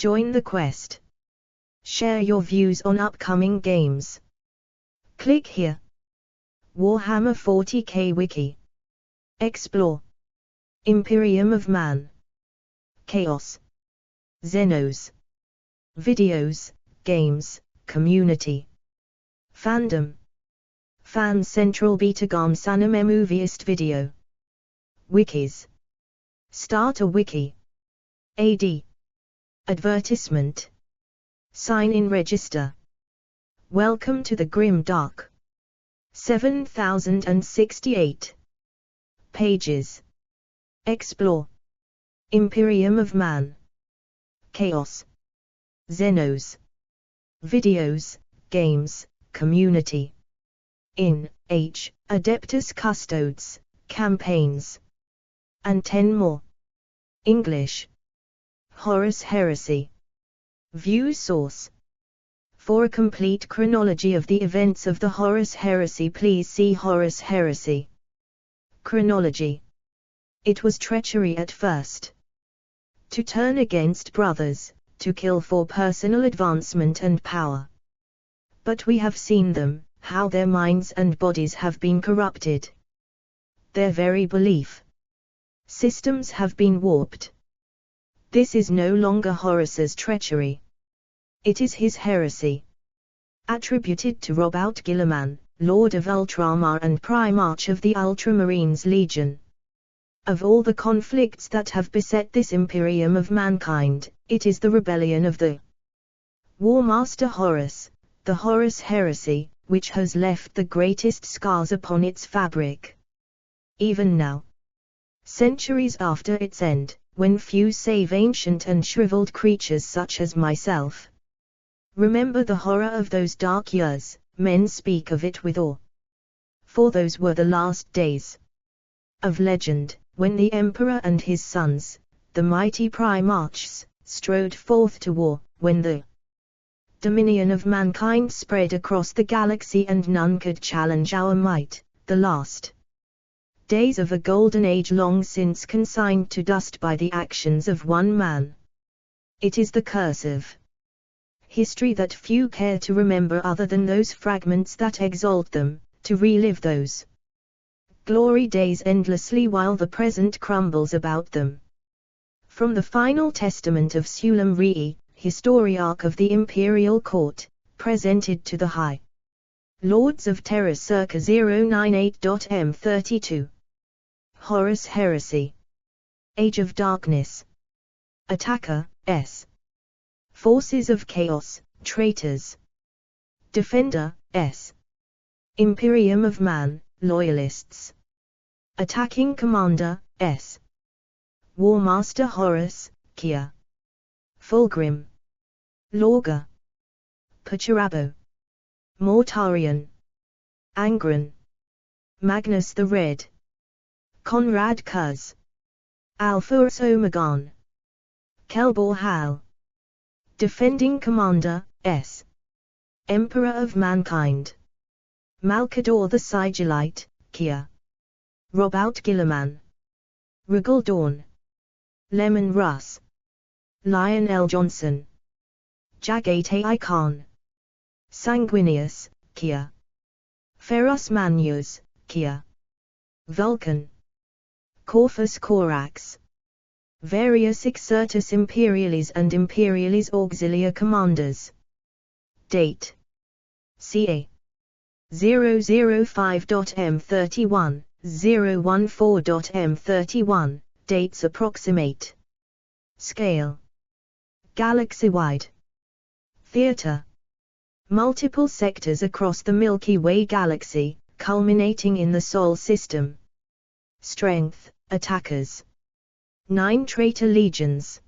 Join the quest. Share your views on upcoming games. Click here. Warhammer 40k Wiki. Explore. Imperium of Man. Chaos. Xenos. Videos, games, community. Fandom. Fan Central Bitagam Saname Moviest Video. Wikis. Start a wiki. AD. Advertisement. Sign in register. Welcome to the Grim Dark. 7068. Pages. Explore. Imperium of Man. Chaos. Xenos. Videos, games, community. In H. Adeptus Custodes, campaigns. And 10 more. English. Horus Heresy. View source. For a complete chronology of the events of the Horus Heresy, please see Horus Heresy. Chronology. It was treachery at first. To turn against brothers, to kill for personal advancement and power. But we have seen them, how their minds and bodies have been corrupted. Their very belief systems have been warped. This is no longer Horus's treachery. It is his heresy. Attributed to Robout Guilliman, Lord of Ultramar and Primarch of the Ultramarines Legion. Of all the conflicts that have beset this Imperium of mankind, it is the rebellion of the War Master Horus, the Horus Heresy, which has left the greatest scars upon its fabric. Even now, centuries after its end, when few save ancient and shriveled creatures such as myself remember the horror of those dark years, men speak of it with awe. For those were the last days of legend, when the Emperor and his sons, the mighty Primarchs, strode forth to war, when the dominion of mankind spread across the galaxy and none could challenge our might, the last days of a golden age long since consigned to dust by the actions of one man. It is the curse of history that few care to remember other than those fragments that exalt them, to relive those glory days endlessly while the present crumbles about them. From the final testament of Sulam Rei, Historiarch of the Imperial Court, presented to the High Lords of Terror circa 098.m32. Horus Heresy. Age of Darkness. Attacker, S. Forces of Chaos, Traitors. Defender, S. Imperium of Man, Loyalists. Attacking Commander, S. War Master Horus, Kia. Fulgrim. Lorga. Pacharabo. Mortarion. Angron. Magnus the Red. Conrad Kuz. Alphurus Omegon. Kelbor Hal. Defending Commander, S. Emperor of Mankind. Malkador the Sigillite, Kia. Robout Guilliman. Regal Dawn. Lemon Russ. Lionel Johnson. Jagate Icon. Sanguinius, Kia. Ferus Manus, Kia. Vulcan. Corvus Corax. Various Exertus Imperialis and Imperialis Auxilia Commanders. Date. Ca. 005.m31, 014.m31, dates approximate. Scale. Galaxy-wide. Theater. Multiple sectors across the Milky Way galaxy, culminating in the Sol system. Strength, attackers. 9 traitor legions.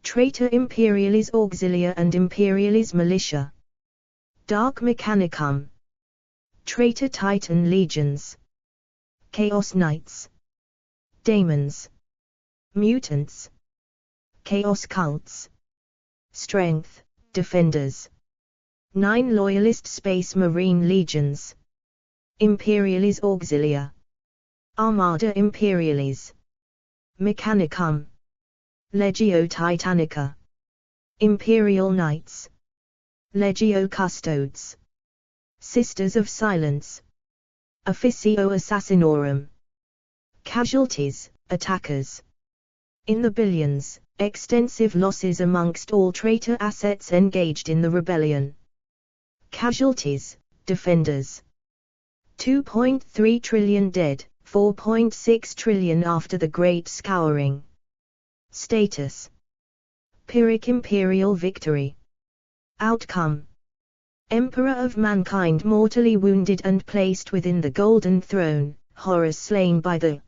Traitor Imperialis Auxilia and Imperialis Militia. Dark Mechanicum. Traitor Titan legions. Chaos Knights. Daemons. Mutants. Chaos cults. Strength, defenders. 9 Loyalist Space Marine legions. Imperialis Auxilia. Armada Imperialis. Mechanicum. Legio Titanica. Imperial Knights, Legio Custodes, Sisters of Silence, Officio Assassinorum. Casualties, attackers. In the billions, extensive losses amongst all traitor assets engaged in the rebellion. Casualties, defenders. 2.3 trillion dead, 4.6 trillion after the Great Scouring. Status. Pyrrhic imperial victory. Outcome. Emperor of mankind mortally wounded and placed within the Golden Throne, Horus slain by the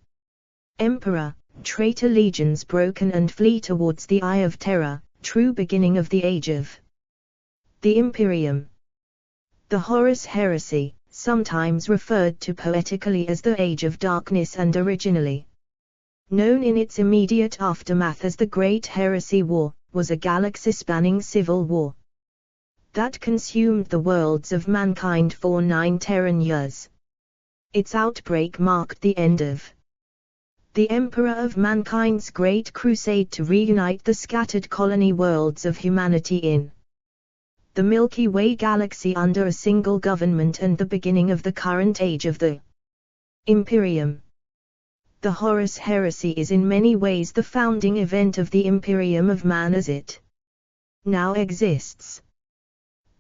Emperor, traitor legions broken and flee towards the Eye of Terror, true beginning of the Age of the Imperium. The Horus Heresy, sometimes referred to poetically as the Age of Darkness and originally known in its immediate aftermath as the Great Heresy War, was a galaxy-spanning civil war that consumed the worlds of mankind for 9 Terran years. Its outbreak marked the end of the Emperor of mankind's great crusade to reunite the scattered colony worlds of humanity in the Milky Way galaxy under a single government and the beginning of the current age of the Imperium. The Horus Heresy is in many ways the founding event of the Imperium of Man as it now exists.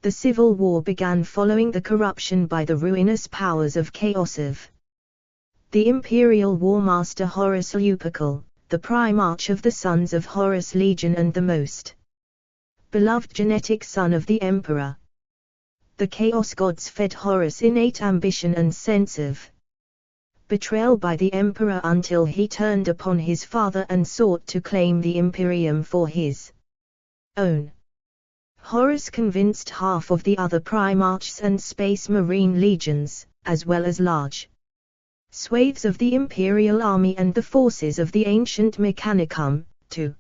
The Civil War began following the corruption by the ruinous powers of Chaos of the Imperial Warmaster Horus Lupercal, the Primarch of the Sons of Horus Legion and the most beloved genetic son of the Emperor. The Chaos Gods fed Horus' innate ambition and sense of betrayal by the Emperor until he turned upon his father and sought to claim the Imperium for his own. Horus convinced half of the other Primarchs and Space Marine legions, as well as large swathes of the Imperial Army and the forces of the ancient Mechanicum, to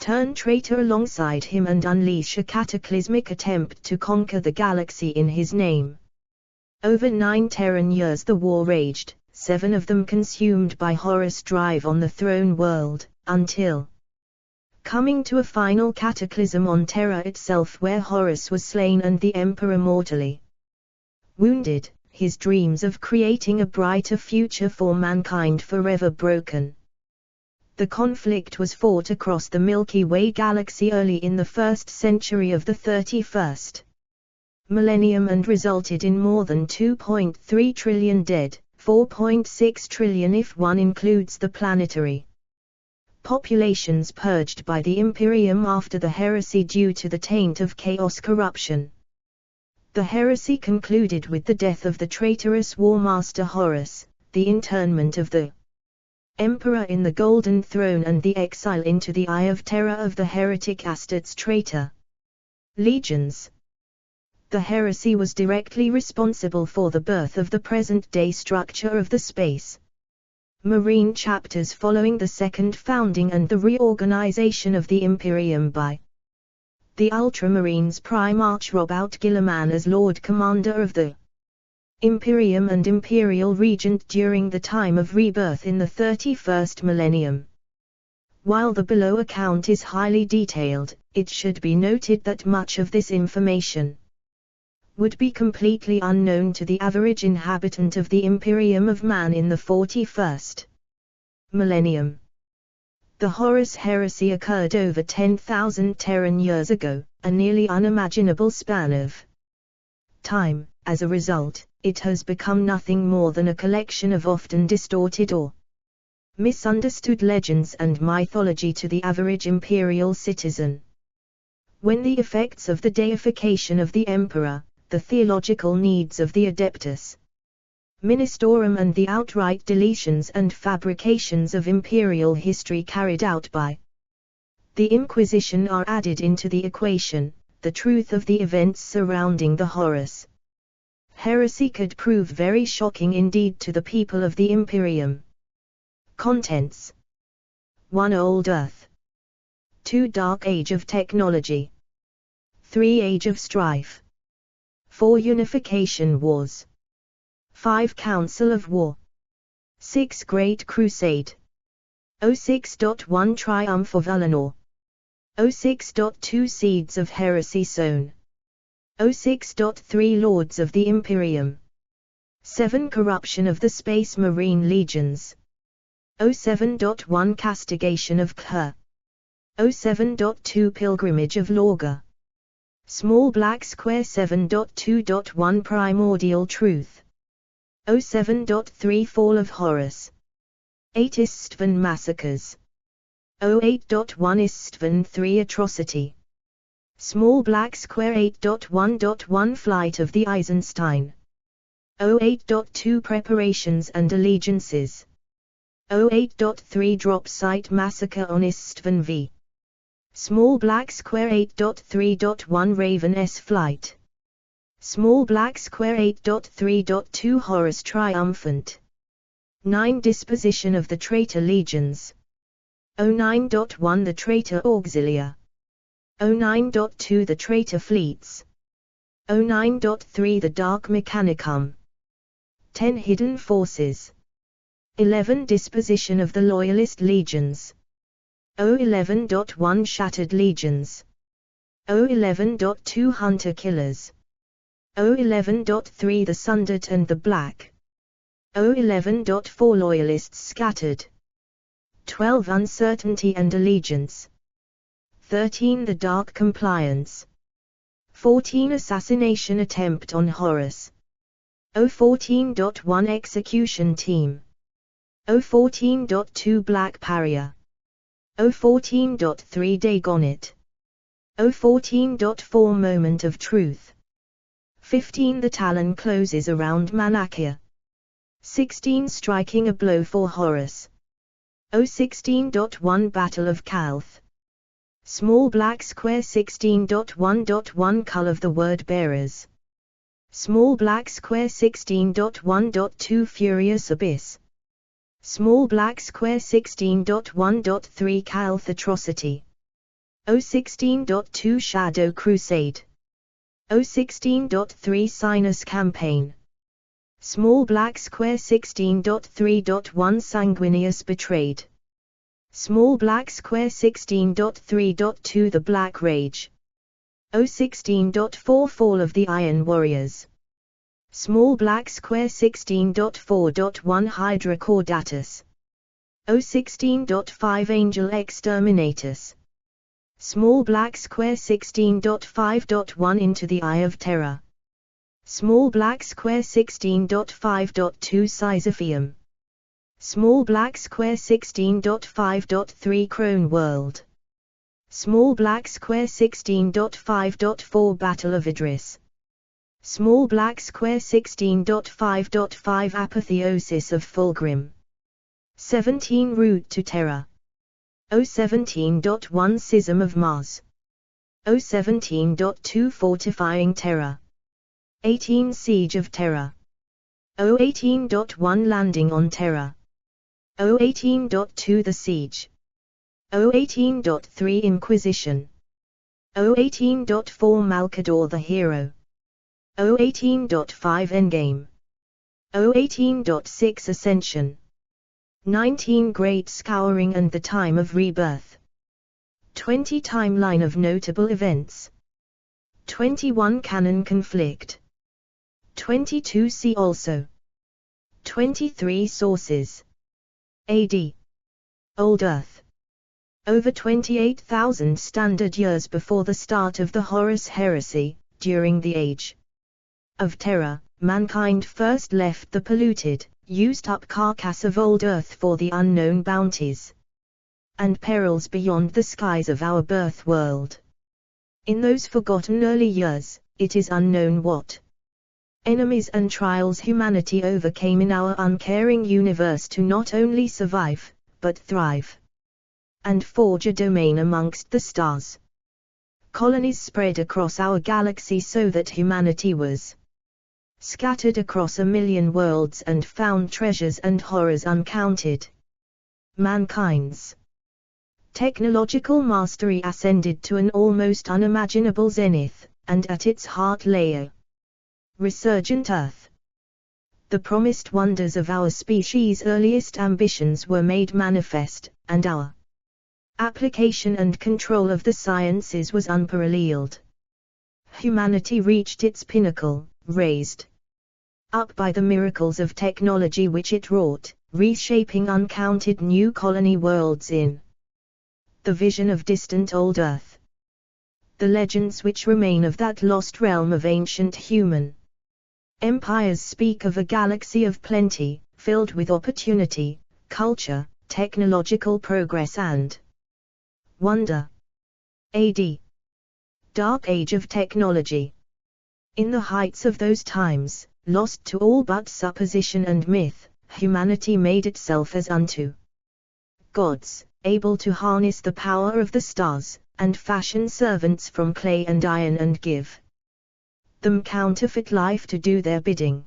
turn traitor alongside him and unleash a cataclysmic attempt to conquer the galaxy in his name. Over 9 Terran years the war raged, 7 of them consumed by Horus' drive on the throne world, until coming to a final cataclysm on Terra itself where Horus was slain and the Emperor mortally wounded, his dreams of creating a brighter future for mankind forever broken. The conflict was fought across the Milky Way galaxy early in the 1st century of the 31st millennium and resulted in more than 2.3 trillion dead, 4.6 trillion if one includes the planetary populations purged by the Imperium after the heresy due to the taint of Chaos corruption. The heresy concluded with the death of the traitorous Warmaster Horus, the internment of the Emperor in the Golden Throne and the exile into the Eye of Terror of the heretic Astartes traitor legions. The heresy was directly responsible for the birth of the present-day structure of the Space Marine chapters following the second founding and the reorganization of the Imperium by the Ultramarines Primarch Robout Guilliman as Lord Commander of the Imperium and Imperial Regent during the time of rebirth in the 31st millennium. While the below account is highly detailed, it should be noted that much of this information would be completely unknown to the average inhabitant of the Imperium of Man in the 41st millennium. The Horus Heresy occurred over 10,000 Terran years ago, a nearly unimaginable span of time. As a result, it has become nothing more than a collection of often distorted or misunderstood legends and mythology to the average imperial citizen. When the effects of the deification of the Emperor, the theological needs of the Adeptus Ministorum and the outright deletions and fabrications of imperial history carried out by the Inquisition are added into the equation, the truth of the events surrounding the Horus Heresy could prove very shocking indeed to the people of the Imperium. Contents: 1. Old Earth. 2. Dark Age of Technology. 3. Age of Strife. 4. Unification Wars. 5. Council of War. 6. Great Crusade. 06.1 Triumph of Eleanor. 06.2 Seeds of Heresy Sown. 06.3 Lords of the Imperium. 7 Corruption of the Space Marine Legions. 07.1 Castigation of Kher. 07.2 Pilgrimage of Lorga. Small black square 7.2.1 Primordial Truth. 07.3 Fall of Horus. 8 Istvan Massacres. 08.1 Istvan 3 Atrocity. Small black square 8.1.1 Flight of the Eisenstein. 08.2 Preparations and Allegiances. 08.3 Drop Site Massacre on Istvan V. Small black square 8.3.1 Raven S Flight. Small black square 8.3.2 Horus Triumphant. 9 Disposition of the Traitor Legions. 09.1 The Traitor Auxilia. 09.2 The Traitor Fleets. 09.3 The Dark Mechanicum. 10 Hidden Forces. 11 Disposition of the Loyalist Legions. 011.1 Shattered Legions. 011.2 Hunter Killers. 011.3 The Sundered and the Black. 011.4 Loyalists Scattered. 12 Uncertainty and Allegiance. 13 The Dark Compliance. 14 Assassination Attempt on Horus. 014.1 Execution Team. 014.2 Black Pariah. 014.3 Dagonet. 014.4 Moment of Truth. 15 The Talon closes around Manachia. 16 Striking a blow for Horus. 016.1 Battle of Calth. Small black square 16.1.1 Cull of the Word Bearers. Small black square 16.1.2 Furious Abyss. Small black square 16.1.3 Calth Atrocity. 016.2 Shadow Crusade. 016.3 Sinus Campaign. Small black square 16.3.1 Sanguinius Betrayed. Small black square 16.3.2 The Black Rage. 016.4 Fall of the Iron Warriors. Small black square 16.4.1 Hydra Caudatus. 016.5 Angel Exterminatus. Small black square 16.5.1 Into the Eye of Terror. Small black square 16.5.2 Sisypheum. Small black square 16.5.3 Crone World. Small black square 16.5.4 Battle of Idris. Small black square 16.5.5 Apotheosis of Fulgrim. 17 Route to Terror. 017.1 Schism of Mars. 017.2 Fortifying Terror. 18 Siege of Terror. 018.1 Landing on Terror. 018.2 The Siege. 018.3 Inquisition. 018.4 Malcador the Hero. 018.5 Endgame. 018.6 Ascension. 19 Great Scouring and the Time of Rebirth. 20 Timeline of notable events. 21 Canon Conflict. 22 See also. 23 Sources. AD. Old Earth. Over 28,000 standard years before the start of the Horus Heresy, during the Age of Terror, mankind first left the polluted, used-up carcass of old Earth for the unknown bounties and perils beyond the skies of our birth world. In those forgotten early years, it is unknown what enemies and trials humanity overcame in our uncaring universe to not only survive, but thrive and forge a domain amongst the stars. Colonies spread across our galaxy so that humanity was scattered across a million worlds and found treasures and horrors uncounted. Mankind's technological mastery ascended to an almost unimaginable zenith, and at its heart lay a resurgent Earth. The promised wonders of our species' earliest ambitions were made manifest, and our Application and control of the sciences was unparalleled. Humanity reached its pinnacle, raised up by the miracles of technology which it wrought, reshaping uncounted new colony worlds in the vision of distant old Earth. The legends which remain of that lost realm of ancient human empires speak of a galaxy of plenty, filled with opportunity, culture, technological progress and wonder. AD. Dark Age of Technology. In the heights of those times, lost to all but supposition and myth, humanity made itself as unto gods, able to harness the power of the stars, and fashion servants from clay and iron and give them counterfeit life to do their bidding.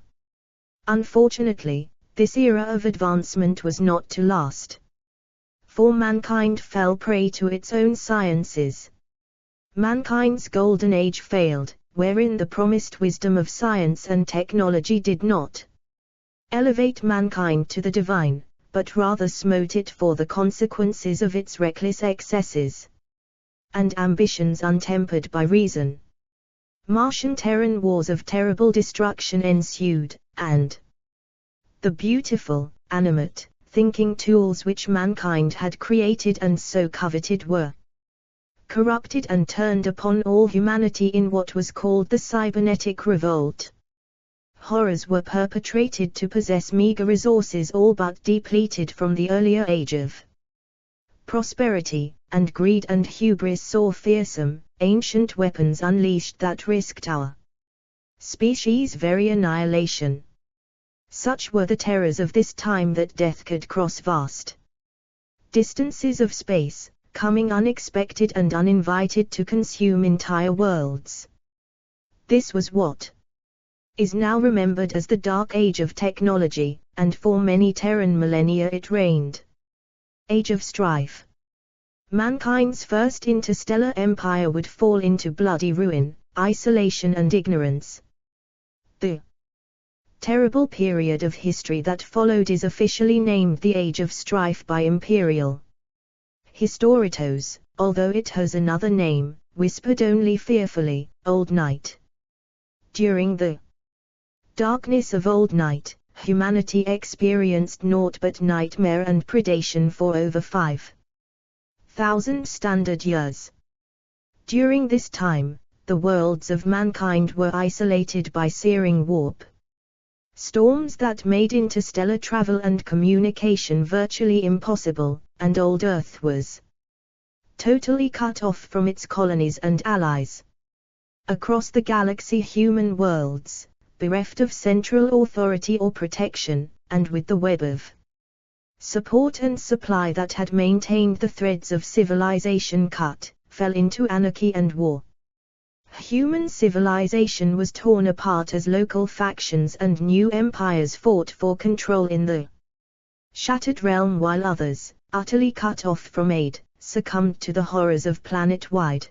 Unfortunately, this era of advancement was not to last. For mankind fell prey to its own sciences. Mankind's golden age failed, wherein the promised wisdom of science and technology did not elevate mankind to the divine, but rather smote it for the consequences of its reckless excesses and ambitions untempered by reason. Martian-Terran wars of terrible destruction ensued, and the beautiful, animate, thinking tools which mankind had created and so coveted were corrupted and turned upon all humanity in what was called the cybernetic revolt. Horrors were perpetrated to possess meager resources all but depleted from the earlier age of prosperity, and greed and hubris saw fearsome, ancient weapons unleashed that risked our species' very annihilation. Such were the terrors of this time that death could cross vast distances of space, coming unexpected and uninvited to consume entire worlds. This was what is now remembered as the Dark Age of Technology, and for many Terran millennia it reigned. Age of Strife. Mankind's first interstellar empire would fall into bloody ruin, isolation and ignorance. The terrible period of history that followed is officially named the Age of Strife by imperial historians, although it has another name, whispered only fearfully, Old Night. During the darkness of Old Night, humanity experienced naught but nightmare and predation for over 5,000 standard years. During this time, the worlds of mankind were isolated by searing warp storms that made interstellar travel and communication virtually impossible, and old Earth was totally cut off from its colonies and allies. Across the galaxy, human worlds, bereft of central authority or protection, and with the web of support and supply that had maintained the threads of civilization cut, fell into anarchy and war. Human civilization was torn apart as local factions and new empires fought for control in the shattered realm, while others, utterly cut off from aid, succumbed to the horrors of planet-wide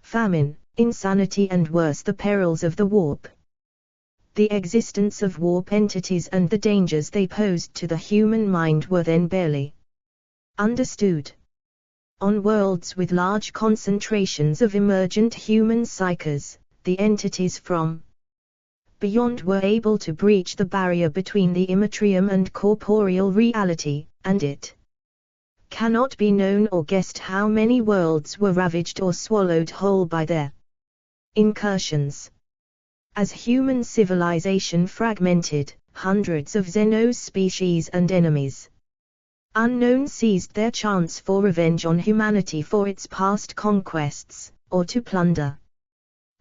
famine, insanity and worse, the perils of the warp. The existence of warp entities and the dangers they posed to the human mind were then barely understood. On worlds with large concentrations of emergent human psyches, the entities from beyond were able to breach the barrier between the immaterial and corporeal reality, and it cannot be known or guessed how many worlds were ravaged or swallowed whole by their incursions. As human civilization fragmented, hundreds of Xenos species and enemies unknown seized their chance for revenge on humanity for its past conquests, or to plunder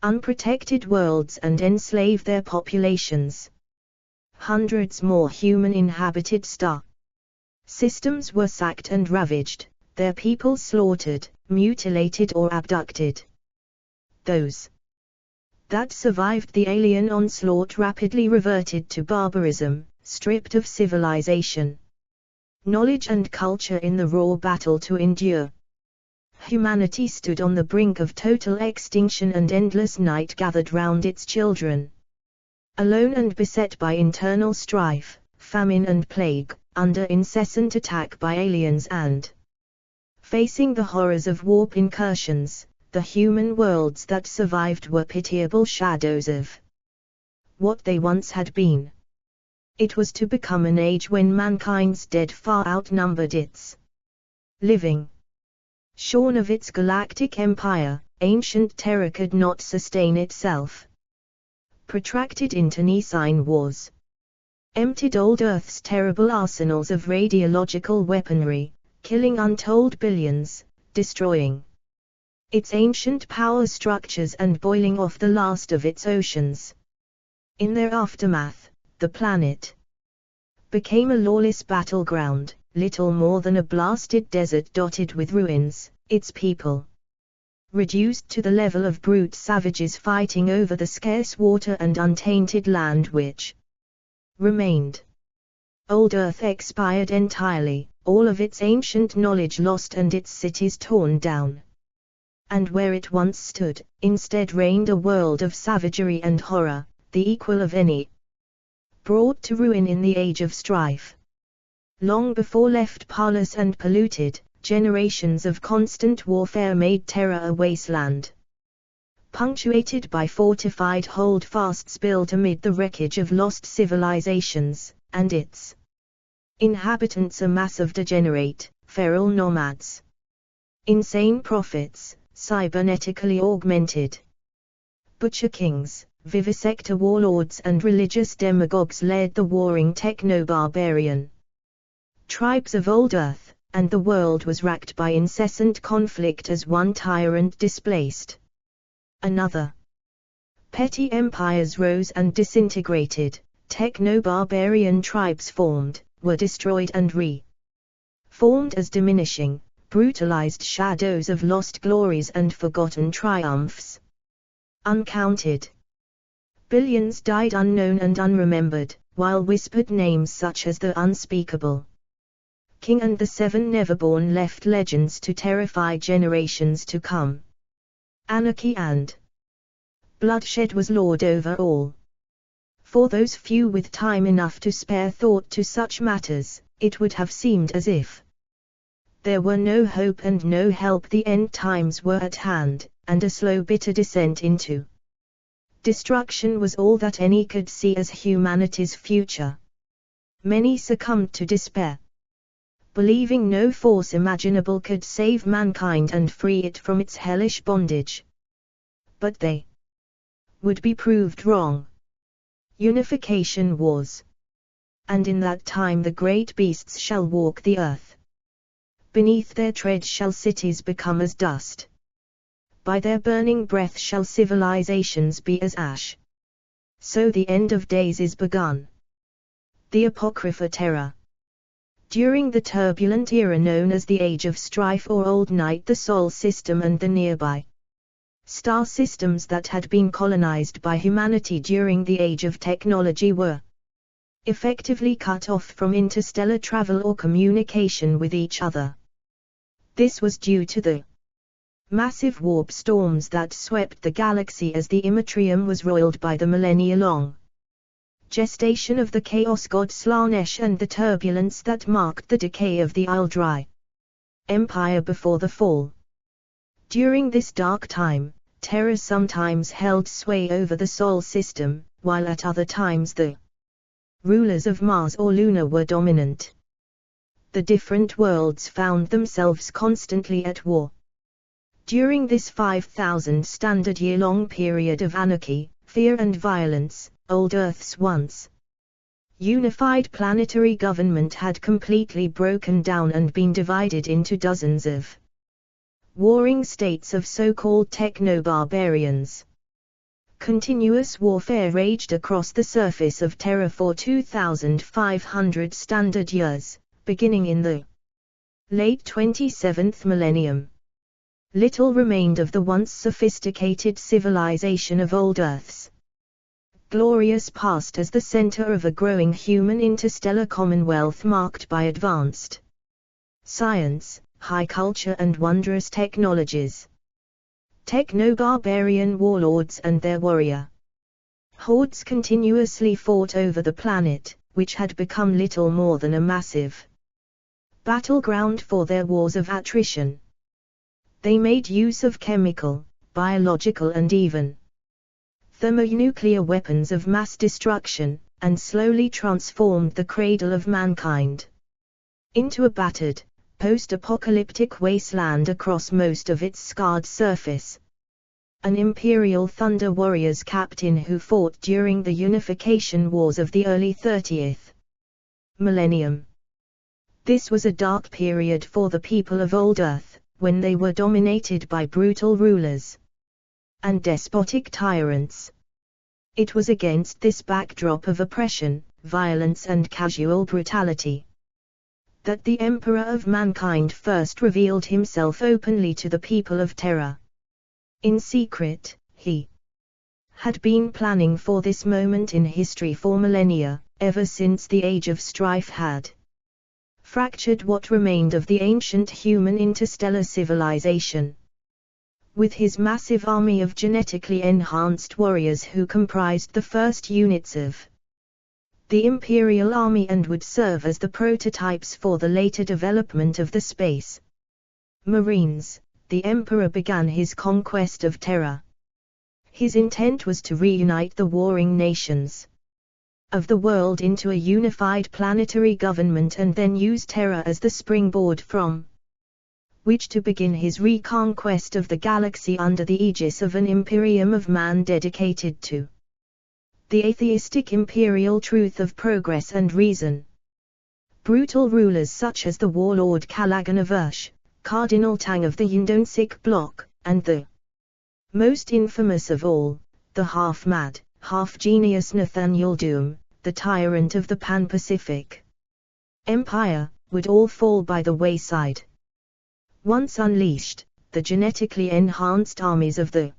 unprotected worlds and enslave their populations. Hundreds more human inhabited star systems were sacked and ravaged, their people slaughtered, mutilated or abducted. Those that survived the alien onslaught rapidly reverted to barbarism, stripped of civilization, knowledge and culture in the raw battle to endure. Humanity stood on the brink of total extinction, and endless night gathered round its children. Alone and beset by internal strife, famine and plague, under incessant attack by aliens and Facing the horrors of warp incursions, the human worlds that survived were pitiable shadows of what they once had been. It was to become an age when mankind's dead far outnumbered its living. Shorn of its galactic empire, ancient terror could not sustain itself. Protracted internecine wars emptied old Earth's terrible arsenals of radiological weaponry, killing untold billions, destroying its ancient power structures and boiling off the last of its oceans. In their aftermath, the planet became a lawless battleground, little more than a blasted desert dotted with ruins, its people reduced to the level of brute savages fighting over the scarce water and untainted land which remained. Old Earth expired entirely, all of its ancient knowledge lost and its cities torn down. And where it once stood, instead reigned a world of savagery and horror, the equal of any brought to ruin in the age of strife. Long before left parlous and polluted, generations of constant warfare made Terra a wasteland, punctuated by fortified holdfasts built amid the wreckage of lost civilizations, and its inhabitants a mass of degenerate, feral nomads. Insane prophets, cybernetically augmented butcher kings, vivisector warlords and religious demagogues led the warring techno-barbarian tribes of old Earth, and the world was racked by incessant conflict as one tyrant displaced another. Petty empires rose and disintegrated, techno-barbarian tribes formed, were destroyed and re-formed as diminishing, brutalized shadows of lost glories and forgotten triumphs. Uncounted billions died unknown and unremembered, while whispered names such as the unspeakable King and the Seven Neverborn left legends to terrify generations to come. Anarchy and bloodshed was lord over all. For those few with time enough to spare thought to such matters, it would have seemed as if there were no hope and no help. The end times were at hand, and a slow bitter descent into destruction was all that any could see as humanity's future. Many succumbed to despair, believing no force imaginable could save mankind and free it from its hellish bondage. But they would be proved wrong. Unification was. And in that time the great beasts shall walk the earth. Beneath their tread shall cities become as dust. By their burning breath shall civilizations be as ash. So the end of days is begun. The Apocrypha Terra. During the turbulent era known as the Age of Strife or Old Night, the Sol system and the nearby star systems that had been colonized by humanity during the Age of Technology were effectively cut off from interstellar travel or communication with each other. This was due to the massive warp storms that swept the galaxy as the Immatrium was roiled by the millennia-long gestation of the chaos god Slanesh and the turbulence that marked the decay of the Ildry Empire before the fall. During this dark time, Terra sometimes held sway over the Sol system, while at other times the rulers of Mars or Luna were dominant. The different worlds found themselves constantly at war. During this 5,000 standard year-long period of anarchy, fear and violence, old Earth's once unified planetary government had completely broken down and been divided into dozens of warring states of so-called techno-barbarians. Continuous warfare raged across the surface of Terra for 2,500 standard years, beginning in the late 27th millennium. Little remained of the once sophisticated civilization of old Earth's glorious past as the center of a growing human interstellar commonwealth marked by advanced science, high culture and wondrous technologies. Techno-barbarian warlords and their warrior hordes continuously fought over the planet, which had become little more than a massive battleground for their wars of attrition. They made use of chemical, biological and even thermonuclear weapons of mass destruction, and slowly transformed the cradle of mankind into a battered, post-apocalyptic wasteland across most of its scarred surface. An Imperial Thunder Warriors captain who fought during the unification wars of the early 30th millennium. This was a dark period for the people of Old Earth, when they were dominated by brutal rulers and despotic tyrants. It was against this backdrop of oppression, violence and casual brutality that the Emperor of Mankind first revealed himself openly to the people of Terra. In secret, he had been planning for this moment in history for millennia, ever since the Age of Strife had fractured what remained of the ancient human interstellar civilization. With his massive army of genetically enhanced warriors who comprised the first units of the Imperial Army and would serve as the prototypes for the later development of the Space Marines, the Emperor began his conquest of Terra. His intent was to reunite the warring nations of the world into a unified planetary government and then use Terra as the springboard from which to begin his reconquest of the galaxy under the aegis of an Imperium of Man dedicated to the atheistic imperial truth of progress and reason. Brutal rulers such as the warlord Calagan of Ursh, Cardinal Tang of the Yundonsik bloc, and the most infamous of all, the half-mad, half-genius Nathaniel Doom, the tyrant of the Pan-Pacific Empire, would all fall by the wayside. Once unleashed, the genetically enhanced armies of the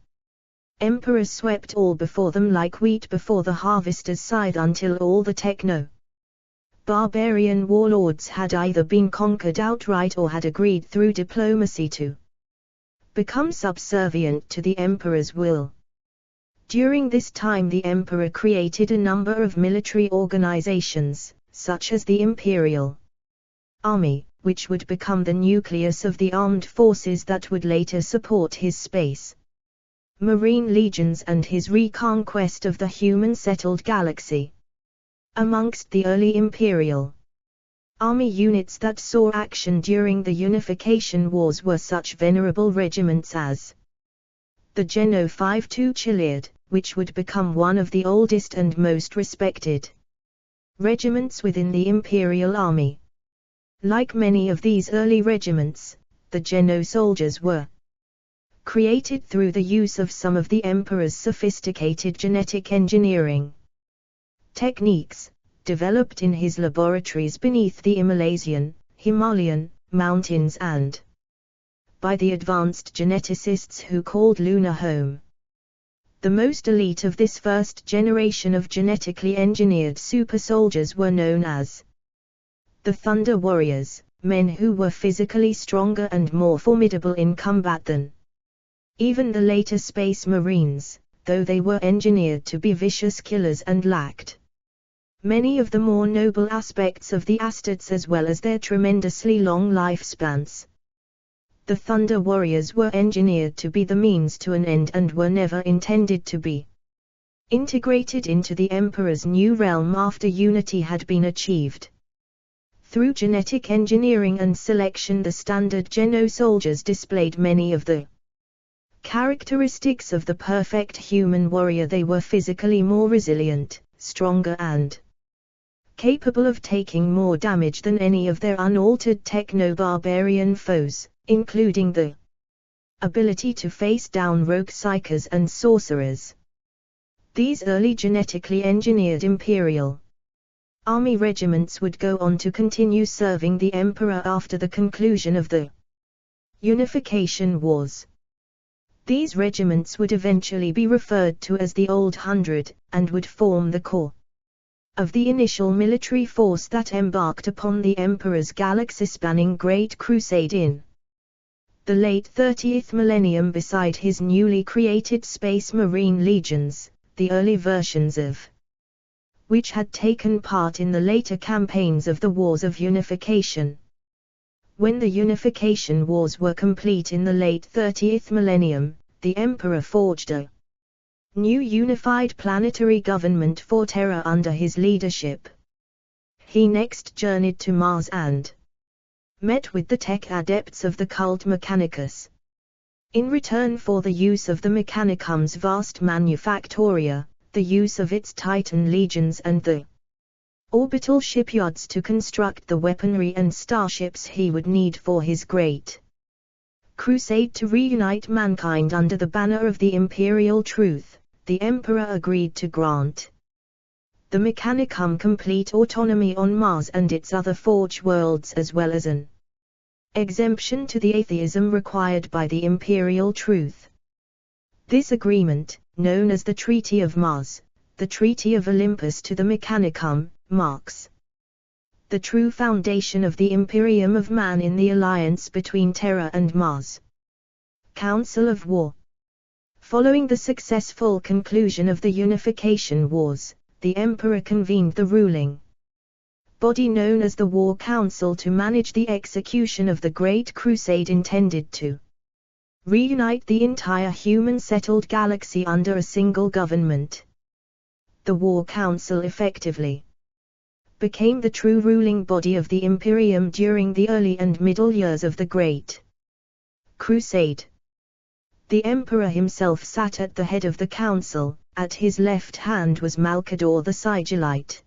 Emperor swept all before them like wheat before the harvester's scythe until all the techno-barbarian warlords had either been conquered outright or had agreed through diplomacy to become subservient to the Emperor's will. During this time the Emperor created a number of military organizations, such as the Imperial Army, which would become the nucleus of the armed forces that would later support his Space Marine legions and his reconquest of the human-settled galaxy. Amongst the early Imperial Army units that saw action during the Unification Wars were such venerable regiments as the Geno 52 Chiliad, which would become one of the oldest and most respected regiments within the Imperial Army. Like many of these early regiments, the Geno soldiers were created through the use of some of the Emperor's sophisticated genetic engineering techniques, developed in his laboratories beneath the Himalayan mountains and by the advanced geneticists who called Luna home. The most elite of this first generation of genetically engineered super soldiers were known as the Thunder Warriors, men who were physically stronger and more formidable in combat than even the later Space Marines, though they were engineered to be vicious killers and lacked many of the more noble aspects of the Astartes as well as their tremendously long lifespans. The Thunder Warriors were engineered to be the means to an end and were never intended to be integrated into the Emperor's new realm after unity had been achieved. Through genetic engineering and selection, the standard Geno soldiers displayed many of the characteristics of the perfect human warrior. They were physically more resilient, stronger and capable of taking more damage than any of their unaltered techno-barbarian foes, including the ability to face down rogue psychers and sorcerers. These early genetically engineered Imperial Army regiments would go on to continue serving the Emperor after the conclusion of the Unification Wars. These regiments would eventually be referred to as the Old Hundred, and would form the core of the initial military force that embarked upon the Emperor's galaxy-spanning Great Crusade in the late 30th millennium beside his newly created Space Marine legions, the early versions of which had taken part in the later campaigns of the Wars of Unification. When the unification wars were complete in the late 30th millennium, the Emperor forged a new unified planetary government for Terra under his leadership. He next journeyed to Mars and met with the tech adepts of the cult Mechanicus. In return for the use of the Mechanicum's vast manufactoria, the use of its Titan legions and the orbital shipyards to construct the weaponry and starships he would need for his great crusade to reunite mankind under the banner of the imperial truth, the Emperor agreed to grant the Mechanicum complete autonomy on Mars and its other forge worlds, as well as an exemption to the atheism required by the imperial truth. This agreement, known as the Treaty of Mars, the Treaty of Olympus to the Mechanicum, marks the true foundation of the Imperium of Man in the alliance between Terra and Mars. Council of War. Following the successful conclusion of the Unification Wars, the Emperor convened the ruling body known as the War Council to manage the execution of the Great Crusade intended to reunite the entire human-settled galaxy under a single government. The War Council effectively became the true ruling body of the Imperium during the early and middle years of the Great Crusade. The Emperor himself sat at the head of the council. At his left hand was Malkador the Sigillite,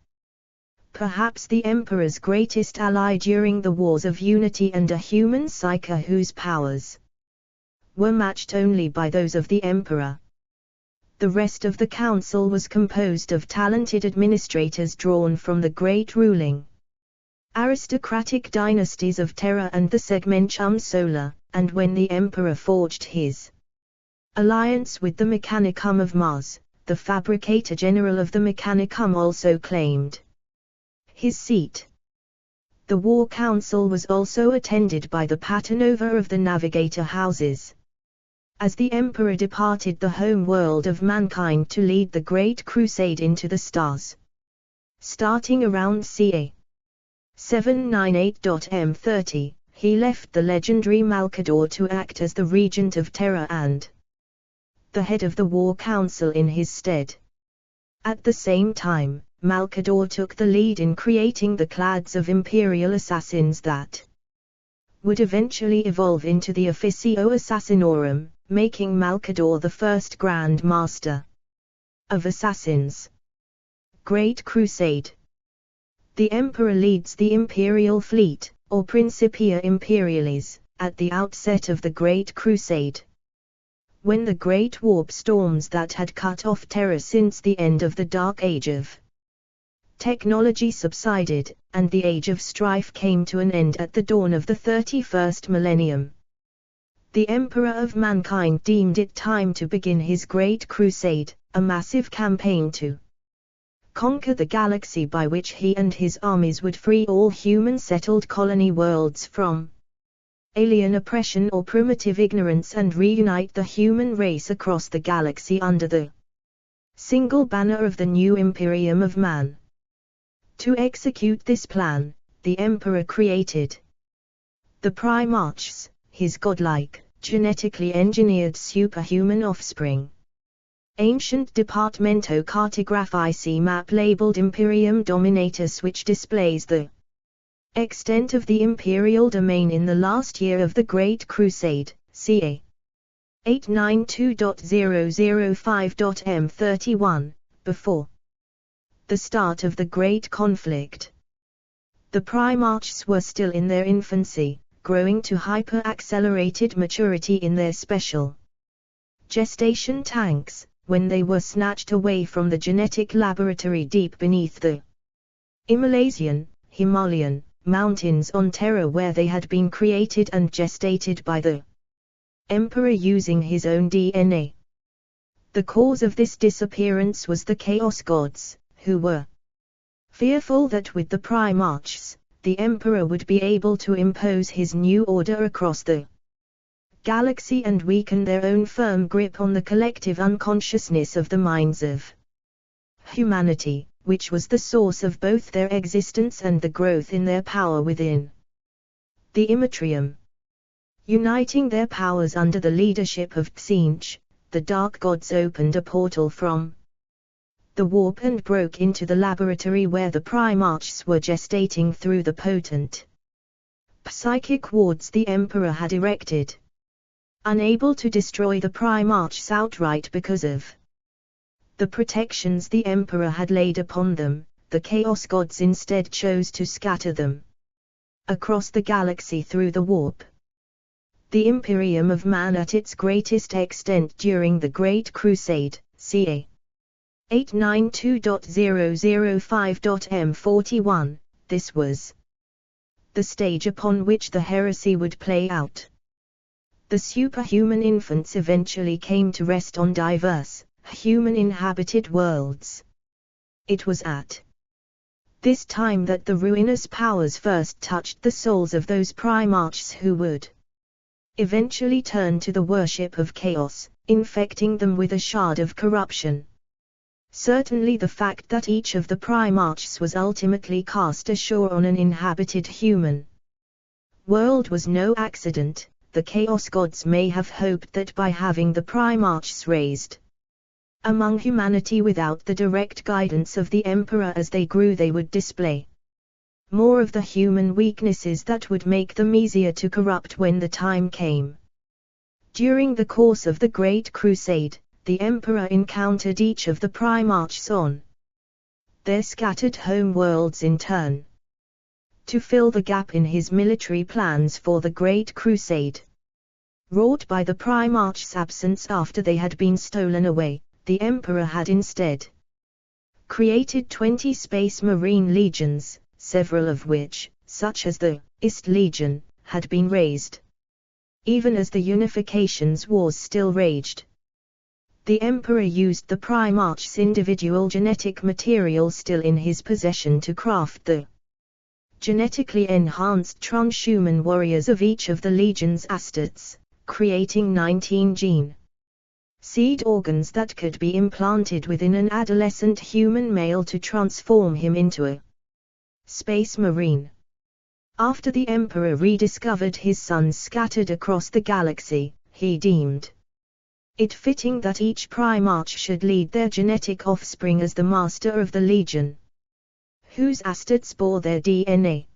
perhaps the Emperor's greatest ally during the Wars of Unity and a human psyche whose powers were matched only by those of the Emperor. The rest of the council was composed of talented administrators drawn from the great ruling aristocratic dynasties of Terra and the Segmentum Solar, and when the Emperor forged his alliance with the Mechanicum of Mars, the Fabricator General of the Mechanicum also claimed his seat. The War Council was also attended by the Paternova of the Navigator houses. As the Emperor departed the home world of mankind to lead the Great Crusade into the stars, starting around ca. 798.m30, he left the legendary Malkador to act as the regent of Terra and the head of the War Council in his stead. At the same time, Malkador took the lead in creating the clades of imperial assassins that would eventually evolve into the Officio Assassinorum, making Malkador the first Grand Master of Assassins. Great Crusade. The Emperor leads the Imperial Fleet, or Principia Imperialis, at the outset of the Great Crusade. When the great warp storms that had cut off Terra since the end of the Dark Age of technology subsided, and the Age of Strife came to an end at the dawn of the 31st millennium, the Emperor of Mankind deemed it time to begin his Great Crusade, a massive campaign to conquer the galaxy by which he and his armies would free all human-settled colony worlds from alien oppression or primitive ignorance and reunite the human race across the galaxy under the single banner of the new Imperium of Man. To execute this plan, the Emperor created the Primarchs, his godlike, genetically engineered superhuman offspring. Ancient Departamento Cartographici map labeled Imperium Dominatus, which displays the extent of the imperial domain in the last year of the Great Crusade, ca. 892.005.m31, before the start of the Great Conflict. The Primarchs were still in their infancy, growing to hyper-accelerated maturity in their special gestation tanks, when they were snatched away from the genetic laboratory deep beneath the Himalayan mountains on Terra, where they had been created and gestated by the Emperor using his own DNA. The cause of this disappearance was the Chaos Gods, who were fearful that with the Primarchs, the Emperor would be able to impose his new order across the galaxy and weaken their own firm grip on the collective unconsciousness of the minds of humanity, which was the source of both their existence and the growth in their power within. The Immatrium. Uniting their powers under the leadership of Tsinch, the Dark Gods opened a portal from the warp and broke into the laboratory where the Primarchs were gestating through the potent psychic wards the Emperor had erected. Unable to destroy the Primarchs outright because of the protections the Emperor had laid upon them, the Chaos Gods instead chose to scatter them across the galaxy through the warp. The Imperium of Man at its greatest extent during the Great Crusade, ca. 892.005.m41, this was the stage upon which the heresy would play out. The superhuman infants eventually came to rest on diverse, human-inhabited worlds. It was at this time that the ruinous powers first touched the souls of those Primarchs who would eventually turn to the worship of chaos, infecting them with a shard of corruption. Certainly the fact that each of the Primarchs was ultimately cast ashore on an inhabited human world was no accident. The Chaos Gods may have hoped that by having the Primarchs raised among humanity without the direct guidance of the Emperor as they grew, they would display more of the human weaknesses that would make them easier to corrupt when the time came. During the course of the Great Crusade, the Emperor encountered each of the Primarchs on their scattered home worlds in turn. To fill the gap in his military plans for the Great Crusade, wrought by the Primarchs' absence after they had been stolen away, the Emperor had instead created 20 Space Marine legions, several of which, such as the Ist Legion, had been raised even as the Unification's wars still raged. The Emperor used the Primarch's individual genetic material still in his possession to craft the genetically enhanced transhuman warriors of each of the Legion's Astartes, creating 19 gene seed organs that could be implanted within an adolescent human male to transform him into a Space Marine. After the Emperor rediscovered his sons scattered across the galaxy, he deemed it fitting that each Primarch should lead their genetic offspring as the master of the Legion, whose Astartes bore their DNA.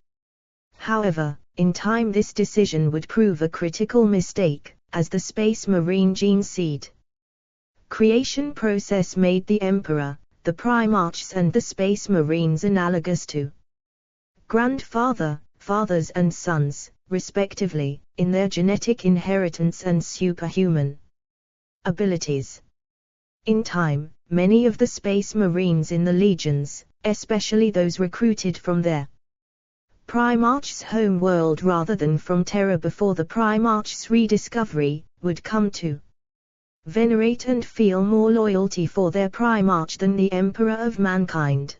However, in time this decision would prove a critical mistake, as the Space Marine gene seed creation process made the Emperor, the Primarchs and the Space Marines analogous to grandfather, fathers and sons, respectively, in their genetic inheritance and superhuman abilities. In time, many of the Space Marines in the legions, especially those recruited from their Primarch's home world rather than from Terra before the Primarch's rediscovery, would come to venerate and feel more loyalty for their Primarch than the Emperor of Mankind.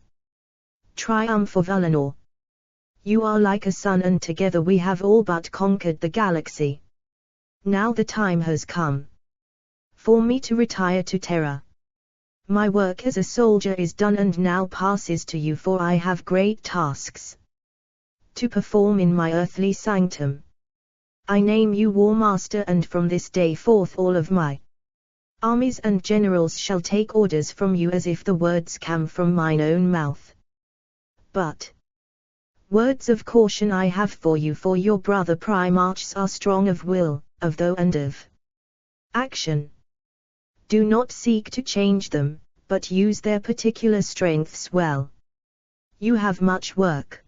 Triumph of Ulanor. You are like a sun and together we have all but conquered the galaxy. Now the time has come for me to retire to Terra. My work as a soldier is done and now passes to you, for I have great tasks to perform in my earthly sanctum. I name you War Master, and from this day forth all of my armies and generals shall take orders from you as if the words came from mine own mouth. But words of caution I have for you, for your brother Primarchs are strong of will, of thought and of action. Do not seek to change them, but use their particular strengths well. You have much work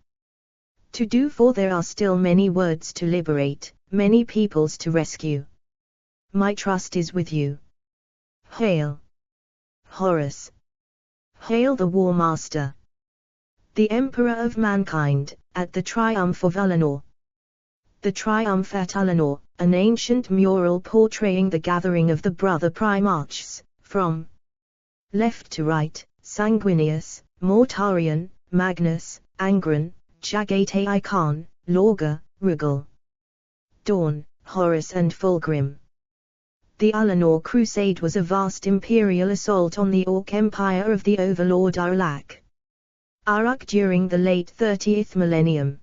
to do, for there are still many worlds to liberate, many peoples to rescue. My trust is with you. Hail, Horus! Hail the War Master! The Emperor of Mankind, at the Triumph of Ulanor. The Triumph at Ulanor, an ancient mural portraying the gathering of the brother Primarchs, from left to right, Sanguinius, Mortarion, Magnus, Angron, Chagatai Khan, Lorga, Rugal, Dawn, Horus and Fulgrim. The Ulanor Crusade was a vast imperial assault on the Orc Empire of the Overlord Arlak during the late 30th millennium.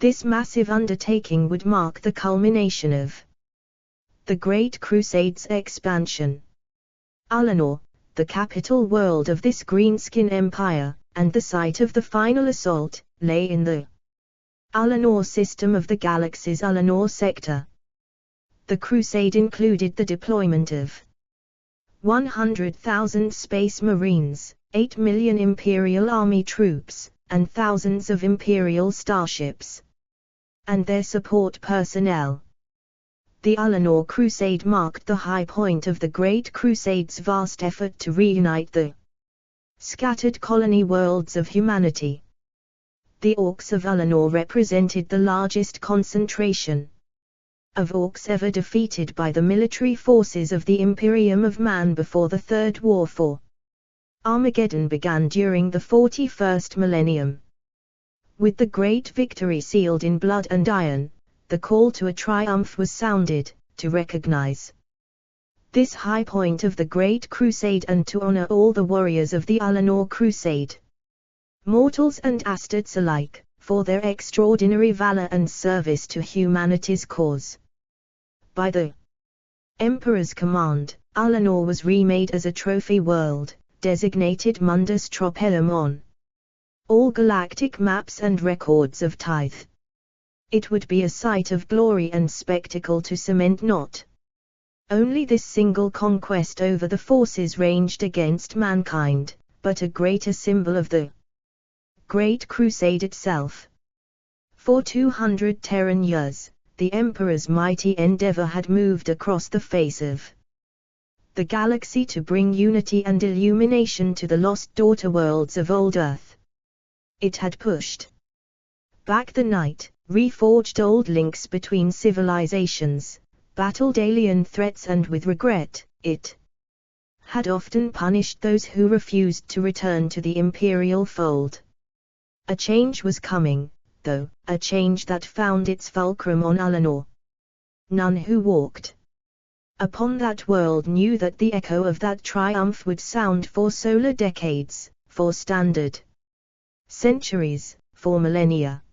This massive undertaking would mark the culmination of the Great Crusade's expansion. Alinor, the capital world of this greenskin empire, and the site of the final assault, lay in the Alinor system of the galaxy's Alinor sector. The crusade included the deployment of 100,000 space marines, 8 million Imperial Army troops, and thousands of Imperial starships and their support personnel. The Alinor Crusade marked the high point of the Great Crusade's vast effort to reunite the scattered colony worlds of humanity. The Orcs of Alinor represented the largest concentration of Orcs ever defeated by the military forces of the Imperium of Man before the Third War for Armageddon began during the 41st millennium. With the great victory sealed in blood and iron, the call to a triumph was sounded, to recognize this high point of the Great Crusade and to honor all the warriors of the Alinor Crusade, mortals and Astartes alike, for their extraordinary valor and service to humanity's cause. By the Emperor's command, Alinor was remade as a trophy world, designated Mundus Tropellum on all galactic maps and records of Tithe. It would be a sight of glory and spectacle to cement not only this single conquest over the forces ranged against mankind, but a greater symbol of the Great Crusade itself. For 200 Terran years, the Emperor's mighty endeavor had moved across the face of the galaxy to bring unity and illumination to the lost daughter worlds of old Earth. It had pushed back the night, reforged old links between civilizations, battled alien threats, and with regret, it had often punished those who refused to return to the imperial fold. A change was coming, though, a change that found its fulcrum on Alinor. None who walked upon that world knew that the echo of that triumph would sound for solar decades, for standard centuries, for millennia.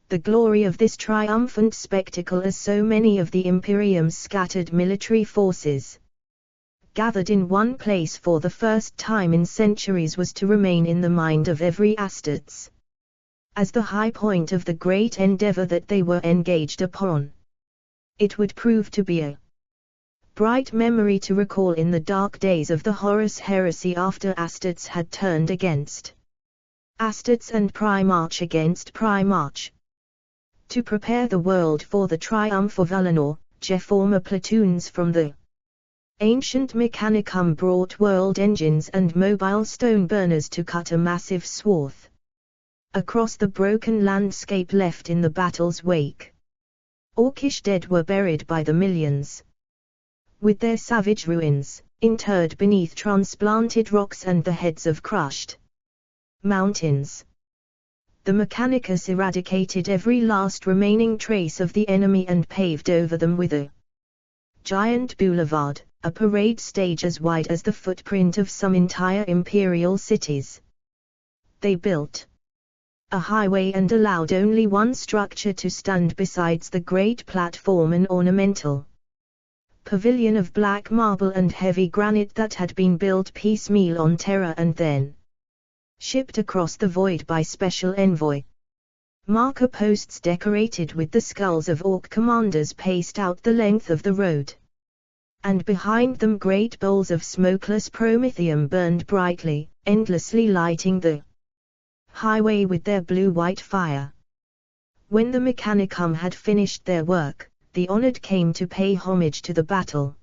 The glory of this triumphant spectacle, as so many of the Imperium's scattered military forces gathered in one place for the first time in centuries, was to remain in the mind of every Astartes as the high point of the great endeavor that they were engaged upon. It would prove to be a bright memory to recall in the dark days of the Horus Heresy, after Astartes had turned against Astartes and Primarch against Primarch. To prepare the world for the triumph of Alinor, Geformer platoons from the ancient Mechanicum brought world engines and mobile stone burners to cut a massive swath across the broken landscape left in the battle's wake. Orcish dead were buried by the millions, with their savage ruins, interred beneath transplanted rocks and the heads of crushed mountains. The Mechanicus eradicated every last remaining trace of the enemy and paved over them with a giant boulevard, a parade stage as wide as the footprint of some entire imperial cities. They built a highway and allowed only one structure to stand besides the great platform, an ornamental pavilion of black marble and heavy granite that had been built piecemeal on Terra and then shipped across the void by special envoy. Marker posts decorated with the skulls of Orc commanders paced out the length of the road, and behind them great bowls of smokeless promethium burned brightly, endlessly lighting the highway with their blue-white fire. When the Mechanicum had finished their work, the honored came to pay homage to the battle.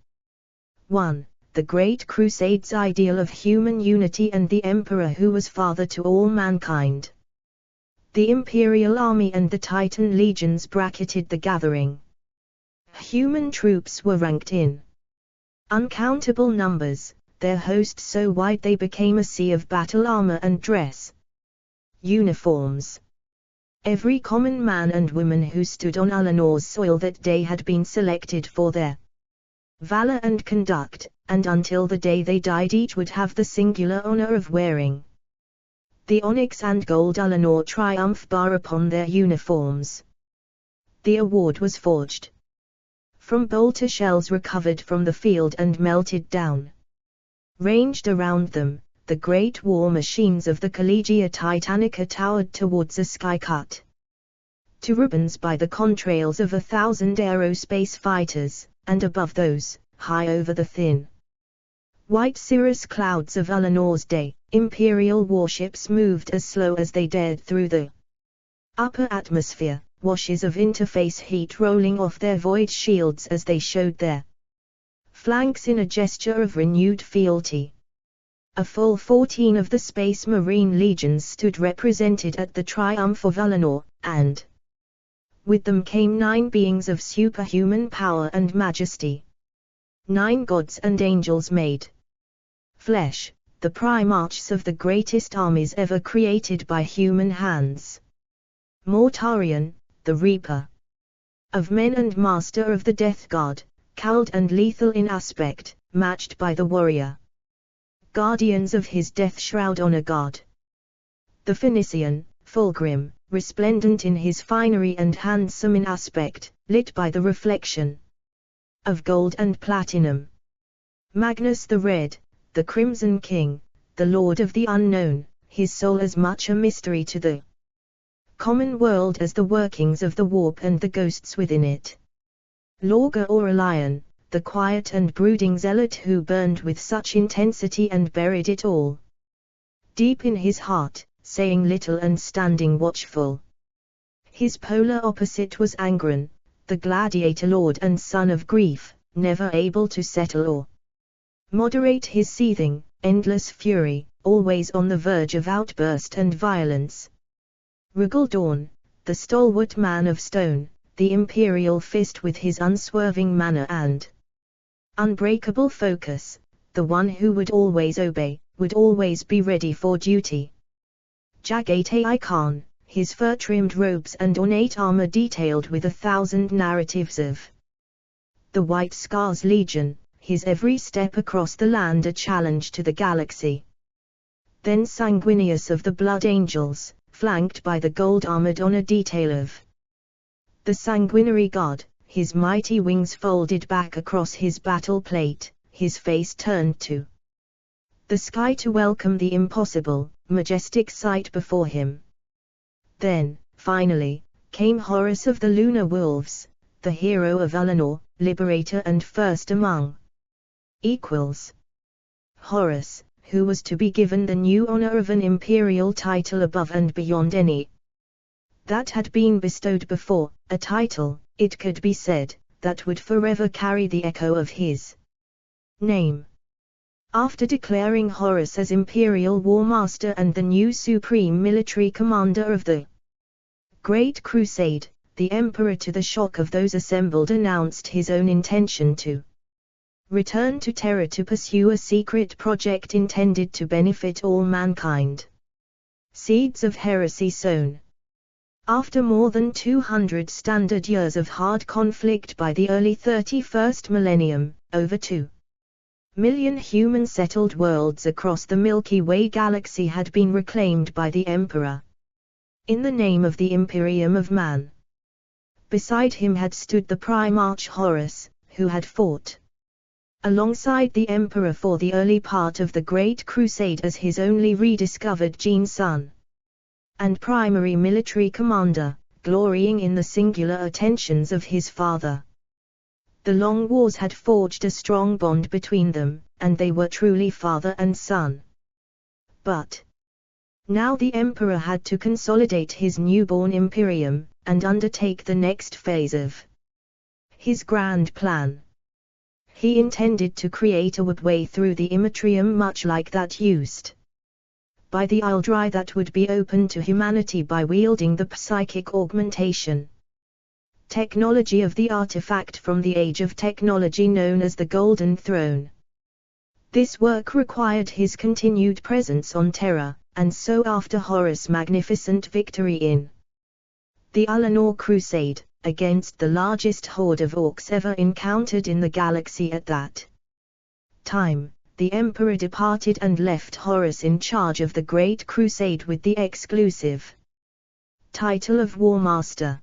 1. The Great Crusade's ideal of human unity and the Emperor who was father to all mankind. The Imperial Army and the Titan legions bracketed the gathering. Human troops were ranked in uncountable numbers, their host so wide they became a sea of battle armor and dress uniforms. Every common man and woman who stood on Alinor's soil that day had been selected for their valor and conduct, and until the day they died each would have the singular honor of wearing The onyx and gold Ulanor triumph bar upon their uniforms. The award was forged from bolter shells recovered from the field and melted down. Ranged around them, the great war machines of the Collegia Titanica towered towards a sky cut to ribbons by the contrails of 1,000 aerospace fighters, and above those, high over the thin white cirrus clouds of Ulanor's day, Imperial warships moved as slow as they dared through the upper atmosphere, washes of interface heat rolling off their void shields as they showed their flanks in a gesture of renewed fealty. A full 14 of the Space Marine legions stood represented at the triumph of Ulanor, and with them came 9 beings of superhuman power and majesty. 9 gods and angels made flesh, the primarchs of the greatest armies ever created by human hands. Mortarion, the Reaper of men and master of the Death Guard, cowled and lethal in aspect, matched by the warrior guardians of his death shroud on a guard. The Phoenician, Fulgrim, resplendent in his finery and handsome in aspect, lit by the reflection of gold and platinum. Magnus the Red, the Crimson King, the Lord of the Unknown, his soul as much a mystery to the common world as the workings of the warp and the ghosts within it. Lorga Aurelion, the quiet and brooding zealot who burned with such intensity and buried it all deep in his heart, saying little and standing watchful. His polar opposite was Angron, the gladiator lord and son of grief, never able to settle or moderate his seething, endless fury, always on the verge of outburst and violence. Rigaldorn, the stalwart man of stone, the imperial fist with his unswerving manner and unbreakable focus, the one who would always obey, would always be ready for duty. Jagate Khan, his fur-trimmed robes and ornate armor detailed with 1,000 narratives of the White Scars Legion, his every step across the land a challenge to the galaxy. Then Sanguinius of the Blood Angels, flanked by the gold-armored honor detail of the sanguinary god, his mighty wings folded back across his battle plate, his face turned to the sky to welcome the impossible, majestic sight before him. Then, finally, came Horus of the Lunar Wolves, the hero of Ulanor, liberator and first among equals. Horus, who was to be given the new honor of an imperial title above and beyond any that had been bestowed before, a title, it could be said, that would forever carry the echo of his name. After declaring Horus as Imperial War Master and the new Supreme Military Commander of the Great Crusade, the Emperor, to the shock of those assembled, announced his own intention to return to Terra to pursue a secret project intended to benefit all mankind. Seeds of heresy sown. After more than 200 standard years of hard conflict by the early 31st millennium, over 2 million human-settled worlds across the Milky Way galaxy had been reclaimed by the Emperor in the name of the Imperium of Man. Beside him had stood the Primarch Horus, who had fought alongside the Emperor for the early part of the Great Crusade as his only rediscovered gene son and primary military commander, glorying in the singular attentions of his father. The long wars had forged a strong bond between them, and they were truly father and son. But now the Emperor had to consolidate his newborn Imperium, and undertake the next phase of his grand plan. He intended to create a way through the Immatrium much like that used by the Ildry that would be open to humanity by wielding the psychic augmentation technology of the artifact from the age of technology known as the Golden Throne. This work required his continued presence on Terra, and so after Horus' magnificent victory in the Ulanor Crusade, against the largest horde of orcs ever encountered in the galaxy at that time, the emperor departed and left Horus in charge of the Great Crusade with the exclusive title of War Master.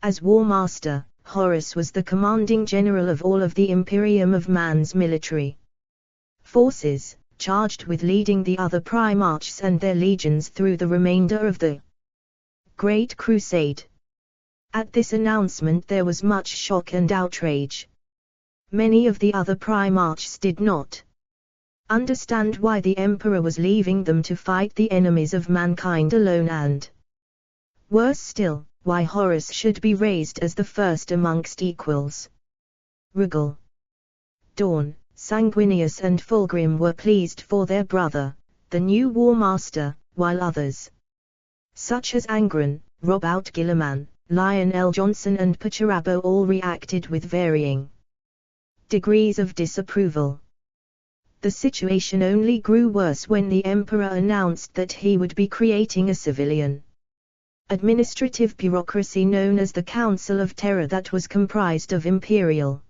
As War Master, Horus was the commanding general of all of the Imperium of Man's military forces, charged with leading the other Primarchs and their legions through the remainder of the Great Crusade. At this announcement there was much shock and outrage. Many of the other Primarchs did not understand why the Emperor was leaving them to fight the enemies of mankind alone, and, worse still, why Horus should be raised as the first amongst equals. Rugal, Dawn, Sanguinius and Fulgrim were pleased for their brother, the new War Master, while others, such as Angron, Rob Out Gilliman, Lionel Johnson and Pacharabo, all reacted with varying degrees of disapproval. The situation only grew worse when the Emperor announced that he would be creating a civilian administrative bureaucracy known as the Council of Terror that was comprised of imperial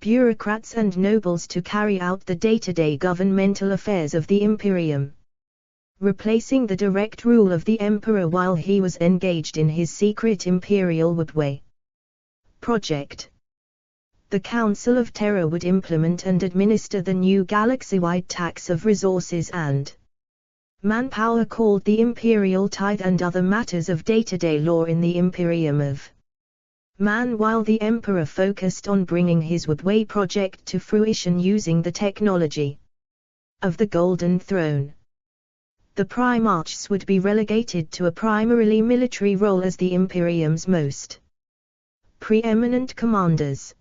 bureaucrats and nobles to carry out the day-to-day governmental affairs of the Imperium, replacing the direct rule of the Emperor while he was engaged in his secret Imperial Woodway project. The Council of Terror would implement and administer the new galaxy-wide tax of resources and manpower called the Imperial Tithe and other matters of day-to-day law in the Imperium of Man, while the Emperor focused on bringing his Woodway project to fruition using the technology of the Golden Throne. The Primarchs would be relegated to a primarily military role as the Imperium's most preeminent commanders.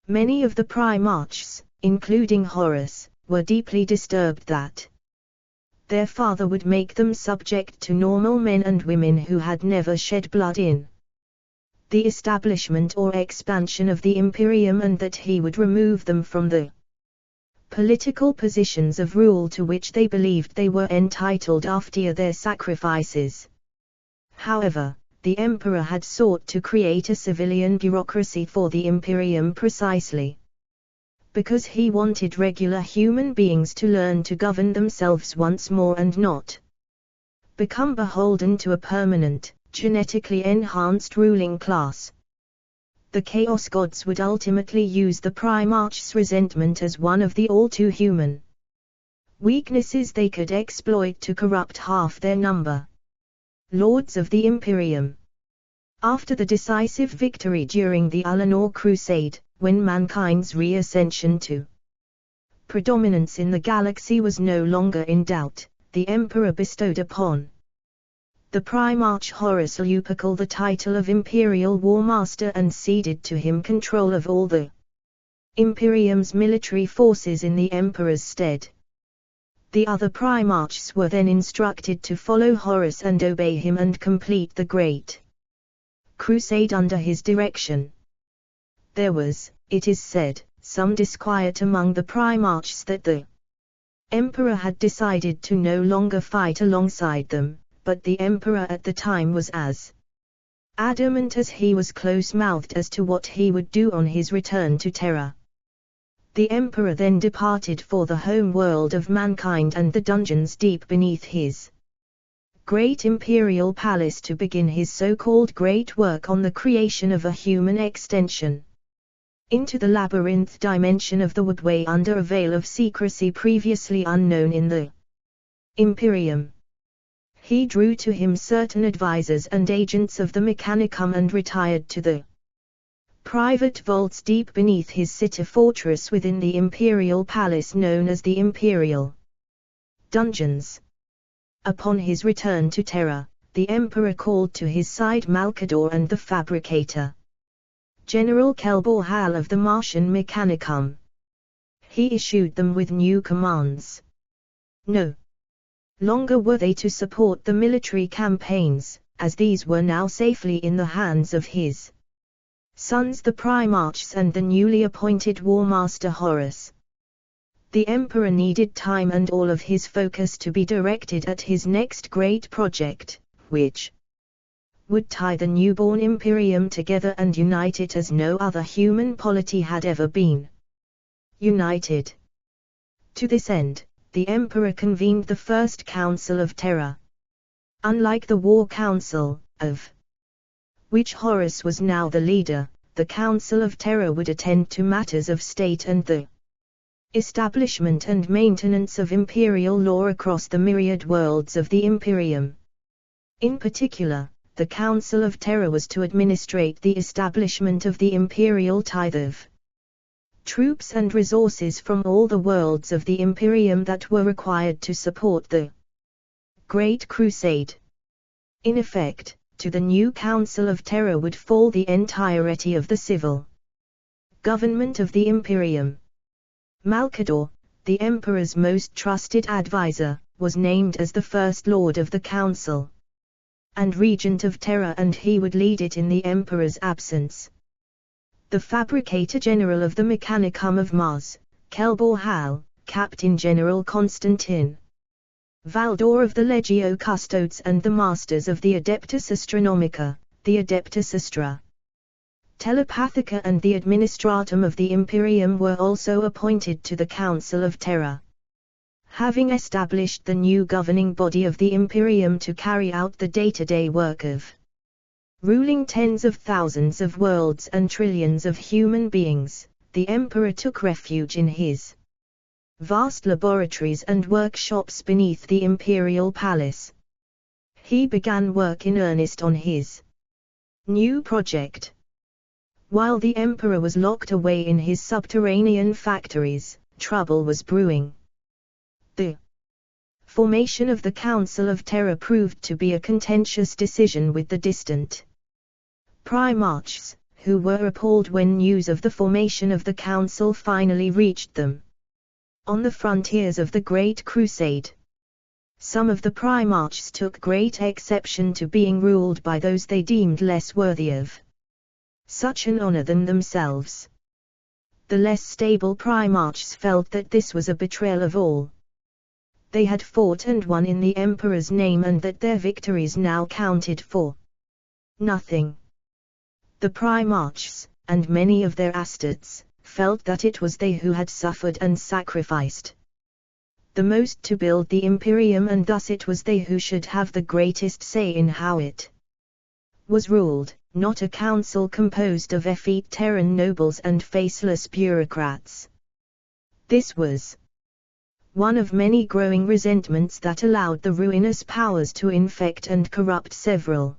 Many of the Primarchs, including Horus, were deeply disturbed that their father would make them subject to normal men and women who had never shed blood in the establishment or expansion of the Imperium, and that he would remove them from the political positions of rule to which they believed they were entitled after their sacrifices. However, the Emperor had sought to create a civilian bureaucracy for the Imperium precisely because he wanted regular human beings to learn to govern themselves once more and not become beholden to a permanent, genetically enhanced ruling class. The Chaos Gods would ultimately use the Primarch's resentment as one of the all-too-human weaknesses they could exploit to corrupt half their number. Lords of the Imperium. After the decisive victory during the Ullanor Crusade, when mankind's reascension to predominance in the galaxy was no longer in doubt, the Emperor bestowed upon the Primarch Horus Lupercal the title of Imperial War Master and ceded to him control of all the Imperium's military forces in the Emperor's stead. The other Primarchs were then instructed to follow Horus and obey him and complete the Great Crusade under his direction. There was, it is said, some disquiet among the Primarchs that the Emperor had decided to no longer fight alongside them, but the Emperor at the time was as adamant as he was close-mouthed as to what he would do on his return to Terra. The Emperor then departed for the home world of mankind and the dungeons deep beneath his great imperial palace to begin his so-called great work on the creation of a human extension into the labyrinth dimension of the Woodway under a veil of secrecy previously unknown in the Imperium. He drew to him certain advisors and agents of the Mechanicum and retired to the private vaults deep beneath his city fortress within the imperial palace known as the Imperial Dungeons. Upon his return to Terra, the Emperor called to his side Malkador and the Fabricator, General Kelbor Hal of the Martian Mechanicum. He issued them with new commands. No longer were they to support the military campaigns, as these were now safely in the hands of his sons the Primarchs and the newly appointed War Master Horus. The Emperor needed time and all of his focus to be directed at his next great project, which would tie the newborn Imperium together and unite it as no other human polity had ever been united. To this end, the emperor convened the First Council of Terror. Unlike the War Council, of which Horus was now the leader, the Council of Terror would attend to matters of state and the establishment and maintenance of imperial law across the myriad worlds of the Imperium. In particular, the Council of Terror was to administrate the establishment of the imperial tithe of troops and resources from all the worlds of the Imperium that were required to support the Great Crusade. In effect, to the new Council of Terror would fall the entirety of the civil government of the Imperium. Malcador, the Emperor's most trusted advisor, was named as the First Lord of the Council and Regent of Terror, and he would lead it in the Emperor's absence. The Fabricator General of the Mechanicum of Mars, Kelbor Hal, Captain General Constantine Valdor of the Legio Custodes, and the Masters of the Adeptus Astronomica, the Adeptus Astra Telepathica and the Administratum of the Imperium were also appointed to the Council of Terror. Having established the new governing body of the Imperium to carry out the day-to-day work of ruling tens of thousands of worlds and trillions of human beings, the Emperor took refuge in his vast laboratories and workshops beneath the Imperial Palace. He began work in earnest on his new project. While the Emperor was locked away in his subterranean factories, trouble was brewing. The formation of the Council of Terror proved to be a contentious decision with the distant Primarchs, who were appalled when news of the formation of the Council finally reached them. On the frontiers of the Great Crusade, some of the Primarchs took great exception to being ruled by those they deemed less worthy of such an honor than themselves. The less stable Primarchs felt that this was a betrayal of all they had fought and won in the Emperor's name, and that their victories now counted for nothing. The Primarchs, and many of their astartes, felt that it was they who had suffered and sacrificed the most to build the Imperium, and thus it was they who should have the greatest say in how it was ruled, not a council composed of effete Terran nobles and faceless bureaucrats. This was one of many growing resentments that allowed the ruinous powers to infect and corrupt several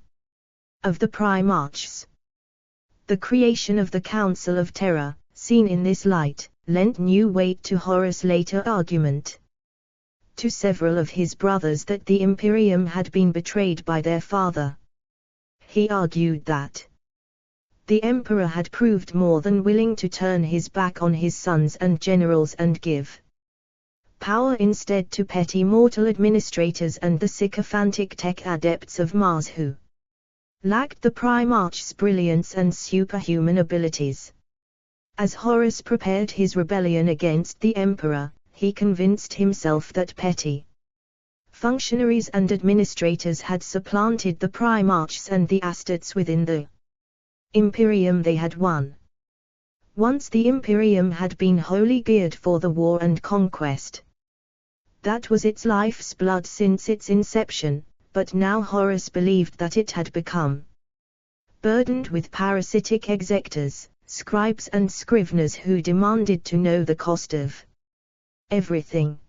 of the Primarchs. The creation of the Council of Terror, seen in this light, lent new weight to Horus' later argument to several of his brothers that the Imperium had been betrayed by their father. He argued that the Emperor had proved more than willing to turn his back on his sons and generals and give power instead to petty mortal administrators and the sycophantic tech adepts of Mars who lacked the Primarch's brilliance and superhuman abilities. As Horus prepared his rebellion against the Emperor, he convinced himself that petty functionaries and administrators had supplanted the Primarchs and the astartes within the Imperium they had won. Once the Imperium had been wholly geared for the war and conquest. That was its life's blood since its inception, but now Horus believed that it had become burdened with parasitic executors, scribes and scriveners who demanded to know the cost of everything.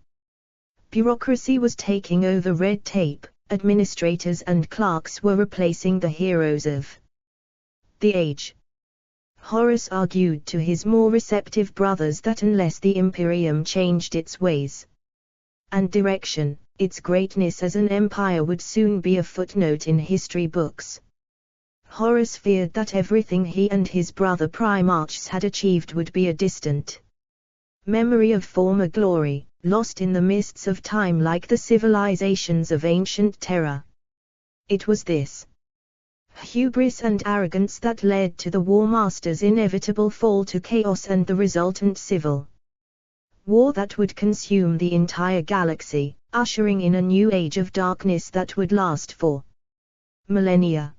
Bureaucracy was taking over red tape, administrators and clerks were replacing the heroes of the age. Horus argued to his more receptive brothers that unless the Imperium changed its ways and direction, its greatness as an empire would soon be a footnote in history books. Horus feared that everything he and his brother Primarchs had achieved would be a distant memory of former glory, lost in the mists of time like the civilizations of ancient Terra. It was this hubris and arrogance that led to the War Master's inevitable fall to chaos and the resultant civil war that would consume the entire galaxy, ushering in a new age of darkness that would last for millennia.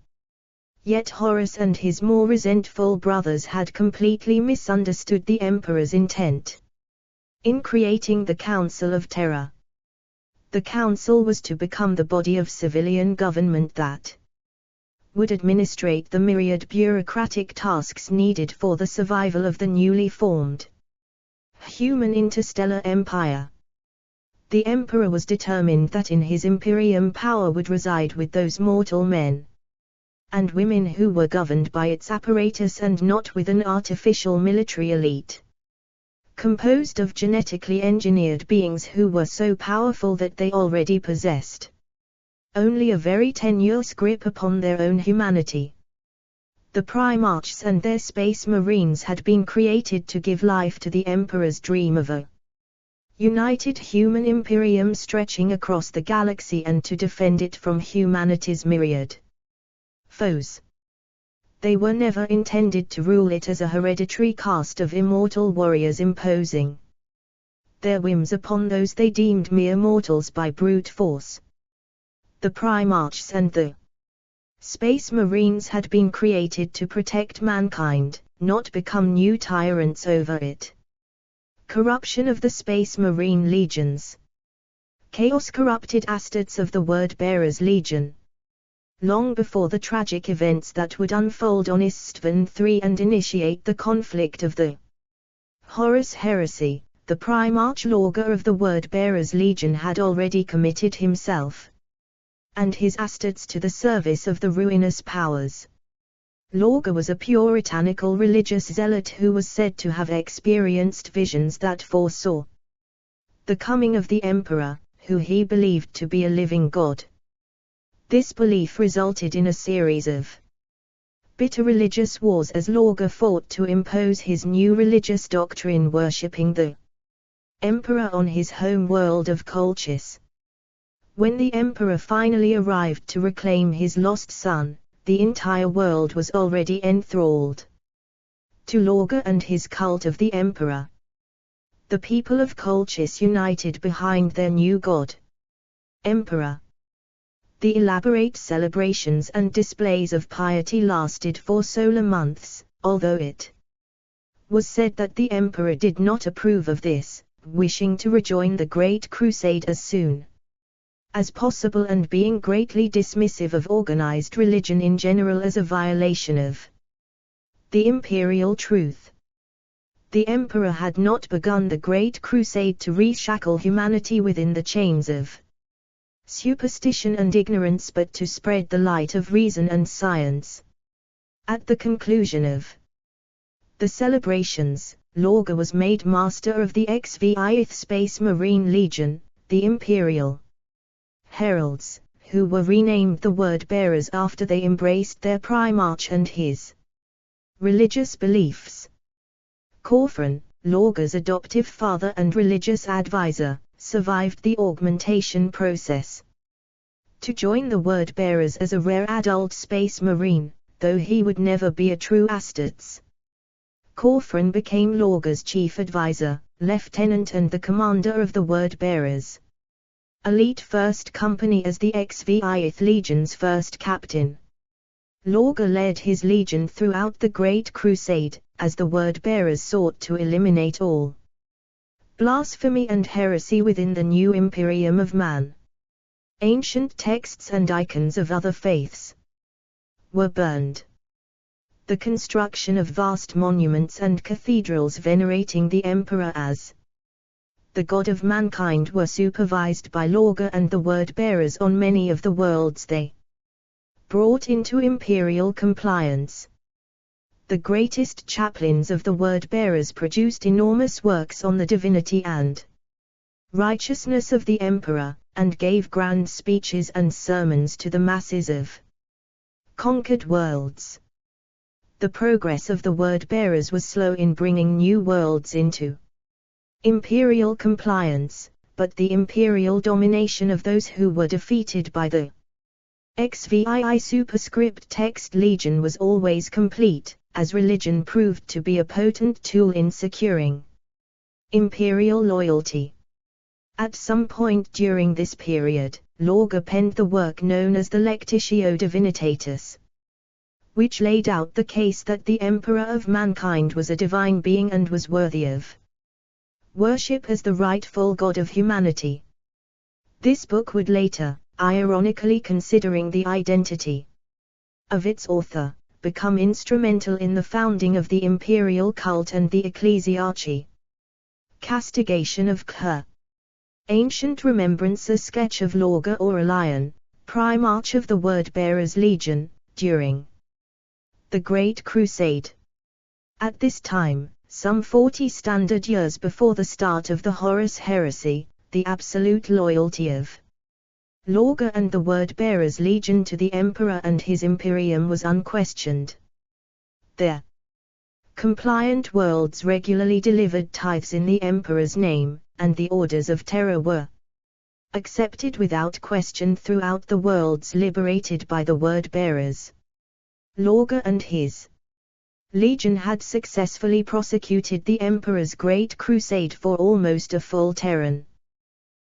Yet Horus and his more resentful brothers had completely misunderstood the Emperor's intent. In creating the Council of Terror, the council was to become the body of civilian government that would administrate the myriad bureaucratic tasks needed for the survival of the newly formed human interstellar empire. The emperor was determined that in his imperium power would reside with those mortal men and women who were governed by its apparatus and not with an artificial military elite, composed of genetically engineered beings who were so powerful that they already possessed only a very tenuous grip upon their own humanity. The Primarchs and their space marines had been created to give life to the Emperor's dream of a united human imperium stretching across the galaxy and to defend it from humanity's myriad foes. They were never intended to rule it as a hereditary caste of immortal warriors imposing their whims upon those they deemed mere mortals by brute force. The Primarchs and the Space Marines had been created to protect mankind, not become new tyrants over it. Corruption of the Space Marine Legions. Chaos corrupted Astartes of the Word-Bearers Legion. Long before the tragic events that would unfold on Istvan III and initiate the conflict of the Horus Heresy, the Primarch Lorga of the Word-Bearers Legion had already committed himself and his Astartes to the service of the ruinous powers. Lorga was a puritanical religious zealot who was said to have experienced visions that foresaw the coming of the Emperor, who he believed to be a living god. This belief resulted in a series of bitter religious wars as Lorga fought to impose his new religious doctrine worshipping the Emperor on his home world of Colchis. When the Emperor finally arrived to reclaim his lost son, the entire world was already enthralled to Lorga and his cult of the Emperor. The people of Colchis united behind their new god, Emperor. The elaborate celebrations and displays of piety lasted for solar months, although it was said that the Emperor did not approve of this, wishing to rejoin the Great Crusade as soon as possible and being greatly dismissive of organized religion in general as a violation of the imperial truth. The Emperor had not begun the Great Crusade to reshackle humanity within the chains of superstition and ignorance but to spread the light of reason and science. At the conclusion of the celebrations, Lorga was made master of the XVIth Space Marine Legion, the Imperial Heralds, who were renamed the Word-Bearers after they embraced their Primarch and his religious beliefs. Corfran, Lorga's adoptive father and religious advisor, survived the augmentation process to join the Word-Bearers as a rare adult space marine, though he would never be a true Astartes. Corfran became Lorga's chief advisor, lieutenant and the commander of the Word-Bearers Elite First Company as the XVIth Legion's first captain. Lorga led his legion throughout the Great Crusade, as the Word-Bearers sought to eliminate all blasphemy and heresy within the new Imperium of Man. Ancient texts and icons of other faiths were burned. The construction of vast monuments and cathedrals venerating the Emperor as the god of mankind were supervised by Lorga and the Word-Bearers on many of the worlds they brought into imperial compliance. The greatest chaplains of the Word-Bearers produced enormous works on the divinity and righteousness of the Emperor, and gave grand speeches and sermons to the masses of conquered worlds. The progress of the Word-Bearers was slow in bringing new worlds into imperial compliance, but the imperial domination of those who were defeated by the XVI superscript text legion was always complete, as religion proved to be a potent tool in securing imperial loyalty. At some point during this period, Lorga penned the work known as the Lectitio Divinitatis, which laid out the case that the Emperor of mankind was a divine being and was worthy of worship as the rightful God of humanity. This book would later, ironically considering the identity of its author, become instrumental in the founding of the imperial cult and the ecclesiarchy. Castigation of Kher. Ancient remembrance. A sketch of Lorga or a lion, primarch of the Word-Bearers Legion, during the Great Crusade. At this time, some 40 standard years before the start of the Horus Heresy, the absolute loyalty of Lorga and the Word-Bearers Legion to the Emperor and his Imperium was unquestioned. Their compliant worlds regularly delivered tithes in the Emperor's name, and the orders of terror were accepted without question throughout the worlds liberated by the Word-Bearers. Lorga and his Legion had successfully prosecuted the Emperor's Great Crusade for almost a full Terran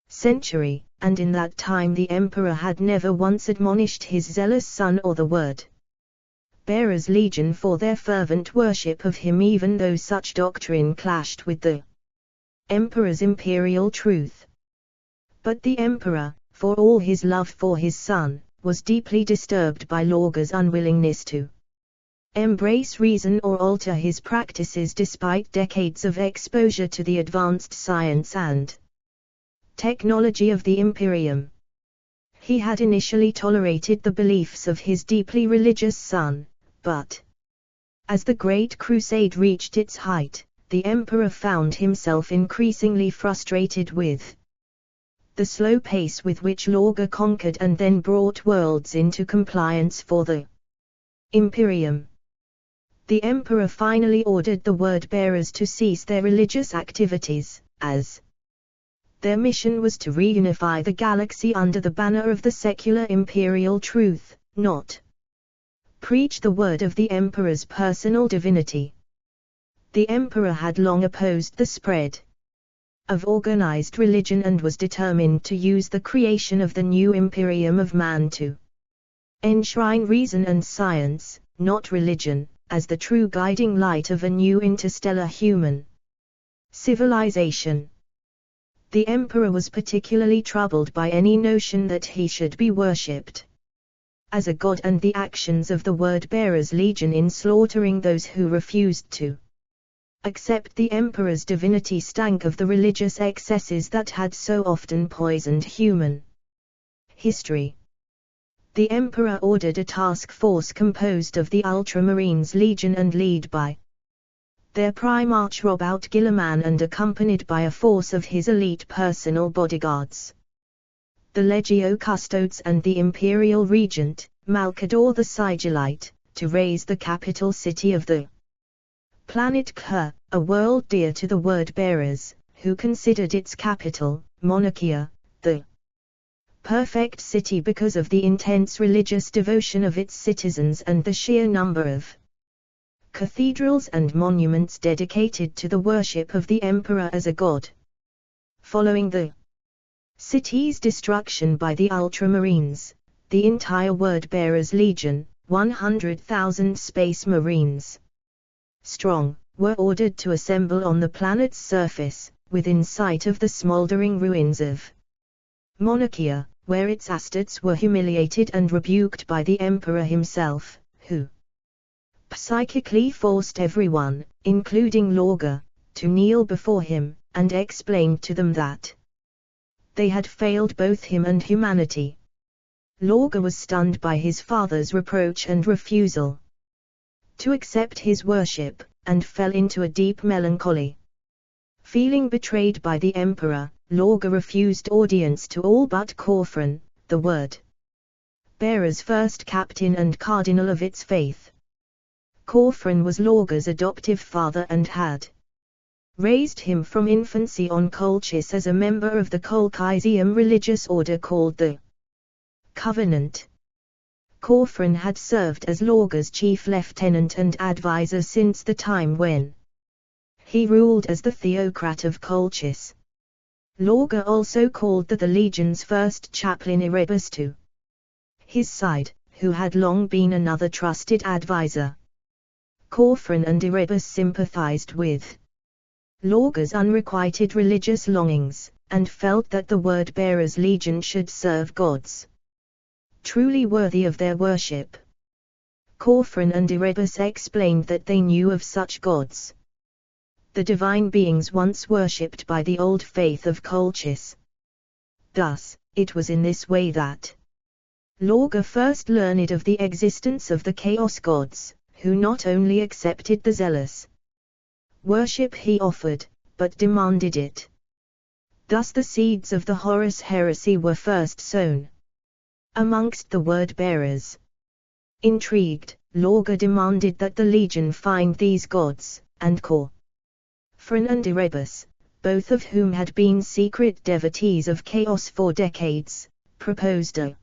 century, and in that time the Emperor had never once admonished his zealous son or the Word-Bearers Legion for their fervent worship of him, even though such doctrine clashed with the Emperor's imperial truth. But the Emperor, for all his love for his son, was deeply disturbed by Lorga's unwillingness to embrace reason or alter his practices despite decades of exposure to the advanced science and technology of the Imperium. He had initially tolerated the beliefs of his deeply religious son, but as the Great Crusade reached its height, the Emperor found himself increasingly frustrated with the slow pace with which Lorga conquered and then brought worlds into compliance for the Imperium. The Emperor finally ordered the Word-Bearers to cease their religious activities, as their mission was to reunify the galaxy under the banner of the secular imperial truth, not preach the word of the Emperor's personal divinity. The Emperor had long opposed the spread of organized religion and was determined to use the creation of the new Imperium of Man to enshrine reason and science, not religion, as the true guiding light of a new interstellar human civilization. The Emperor was particularly troubled by any notion that he should be worshipped as a god, and the actions of the Word-Bearers Legion in slaughtering those who refused to accept the Emperor's divinity stank of the religious excesses that had so often poisoned human history. The Emperor ordered a task force composed of the Ultramarines Legion and led by their Primarch Robout Guilliman and accompanied by a force of his elite personal bodyguards, the Legio Custodes and the Imperial Regent, Malcador the Sigillite, to raise the capital city of the planet Kher, a world dear to the Word-Bearers, who considered its capital, Monarchia, the perfect city because of the intense religious devotion of its citizens and the sheer number of cathedrals and monuments dedicated to the worship of the Emperor as a god. Following the city's destruction by the Ultramarines, the entire Word-Bearers Legion, 100,000 Space Marines strong, were ordered to assemble on the planet's surface, within sight of the smoldering ruins of Monarchia, where its astartes were humiliated and rebuked by the Emperor himself, who psychically forced everyone, including Lorga, to kneel before him, and explained to them that they had failed both him and humanity. Lorga was stunned by his father's reproach and refusal to accept his worship, and fell into a deep melancholy. Feeling betrayed by the Emperor, Lorga refused audience to all but Corfran, the Word-Bearers' first captain and cardinal of its faith. Corfran was Lorga's adoptive father and had raised him from infancy on Colchis as a member of the Colchisium religious order called the Covenant. Corfran had served as Lorga's chief lieutenant and advisor since the time when he ruled as the theocrat of Colchis. Lorga also called the Legion's first chaplain Erebus to his side, who had long been another trusted advisor. Corfran and Erebus sympathized with Lorga's unrequited religious longings, and felt that the word-bearer's legion should serve gods truly worthy of their worship. Corfran and Erebus explained that they knew of such gods, the divine beings once worshipped by the old faith of Colchis. Thus, it was in this way that Lorga first learned of the existence of the Chaos gods, who not only accepted the zealous worship he offered, but demanded it. Thus the seeds of the Horus Heresy were first sown amongst the word-bearers. Intrigued, Lorga demanded that the legion find these gods, and Corfran and Erebus, both of whom had been secret devotees of Chaos for decades, proposed a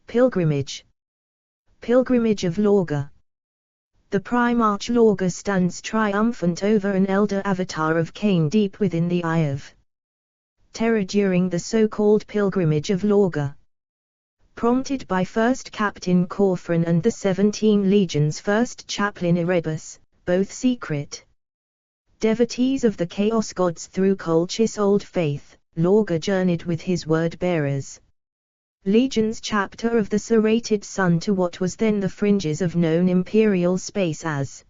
pilgrimage. Pilgrimage of Lorga. The Primarch Lorga stands triumphant over an elder avatar of Cain deep within the Eye of Terror during the so-called pilgrimage of Lorga. Prompted by First Captain Corfran and the 17 Legion's first chaplain Erebus, both secret devotees of the Chaos gods through Colchis old faith, Lorga journeyed with his word-bearers Legion's chapter of the serrated sun to what was then the fringes of known imperial space as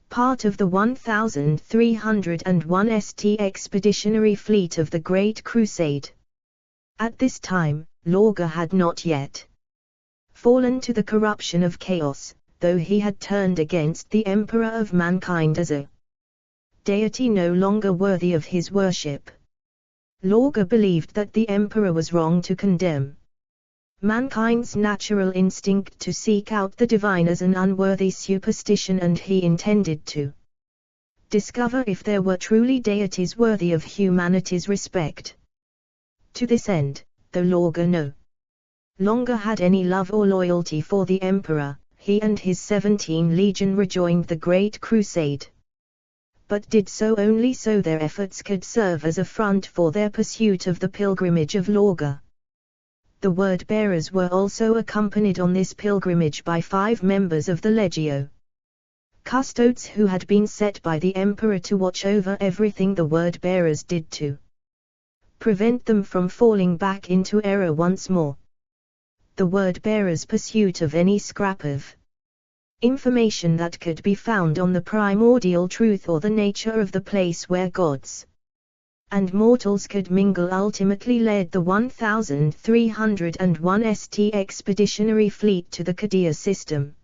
part of the 1301 St expeditionary fleet of the Great Crusade. At this time, Lorga had not yet fallen to the corruption of Chaos, though he had turned against the Emperor of mankind as a deity no longer worthy of his worship. Lorga believed that the Emperor was wrong to condemn mankind's natural instinct to seek out the divine as an unworthy superstition, and he intended to discover if there were truly deities worthy of humanity's respect. To this end, though Lorga no longer had any love or loyalty for the Emperor, he and his 17 Legion rejoined the Great Crusade. But did so only so their efforts could serve as a front for their pursuit of the pilgrimage of Lorga. The word-bearers were also accompanied on this pilgrimage by 5 members of the Legio Custodes who had been set by the Emperor to watch over everything the word-bearers did to prevent them from falling back into error once more. The word-bearers' pursuit of any scrap of information that could be found on the primordial truth or the nature of the place where gods and mortals could mingle ultimately led the 1301 St expeditionary fleet to the Cadia system,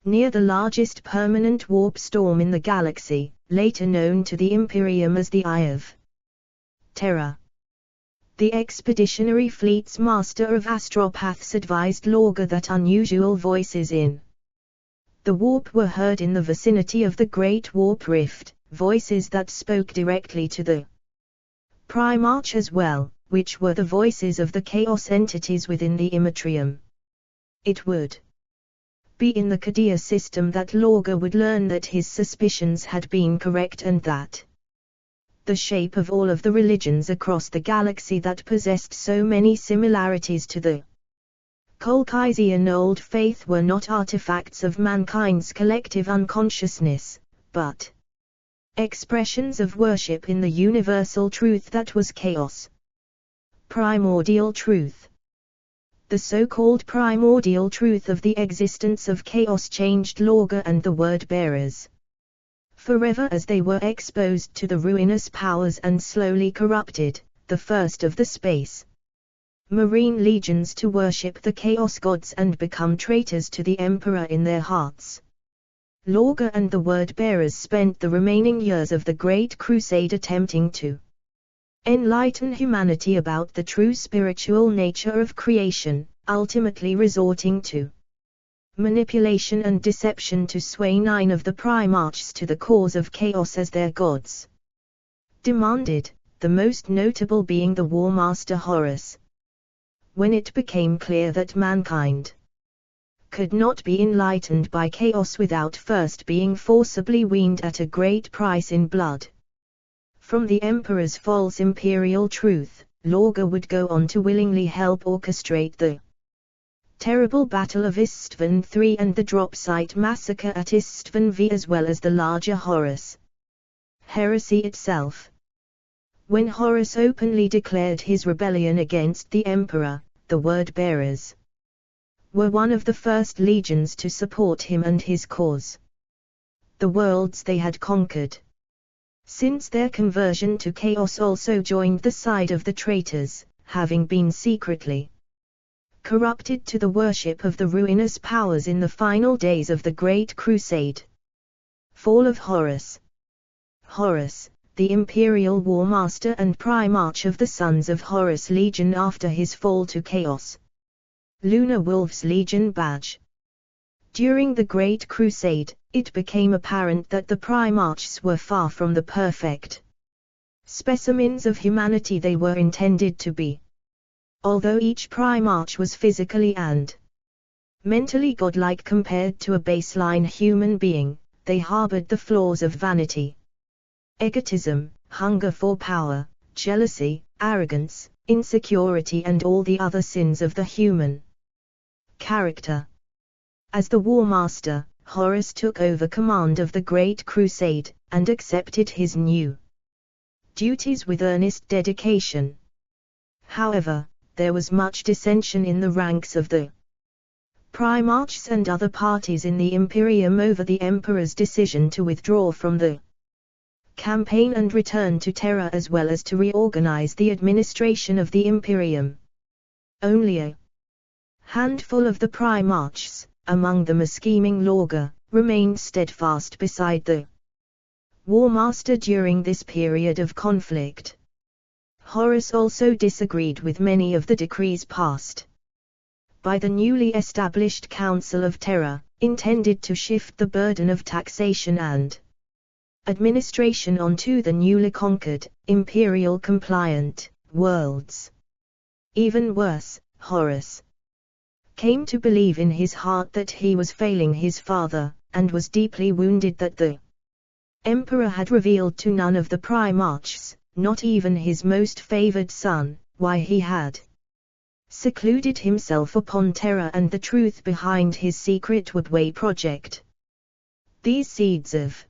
near the largest permanent warp storm in the galaxy, later known to the Imperium as the Eye of Terror. The expeditionary fleet's master of astropaths advised Lorga that unusual voices in the warp were heard in the vicinity of the Great Warp Rift, voices that spoke directly to the Primarch as well, which were the voices of the Chaos entities within the Immatrium. It would be in the Cadia system that Lorga would learn that his suspicions had been correct, and that the shape of all of the religions across the galaxy that possessed so many similarities to the Colchisian old faith were not artifacts of mankind's collective unconsciousness, but expressions of worship in the universal truth that was Chaos. Primordial truth. The so-called primordial truth of the existence of Chaos changed Lorga and the word-bearers forever as they were exposed to the ruinous powers and slowly corrupted, the first of the space marine legions to worship the Chaos gods and become traitors to the Emperor in their hearts. Lorga and the word-bearers spent the remaining years of the Great Crusade attempting to enlighten humanity about the true spiritual nature of creation, ultimately resorting to manipulation and deception to sway 9 of the Primarchs to the cause of Chaos as their gods demanded, the most notable being the War Master Horus. When it became clear that mankind could not be enlightened by Chaos without first being forcibly weaned at a great price in blood from the Emperor's false imperial truth, Lorga would go on to willingly help orchestrate the terrible Battle of Istvan III and the drop site massacre at Istvan V, as well as the larger Horus heresy itself. When Horus openly declared his rebellion against the emperor, the word-bearers were one of the first legions to support him and his cause. The worlds they had conquered since their conversion to chaos also joined the side of the traitors, having been secretly corrupted to the worship of the ruinous powers in the final days of the Great Crusade. Fall of Horus. Horus, the imperial war master and primarch of the Sons of Horus Legion after his fall to chaos. Lunar Wolves Legion badge. During the Great Crusade, it became apparent that the primarchs were far from the perfect specimens of humanity they were intended to be. Although each primarch was physically and mentally godlike compared to a baseline human being, they harbored the flaws of vanity, egotism, hunger for power, jealousy, arrogance, insecurity and all the other sins of the human character. As the War Master, Horus took over command of the Great Crusade, and accepted his new duties with earnest dedication. However, there was much dissension in the ranks of the primarchs and other parties in the Imperium over the Emperor's decision to withdraw from the campaign and return to Terra as well as to reorganize the administration of the Imperium. Only a handful of the primarchs, among them a scheming Lorga, remained steadfast beside the War Master during this period of conflict. Horus also disagreed with many of the decrees passed by the newly established Council of Terra, intended to shift the burden of taxation and administration onto the newly conquered, imperial-compliant worlds. Even worse, Horus came to believe in his heart that he was failing his father, and was deeply wounded that the Emperor had revealed to none of the primarchs, not even his most favored son, why he had secluded himself upon Terra and the truth behind his secret Woodway project. These seeds of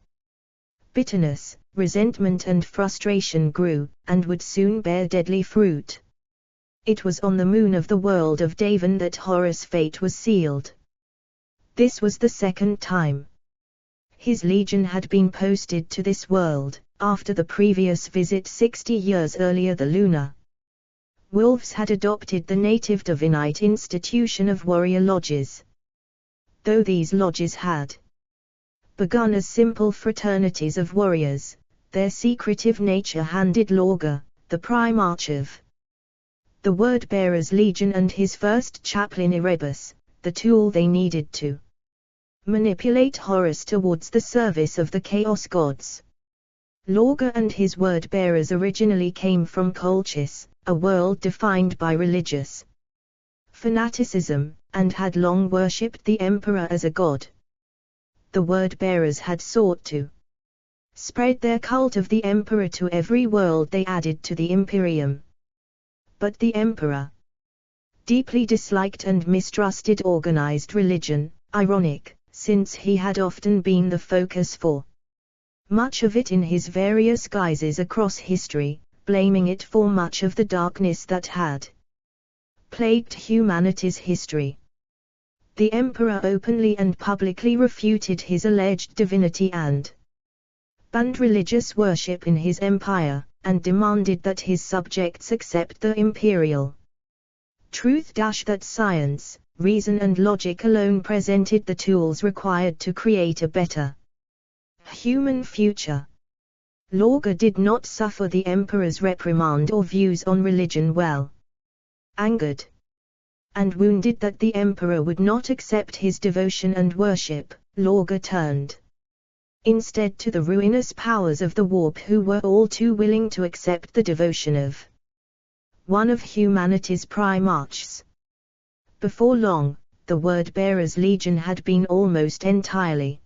bitterness, resentment and frustration grew, and would soon bear deadly fruit. It was on the moon of the world of Davin that Horus' fate was sealed. This was the second time his legion had been posted to this world. After the previous visit 60 years earlier, the Lunar Wolves had adopted the native Divinite institution of warrior lodges. Though these lodges had begun as simple fraternities of warriors, their secretive nature handed Lorga, the primarch of the Word-Bearers Legion and his first chaplain Erebus, the tool they needed to manipulate Horus towards the service of the Chaos Gods. Lorga and his word-bearers originally came from Colchis, a world defined by religious fanaticism, and had long worshipped the Emperor as a god. The word-bearers had sought to spread their cult of the Emperor to every world they added to the Imperium. But the Emperor deeply disliked and mistrusted organized religion, ironic, since he had often been the focus for much of it in his various guises across history, blaming it for much of the darkness that had plagued humanity's history. The Emperor openly and publicly refuted his alleged divinity and banned religious worship in his empire, and demanded that his subjects accept the imperial truth that science, reason and logic alone presented the tools required to create a better human future. Lorga did not suffer the Emperor's reprimand or views on religion well. Angered and wounded that the Emperor would not accept his devotion and worship, Lorga turned instead to the ruinous powers of the warp, who were all too willing to accept the devotion of one of humanity's primarchs. Before long, the Word-Bearers Legion had been almost entirely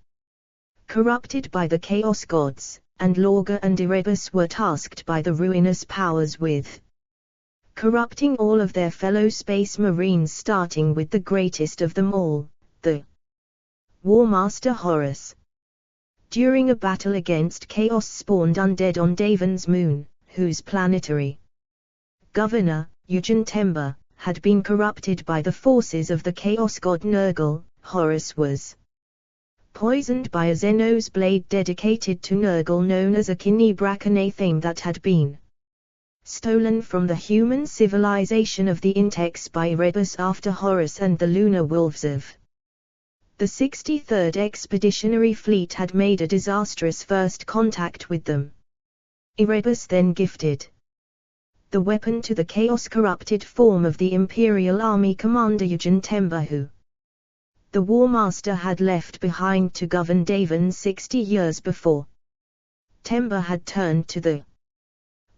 corrupted by the Chaos Gods, and Lorga and Erebus were tasked by the ruinous powers with corrupting all of their fellow Space Marines, starting with the greatest of them all, the War Master Horus. During a battle against chaos-spawned undead on Daven's moon, whose planetary governor, Eugen Temba, had been corrupted by the forces of the chaos god Nurgle, Horus was poisoned by a Xenos blade dedicated to Nurgle known as a Kinebrakanathame that had been stolen from the human civilization of the Intex by Erebus after Horus and the lunar wolves of the 63rd Expeditionary Fleet had made a disastrous first contact with them. Erebus then gifted the weapon to the chaos-corrupted form of the Imperial Army commander Eugen Temba, who the War Master had left behind to govern Daven 60 years before. Temba had turned to the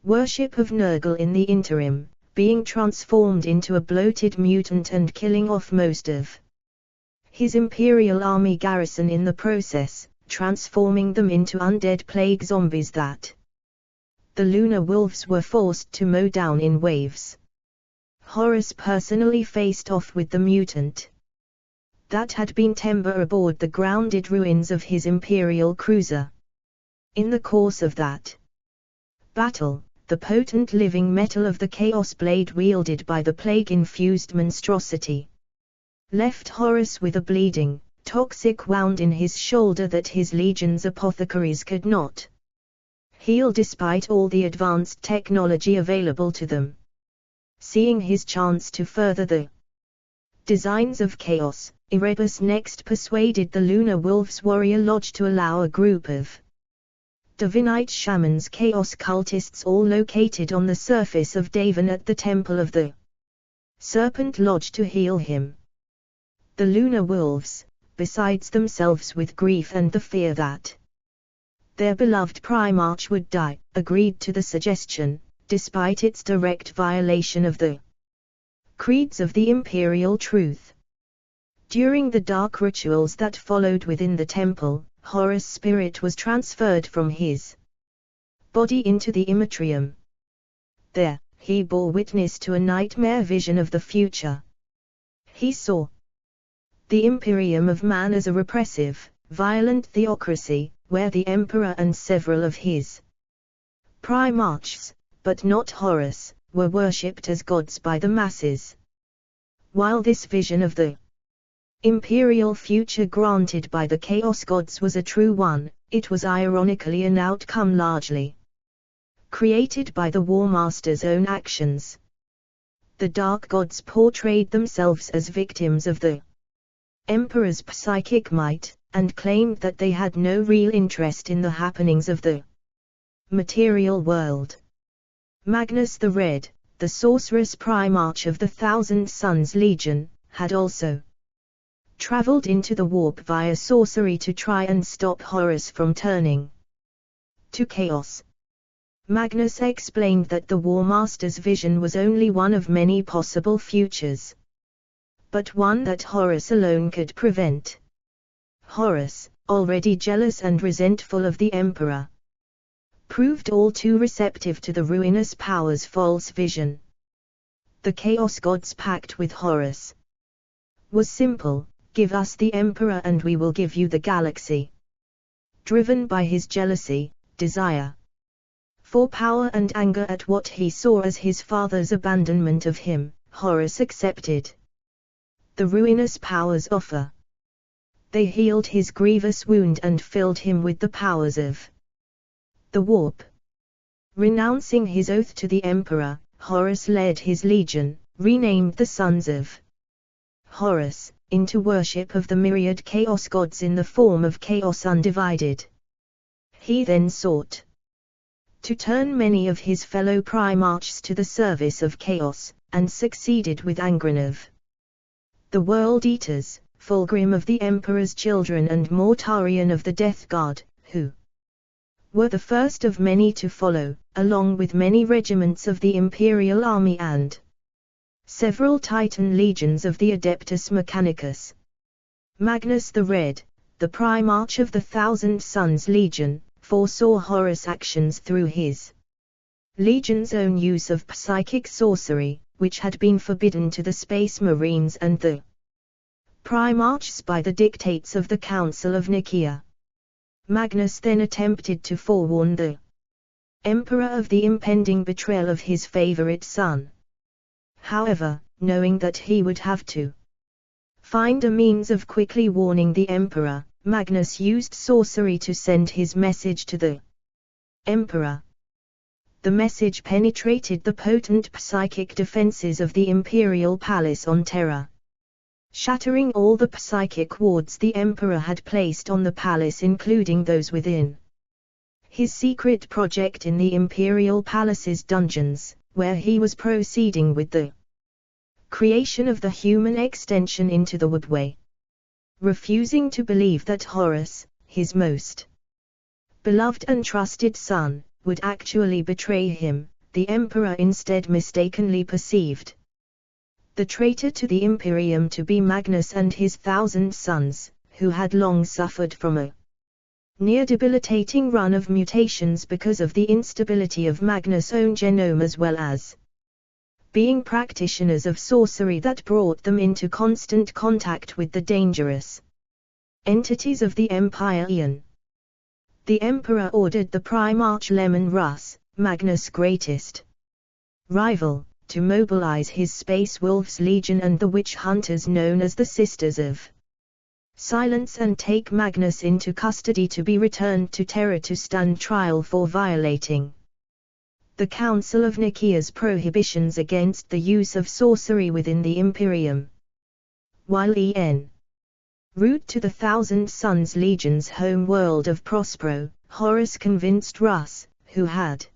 worship of Nurgle in the interim, being transformed into a bloated mutant and killing off most of his Imperial Army garrison in the process, transforming them into undead plague zombies that the lunar wolves were forced to mow down in waves. Horus personally faced off with the mutant that had been Temba aboard the grounded ruins of his Imperial cruiser. In the course of that battle, the potent living metal of the Chaos Blade wielded by the plague-infused monstrosity left Horus with a bleeding, toxic wound in his shoulder that his legion's apothecaries could not heal despite all the advanced technology available to them. Seeing his chance to further the designs of chaos, Erebus next persuaded the Lunar Wolves Warrior Lodge to allow a group of Divinite shamans, chaos cultists all located on the surface of Daven at the temple of the Serpent Lodge to heal him. The Lunar Wolves, besides themselves with grief and the fear that their beloved Primarch would die, agreed to the suggestion, despite its direct violation of the creeds of the Imperial Truth. During the dark rituals that followed within the temple, Horus' spirit was transferred from his body into the Immatrium. There, he bore witness to a nightmare vision of the future. He saw the Imperium of Man as a repressive, violent theocracy, where the Emperor and several of his Primarchs, but not Horus, were worshipped as gods by the masses. While this vision of the imperial future granted by the Chaos Gods was a true one, it was ironically an outcome largely created by the War Master's own actions. The Dark Gods portrayed themselves as victims of the Emperor's psychic might, and claimed that they had no real interest in the happenings of the material world. Magnus the Red, the sorceress Primarch of the Thousand Suns Legion, had also traveled into the warp via sorcery to try and stop Horus from turning to chaos. Magnus explained that the War Master's vision was only one of many possible futures, but one that Horus alone could prevent. Horus, already jealous and resentful of the Emperor, proved all too receptive to the ruinous power's false vision. The Chaos Gods' pact with Horus was simple: give us the Emperor and we will give you the galaxy. Driven by his jealousy, desire for power and anger at what he saw as his father's abandonment of him, Horus accepted the ruinous power's offer. They healed his grievous wound and filled him with the powers of the warp. Renouncing his oath to the Emperor, Horus led his legion, renamed the Sons of Horus, into worship of the myriad Chaos Gods in the form of Chaos Undivided. He then sought to turn many of his fellow Primarchs to the service of Chaos, and succeeded with Angrenov, the World Eaters, Fulgrim of the Emperor's Children and Mortarion of the Death Guard, who were the first of many to follow, along with many regiments of the Imperial Army and several Titan legions of the Adeptus Mechanicus. Magnus the Red, the Primarch of the Thousand Suns Legion, foresaw Horus' actions through his legion's own use of psychic sorcery, which had been forbidden to the Space Marines and the Primarchs by the dictates of the Council of Nicaea. Magnus then attempted to forewarn the Emperor of the impending betrayal of his favorite son. However, knowing that he would have to find a means of quickly warning the Emperor, Magnus used sorcery to send his message to the Emperor. The message penetrated the potent psychic defenses of the Imperial Palace on Terra, shattering all the psychic wards the Emperor had placed on the palace, including those within his secret project in the Imperial Palace's dungeons, where he was proceeding with the creation of the human extension into the woodway. Refusing to believe that Horus, his most beloved and trusted son, would actually betray him, the Emperor instead mistakenly perceived the traitor to the Imperium to be Magnus and his 1,000 sons, who had long suffered from a near debilitating run of mutations because of the instability of Magnus' own genome, as well as being practitioners of sorcery that brought them into constant contact with the dangerous entities of the Empire Aeon. The Emperor ordered the Primarch Lemon Russ, Magnus' greatest rival, to mobilize his Space Wolves Legion and the witch hunters known as the Sisters of Silence and take Magnus into custody to be returned to Terra to stand trial for violating the Council of Nicaea's prohibitions against the use of sorcery within the Imperium. While en route to the 1,000 Sons Legion's home world of Prospero, Horus convinced Russ, who had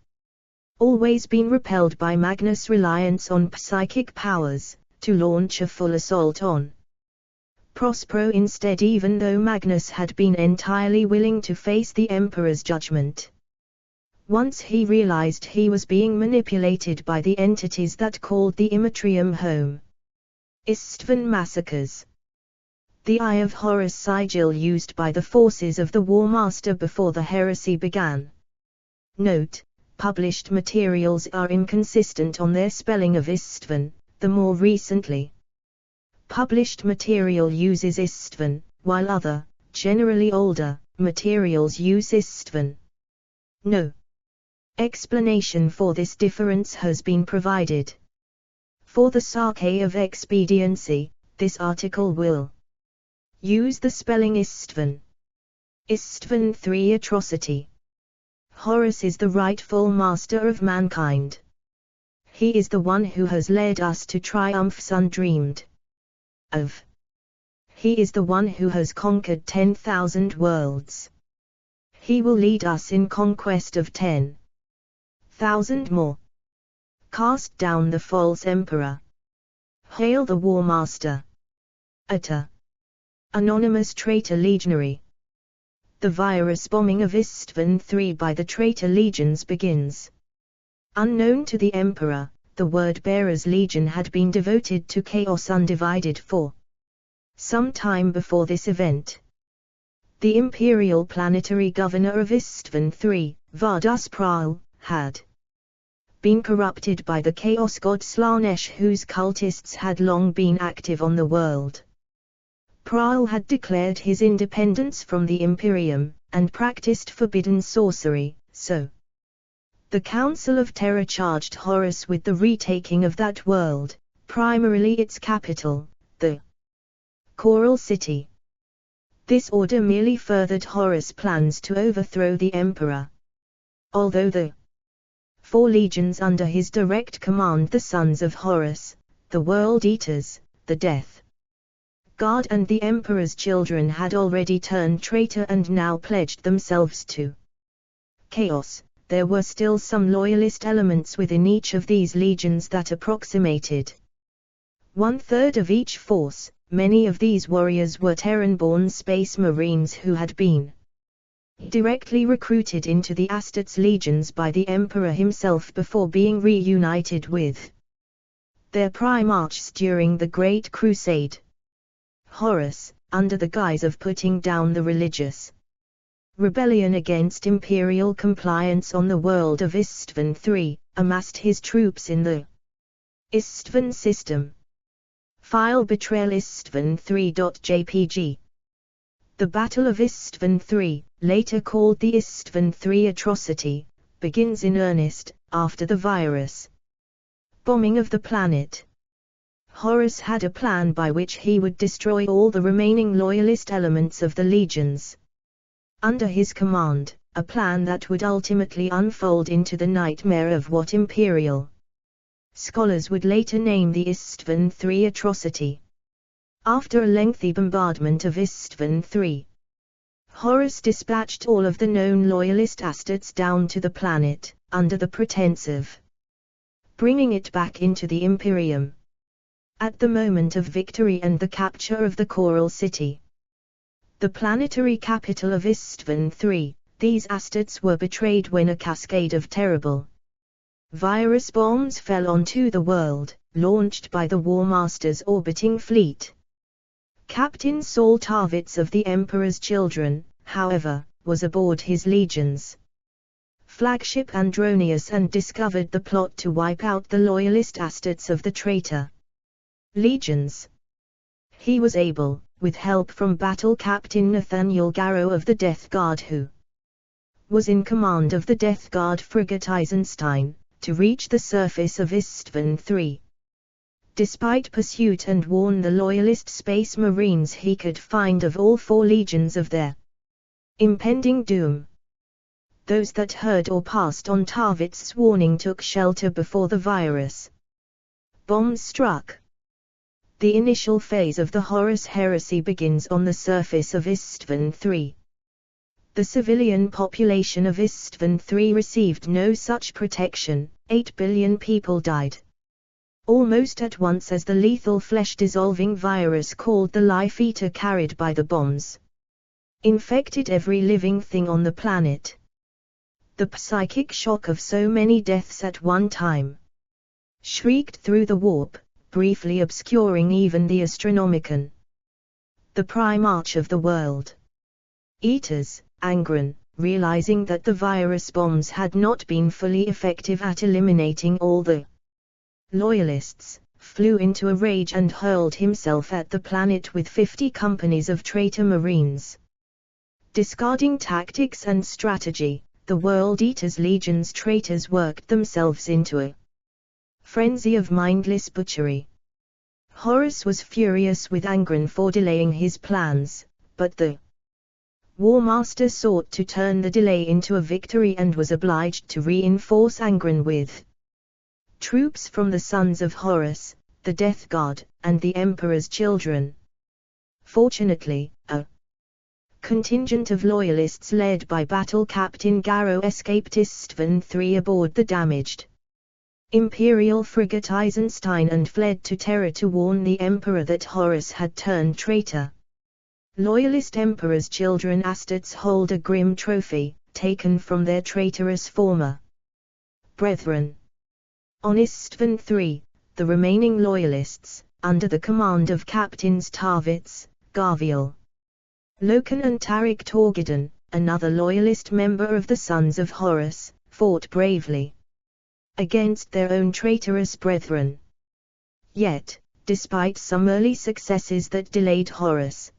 always been repelled by Magnus' reliance on psychic powers, to launch a full assault on Prospero instead, even though Magnus had been entirely willing to face the Emperor's judgment. Once he realized he was being manipulated by the entities that called the Immatrium home. Istvan massacres. The Eye of Horus sigil used by the forces of the War Master before the heresy began. Note: published materials are inconsistent on their spelling of Istvan. The more recently published material uses Istvan, while other, generally older, materials use Istvan. No explanation for this difference has been provided. For the sake of expediency, this article will use the spelling Istvan. Istvan 3 Atrocity. Horus is the rightful master of mankind. He is the one who has led us to triumphs undreamed of. He is the one who has conquered 10,000 worlds. He will lead us in conquest of 10,000 more. Cast down the false emperor. Hail the War Master. Atta. Anonymous Traitor Legionary. The virus bombing of Istvan III by the traitor legions begins. Unknown to the Emperor, the Word-Bearers Legion had been devoted to Chaos Undivided for some time before this event. The Imperial Planetary Governor of Istvan III, Vardus Praal, had been corrupted by the Chaos God Slanesh, whose cultists had long been active on the world. Praal had declared his independence from the Imperium, and practiced forbidden sorcery, so the Council of Terra charged Horus with the retaking of that world, primarily its capital, the Coral City. This order merely furthered Horus' plans to overthrow the Emperor. Although the 4 legions under his direct command, the Sons of Horus, the World Eaters, the Death Guard and the Emperor's children had already turned traitor and now pledged themselves to chaos, there were still some loyalist elements within each of these legions that approximated 1/3 of each force. Many of these warriors were Terran-born space marines who had been directly recruited into the Astartes legions by the Emperor himself before being reunited with their primarchs during the Great Crusade. Horus, under the guise of putting down the religious rebellion against imperial compliance on the world of Istvan III, amassed his troops in the Istvan system. File Betrayal Istvan 3.jpg. The Battle of Istvan III, later called the Istvan III atrocity, begins in earnest, after the virus bombing of the planet. Horus had a plan by which he would destroy all the remaining loyalist elements of the legions under his command, a plan that would ultimately unfold into the nightmare of what imperial scholars would later name the Istvan III atrocity. After a lengthy bombardment of Istvan III, Horus dispatched all of the known loyalist astartes down to the planet, under the pretense of bringing it back into the Imperium. At the moment of victory and the capture of the Coral City, the planetary capital of Istvan III, these astartes were betrayed when a cascade of terrible virus bombs fell onto the world, launched by the War Master's orbiting fleet. Captain Saul Tarvitz of the Emperor's Children, however, was aboard his legion's flagship Andronius and discovered the plot to wipe out the loyalist astartes of the traitor legions. He was able, with help from battle captain Nathaniel Garrow of the Death Guard, who was in command of the Death Guard frigate Eisenstein, to reach the surface of Istvan III. Despite pursuit, and warn the loyalist space marines he could find of all four legions of their impending doom. Those that heard or passed on Tarvitz's warning took shelter before the virus bombs struck. The initial phase of the Horus Heresy begins on the surface of Istvan III. The civilian population of Istvan III received no such protection. 8 billion people died almost at once as the lethal flesh-dissolving virus called the Life Eater carried by the bombs infected every living thing on the planet. The psychic shock of so many deaths at one time shrieked through the warp, briefly obscuring even the Astronomicon. The Primarch of the World Eaters, Angron, realizing that the virus bombs had not been fully effective at eliminating all the loyalists, flew into a rage and hurled himself at the planet with 50 companies of traitor marines. Discarding tactics and strategy, the World Eater's legions traitors worked themselves into a frenzy of mindless butchery. Horus was furious with Angron for delaying his plans, but the War Master sought to turn the delay into a victory and was obliged to reinforce Angron with troops from the Sons of Horus, the Death Guard, and the Emperor's Children. Fortunately, a contingent of loyalists led by battle captain Garrow escaped Istvan III aboard the damaged Imperial frigate Eisenstein and fled to Terra to warn the Emperor that Horus had turned traitor. Loyalist Emperor's Children astartes hold a grim trophy, taken from their traitorous former brethren. On Istvan III, the remaining loyalists, under the command of captains Tarvitz, Garviel, Loken and Tarik Torgidon, another loyalist member of the Sons of Horus, fought bravely against their own traitorous brethren. Yet, despite some early successes that delayed Horus'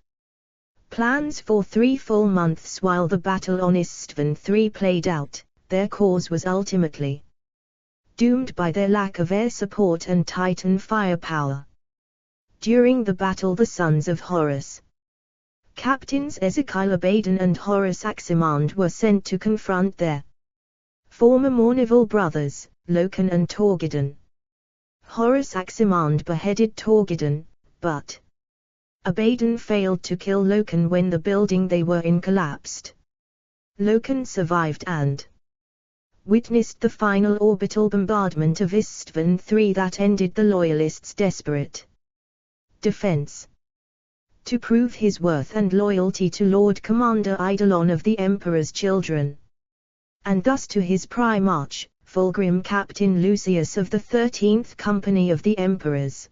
plans for 3 full months while the battle on Istvan III played out, their cause was ultimately doomed by their lack of air support and Titan firepower. During the battle, the Sons of Horus, Captains Ezekiel Abaddon and Horus Aximand, were sent to confront their former Mournival brothers, Loken and Torgidon. Horus Aximand beheaded Torgidon, but Abaddon failed to kill Loken when the building they were in collapsed. Loken survived and witnessed the final orbital bombardment of Istvan III that ended the Loyalists' desperate defense. To prove his worth and loyalty to Lord Commander Eidolon of the Emperor's Children, and thus to his Primarch, Fulgrim Captain Lucius of the 13th Company of the Emperor's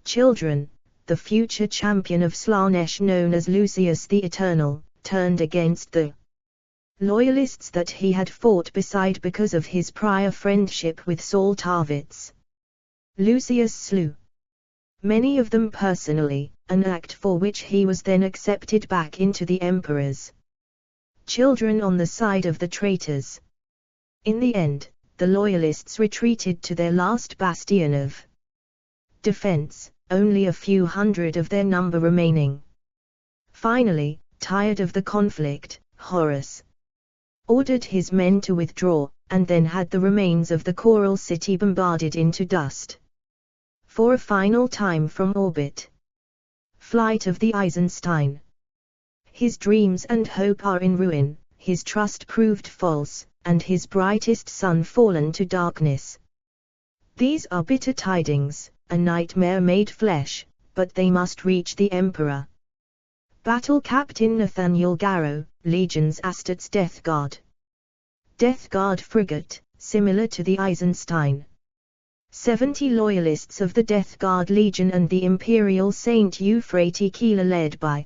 Children, the future champion of Slaanesh known as Lucius the Eternal, turned against the loyalists that he had fought beside because of his prior friendship with Saul Tarvitz. Lucius slew many of them personally, an act for which he was then accepted back into the Emperor's children on the side of the traitors. In the end, the loyalists retreated to their last bastion of defense, only a few hundred of their number remaining. Finally, tired of the conflict, Horus ordered his men to withdraw, and then had the remains of the coral city bombarded into dust. For a final time from orbit. Flight of the Eisenstein. His dreams and hope are in ruin, his trust proved false, and his brightest sun fallen to darkness. These are bitter tidings, a nightmare made flesh, but they must reach the Emperor. Battle Captain Nathaniel Garrow, Legion's Astartes Death Guard. Death Guard frigate, similar to the Eisenstein. 70 loyalists of the Death Guard Legion and the Imperial Saint Euphrates Keeler led by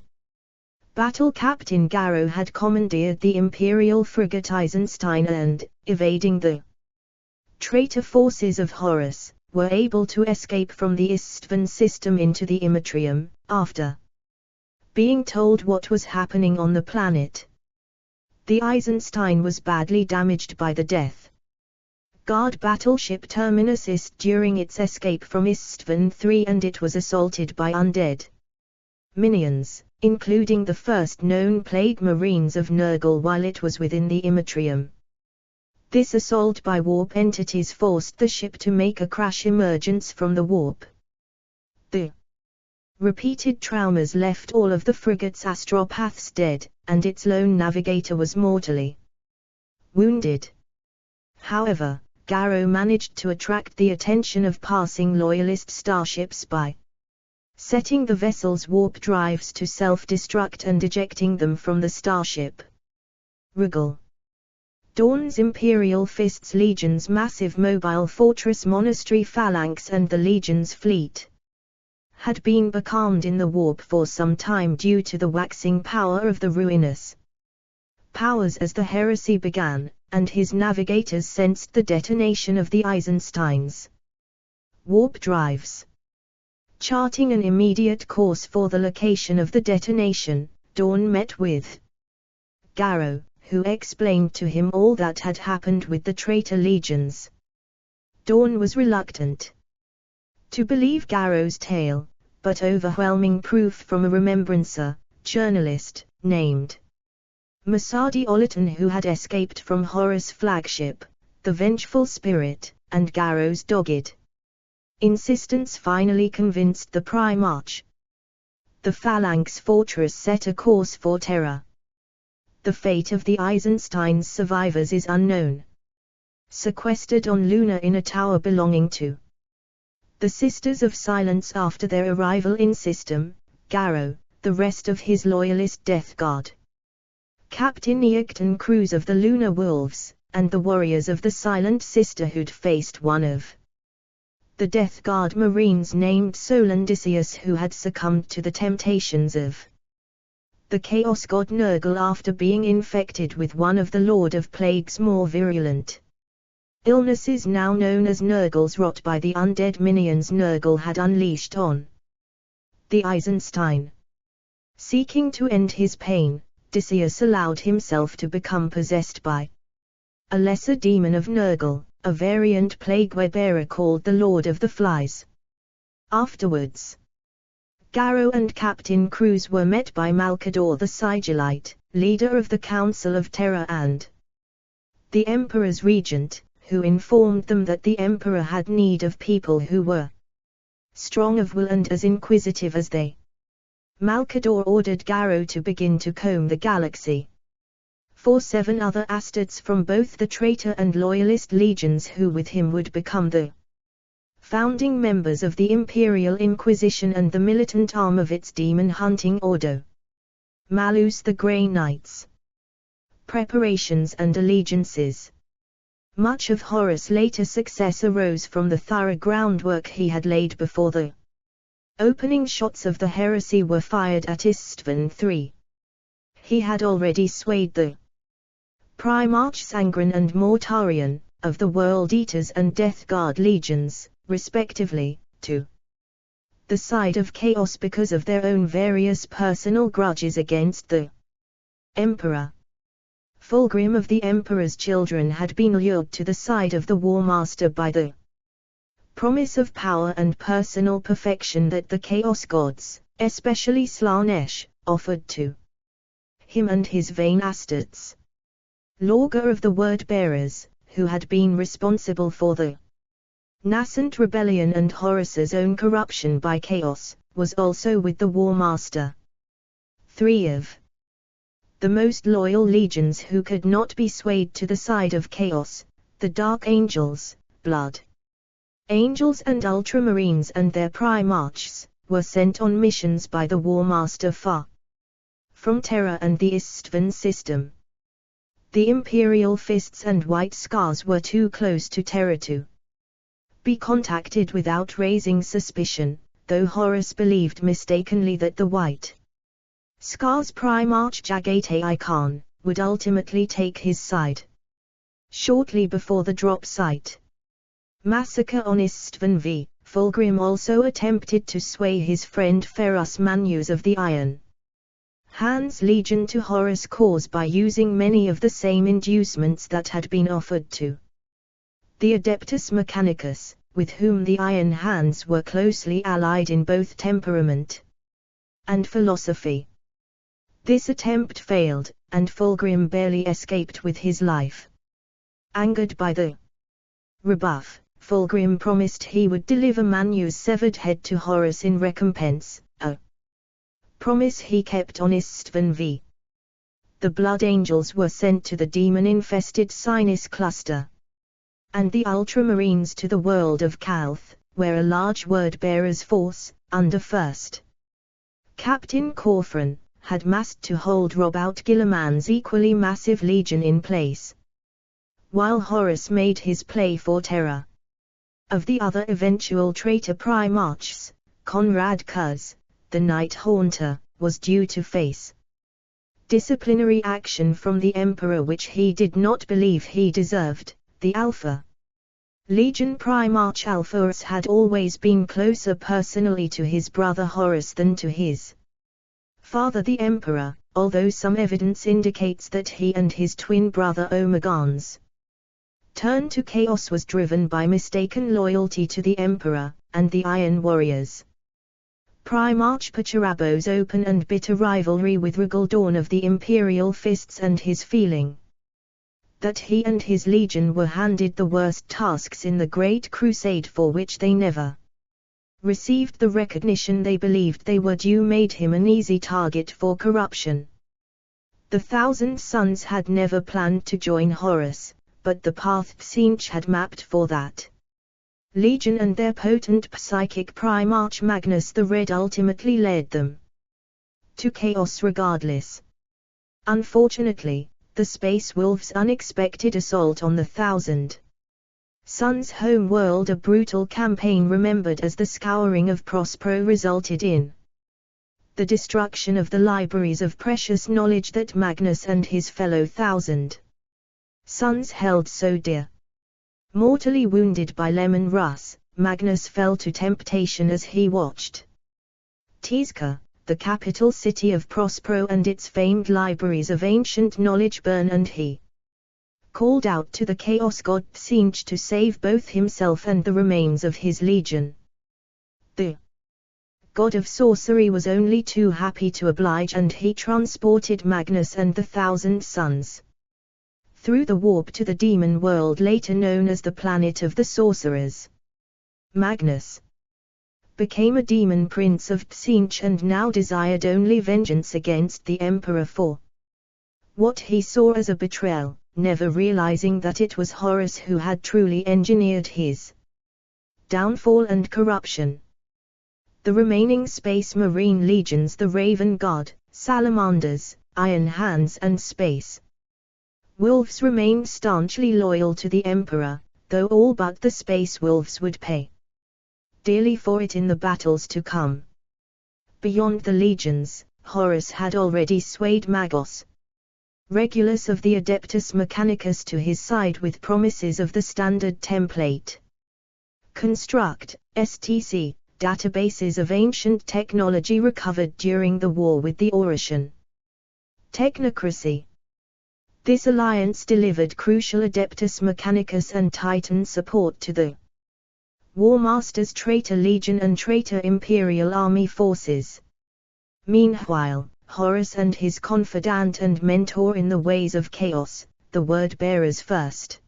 Battle Captain Garrow had commandeered the Imperial frigate Eisenstein and, evading the traitor forces of Horus, were able to escape from the Istvan system into the Immatrium, after being told what was happening on the planet. The Eisenstein was badly damaged by the Death Guard battleship Terminus Ist during its escape from Istvan III, and it was assaulted by undead minions, including the first known plague marines of Nurgle while it was within the Immatrium. This assault by warp entities forced the ship to make a crash emergence from the warp. The repeated traumas left all of the frigate's astropaths dead, and its lone navigator was mortally wounded. However, Garrow managed to attract the attention of passing loyalist starships by setting the vessel's warp drives to self-destruct and ejecting them from the starship. Regal. Dawn's Imperial Fist's Legion's massive mobile fortress Monastery Phalanx and the Legion's fleet had been becalmed in the warp for some time due to the waxing power of the ruinous powers as the heresy began, and his navigators sensed the detonation of the Eisenstein's warp drives. Charting an immediate course for the location of the detonation, Dawn met with Garrow, who explained to him all that had happened with the traitor legions. Dawn was reluctant to believe Garrow's tale, but overwhelming proof from a remembrancer, journalist, named Masadi Olaton, who had escaped from Horus' flagship, the Vengeful Spirit, and Garrow's dogged insistence finally convinced the Primarch. The Phalanx Fortress set a course for Terra. The fate of the Eisenstein's survivors is unknown. Sequestered on Luna in a tower belonging to the Sisters of Silence after their arrival in system, Garrow, the rest of his loyalist Death Guard, Captain Eacton Cruz of the Lunar Wolves, and the warriors of the Silent Sisterhood faced one of the Death Guard Marines named Solandicius, who had succumbed to the temptations of the Chaos God Nurgle after being infected with one of the Lord of Plague's more virulent illnesses now known as Nurgle's rot by the undead minions Nurgle had unleashed on the Eisenstein. Seeking to end his pain, Decius allowed himself to become possessed by a lesser demon of Nurgle, a variant plague bearer called the Lord of the Flies. Afterwards, Garrow and Captain Cruz were met by Malcador the Sigillite, leader of the Council of Terror, and the Emperor's regent, who informed them that the Emperor had need of people who were strong of will and as inquisitive as they. Malcador ordered Garrow to begin to comb the galaxy for 7 other Astartes from both the traitor and loyalist legions who with him would become the founding members of the Imperial Inquisition and the militant arm of its demon-hunting ordo. Malus the Grey Knights. Preparations and allegiances. Much of Horus' later success arose from the thorough groundwork he had laid before the opening shots of the heresy were fired at Istvan III. He had already swayed the Primarch Sangren and Mortarion, of the World Eaters and Death Guard legions, respectively, to the side of Chaos because of their own various personal grudges against the Emperor. Fulgrim of the Emperor's children had been lured to the side of the War Master by the promise of power and personal perfection that the Chaos Gods, especially Slanesh, offered to him and his vain astarts. Lorga of the Word-Bearers, who had been responsible for the nascent rebellion and Horus's own corruption by Chaos, was also with the War Master. 3 of the most loyal legions who could not be swayed to the side of Chaos, the Dark Angels, Blood Angels and Ultramarines and their Primarchs, were sent on missions by the War Master far from Terra and the Istvan system. The Imperial Fists and White Scars were too close to Terra to be contacted without raising suspicion, though Horus believed mistakenly that the White Scars Primarch Jagatai Khan would ultimately take his side. Shortly before the drop site massacre on Istvan V, Fulgrim also attempted to sway his friend Ferus Manus of the Iron Hands Legion to Horus' cause by using many of the same inducements that had been offered to the Adeptus Mechanicus, with whom the Iron Hands were closely allied in both temperament and philosophy. This attempt failed, and Fulgrim barely escaped with his life. Angered by the rebuff, Fulgrim promised he would deliver Manus' severed head to Horus in recompense, a promise he kept on Istvan V. The Blood Angels were sent to the demon-infested Sinus cluster, and the Ultramarines to the world of Kalth, where a large Word-Bearers force, under 1st Captain Corfran, had massed to hold Robout Gilliman's equally massive legion in place, while Horus made his play for Terra. Of the other eventual traitor Primarchs, Conrad Kuz, the Night Haunter, was due to face disciplinary action from the Emperor which he did not believe he deserved. The Alpha Legion Primarch Alphaurus had always been closer personally to his brother Horus than to his father the Emperor, although some evidence indicates that he and his twin brother Omegon's turn to Chaos was driven by mistaken loyalty to the Emperor, and the Iron Warriors. Primarch Pacharabo's open and bitter rivalry with Regaldorn of the Imperial Fists and his feeling that he and his legion were handed the worst tasks in the Great Crusade for which they never received the recognition they believed they were due made him an easy target for corruption. The Thousand Sons had never planned to join Horus, but the path Tzeentch had mapped for that legion and their potent psychic Primarch Magnus the Red ultimately led them to Chaos regardless. Unfortunately, the Space Wolves' unexpected assault on the Thousand Sons' home world, a brutal campaign remembered as the Scouring of Prospero, resulted in the destruction of the libraries of precious knowledge that Magnus and his fellow Thousand Sons held so dear. Mortally wounded by Lemon Russ, Magnus fell to temptation as he watched Tizca, the capital city of Prospero and its famed libraries of ancient knowledge, burn, and he called out to the Chaos God Tzeentch to save both himself and the remains of his legion. The god of sorcery was only too happy to oblige, and he transported Magnus and the Thousand Sons through the warp to the demon world later known as the Planet of the Sorcerers. Magnus became a demon prince of Tzeentch and now desired only vengeance against the Emperor for what he saw as a betrayal, never realizing that it was Horus who had truly engineered his downfall and corruption. The remaining Space Marine legions, the Raven Guard, Salamanders, Iron Hands and Space Wolves, remained staunchly loyal to the Emperor, though all but the Space Wolves would pay dearly for it in the battles to come. Beyond the legions, Horus had already swayed Magos, Regulus of the Adeptus Mechanicus, to his side with promises of the standard template construct, STC, databases of ancient technology recovered during the war with the Orician technocracy. This alliance delivered crucial Adeptus Mechanicus and Titan support to the War Master's traitor legion and traitor imperial army forces. Meanwhile, Horus and his confidant and mentor in the ways of chaos, the Word-Bearer's first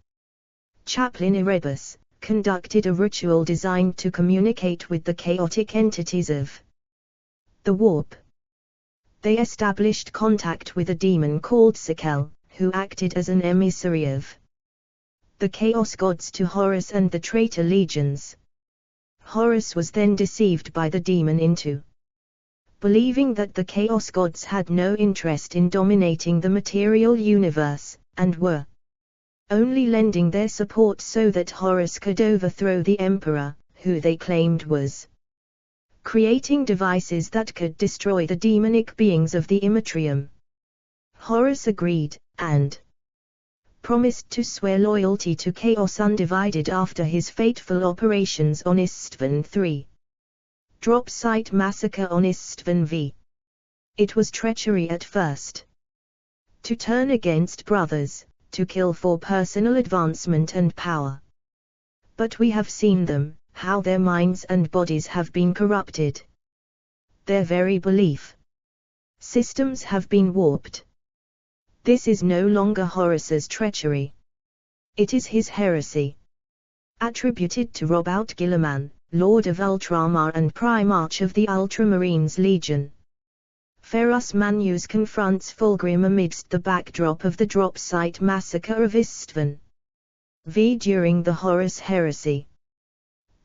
chaplain Erebus, conducted a ritual designed to communicate with the chaotic entities of the warp. They established contact with a demon called Sekel, who acted as an emissary of the Chaos Gods to Horus and the traitor legions. Horus was then deceived by the demon into believing that the Chaos Gods had no interest in dominating the material universe, and were only lending their support so that Horus could overthrow the Emperor, who they claimed was creating devices that could destroy the demonic beings of the Immatrium. Horus agreed, and promised to swear loyalty to Chaos Undivided after his fateful operations on Istvan III. Drop Site Massacre on Istvan V. It was treachery at first. To turn against brothers, to kill for personal advancement and power. But we have seen them, how their minds and bodies have been corrupted. Their very belief systems have been warped. This is no longer Horus's treachery. It is his heresy. Attributed to Robout Guilliman, Lord of Ultramar and Primarch of the Ultramarines Legion. Ferus Manus confronts Fulgrim amidst the backdrop of the drop site massacre of Istvan V during the Horus Heresy.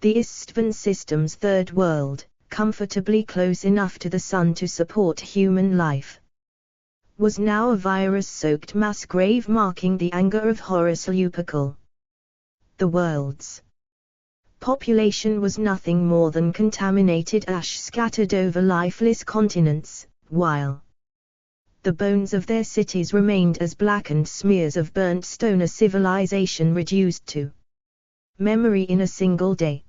The Istvan system's third world, comfortably close enough to the sun to support human life, was now a virus-soaked mass grave marking the anger of Horus Lupercal. The world's population was nothing more than contaminated ash scattered over lifeless continents, while the bones of their cities remained as blackened smears of burnt stone, a civilization reduced to memory in a single day.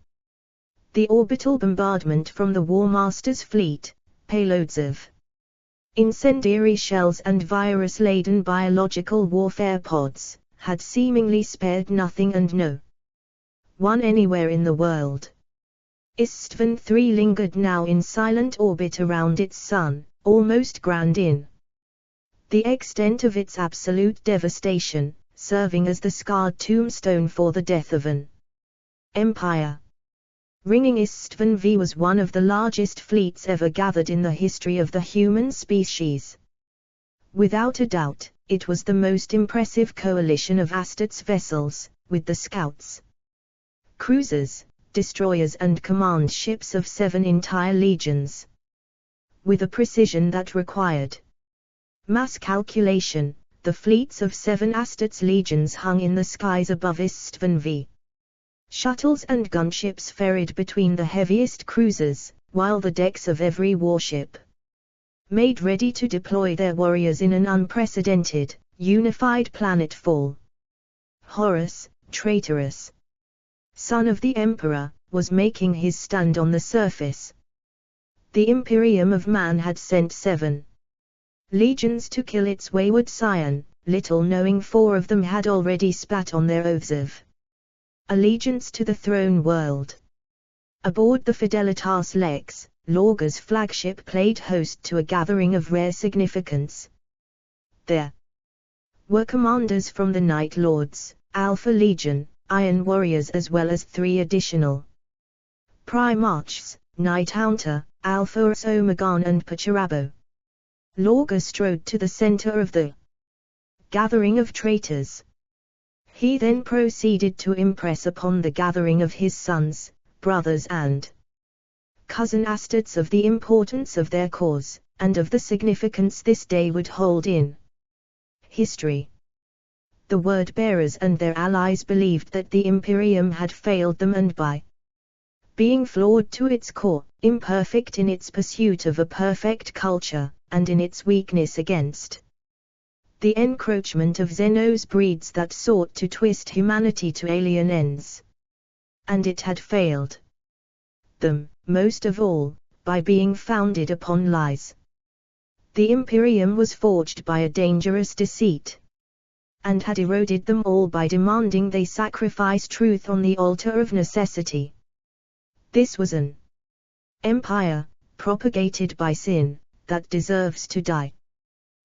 The orbital bombardment from the War Master's fleet, payloads of incendiary shells and virus-laden biological warfare pods, had seemingly spared nothing and no one anywhere in the world. Istvan III lingered now in silent orbit around its sun, almost grand in the extent of its absolute devastation, serving as the scarred tombstone for the death of an empire. Ringing Istvan V was one of the largest fleets ever gathered in the history of the human species. Without a doubt, it was the most impressive coalition of Astartes vessels, with the scouts, cruisers, destroyers and command ships of 7 entire legions. With a precision that required mass calculation, the fleets of 7 Astartes legions hung in the skies above Istvan V. Shuttles and gunships ferried between the heaviest cruisers, while the decks of every warship made ready to deploy their warriors in an unprecedented, unified planetfall. Horus, traitorous son of the Emperor, was making his stand on the surface. The Imperium of Man had sent 7 legions to kill its wayward scion, little knowing 4 of them had already spat on their oaths of allegiance to the throne world. Aboard the Fidelitas Lex, Lorga's flagship played host to a gathering of rare significance. There were commanders from the Night Lords, Alpha Legion, Iron Warriors, as well as 3 additional Primarchs, Night Haunter, Alpha Urs Omegon and Pacharabo. Lorga strode to the center of the gathering of traitors. He then proceeded to impress upon the gathering of his sons, brothers and cousin Astartes of the importance of their cause, and of the significance this day would hold in history. The word-bearers and their allies believed that the Imperium had failed them, and by being flawed to its core, imperfect in its pursuit of a perfect culture, and in its weakness against the encroachment of Xenos breeds that sought to twist humanity to alien ends. And it had failed them, most of all, by being founded upon lies. The Imperium was forged by a dangerous deceit. and had eroded them all by demanding they sacrifice truth on the altar of necessity. This was an empire, propagated by sin, that deserves to die.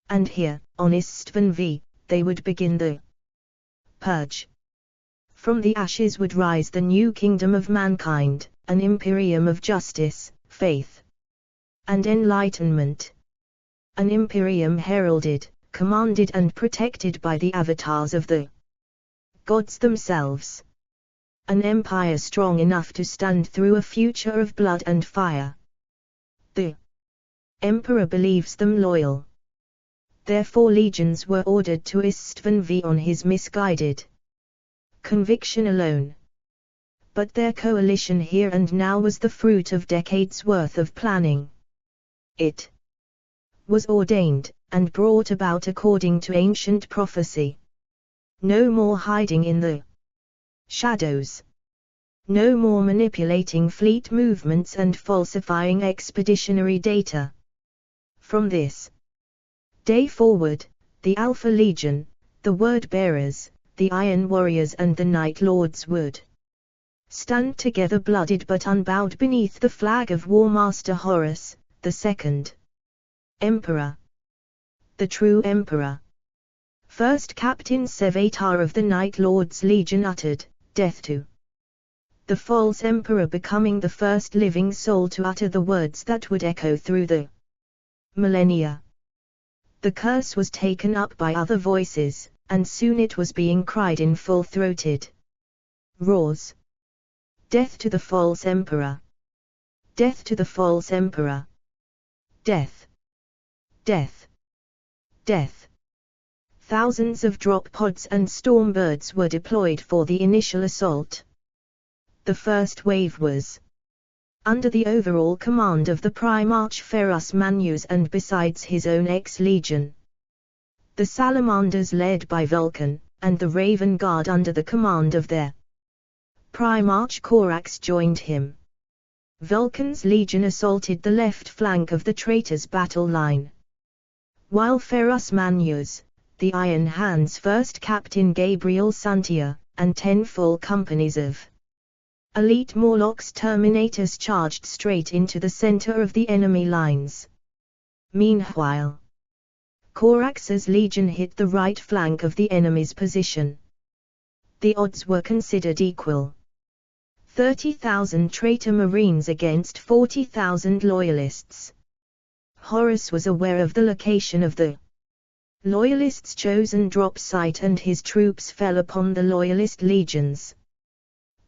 And here, on Istvan V, they would begin the purge. From the ashes would rise the new kingdom of mankind, an imperium of justice, faith, and enlightenment. An imperium heralded, commanded and protected by the avatars of the gods themselves. An empire strong enough to stand through a future of blood and fire. The emperor believes them loyal. Therefore legions were ordered to Istvan V on his misguided conviction alone. But their coalition here and now was the fruit of decades' worth of planning. It was ordained, and brought about according to ancient prophecy. No more hiding in the shadows. No more manipulating fleet movements and falsifying expeditionary data. From this day forward, the Alpha Legion, the Word-Bearers, the Iron Warriors and the Night Lords would stand together blooded but unbowed beneath the flag of War Master Horus, the Second Emperor. The true Emperor. First Captain Sevatar of the Night Lords Legion uttered, "Death to the false Emperor," becoming the first living soul to utter the words that would echo through the millennia. The curse was taken up by other voices, and soon it was being cried in full-throated roars. Death to the false Emperor! Death to the false Emperor! Death! Death! Death! Thousands of drop pods and stormbirds were deployed for the initial assault. The first wave was under the overall command of the Primarch Ferus Manus and besides his own ex-legion. The Salamanders led by Vulcan, and the Raven Guard under the command of their Primarch Corax joined him. Vulcan's legion assaulted the left flank of the traitors' battle line. While Ferus Manus, the Iron Hand's first captain Gabriel Santia, and 10 full companies of elite Morlocks Terminators charged straight into the center of the enemy lines. Meanwhile, Corax's legion hit the right flank of the enemy's position. The odds were considered equal. 30,000 traitor marines against 40,000 loyalists. Horus was aware of the location of the loyalists' chosen drop site and his troops fell upon the loyalist legions.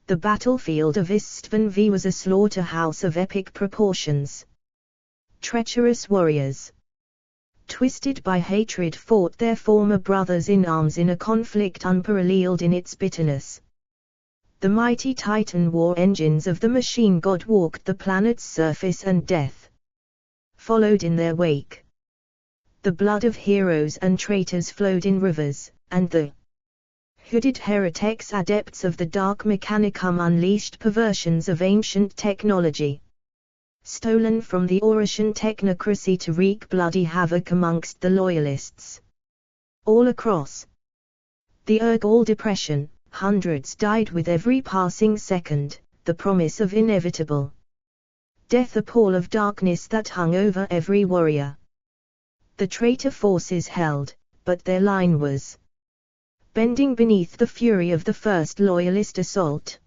The battlefield of Istvan V was a slaughterhouse of epic proportions. Treacherous warriors, twisted by hatred, fought their former brothers in arms in a conflict unparalleled in its bitterness. The mighty Titan war engines of the machine god walked the planet's surface and death followed in their wake. The blood of heroes and traitors flowed in rivers, and the hooded heretics adepts of the Dark Mechanicum unleashed perversions of ancient technology, stolen from the Orician technocracy to wreak bloody havoc amongst the loyalists. All across the Urgal Depression, hundreds died with every passing second, the promise of inevitable death, a pall of darkness that hung over every warrior. The traitor forces held, but their line was bending beneath the fury of the first loyalist assault.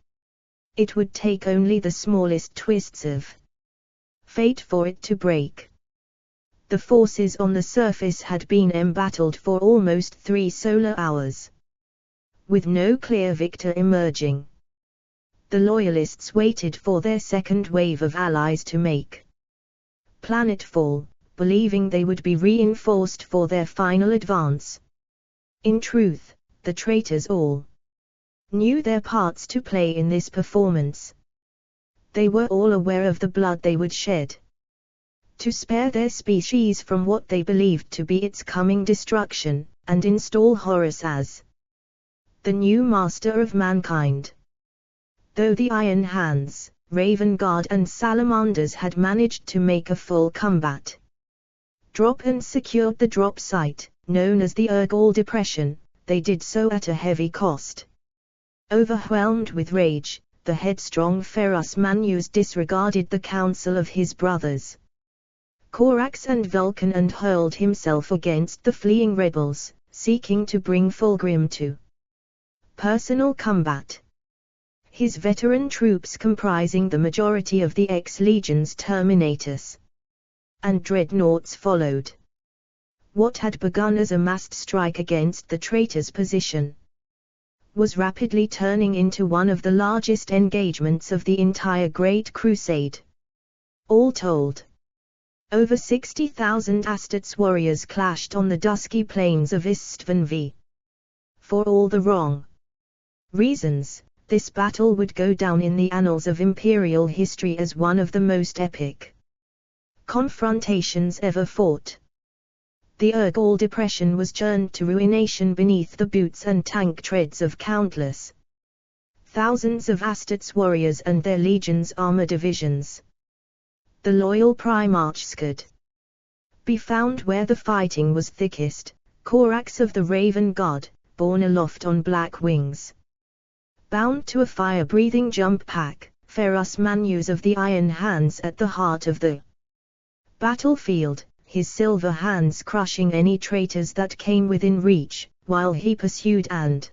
It would take only the smallest twists of fate for it to break. The forces on the surface had been embattled for almost 3 solar hours, with no clear victor emerging. The loyalists waited for their second wave of allies to make planetfall, believing they would be reinforced for their final advance. In truth, the traitors all knew their parts to play in this performance. They were all aware of the blood they would shed to spare their species from what they believed to be its coming destruction, and install Horus as the new master of mankind. Though the Iron Hands, Raven Guard and Salamanders had managed to make a full combat drop and secured the drop site, known as the Urgal Depression, they did so at a heavy cost. Overwhelmed with rage, the headstrong Horus Manus disregarded the counsel of his brothers Corax and Vulcan and hurled himself against the fleeing rebels, seeking to bring Fulgrim to personal combat. His veteran troops, comprising the majority of the ex-legions Terminatus and Dreadnoughts, followed. What had begun as a massed strike against the traitor's position was rapidly turning into one of the largest engagements of the entire Great Crusade. All told, over 60,000 Astartes warriors clashed on the dusky plains of Istvan V. For all the wrong reasons, this battle would go down in the annals of Imperial history as one of the most epic confrontations ever fought. The Urgal depression was churned to ruination beneath the boots and tank treads of countless thousands of Astartes warriors and their legions' armor divisions. The loyal Primarchs could be found where the fighting was thickest. Corax of the Raven God, borne aloft on black wings, bound to a fire-breathing jump pack, Horus Manus of the Iron Hands at the heart of the battlefield, his silver hands crushing any traitors that came within reach, while he pursued and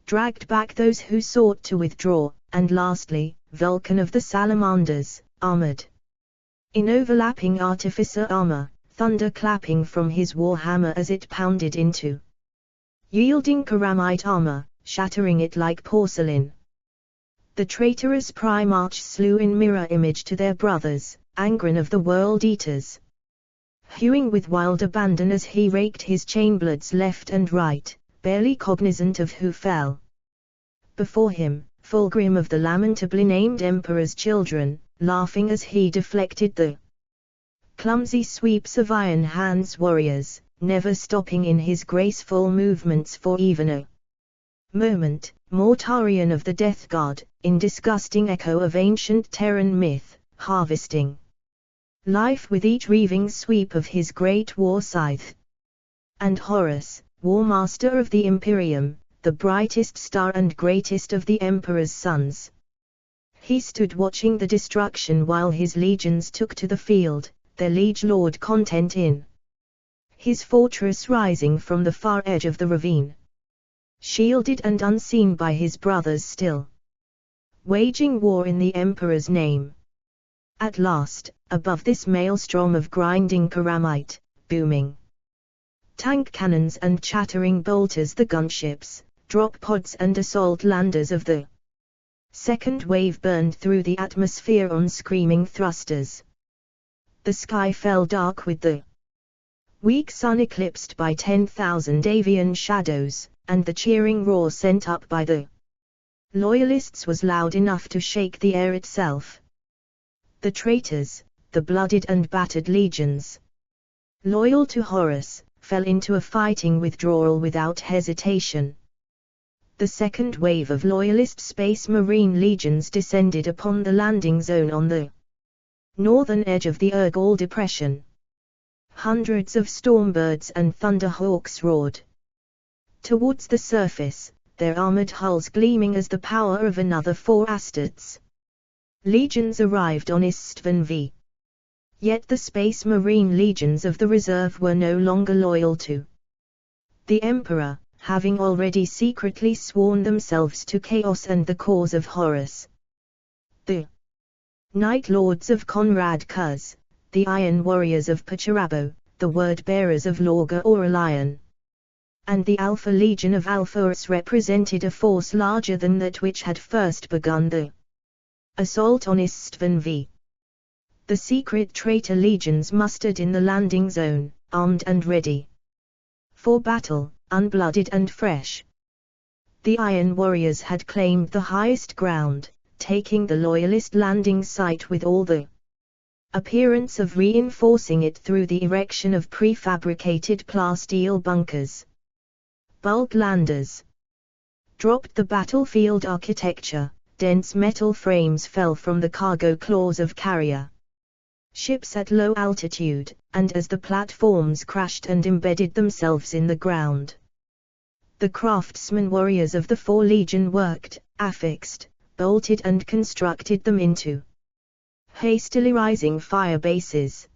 dragged back those who sought to withdraw, and lastly, Vulcan of the Salamanders, armored in overlapping artificer armor, thunder clapping from his warhammer as it pounded into yielding Karamite armor, shattering it like porcelain. The traitorous Primarch slew in mirror image to their brothers, Angron of the World Eaters, hewing with wild abandon as he raked his chainbloods left and right, barely cognizant of who fell before him, Fulgrim of the lamentably named Emperor's children, laughing as he deflected the clumsy sweeps of Iron Hands warriors, never stopping in his graceful movements for even a moment. Mortarion of the Death God, in disgusting echo of ancient Terran myth, harvesting life with each reaving sweep of his great war scythe. And Horus, War Master of the Imperium, the brightest star and greatest of the Emperor's sons. He stood watching the destruction while his legions took to the field, their liege lord content in his fortress rising from the far edge of the ravine, shielded and unseen by his brothers still, waging war in the Emperor's name. At last, above this maelstrom of grinding Karamite, booming tank cannons and chattering bolters, the gunships, drop pods and assault landers of the second wave burned through the atmosphere on screaming thrusters. The sky fell dark with the weak sun eclipsed by 10,000 avian shadows, and the cheering roar sent up by the Loyalists was loud enough to shake the air itself. The traitors, the bloodied and battered legions, loyal to Horus, fell into a fighting withdrawal without hesitation. The second wave of Loyalist Space Marine legions descended upon the landing zone on the northern edge of the Urgal Depression. Hundreds of Stormbirds and Thunderhawks roared towards the surface, their armored hulls gleaming as the power of another 4 Astartes legions arrived on Istvan V. Yet the Space Marine legions of the reserve were no longer loyal to the Emperor, having already secretly sworn themselves to chaos and the cause of Horus. The Night Lords of Conrad Kuz, the Iron Warriors of Pacharabo, the Word-Bearers of Lorga Aurelion, and the Alpha Legion of Alphaurus represented a force larger than that which had first begun the assault on Istvan V. The secret traitor legions mustered in the landing zone, armed and ready for battle, unblooded and fresh. The Iron Warriors had claimed the highest ground, taking the Loyalist landing site with all the appearance of reinforcing it through the erection of prefabricated plasteel bunkers. Bulk landers dropped the battlefield architecture, dense metal frames fell from the cargo claws of carrier ships at low altitude, and as the platforms crashed and embedded themselves in the ground, The craftsman warriors of the 4 legion worked, affixed, bolted and constructed them into hastily rising fire bases.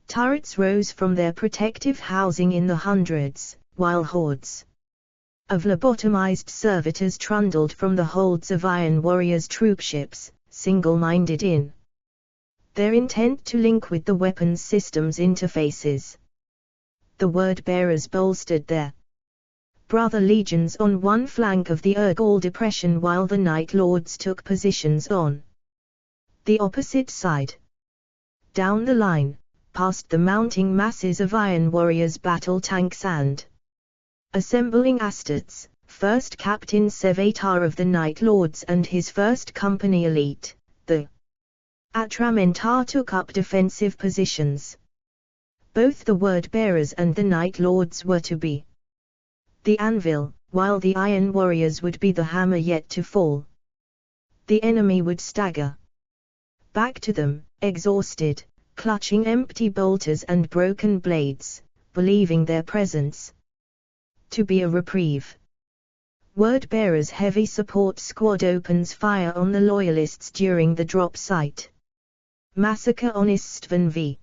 Turrets rose from their protective housing in the hundreds, while hordes of lobotomized servitors trundled from the holds of Iron Warriors' troopships, single-minded in their intent to link with the weapons systems interfaces. The word-bearers bolstered their brother legions on one flank of the Urgal Depression while the Night Lords took positions on the opposite side. Down the line, past the mounting masses of Iron Warriors battle tanks and assembling Astartes, first Captain Sevatar of the Night Lords and his first company elite, the Atramentar took up defensive positions. Both the word-bearers and the Night Lords were to be the anvil, while the Iron Warriors would be the hammer yet to fall. The enemy would stagger back to them, exhausted, clutching empty bolters and broken blades, believing their presence to be a reprieve. Word-bearers' heavy support squad opens fire on the Loyalists during the drop site massacre on Istvan v.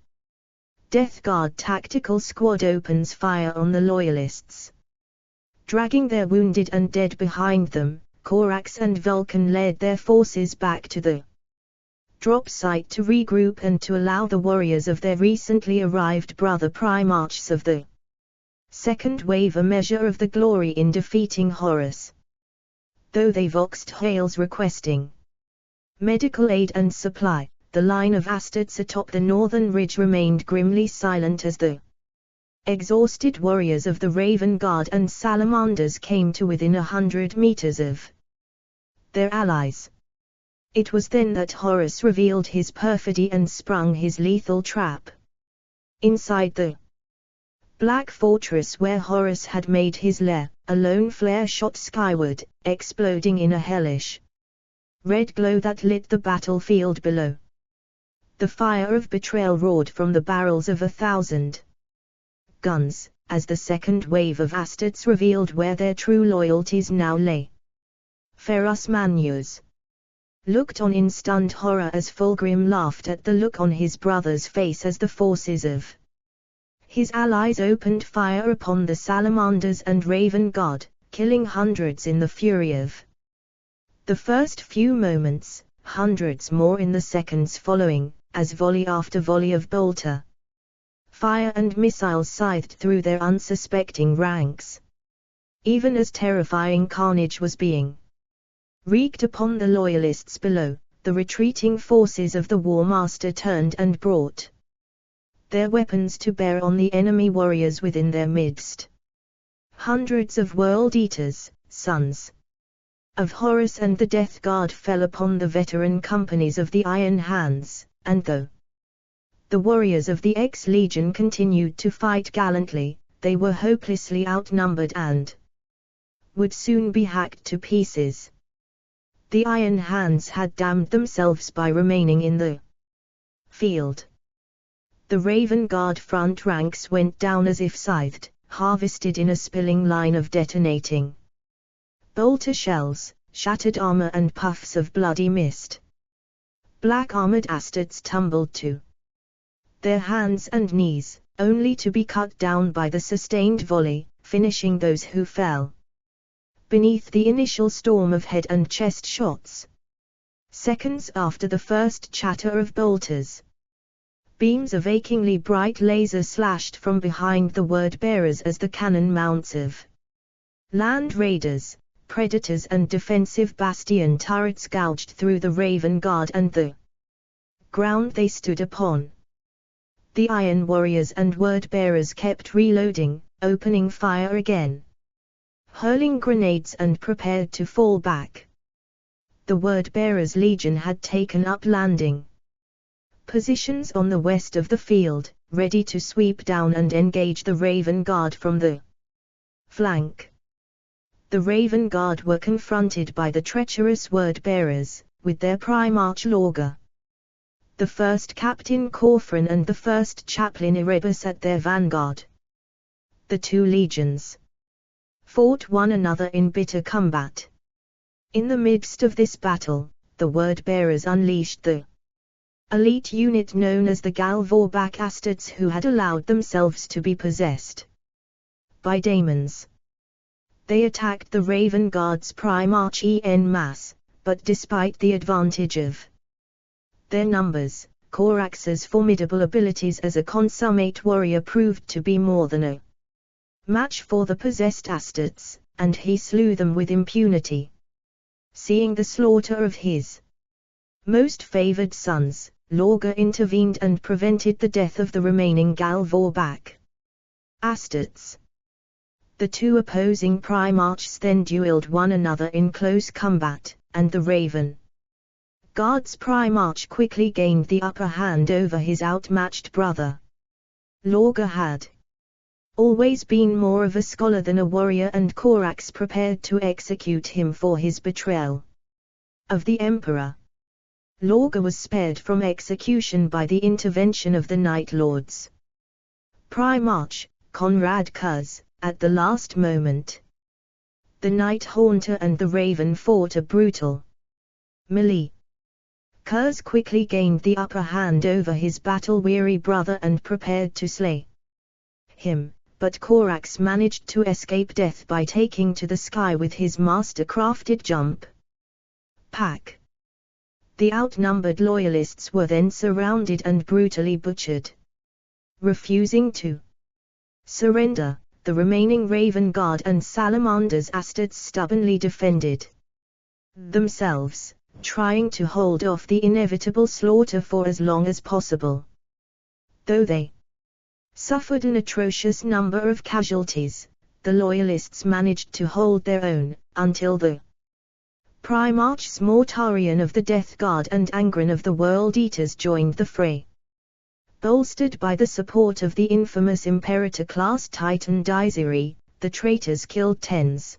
Death Guard tactical squad opens fire on the Loyalists. Dragging their wounded and dead behind them, Korax and Vulcan led their forces back to the drop site to regroup and to allow the warriors of their recently arrived brother Primarchs of the second wave a measure of the glory in defeating Horus. Though they voxed hails requesting medical aid and supply, the line of Astartes atop the northern ridge remained grimly silent as the exhausted warriors of the Raven Guard and Salamanders came to within 100 meters of their allies. It was then that Horus revealed his perfidy and sprung his lethal trap. Inside the black fortress where Horus had made his lair, a lone flare shot skyward, exploding in a hellish red glow that lit the battlefield below. The fire of betrayal roared from the barrels of 1,000 guns, as the second wave of Astartes revealed where their true loyalties now lay. Ferus Manus looked on in stunned horror as Fulgrim laughed at the look on his brother's face as the forces of his allies opened fire upon the Salamanders and Raven Guard, killing hundreds in the fury of the first few moments, hundreds more in the seconds following, as volley after volley of bolter fire and missiles scythed through their unsuspecting ranks. Even as terrifying carnage was being wreaked upon the Loyalists below, the retreating forces of the War Master turned and brought their weapons to bear on the enemy warriors within their midst. Hundreds of World Eaters, sons of Horus and the Death Guard fell upon the veteran companies of the Iron Hands, and though the warriors of the X-Legion continued to fight gallantly, they were hopelessly outnumbered and would soon be hacked to pieces. The Iron Hands had damned themselves by remaining in the field. The Raven Guard front ranks went down as if scythed, harvested in a spilling line of detonating bolter shells, shattered armor and puffs of bloody mist. Black-armored Astartes tumbled to their hands and knees, only to be cut down by the sustained volley, finishing those who fell beneath the initial storm of head and chest shots. Seconds after the first chatter of bolters, beams of achingly bright laser slashed from behind the word-bearers as the cannon mounts of land raiders, predators and defensive bastion turrets gouged through the Raven Guard and the ground they stood upon. The Iron Warriors and word-bearers kept reloading, opening fire again, hurling grenades and prepared to fall back. The word-bearers' legion had taken up landing positions on the west of the field, ready to sweep down and engage the Raven Guard from the flank. The Raven Guard were confronted by the treacherous word-bearers, with their Primarch Lorga, the first Captain Corfran and the first Chaplain Erebus at their vanguard. The two legions fought one another in bitter combat. In the midst of this battle, the word-bearers unleashed the elite unit known as the Galvorback Astartes, who had allowed themselves to be possessed by daemons. They attacked the Raven Guard's Primarch en masse, but despite the advantage of their numbers, Corax's formidable abilities as a consummate warrior proved to be more than a match for the possessed Astartes, and he slew them with impunity. Seeing the slaughter of his most favored sons, Lorga intervened and prevented the death of the remaining Galvorback Astartes. The two opposing Primarchs then duelled one another in close combat, and the Raven Guard's Primarch quickly gained the upper hand over his outmatched brother. Lorga had always been more of a scholar than a warrior, and Corax prepared to execute him for his betrayal of the Emperor. Lorga was spared from execution by the intervention of the Night Lords Primarch, Conrad Kuz, at the last moment. The Night Haunter and the Raven fought a brutal melee. Kuz quickly gained the upper hand over his battle-weary brother and prepared to slay him, but Corax managed to escape death by taking to the sky with his master-crafted jump pack. The outnumbered loyalists were then surrounded and brutally butchered. Refusing to surrender, the remaining Raven Guard and Salamander's Astartes stubbornly defended themselves, trying to hold off the inevitable slaughter for as long as possible. Though they suffered an atrocious number of casualties, the Loyalists managed to hold their own, until the Primarchs Mortarion of the Death Guard and Angron of the World Eaters joined the fray. Bolstered by the support of the infamous Imperator-class Titan Dizeri, the traitors killed tens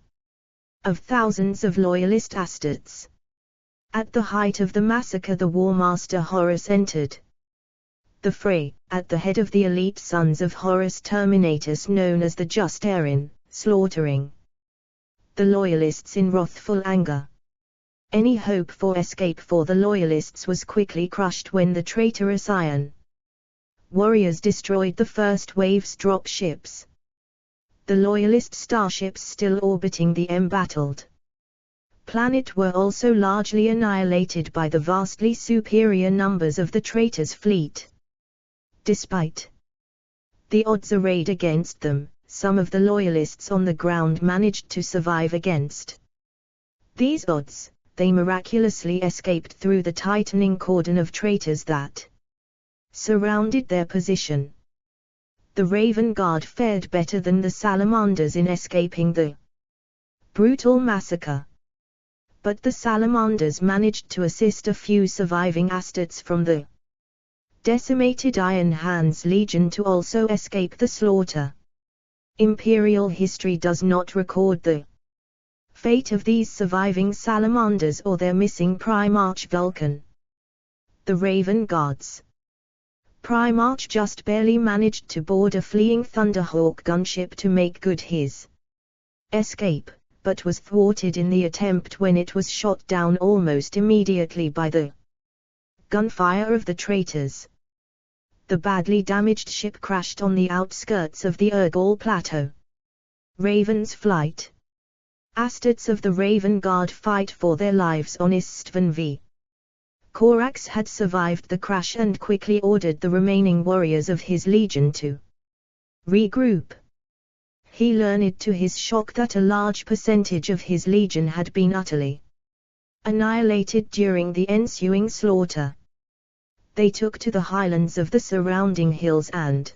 of thousands of Loyalist Astartes. At the height of the massacre, the War Master Horus entered the fray, at the head of the elite sons of Horus Terminatus known as the Just Erin, slaughtering the Loyalists in wrathful anger. Any hope for escape for the Loyalists was quickly crushed when the traitorous Iron warriors destroyed the first wave's drop ships. The Loyalist starships still orbiting the embattled planet were also largely annihilated by the vastly superior numbers of the traitors' fleet. Despite the odds arrayed against them, some of the Loyalists on the ground managed to survive against these odds. They miraculously escaped through the tightening cordon of traitors that surrounded their position. The Raven Guard fared better than the Salamanders in escaping the brutal massacre. But the Salamanders managed to assist a few surviving Astartes from the decimated Iron Hands Legion to also escape the slaughter. Imperial history does not record the fate of these surviving Salamanders or their missing Primarch Vulcan. The Raven Guards Primarch just barely managed to board a fleeing Thunderhawk gunship to make good his escape, but was thwarted in the attempt when it was shot down almost immediately by the gunfire of the traitors. The badly damaged ship crashed on the outskirts of the Urgal Plateau. Raven's Flight. Astartes of the Raven Guard fight for their lives on Istvan V. Corax had survived the crash and quickly ordered the remaining warriors of his legion to regroup. He learned to his shock that a large percentage of his legion had been utterly annihilated during the ensuing slaughter. They took to the highlands of the surrounding hills and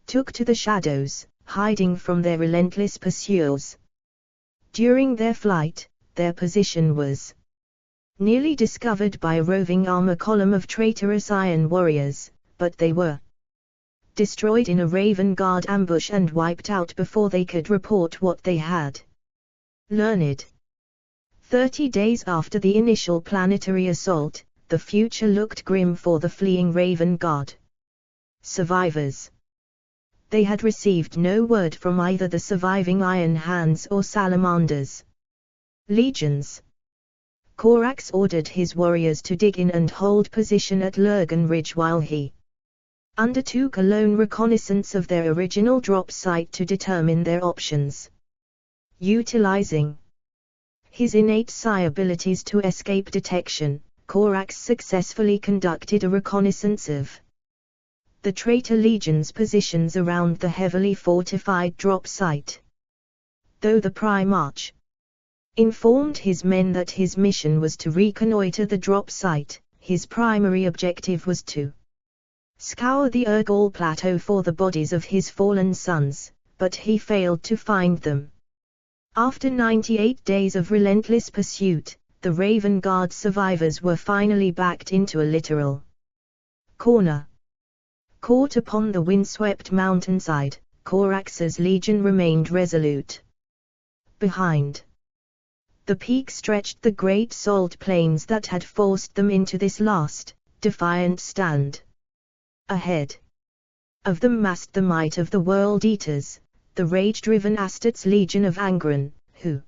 took to the shadows, hiding from their relentless pursuers. During their flight, their position was nearly discovered by a roving armor column of traitorous Iron warriors, but they were destroyed in a Raven Guard ambush and wiped out before they could report what they had learned. 30 days after the initial planetary assault, the future looked grim for the fleeing Raven Guard survivors. They had received no word from either the surviving Iron Hands or Salamanders. Legions. Korax ordered his warriors to dig in and hold position at Lurgan Ridge while he undertook a lone reconnaissance of their original drop site to determine their options. Utilizing his innate psi abilities to escape detection, Korax successfully conducted a reconnaissance of the traitor legion's positions around the heavily fortified drop site. Though the Primarch informed his men that his mission was to reconnoiter the drop site, his primary objective was to scour the Urgal Plateau for the bodies of his fallen sons, but he failed to find them. After 98 days of relentless pursuit, the Raven Guard survivors were finally backed into a literal corner. Caught upon the windswept mountainside, Korax's legion remained resolute. Behind the peak stretched the great salt plains that had forced them into this last, defiant stand. Ahead of them massed the might of the World Eaters, the rage-driven Astartes Legion of Angron, who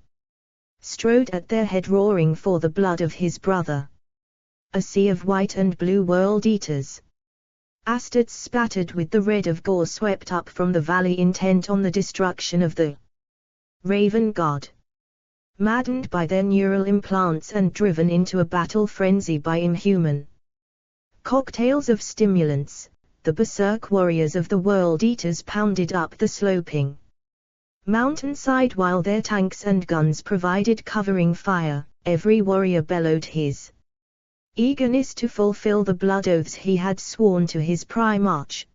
strode at their head roaring for the blood of his brother. A sea of white and blue World Eaters. Astartes spattered with the red of gore swept up from the valley intent on the destruction of the Raven Guard. Maddened by their neural implants and driven into a battle frenzy by inhuman cocktails of stimulants, the berserk warriors of the World Eaters pounded up the sloping mountainside while their tanks and guns provided covering fire. Every warrior bellowed his eagerness to fulfill the blood oaths he had sworn to his Primarch.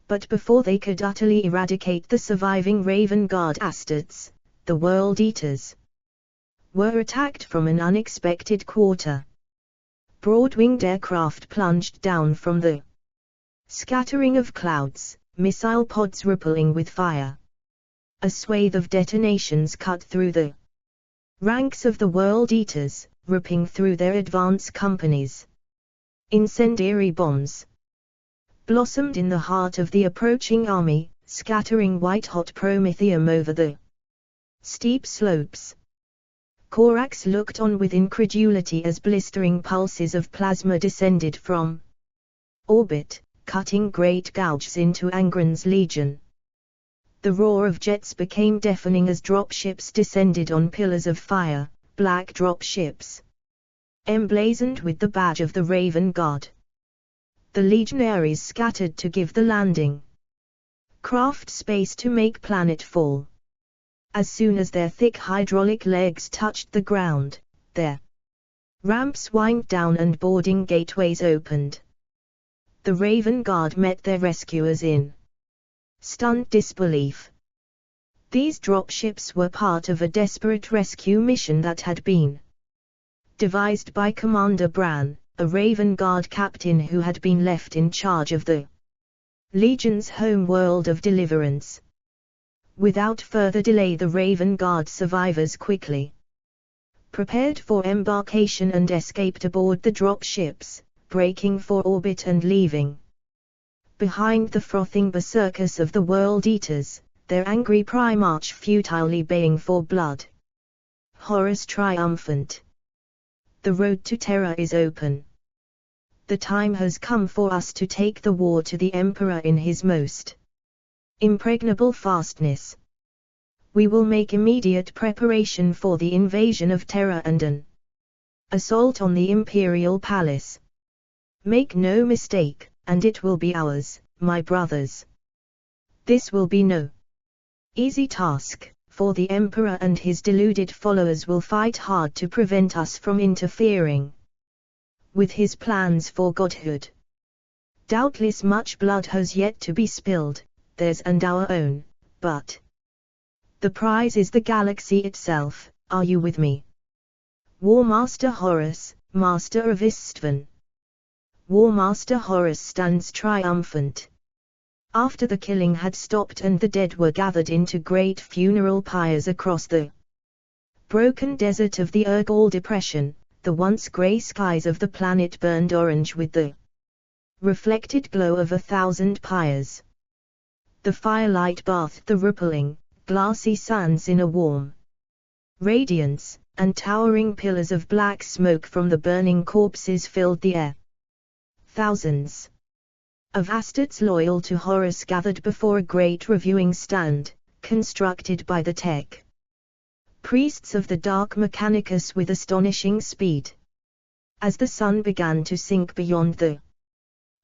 But before they could utterly eradicate the surviving Raven Guard Astartes, the World Eaters were attacked from an unexpected quarter. Broad-winged aircraft plunged down from the scattering of clouds, missile pods rippling with fire. A swathe of detonations cut through the ranks of the World Eaters, ripping through their advance companies. Incendiary bombs blossomed in the heart of the approaching army, scattering white-hot promethium over the steep slopes. Korax looked on with incredulity as blistering pulses of plasma descended from orbit, cutting great gouges into Angron's legion. The roar of jets became deafening as dropships descended on pillars of fire, black dropships emblazoned with the badge of the Raven Guard. The legionaries scattered to give the landing craft space to make planetfall. As soon as their thick hydraulic legs touched the ground, their ramps wind down and boarding gateways opened. The Raven Guard met their rescuers in stunned disbelief. These dropships were part of a desperate rescue mission that had been devised by Commander Bran, a Raven Guard captain who had been left in charge of the Legion's home world of deliverance. Without further delay, the Raven Guard survivors quickly prepared for embarkation and escaped aboard the dropships, braking for orbit and leaving behind the frothing berserkers of the World Eaters, their angry Primarch futilely baying for blood. Horus triumphant. The road to Terra is open. The time has come for us to take the war to the Emperor in his most impregnable fastness. We will make immediate preparation for the invasion of Terra and an assault on the Imperial Palace. Make no mistake, and it will be ours, my brothers. This will be no easy task, for the Emperor and his deluded followers will fight hard to prevent us from interfering with his plans for godhood. Doubtless much blood has yet to be spilled, theirs and our own, but the prize is the galaxy itself. Are you with me? War Master Horus, Master of Istvan. War Master Horus stands triumphant. After the killing had stopped and the dead were gathered into great funeral pyres across the broken desert of the Urgal Depression, the once grey skies of the planet burned orange with the reflected glow of 1,000 pyres. The firelight bathed the rippling, glassy sands in a warm radiance, and towering pillars of black smoke from the burning corpses filled the air. Thousands of Astartes loyal to Horus gathered before a great reviewing stand, constructed by the tech priests of the Dark Mechanicus with astonishing speed. As the sun began to sink beyond the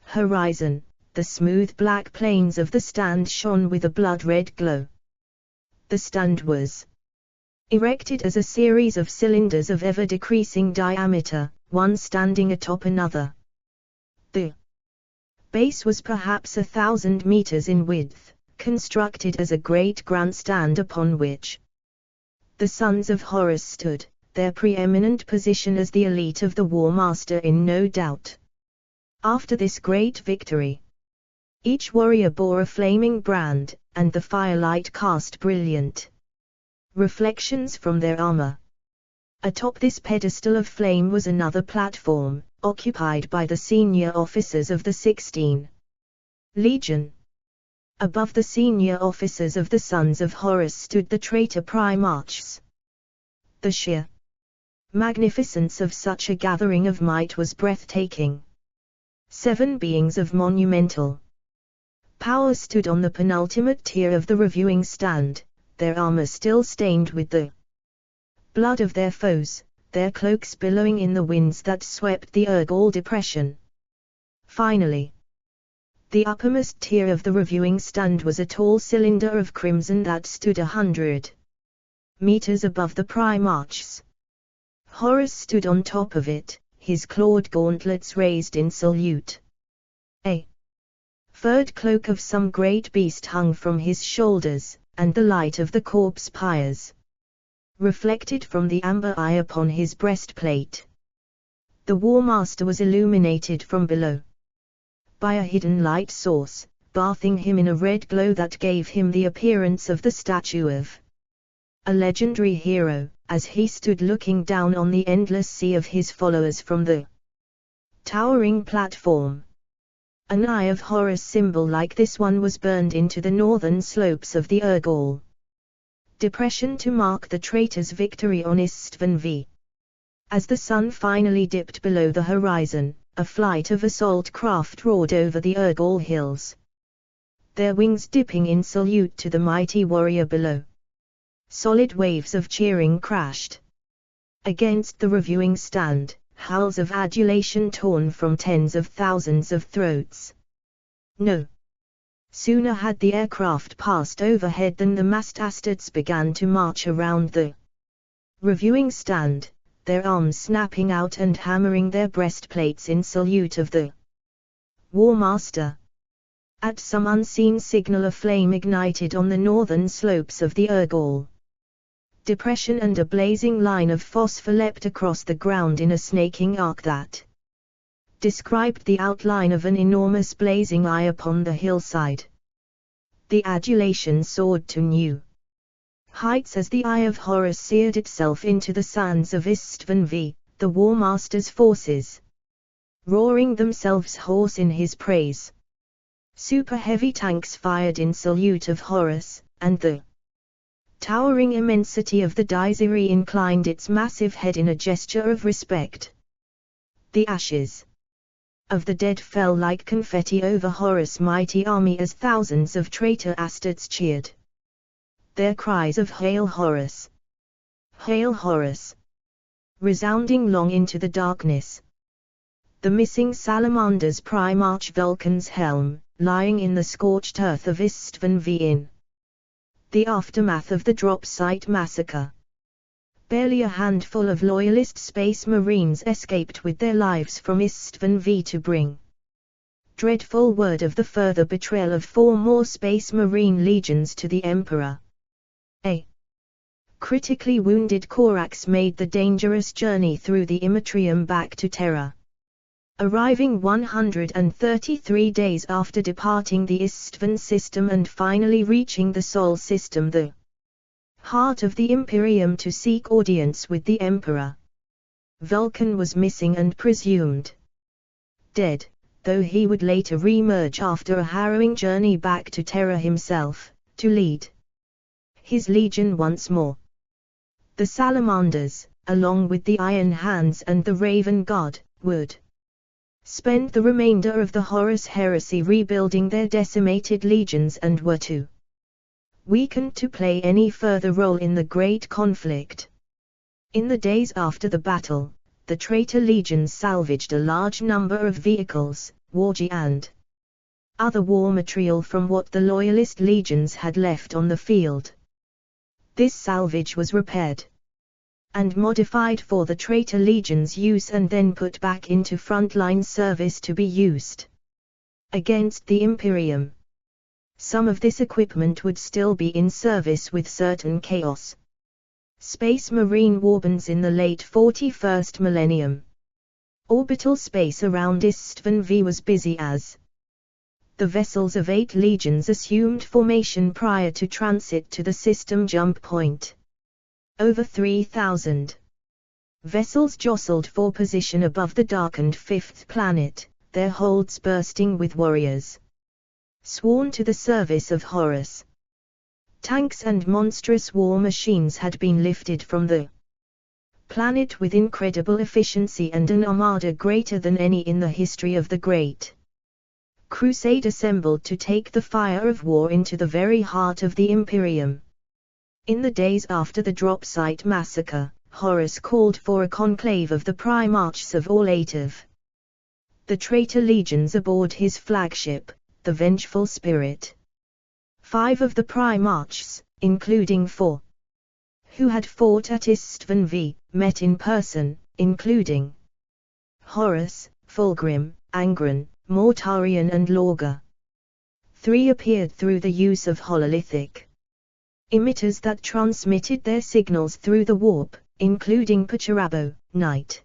horizon, the smooth black plains of the stand shone with a blood-red glow. The stand was erected as a series of cylinders of ever-decreasing diameter, one standing atop another. The base was perhaps 1,000 meters in width, constructed as a great grandstand upon which the sons of Horus stood, their preeminent position as the elite of the War Master in no doubt. After this great victory, each warrior bore a flaming brand, and the firelight cast brilliant reflections from their armor. Atop this pedestal of flame was another platform, occupied by the senior officers of the 16 Legion. Above the senior officers of the Sons of Horus stood the traitor Primarchs. The sheer magnificence of such a gathering of might was breathtaking. 7 beings of monumental power stood on the penultimate tier of the reviewing stand, their armor still stained with the blood of their foes, their cloaks billowing in the winds that swept the Urgall depression. Finally, the uppermost tier of the reviewing stand was a tall cylinder of crimson that stood 100 meters above the Primarchs. Horus stood on top of it, his clawed gauntlets raised in salute. A furred cloak of some great beast hung from his shoulders, and the light of the corpse pyres reflected from the amber eye upon his breastplate. The War Master was illuminated from below by a hidden light source, bathing him in a red glow that gave him the appearance of the statue of a legendary hero, as he stood looking down on the endless sea of his followers from the towering platform. An Eye of Horus symbol like this one was burned into the northern slopes of the Urgall depression to mark the traitor's victory on Istvan V. As the sun finally dipped below the horizon, a flight of assault craft roared over the Urgall hills, their wings dipping in salute to the mighty warrior below. Solid waves of cheering crashed against the reviewing stand, howls of adulation torn from tens of thousands of throats. No sooner had the aircraft passed overhead than the massed Astartes began to march around the reviewing stand, their arms snapping out and hammering their breastplates in salute of the War Master. At some unseen signal a flame ignited on the northern slopes of the Urgall depression, and a blazing line of phosphor leapt across the ground in a snaking arc that described the outline of an enormous blazing eye upon the hillside. The adulation soared to new heights as the Eye of Horus seared itself into the sands of Istvan V, the War Master's forces, roaring themselves hoarse in his praise. Super heavy tanks fired in salute of Horus, and the towering immensity of the Daisiri inclined its massive head in a gesture of respect. The ashes of the dead fell like confetti over Horus' mighty army as thousands of traitor Astartes cheered. Their cries of "Hail Horus! Hail Horus!" resounding long into the darkness. The missing salamander's Primarch Vulcan's helm, lying in the scorched earth of Istvan V in the aftermath of the drop site massacre. Barely a handful of loyalist space marines escaped with their lives from Istvan V to bring dreadful word of the further betrayal of 4 more space marine legions to the Emperor. A critically wounded Corax made the dangerous journey through the Immatrium back to Terra, arriving 133 days after departing the Istvan system and finally reaching the Sol system, the heart of the Imperium, to seek audience with the Emperor. Vulcan was missing and presumed dead, though he would later re-emerge after a harrowing journey back to Terra himself, to lead his legion once more. The Salamanders, along with the Iron Hands and the Raven God, would spend the remainder of the Horus Heresy rebuilding their decimated legions and were too weakened to play any further role in the great conflict. In the days after the battle, the traitor legions salvaged a large number of vehicles, wargear and other war material from what the loyalist legions had left on the field. This salvage was repaired and modified for the traitor legion's use and then put back into frontline service to be used against the Imperium. Some of this equipment would still be in service with certain Chaos Space Marine warbands in the late 41st millennium. Orbital space around Istvan V was busy as the vessels of 8 legions assumed formation prior to transit to the system jump point. Over 3,000 vessels jostled for position above the darkened 5th planet, their holds bursting with warriors sworn to the service of Horus. Tanks and monstrous war machines had been lifted from the planet with incredible efficiency and an armada greater than any in the history of the Great Crusade assembled to take the fire of war into the very heart of the Imperium. In the days after the drop site massacre, Horus called for a conclave of the Primarchs of all 8 of the traitor legions aboard his flagship, the Vengeful Spirit. 5 of the Primarchs, including 4 who had fought at Istvan V, met in person, including Horus, Fulgrim, Angron, Mortarion and Lorga. 3 appeared through the use of hololithic emitters that transmitted their signals through the warp, including Pacharabo, Night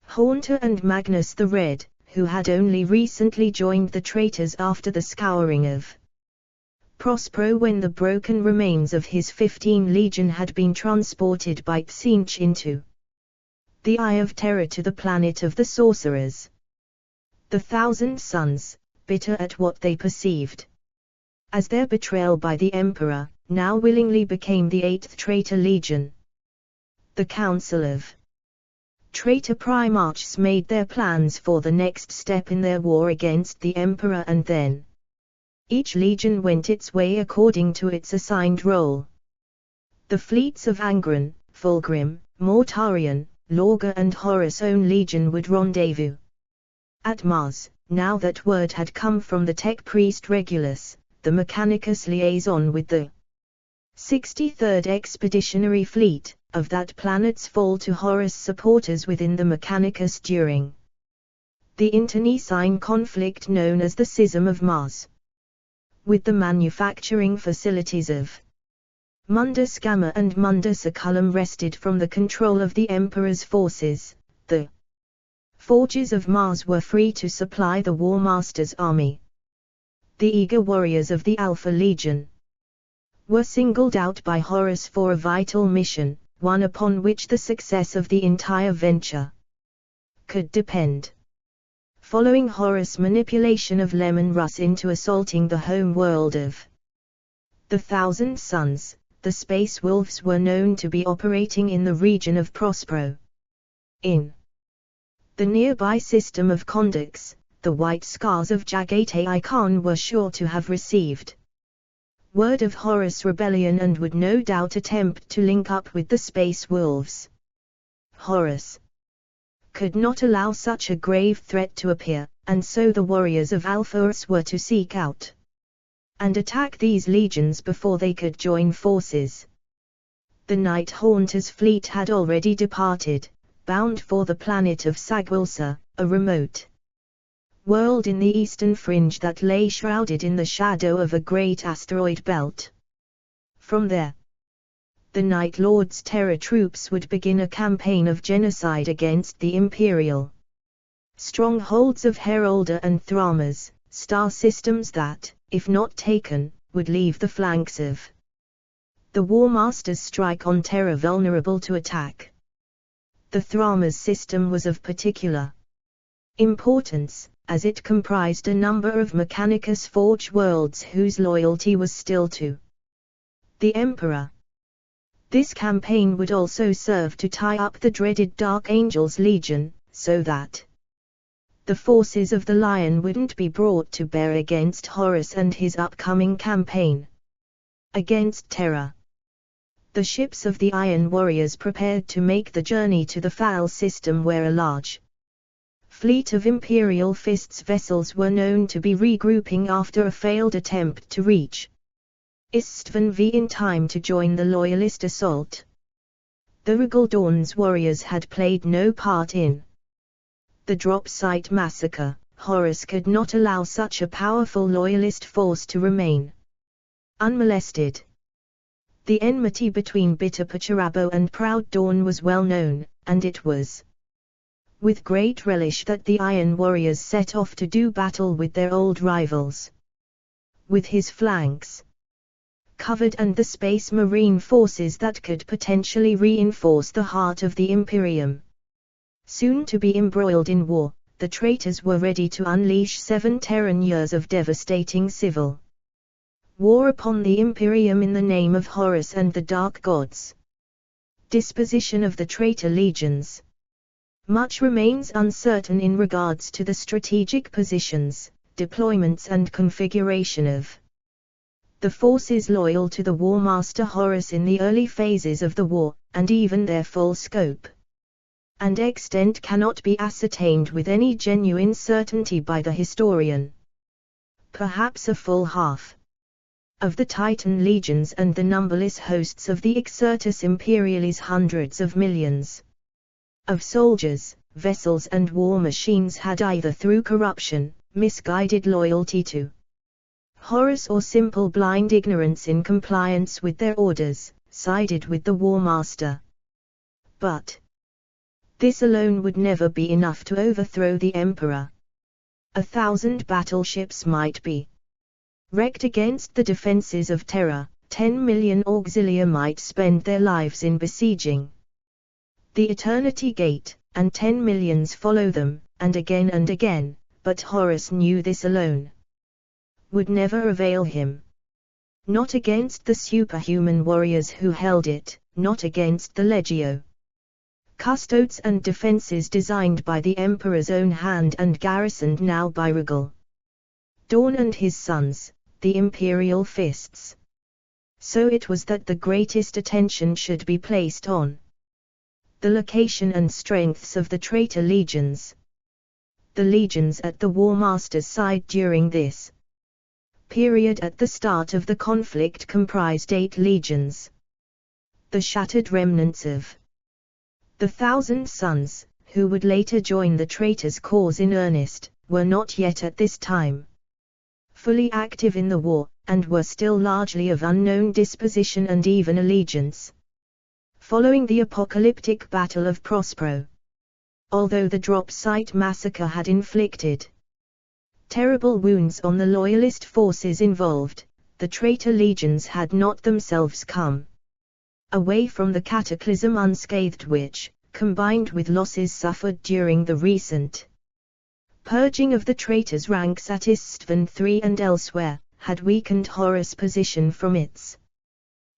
Haunter and Magnus the Red, who had only recently joined the traitors after the scouring of Prospero when the broken remains of his 15 legion had been transported by Tzeentch into the Eye of Terror to the planet of the sorcerers. The Thousand Sons, bitter at what they perceived as their betrayal by the Emperor, now willingly became the 8th Traitor Legion. The Council of Traitor Primarchs made their plans for the next step in their war against the Emperor, and then each legion went its way according to its assigned role. The fleets of Angron, Fulgrim, Mortarion, Lorga and Horus' own legion would rendezvous at Mars, now that word had come from the tech priest Regulus, the Mechanicus liaison with the 63rd Expeditionary Fleet, of that planet's fall to Horus supporters within the Mechanicus during the internecine conflict known as the Schism of Mars. With the manufacturing facilities of Mundus Gamma and Mundus Acullum wrested from the control of the Emperor's forces, the Forges of Mars were free to supply the War Master's army. The eager warriors of the Alpha Legion were singled out by Horus for a vital mission, one upon which the success of the entire venture could depend. Following Horus' manipulation of Lemon Russ into assaulting the home world of the Thousand Sons, the Space Wolves were known to be operating in the region of Prospero. In the nearby system of conducts, the White Scars of Jagate Khan were sure to have received word of Horus' rebellion and would no doubt attempt to link up with the Space Wolves. Horus could not allow such a grave threat to appear, and so the warriors of Alphaurus were to seek out and attack these legions before they could join forces. The Night Haunter's fleet had already departed, bound for the planet of Sagwilsa, a remote world in the eastern fringe that lay shrouded in the shadow of a great asteroid belt. From there, the Night Lord's terror troops would begin a campaign of genocide against the imperial strongholds of Herolda and Thramas, star systems that, if not taken, would leave the flanks of the War Master's strike on Terra vulnerable to attack. The Thramas system was of particular importance, as it comprised a number of Mechanicus Forge worlds whose loyalty was still to the Emperor. This campaign would also serve to tie up the dreaded Dark Angel's Legion, so that the forces of the Lion wouldn't be brought to bear against Horus and his upcoming campaign against Terra. The ships of the Iron Warriors prepared to make the journey to the Foul System, where a large fleet of Imperial Fist's vessels were known to be regrouping after a failed attempt to reach Istvan V in time to join the Loyalist assault. The Regal Dawn's warriors had played no part in the drop site massacre. Horus could not allow such a powerful Loyalist force to remain unmolested. The enmity between Bitter Pacharabo and Proud Dawn was well known, and it was with great relish that the Iron Warriors set off to do battle with their old rivals. With his flanks covered and the Space Marine forces that could potentially reinforce the heart of the Imperium soon to be embroiled in war, the traitors were ready to unleash 7 Terran years of devastating civil war upon the Imperium in the name of Horus and the Dark Gods. Disposition of the traitor legions. Much remains uncertain in regards to the strategic positions, deployments and configuration of the forces loyal to the War Master Horus in the early phases of the war, and even their full scope and extent cannot be ascertained with any genuine certainty by the historian. Perhaps a full half of the Titan legions and the numberless hosts of the Exertus Imperialis, hundreds of millions of soldiers, vessels and war machines had either through corruption, misguided loyalty to Horus or simple blind ignorance in compliance with their orders, sided with the War Master. But this alone would never be enough to overthrow the Emperor. 1,000 battleships might be wrecked against the defenses of Terra, 10 million auxilia might spend their lives in besieging the Eternity Gate, and 10 millions follow them, and again, but Horus knew this alone would never avail him. Not against the superhuman warriors who held it, not against the Legio Custodes and defenses designed by the Emperor's own hand and garrisoned now by Regal Dawn and his sons, the Imperial Fists. So it was that the greatest attention should be placed on the location and strengths of the traitor legions. The legions at the War Master's side during this period at the start of the conflict comprised 8 legions. The shattered remnants of the 1,000 Sons, who would later join the traitors' cause in earnest, were not yet at this time fully active in the war, and were still largely of unknown disposition and even allegiance. Following the apocalyptic Battle of Prospero, although the drop site massacre had inflicted terrible wounds on the loyalist forces involved, the traitor legions had not themselves come away from the cataclysm unscathed, which, combined with losses suffered during the recent purging of the traitors' ranks at Istvan III and elsewhere, had weakened Horus' position from its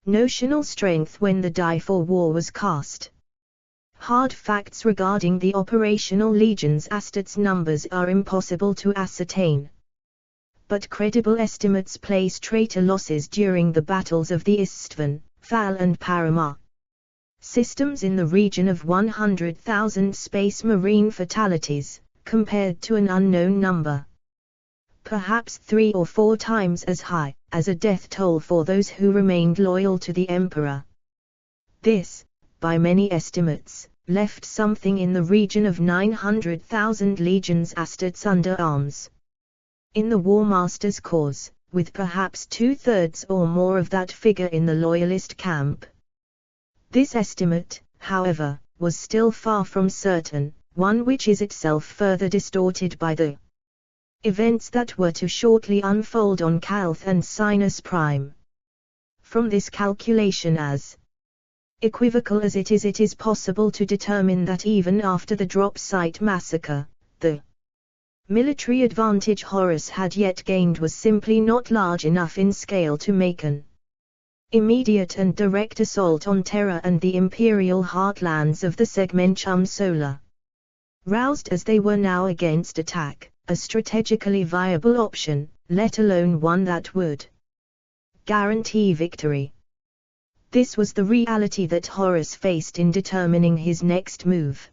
notional strength when the die for war was cast. Hard facts regarding the operational legions' Astartes numbers are impossible to ascertain. But credible estimates place traitor losses during the battles of the Istvan, Fal and Paramar systems in the region of 100,000 Space Marine fatalities, compared to an unknown number, perhaps 3 or 4 times as high, as a death toll for those who remained loyal to the Emperor. This, by many estimates, left something in the region of 900,000 legions Astartes under arms in the War Master's cause, with perhaps 2/3 or more of that figure in the loyalist camp. This estimate, however, was still far from certain, one which is itself further distorted by the events that were to shortly unfold on Calth and Sinus Prime. From this calculation, as equivocal as it is possible to determine that even after the drop site massacre, the military advantage Horus had yet gained was simply not large enough in scale to make an immediate and direct assault on Terra and the imperial heartlands of the Segmentum Solar. Roused as they were now against attack, a strategically viable option, let alone one that would guarantee victory. This was the reality that Horus faced in determining his next move.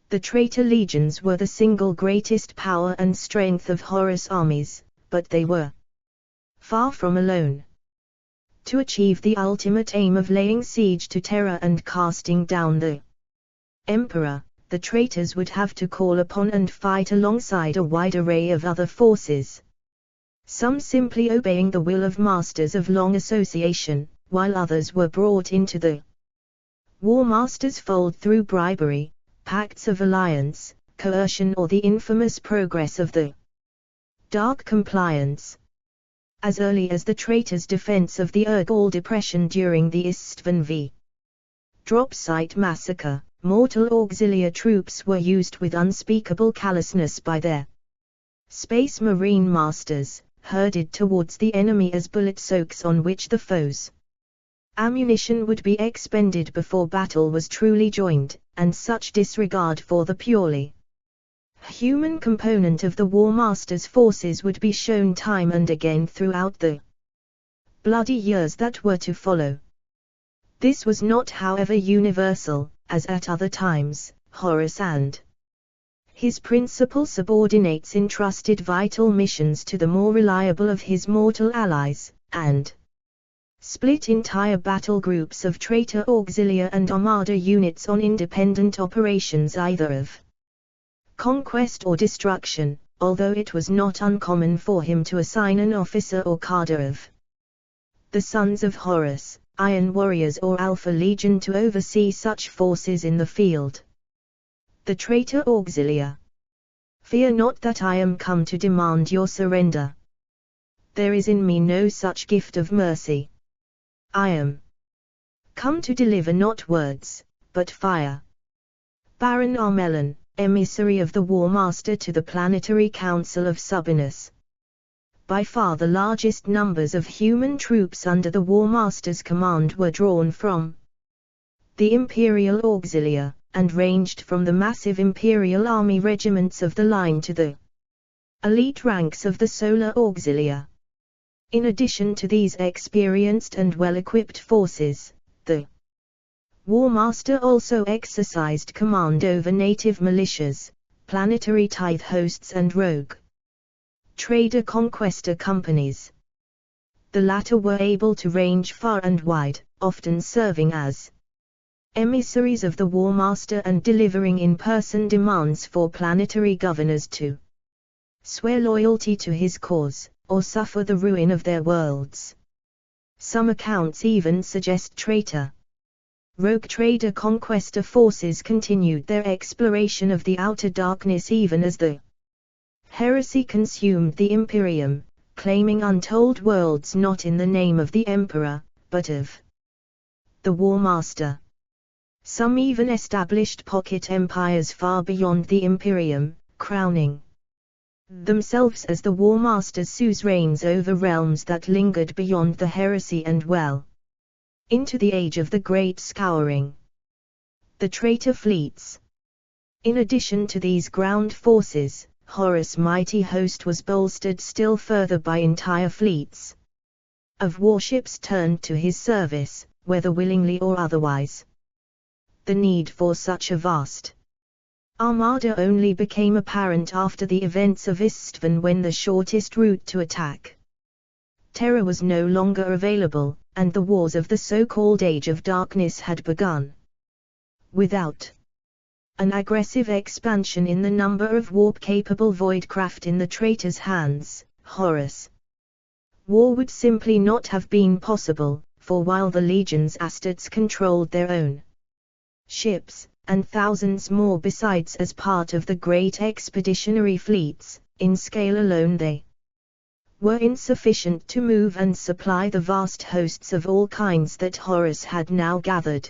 The traitor legions were the single greatest power and strength of Horus' armies, but they were far from alone. To achieve the ultimate aim of laying siege to Terra and casting down the Emperor, the traitors would have to call upon and fight alongside a wide array of other forces. Some simply obeying the will of masters of long association, while others were brought into the War Master's fold through bribery, pacts of alliance, coercion, or the infamous progress of the Dark Compliance. As early as the traitors' defense of the Urgal Depression during the Istvan v. Drop Site massacre, mortal auxiliary troops were used with unspeakable callousness by their Space Marine masters, herded towards the enemy as bullet soaks on which the foe's ammunition would be expended before battle was truly joined, and such disregard for the purely human component of the War Master's forces would be shown time and again throughout the bloody years that were to follow. This was not, however, universal, as at other times, Horus and his principal subordinates entrusted vital missions to the more reliable of his mortal allies, and split entire battle groups of traitor auxilia and armada units on independent operations either of conquest or destruction, although it was not uncommon for him to assign an officer or cadre of the Sons of Horus, Iron Warriors or Alpha Legion to oversee such forces in the field. The traitor auxilia: "Fear not that I am come to demand your surrender. There is in me no such gift of mercy. I am come to deliver not words, but fire." Baron Armelon, emissary of the War Master to the Planetary Council of Subinus. By far the largest numbers of human troops under the War Master's command were drawn from the Imperial Auxilia, and ranged from the massive Imperial Army regiments of the line to the elite ranks of the Solar Auxilia. In addition to these experienced and well-equipped forces, the War Master also exercised command over native militias, planetary tithe hosts and rogue trader conquester companies. The latter were able to range far and wide, often serving as emissaries of the War Master and delivering in-person demands for planetary governors to swear loyalty to his cause, or suffer the ruin of their worlds. Some accounts even suggest traitor rogue trader conquester forces continued their exploration of the outer darkness even as the heresy consumed the Imperium, claiming untold worlds not in the name of the Emperor, but of the War Master. Some even established pocket empires far beyond the Imperium, crowning themselves as the War Master's suzerains over realms that lingered beyond the heresy and well into the age of the Great Scouring. The traitor fleets. In addition to these ground forces, Horus' mighty host was bolstered still further by entire fleets of warships turned to his service, whether willingly or otherwise. The need for such a vast armada only became apparent after the events of Istvan, when the shortest route to attack Terra was no longer available, and the wars of the so-called Age of Darkness had begun. Without an aggressive expansion in the number of warp-capable voidcraft in the traitor's hands, Horus' war would simply not have been possible, for while the legions Astartes controlled their own ships, and thousands more besides as part of the great expeditionary fleets, in scale alone they were insufficient to move and supply the vast hosts of all kinds that Horus had now gathered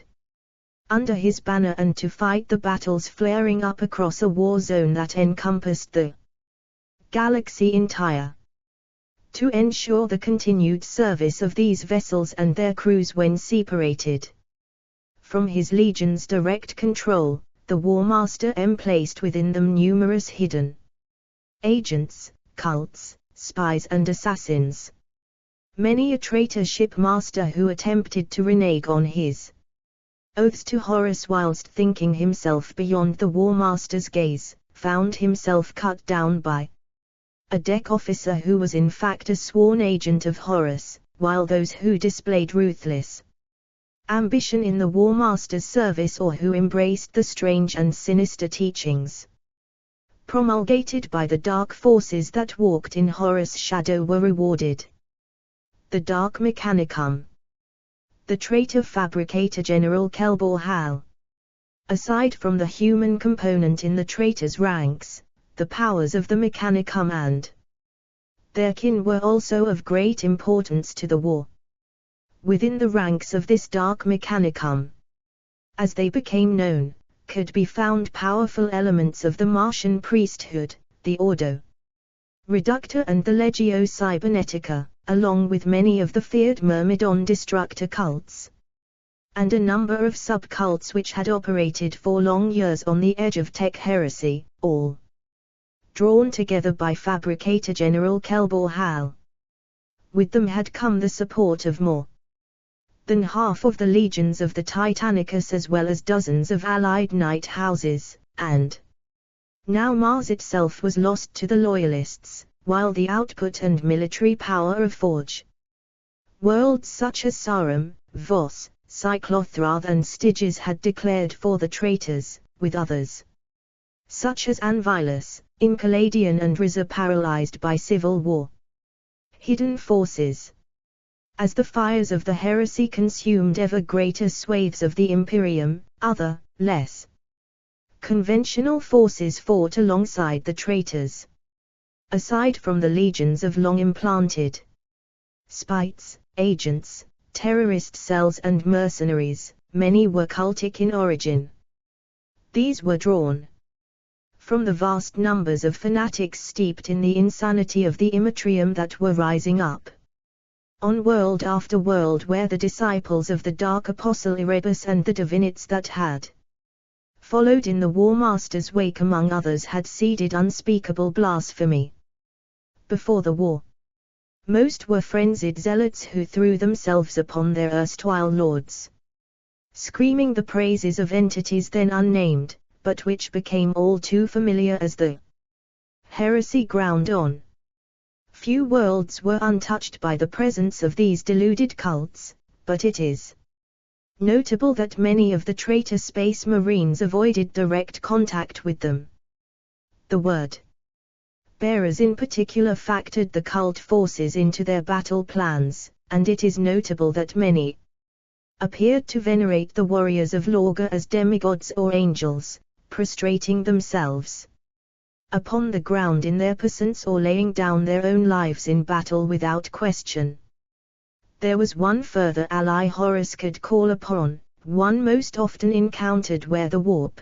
under his banner and to fight the battles flaring up across a war zone that encompassed the galaxy entire. To ensure the continued service of these vessels and their crews when separated from his legion's direct control, the War Master placed within them numerous hidden agents, cults, spies and assassins. Many a traitor shipmaster who attempted to renege on his oaths to Horus whilst thinking himself beyond the War Master's gaze, found himself cut down by a deck officer who was in fact a sworn agent of Horus, while those who displayed ruthless ambition in the War Master's service or who embraced the strange and sinister teachings promulgated by the dark forces that walked in Horus' shadow were rewarded. The Dark Mechanicum. The traitor fabricator General Kelbor Hal. Aside from the human component in the traitor's ranks, the powers of the Mechanicum and their kin were also of great importance to the war. Within the ranks of this Dark Mechanicum, as they became known, could be found powerful elements of the Martian priesthood, the Ordo Reductor and the Legio Cybernetica, along with many of the feared Myrmidon Destructor cults, and a number of subcults which had operated for long years on the edge of tech heresy, all drawn together by fabricator General Kelbor Hal. With them had come the support of more than half of the legions of the Titanicus as well as dozens of allied knight houses, and now Mars itself was lost to the Loyalists, while the output and military power of Forge worlds such as Sarum, Voss, Cyclothrath and Styges had declared for the traitors, with others such as Anvilus, Incaladian and Rizza paralyzed by civil war. Hidden forces. As the fires of the heresy consumed ever greater swathes of the Imperium, other, less conventional forces fought alongside the traitors. Aside from the legions of long-implanted spies, agents, terrorist cells and mercenaries, many were cultic in origin. These were drawn from the vast numbers of fanatics steeped in the insanity of the Immatrium that were rising up on world after world, where the disciples of the Dark Apostle Erebus and the divinities that had followed in the War Master's wake among others had seeded unspeakable blasphemy. Before the war, most were frenzied zealots who threw themselves upon their erstwhile lords, screaming the praises of entities then unnamed, but which became all too familiar as the heresy ground on. Few worlds were untouched by the presence of these deluded cults, but it is notable that many of the traitor space marines avoided direct contact with them. The word bearers in particular factored the cult forces into their battle plans, and it is notable that many appeared to venerate the warriors of Lorga as demigods or angels, prostrating themselves upon the ground in their persons or laying down their own lives in battle without question. There was one further ally Horus could call upon, one most often encountered where the warp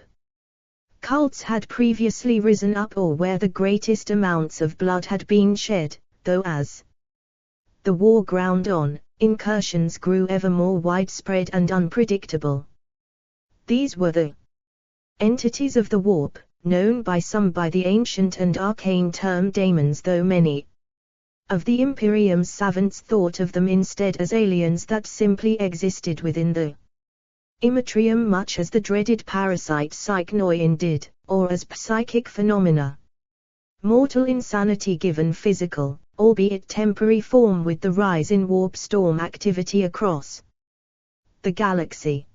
cults had previously risen up or where the greatest amounts of blood had been shed, though as the war ground on, incursions grew ever more widespread and unpredictable. These were the entities of the warp, known by some by the ancient and arcane term daemons, though many of the Imperium's savants thought of them instead as aliens that simply existed within the Immatrium, much as the dreaded parasite Psychnoin did, or as psychic phenomena. Mortal insanity given physical, albeit temporary form with the rise in warp storm activity across the galaxy.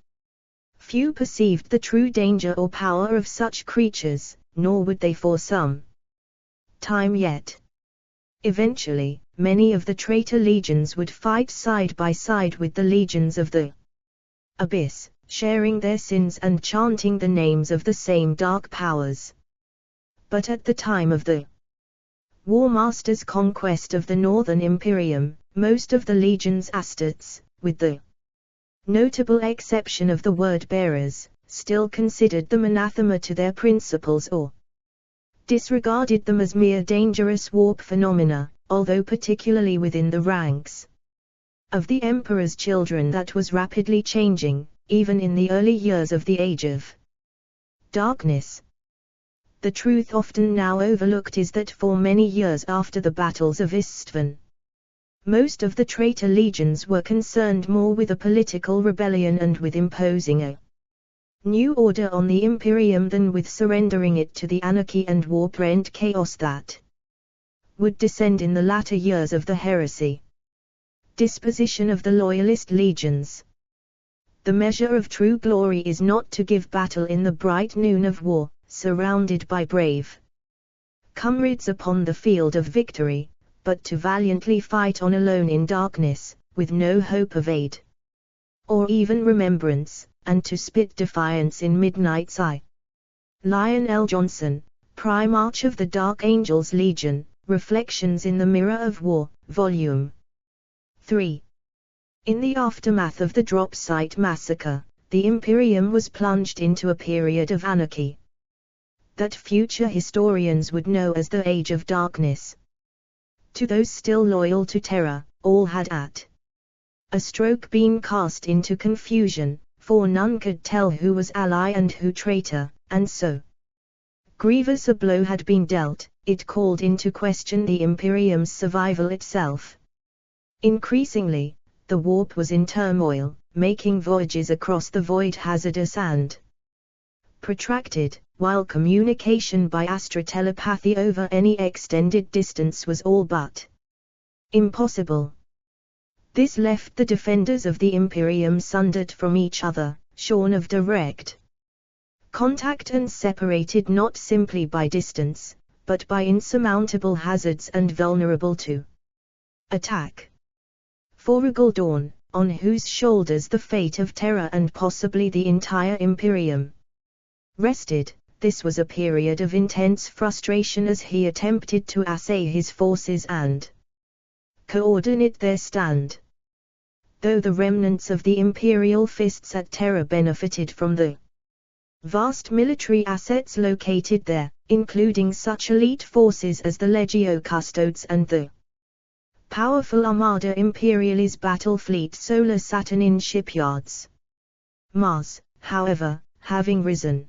Few perceived the true danger or power of such creatures, nor would they for some time yet. Eventually, many of the traitor legions would fight side by side with the legions of the Abyss, sharing their sins and chanting the names of the same dark powers. But at the time of the War Master's conquest of the Northern Imperium, most of the legion's astartes, with the notable exception of the word-bearers, still considered them anathema to their principles or disregarded them as mere dangerous warp phenomena, although particularly within the ranks of the Emperor's children that was rapidly changing, even in the early years of the Age of Darkness. The truth often now overlooked is that for many years after the battles of Istvan, most of the traitor legions were concerned more with a political rebellion and with imposing a new order on the Imperium than with surrendering it to the anarchy and war-brent chaos that would descend in the latter years of the heresy. Disposition of the Loyalist legions. The measure of true glory is not to give battle in the bright noon of war, surrounded by brave comrades upon the field of victory, but to valiantly fight on alone in darkness, with no hope of aid or even remembrance, and to spit defiance in midnight's eye. Lionel Johnson, Primarch of the Dark Angels Legion, Reflections in the Mirror of War, Volume 3. In the aftermath of the drop site massacre, the Imperium was plunged into a period of anarchy that future historians would know as the Age of Darkness. To those still loyal to Terra, all had at a stroke been cast into confusion, for none could tell who was ally and who traitor, and so grievous a blow had been dealt, it called into question the Imperium's survival itself. Increasingly, the warp was in turmoil, making voyages across the void hazardous and protracted, while communication by astrotelepathy over any extended distance was all but impossible. This left the defenders of the Imperium sundered from each other, shorn of direct contact and separated not simply by distance, but by insurmountable hazards and vulnerable to attack. For Regal Dawn, on whose shoulders the fate of Terra and possibly the entire Imperium rested, this was a period of intense frustration as he attempted to assay his forces and coordinate their stand. Though the remnants of the Imperial fists at Terra benefited from the vast military assets located there, including such elite forces as the Legio Custodes and the powerful Armada Imperialis battle fleet Solar Saturnin shipyards. Mars, however, having risen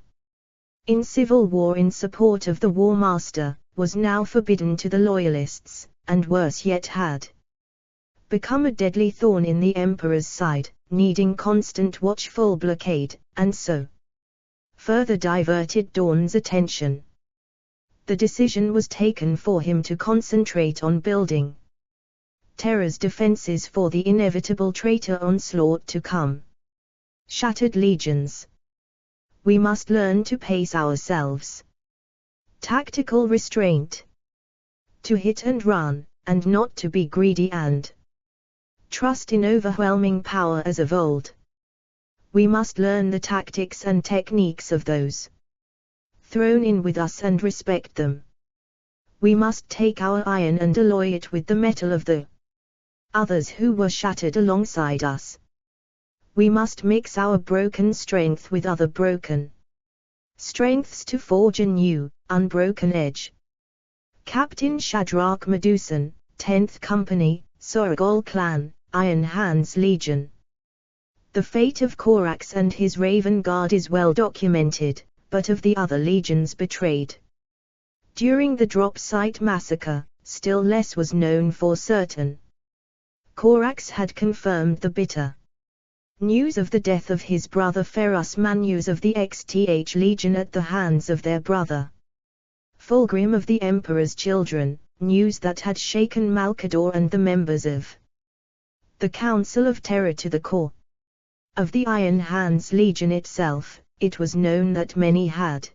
in civil war in support of the War Master, was now forbidden to the Loyalists, and worse yet had become a deadly thorn in the Emperor's side, needing constant watchful blockade, and so further diverted Dawn's attention. The decision was taken for him to concentrate on building Terra's defenses for the inevitable traitor onslaught to come. Shattered legions. We must learn to pace ourselves. Tactical restraint. To hit and run, and not to be greedy and trust in overwhelming power as of old. We must learn the tactics and techniques of those thrown in with us and respect them. We must take our iron and alloy it with the metal of the others who were shattered alongside us. We must mix our broken strength with other broken strengths to forge a new, unbroken edge. Captain Shadrach Medusan, 10th Company, Sorogol Clan, Iron Hands Legion. The fate of Korax and his Raven Guard is well documented, but of the other legions betrayed during the drop site massacre, still less was known for certain. Korax had confirmed the bitter news of the death of his brother Ferus Manus of the XTH Legion at the hands of their brother Fulgrim of the Emperor's Children, news that had shaken Malcador and the members of the Council of Terror to the core. Of the Iron Hands Legion itself, it was known that many had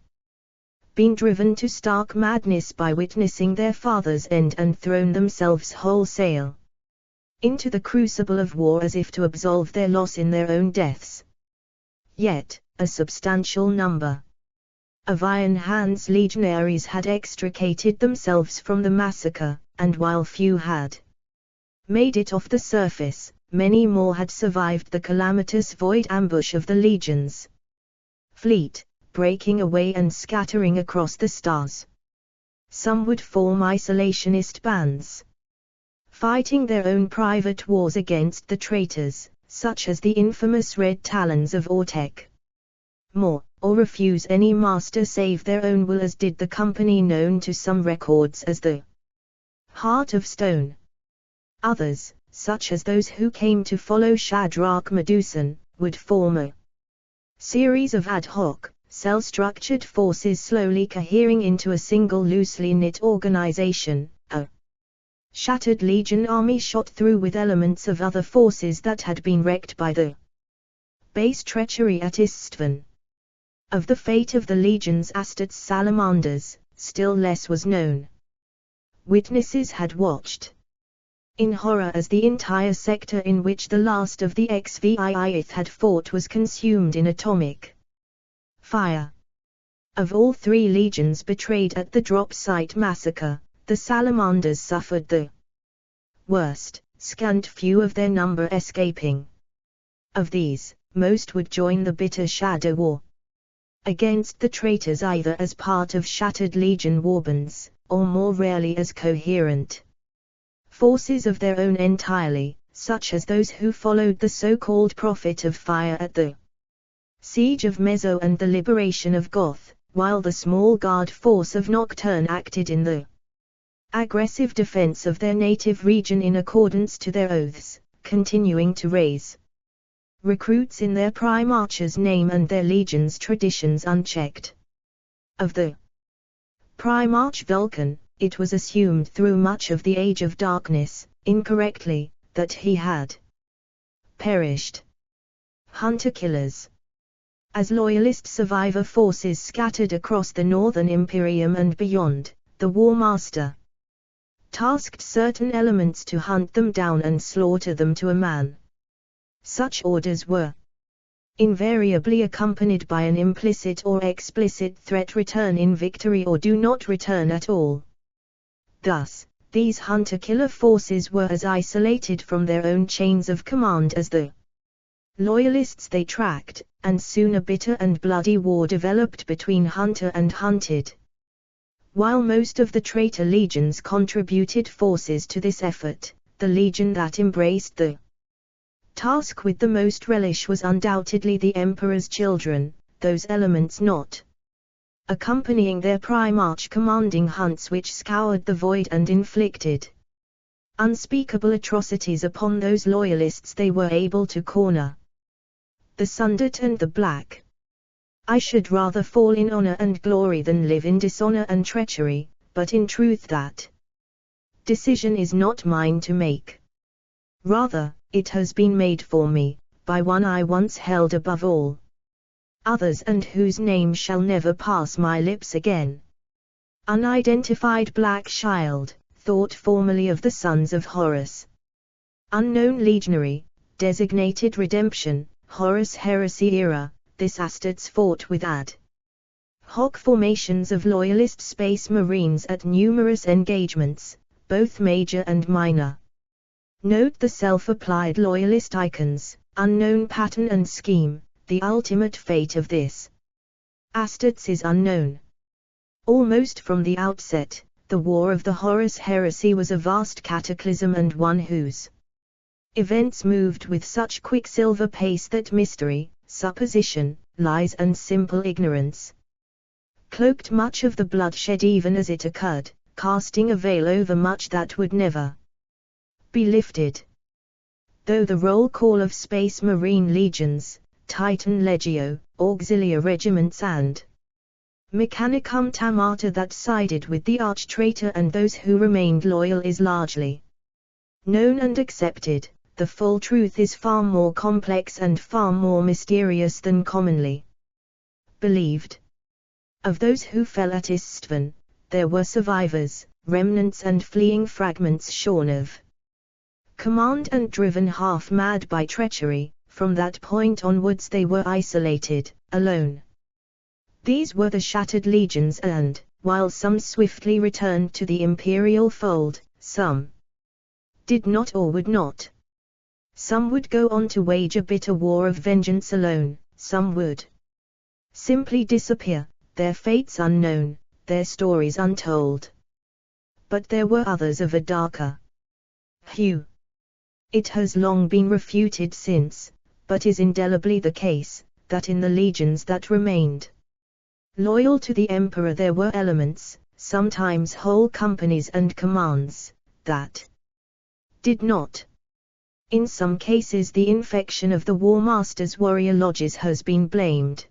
been driven to stark madness by witnessing their father's end and thrown themselves wholesale into the crucible of war as if to absolve their loss in their own deaths. Yet, a substantial number of Iron Hands legionaries had extricated themselves from the massacre, and while few had made it off the surface, many more had survived the calamitous void ambush of the legions fleet, breaking away and scattering across the stars. Some would form isolationist bands, fighting their own private wars against the traitors, such as the infamous Red Talons of Ortec. More, or refuse any master save their own will, as did the company known to some records as the Heart of Stone. Others, such as those who came to follow Shadrach Medusan, would form a series of ad hoc, cell-structured forces slowly cohering into a single loosely knit organization, a shattered legion army shot through with elements of other forces that had been wrecked by the base treachery at Istvan. Of the fate of the legion's Astartes salamanders, still less was known. Witnesses had watched in horror as the entire sector in which the last of the Xviith had fought was consumed in atomic fire. Of all three legions betrayed at the drop site massacre, the salamanders suffered the worst, scant few of their number escaping. Of these, most would join the bitter shadow war against the traitors, either as part of shattered legion warbands, or more rarely as coherent forces of their own entirely, such as those who followed the so-called Prophet of Fire at the Siege of Mezzo and the liberation of Goth, while the small guard force of Nocturne acted in the aggressive defense of their native region in accordance to their oaths, continuing to raise recruits in their Primarch's name and their legion's traditions unchecked. Of the Primarch Vulcan, it was assumed through much of the Age of Darkness, incorrectly, that he had perished. Hunter-killers. As loyalist survivor forces scattered across the Northern Imperium and beyond, the War Master tasked certain elements to hunt them down and slaughter them to a man. Such orders were invariably accompanied by an implicit or explicit threat: return in victory or do not return at all. Thus, these hunter-killer forces were as isolated from their own chains of command as the loyalists they tracked, and soon a bitter and bloody war developed between hunter and hunted. While most of the traitor legions contributed forces to this effort, the legion that embraced the task with the most relish was undoubtedly the Emperor's Children, those elements not accompanying their Primarch commanding hunts which scoured the void and inflicted unspeakable atrocities upon those loyalists they were able to corner. The Sundered and the Black. I should rather fall in honor and glory than live in dishonor and treachery, but in truth that decision is not mine to make. Rather, it has been made for me, by one I once held above all others and whose name shall never pass my lips again. Unidentified Black Child, thought formerly of the sons of Horus. Unknown Legionary, designated Redemption, Horus Heresy era, this Astartes fought with ad hoc formations of loyalist space marines at numerous engagements, both major and minor. Note the self-applied loyalist icons, unknown pattern and scheme. The ultimate fate of this Astartes is unknown. Almost from the outset, the War of the Horus Heresy was a vast cataclysm and one whose events moved with such quicksilver pace that mystery, supposition, lies and simple ignorance cloaked much of the bloodshed even as it occurred, casting a veil over much that would never be lifted. Though the roll call of Space Marine legions, Titan Legio, auxiliary regiments and Mechanicum Tamata that sided with the arch-traitor and those who remained loyal is largely known and accepted, the full truth is far more complex and far more mysterious than commonly believed. Of those who fell at Istvan, there were survivors, remnants and fleeing fragments shorn of command and driven half mad by treachery. From that point onwards they were isolated, alone. These were the shattered legions and, while some swiftly returned to the imperial fold, some did not or would not. Some would go on to wage a bitter war of vengeance alone, some would simply disappear, their fates unknown, their stories untold. but there were others of a darker hue. It has long been refuted since, but is indelibly the case, that in the legions that remained loyal to the emperor there were elements, sometimes whole companies and commands, that did not. In some cases the infection of the war master's warrior lodges has been blamed,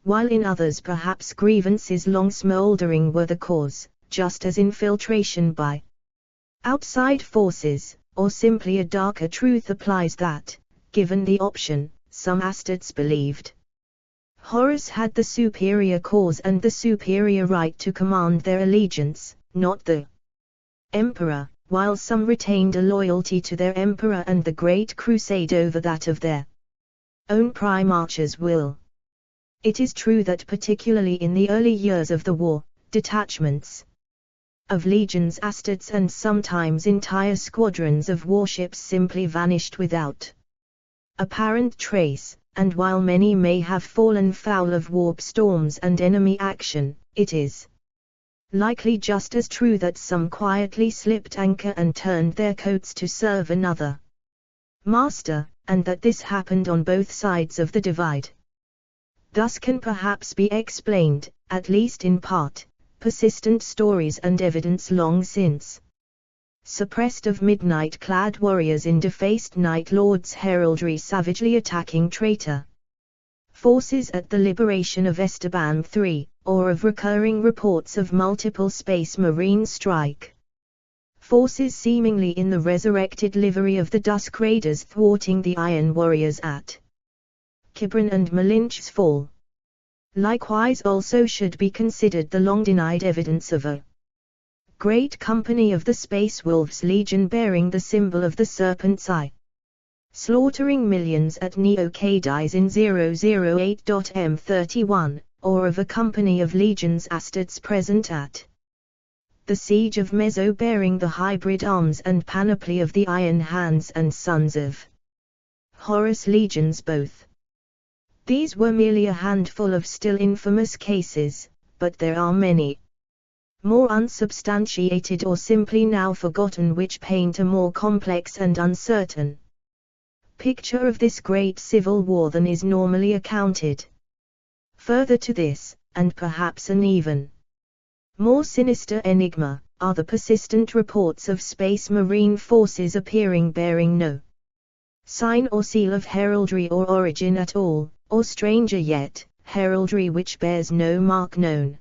while in others perhaps grievances long smouldering were the cause, just as infiltration by outside forces, or simply a darker truth applies that, given the option, some Astartes believed Horus had the superior cause and the superior right to command their allegiance, not the emperor, while some retained a loyalty to their emperor and the Great Crusade over that of their own primarch's will. It is true that particularly in the early years of the war, detachments of legions, Astartes and sometimes entire squadrons of warships simply vanished without apparent trace, and while many may have fallen foul of warp storms and enemy action, it is likely just as true that some quietly slipped anchor and turned their coats to serve another master, and that this happened on both sides of the divide. Thus can perhaps be explained, at least in part, persistent stories and evidence long since suppressed of midnight-clad warriors in defaced Night Lord's heraldry savagely attacking traitor forces at the liberation of Esteban III, or of recurring reports of multiple Space Marine strike forces seemingly in the resurrected livery of the Dusk Raiders thwarting the Iron Warriors at Kibran and Malinch's fall. Likewise also should be considered the long-denied evidence of a great company of the Space Wolves Legion bearing the symbol of the Serpent's Eye, slaughtering millions at Neo-Cadiz in 008.M31, or of a company of legions Astartes present at the Siege of Mezzo bearing the hybrid arms and panoply of the Iron Hands and Sons of Horus legions both. These were merely a handful of still infamous cases, but there are many more unsubstantiated or simply now forgotten which paint a more complex and uncertain picture of this great civil war than is normally accounted. Further to this, and perhaps an even more sinister enigma, are the persistent reports of Space Marine forces appearing bearing no sign or seal of heraldry or origin at all, or stranger yet, heraldry which bears no mark known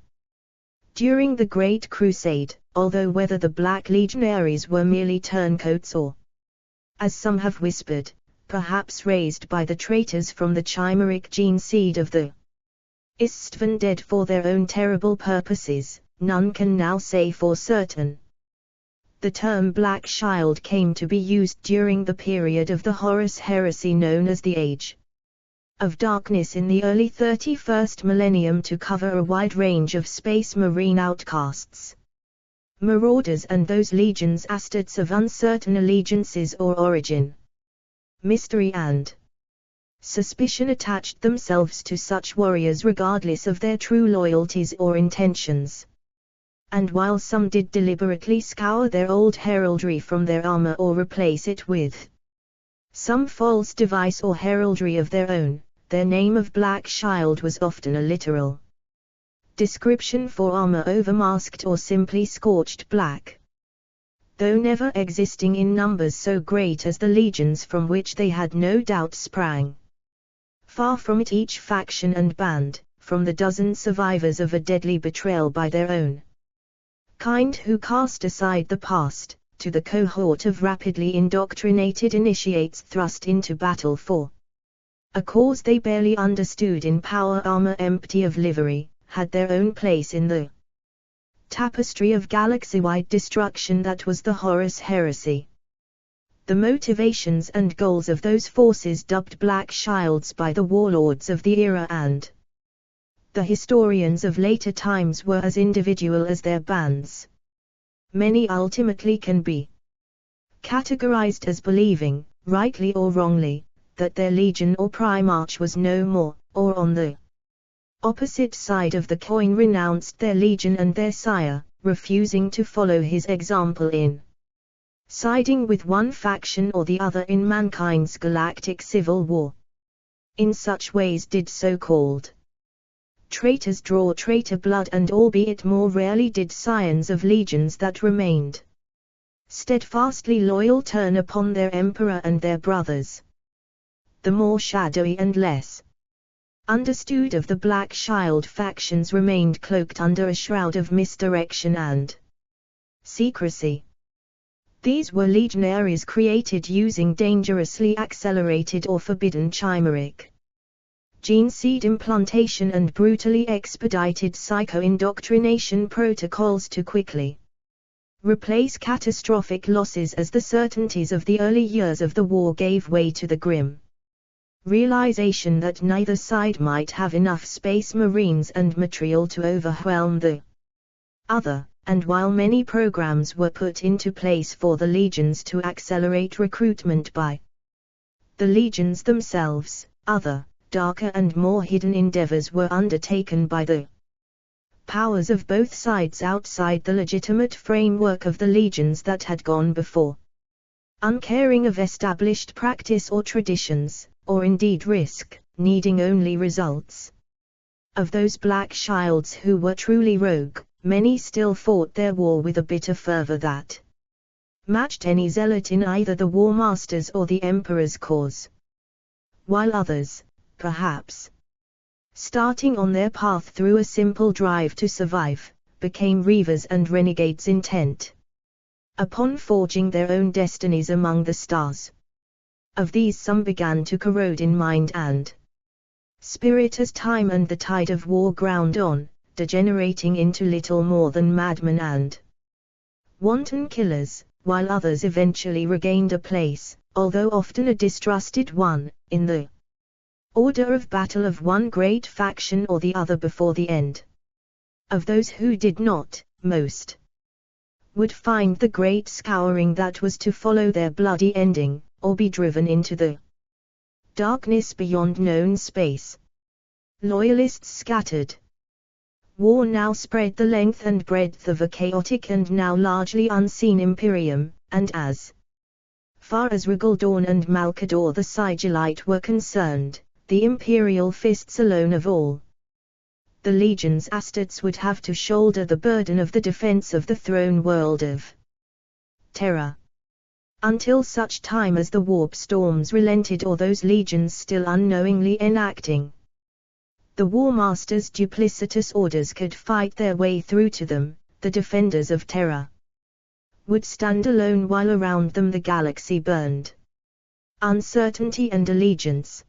during the Great Crusade, although whether the Black Legionaries were merely turncoats or, as some have whispered, perhaps raised by the traitors from the chimeric gene seed of the Istvan dead for their own terrible purposes, none can now say for certain. The term Black Shield came to be used during the period of the Horus Heresy known as the Age of Darkness in the early 31st millennium to cover a wide range of Space Marine outcasts, marauders and those legions Astartes of uncertain allegiances or origin. Mystery and suspicion attached themselves to such warriors regardless of their true loyalties or intentions. And while some did deliberately scour their old heraldry from their armor or replace it with some false device or heraldry of their own, their name of Black Shield was often a literal description for armor overmasked or simply scorched black. Though never existing in numbers so great as the legions from which they had no doubt sprang. Far from it each faction and band, from the dozen survivors of a deadly betrayal by their own kind who cast aside the past, to the cohort of rapidly indoctrinated initiates thrust into battle for a cause they barely understood in power armor empty of livery, had their own place in the tapestry of galaxy-wide destruction that was the Horus Heresy. The motivations and goals of those forces dubbed Black Shields by the warlords of the era and the historians of later times were as individual as their bands. Many ultimately can be categorized as believing, rightly or wrongly, that their legion or primarch was no more, or on the opposite side of the coin renounced their legion and their sire, refusing to follow his example in siding with one faction or the other in mankind's galactic civil war. In such ways did so-called traitors draw traitor blood, and albeit more rarely did scions of legions that remained steadfastly loyal turn upon their emperor and their brothers. The more shadowy and less understood of the Black Shield factions remained cloaked under a shroud of misdirection and secrecy. These were legionaries created using dangerously accelerated or forbidden chimeric gene seed implantation and brutally expedited psycho-indoctrination protocols to quickly replace catastrophic losses as the certainties of the early years of the war gave way to the grim realization that neither side might have enough space marines and material to overwhelm the other, and while many programs were put into place for the legions to accelerate recruitment by the legions themselves, other, darker and more hidden endeavors were undertaken by the powers of both sides outside the legitimate framework of the legions that had gone before. Uncaring of established practice or traditions, or indeed risk, needing only results. Of those Black Shields who were truly rogue, many still fought their war with a bitter fervor that matched any zealot in either the War Master's or the Emperor's cause. While others, perhaps, starting on their path through a simple drive to survive, became reavers and renegades intent upon forging their own destinies among the stars. Of these some began to corrode in mind and spirit as time and the tide of war ground on, degenerating into little more than madmen and wanton killers, while others eventually regained a place, although often a distrusted one, in the order of battle of one great faction or the other before the end. Of those who did not, most would find the great scouring that was to follow their bloody ending, or be driven into the darkness beyond known space. Loyalists scattered. War now spread the length and breadth of a chaotic and now largely unseen imperium, and as far as Rigaldorn and Malcador the Sigillite were concerned, the imperial fists alone of all the legions Astartes would have to shoulder the burden of the defense of the throne world of Terra. Until such time as the warp storms relented or those legions still unknowingly enacting the War Master's duplicitous orders could fight their way through to them, the defenders of Terra would stand alone while around them the galaxy burned. Uncertainty and allegiance.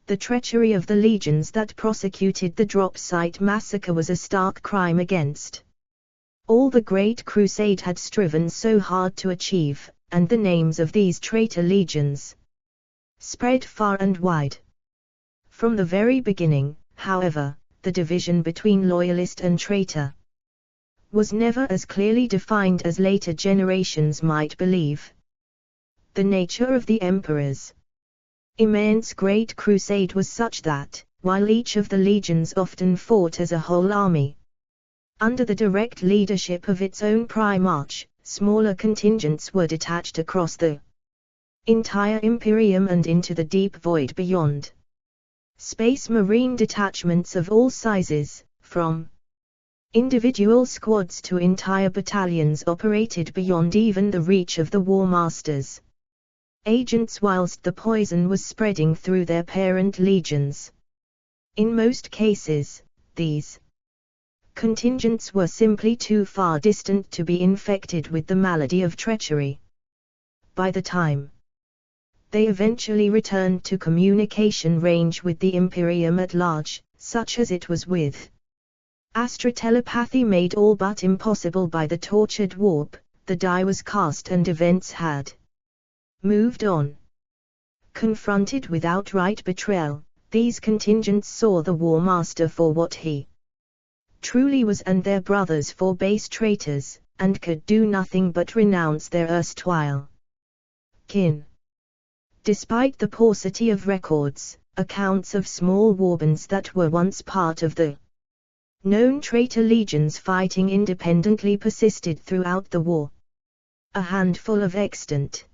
The treachery of the legions that prosecuted the drop site massacre was a stark crime against all the great crusade had striven so hard to achieve, and the names of these traitor legions spread far and wide. From the very beginning, however, the division between loyalist and traitor was never as clearly defined as later generations might believe. The nature of the Emperor's immense great crusade was such that, while each of the legions often fought as a whole army, under the direct leadership of its own primarch, smaller contingents were detached across the entire Imperium and into the deep void beyond. Space Marine detachments of all sizes, from individual squads to entire battalions, operated beyond even the reach of the War Masters agents whilst the poison was spreading through their parent legions. In most cases, these contingents were simply too far distant to be infected with the malady of treachery. By the time they eventually returned to communication range with the Imperium at large, such as it was with astrotelepathy made all but impossible by the tortured warp, the die was cast and events had moved on. Confronted with outright betrayal, these contingents saw the War Master for what he truly was and their brothers for base traitors, and could do nothing but renounce their erstwhile kin. Despite the paucity of records, accounts of small warbands that were once part of the Known traitor legions fighting independently persisted throughout the war. A handful of extant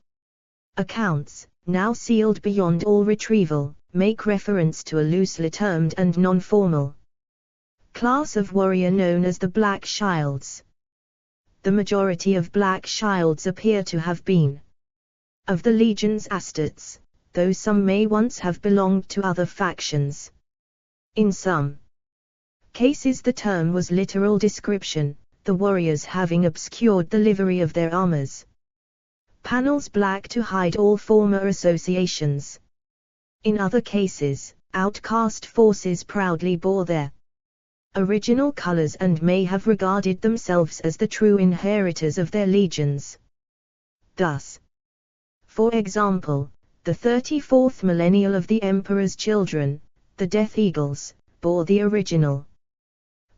accounts, now sealed beyond all retrieval, make reference to a loosely termed and non-formal class of warrior known as the Black Shields. The majority of Black Shields appear to have been of the legion's astartes, though some may once have belonged to other factions. In some cases the term was literal description, the warriors having obscured the livery of their armors panels black to hide all former associations. In other cases, outcast forces proudly bore their original colors and may have regarded themselves as the true inheritors of their legions. Thus, for example, the 34th millennial of the Emperor's children, the Death Eagles, bore the original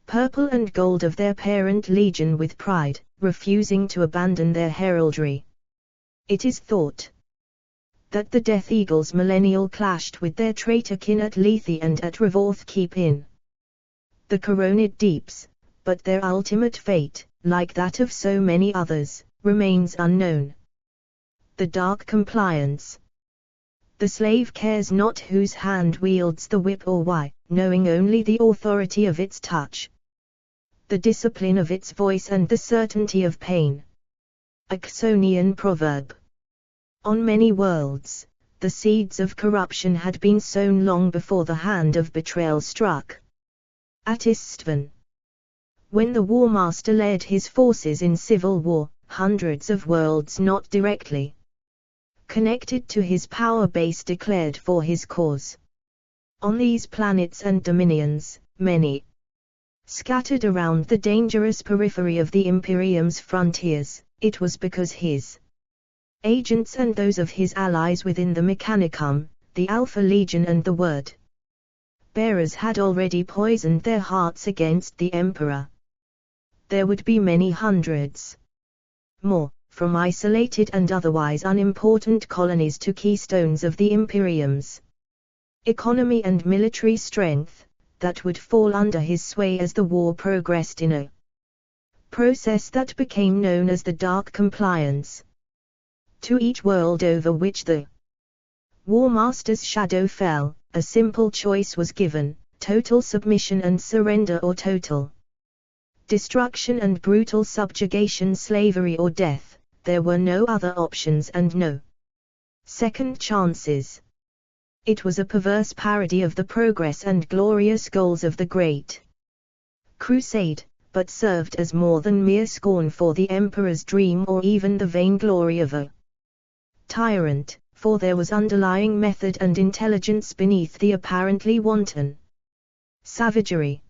purple and gold of their parent legion with pride, refusing to abandon their heraldry. It is thought that the Death Eagles millennial clashed with their traitor kin at Lethe and at Revorth Keep in the Coronid Deeps, but their ultimate fate, like that of so many others, remains unknown. The Dark Compliance. The slave cares not whose hand wields the whip or why, knowing only the authority of its touch, the discipline of its voice and the certainty of pain. A Xonian proverb. On many worlds, the seeds of corruption had been sown long before the hand of betrayal struck. At Istvan, when the War Master led his forces in civil war, hundreds of worlds not directly connected to his power base declared for his cause. On these planets and dominions, many scattered around the dangerous periphery of the Imperium's frontiers, it was because his agents and those of his allies within the Mechanicum, the Alpha Legion and the Word bearers had already poisoned their hearts against the Emperor. There would be many hundreds more, from isolated and otherwise unimportant colonies to keystones of the Imperium's economy and military strength, that would fall under his sway as the war progressed in a process that became known as the Dark Compliance. To each world over which the War Master's shadow fell, a simple choice was given: total submission and surrender or total destruction and brutal subjugation, slavery or death. There were no other options and no second chances. It was a perverse parody of the progress and glorious goals of the Great Crusade, but served as more than mere scorn for the Emperor's dream or even the vainglory of a tyrant, for there was underlying method and intelligence beneath the apparently wanton savagery.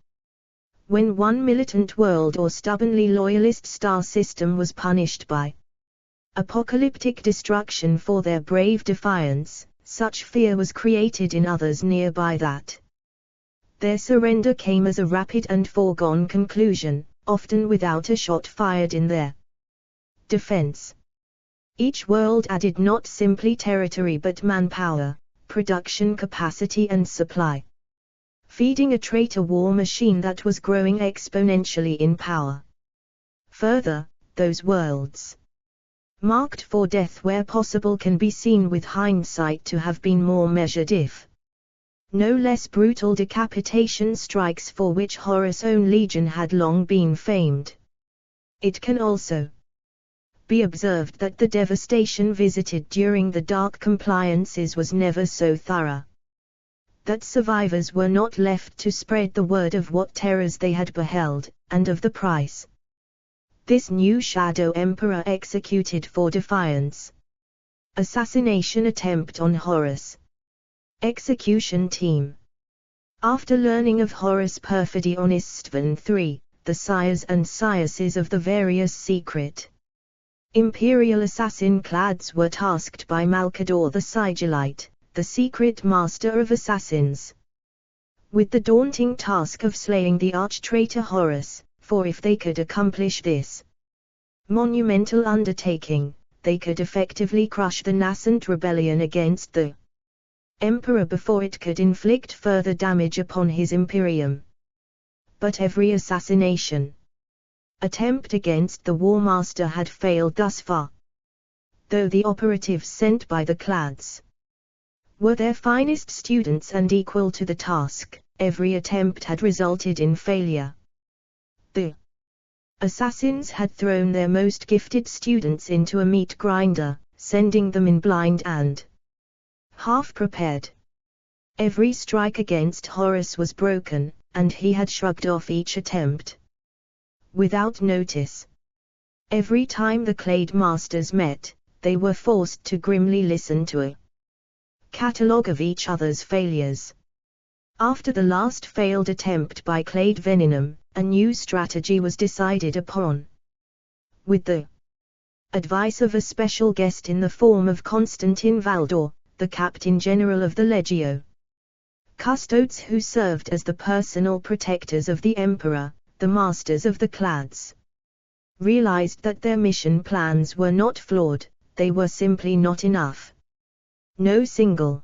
When one militant world or stubbornly loyalist star system was punished by apocalyptic destruction for their brave defiance, such fear was created in others nearby that their surrender came as a rapid and foregone conclusion, often without a shot fired in their defense. Each world added not simply territory but manpower, production capacity and supply, feeding a traitor war machine that was growing exponentially in power. Further, those worlds marked for death where possible can be seen with hindsight to have been more measured, if no less brutal, decapitation strikes for which Horus' own legion had long been famed. It can also be observed that the devastation visited during the Dark Compliances was never so thorough that survivors were not left to spread the word of what terrors they had beheld, and of the price this new Shadow Emperor executed for defiance. Assassination attempt on Horus. Execution team. After learning of Horus' perfidy on Istvan III, the sires and siresses of the various secret Imperial assassin clads were tasked by Malkador the Sigillite, the secret master of assassins, with the daunting task of slaying the arch-traitor Horus, for if they could accomplish this monumental undertaking, they could effectively crush the nascent rebellion against the Emperor before it could inflict further damage upon his Imperium. but every assassination attempt against the War Master had failed thus far. Though the operatives sent by the Clads were their finest students and equal to the task, every attempt had resulted in failure. The assassins had thrown their most gifted students into a meat grinder, sending them in blind and half-prepared. Every strike against Horus was broken, and he had shrugged off each attempt without notice. Every time the Clade Masters met, they were forced to grimly listen to a catalogue of each other's failures. After the last failed attempt by Clade Veninum, a new strategy was decided upon. With the advice of a special guest in the form of Constantine Valdor, the Captain General of the Legio, Custodes who served as the personal protectors of the Emperor, the Masters of the Clads realized that their mission plans were not flawed, they were simply not enough. No single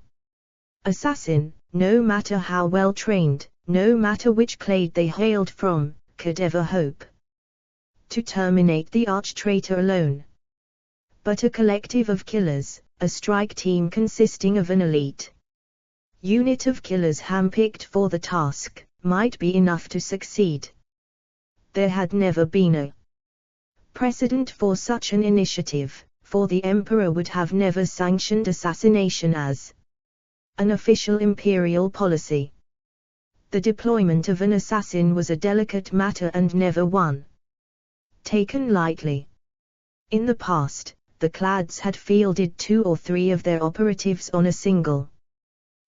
assassin, no matter how well trained, no matter which clade they hailed from, could ever hope to terminate the arch-traitor alone. But a collective of killers, a strike team consisting of an elite unit of killers handpicked for the task, might be enough to succeed. There had never been a precedent for such an initiative, for the Emperor would have never sanctioned assassination as an official imperial policy. The deployment of an assassin was a delicate matter and never one taken lightly. In the past, the Clads had fielded 2 or 3 of their operatives on a single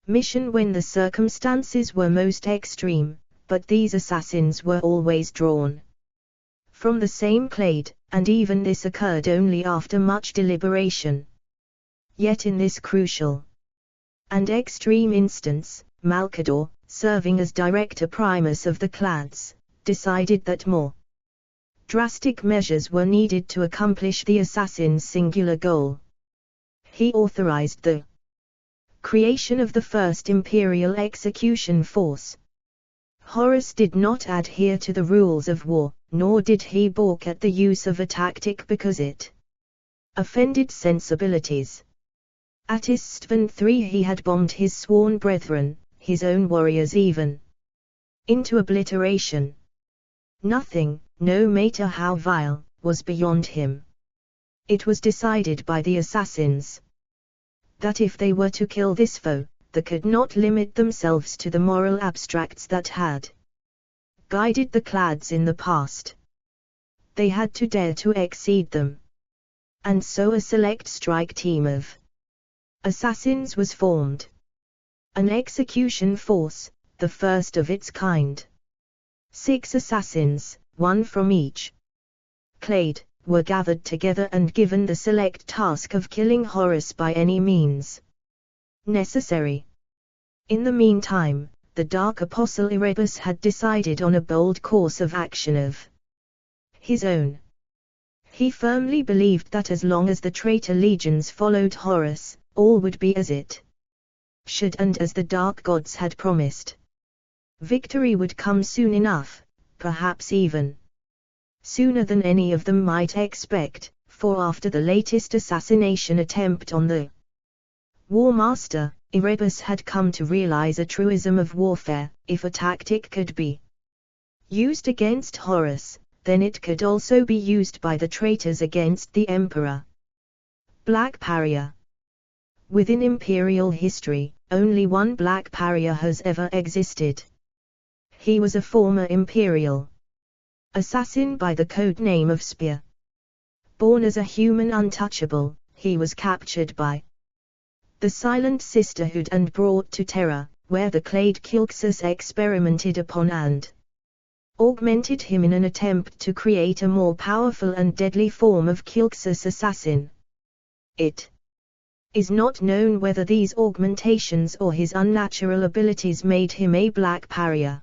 mission when the circumstances were most extreme, but these assassins were always drawn from the same clade, and even this occurred only after much deliberation. Yet in this crucial and extreme instance, Malcador, serving as Director Primus of the Clads, decided that more drastic measures were needed to accomplish the assassin's singular goal. He authorized the creation of the first Imperial Execution Force. Horus did not adhere to the rules of war, nor did he balk at the use of a tactic because it offended sensibilities. At Istvan III he had bombed his sworn brethren, his own warriors even, into obliteration. Nothing, no matter how vile, was beyond him. It was decided by the assassins that if they were to kill this foe, they could not limit themselves to the moral abstracts that had guided the Clads in the past. They had to dare to exceed them. And so a select strike team of assassins was formed. An execution force, the first of its kind. 6 assassins, 1 from each clade, were gathered together and given the select task of killing Horus by any means necessary. In the meantime, the Dark Apostle Erebus had decided on a bold course of action of his own. He firmly believed that as long as the traitor legions followed Horus, all would be as it should and as the Dark Gods had promised. Victory would come soon enough, perhaps even sooner than any of them might expect, for after the latest assassination attempt on the War Master, Erebus had come to realize a truism of warfare: if a tactic could be used against Horus, then it could also be used by the traitors against the Emperor. Black Pariah. Within Imperial history, only one Black Pariah has ever existed. He was a former Imperial assassin by the code name of Spear. Born as a human untouchable, he was captured by the Silent Sisterhood and brought to Terra, where the Clade Kilxus experimented upon and augmented him in an attempt to create a more powerful and deadly form of Kilxus assassin. It is not known whether these augmentations or his unnatural abilities made him a Black Pariah.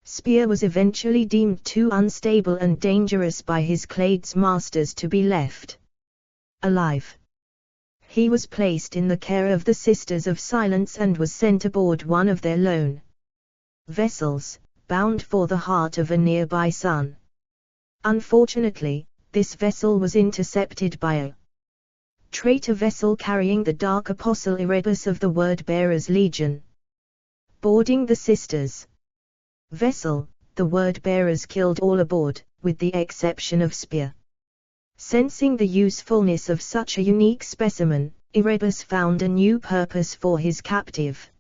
Spear was eventually deemed too unstable and dangerous by his Clade's masters to be left alive. He was placed in the care of the Sisters of Silence and was sent aboard one of their lone vessels, bound for the heart of a nearby sun. Unfortunately, this vessel was intercepted by a traitor vessel carrying the Dark Apostle Erebus of the Word-Bearers Legion. Boarding the Sisters' vessel, the Word-Bearers killed all aboard, with the exception of Spear. Sensing the usefulness of such a unique specimen, Erebus found a new purpose for his captive.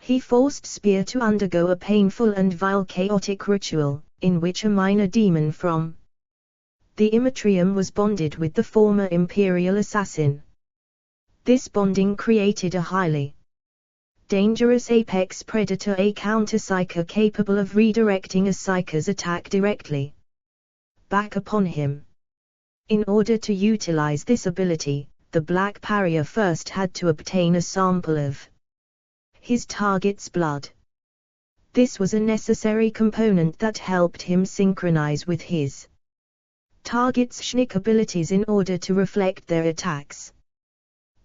He forced Spear to undergo a painful and vile chaotic ritual, in which a minor demon from the Immatrium was bonded with the former Imperial assassin. This bonding created a highly dangerous apex predator, a counter-psyker capable of redirecting a psyker's attack directly back upon him. In order to utilize this ability, the Black Pariah first had to obtain a sample of his target's blood. This was a necessary component that helped him synchronize with his target's Schnick abilities in order to reflect their attacks.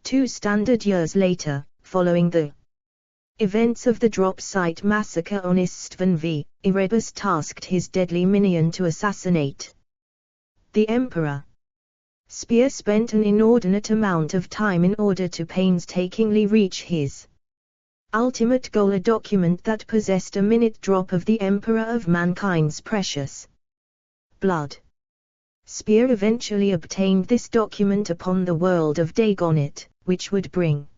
2 standard years later, following the events of the drop site massacre on Istvan V, Erebus tasked his deadly minion to assassinate the Emperor. Spear spent an inordinate amount of time in order to painstakingly reach his ultimate goal, a document that possessed a minute drop of the Emperor of Mankind's precious blood. Spear eventually obtained this document upon the world of Dagonet, which would bring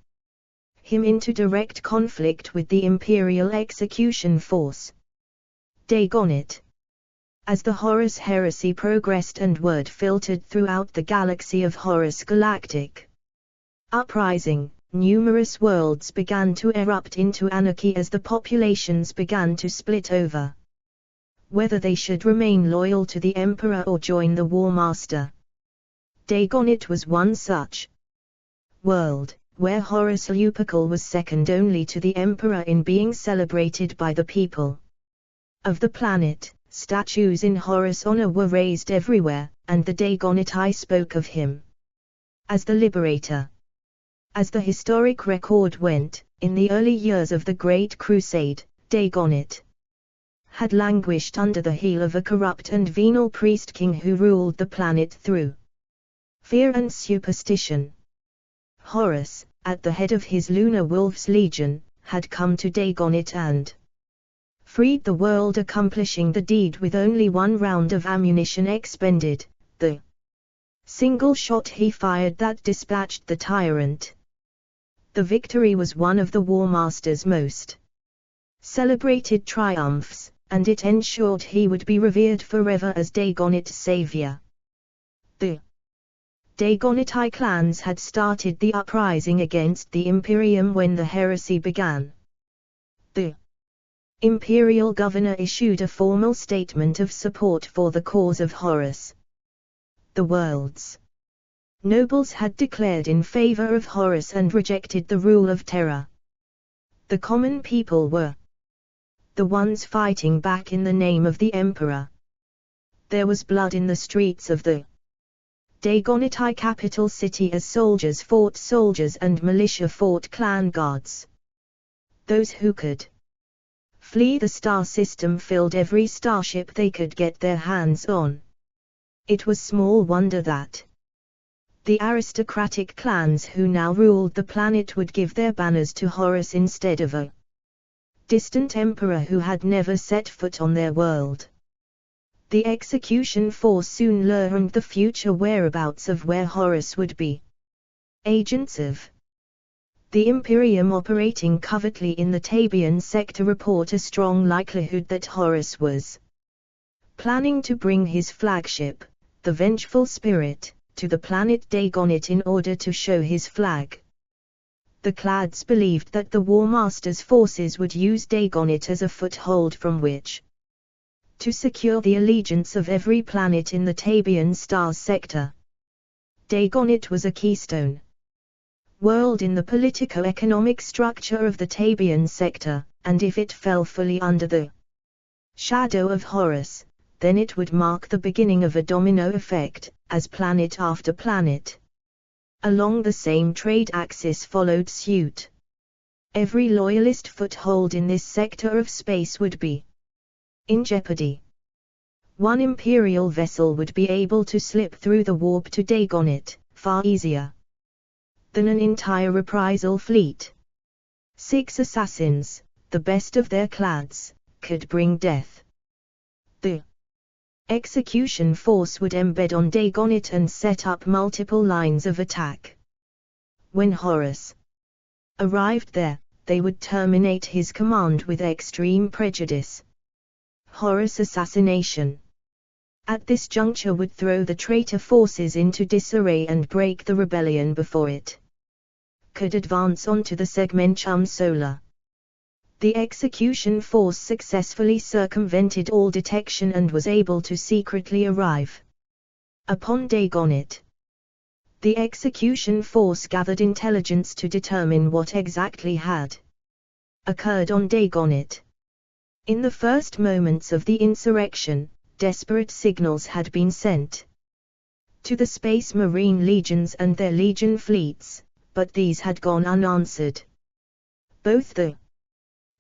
him into direct conflict with the Imperial execution force. Dagonet. As the Horus Heresy progressed and word filtered throughout the galaxy of Horus Galactic Uprising, numerous worlds began to erupt into anarchy as the populations began to split over whether they should remain loyal to the Emperor or join the War Master. Dagonet was one such world, where Horus Lupercal was second only to the Emperor in being celebrated by the people of the planet. Statues in Horus' honor were raised everywhere, and the Dagonetai spoke of him as the liberator. As the historic record went, in the early years of the Great Crusade, Dagonet had languished under the heel of a corrupt and venal priest king who ruled the planet through fear and superstition. Horus, at the head of his Lunar Wolves Legion, had come to Dagonet and freed the world, accomplishing the deed with only 1 round of ammunition expended, the single shot he fired that dispatched the tyrant. The victory was one of the War Master's most celebrated triumphs, and it ensured he would be revered forever as Dagonet's savior. The Dagonetai clans had started the uprising against the Imperium when the heresy began. The Imperial governor issued a formal statement of support for the cause of Horus. The world's nobles had declared in favor of Horus and rejected the rule of terror. The common people were the ones fighting back in the name of the Emperor. There was blood in the streets of the Dagonetai capital city as soldiers fought soldiers and militia fought clan guards. Those who could flee the star system filled every starship they could get their hands on. It was small wonder that the aristocratic clans who now ruled the planet would give their banners to Horus instead of a distant emperor who had never set foot on their world. The execution force soon learned the future whereabouts of where Horus would be. Agents of the Imperium operating covertly in the Tabian sector report a strong likelihood that Horus was planning to bring his flagship, the Vengeful Spirit, to the planet Dagonet in order to show his flag. The Clads believed that the War Master's forces would use Dagonet as a foothold from which to secure the allegiance of every planet in the Tabian stars sector. Dagonet was a keystone world in the politico-economic structure of the Tabian sector, and if it fell fully under the shadow of Horus, then it would mark the beginning of a domino effect, as planet after planet along the same trade axis followed suit. Every loyalist foothold in this sector of space would be in jeopardy. One Imperial vessel would be able to slip through the warp to Dagonit, far easier than an entire reprisal fleet. 6 assassins, the best of their clads, could bring death. The execution force would embed on Dagonit and set up multiple lines of attack. When Horus arrived there, they would terminate his command with extreme prejudice. Horus assassination at this juncture would throw the traitor forces into disarray and break the rebellion before it could advance onto the Segmentum Solar. The execution force successfully circumvented all detection and was able to secretly arrive upon Dagonit. The execution force gathered intelligence to determine what exactly had occurred on Dagonit. In the first moments of the insurrection, desperate signals had been sent to the Space Marine legions and their legion fleets, but these had gone unanswered. Both the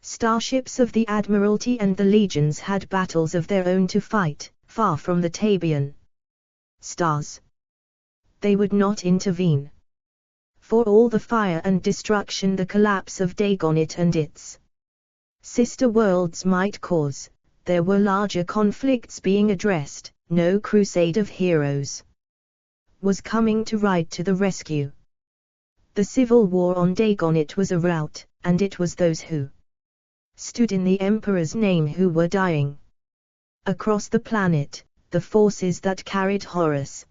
starships of the Admiralty and the legions had battles of their own to fight, far from the Tabian stars. They would not intervene. For all the fire and destruction the collapse of Dagonit and its sister worlds might cause, there were larger conflicts being addressed. No crusade of heroes was coming to ride to the rescue. The civil war on Dagonit was a rout, and it was those who stood in the Emperor's name who were dying. Across the planet, the forces that carried Horus'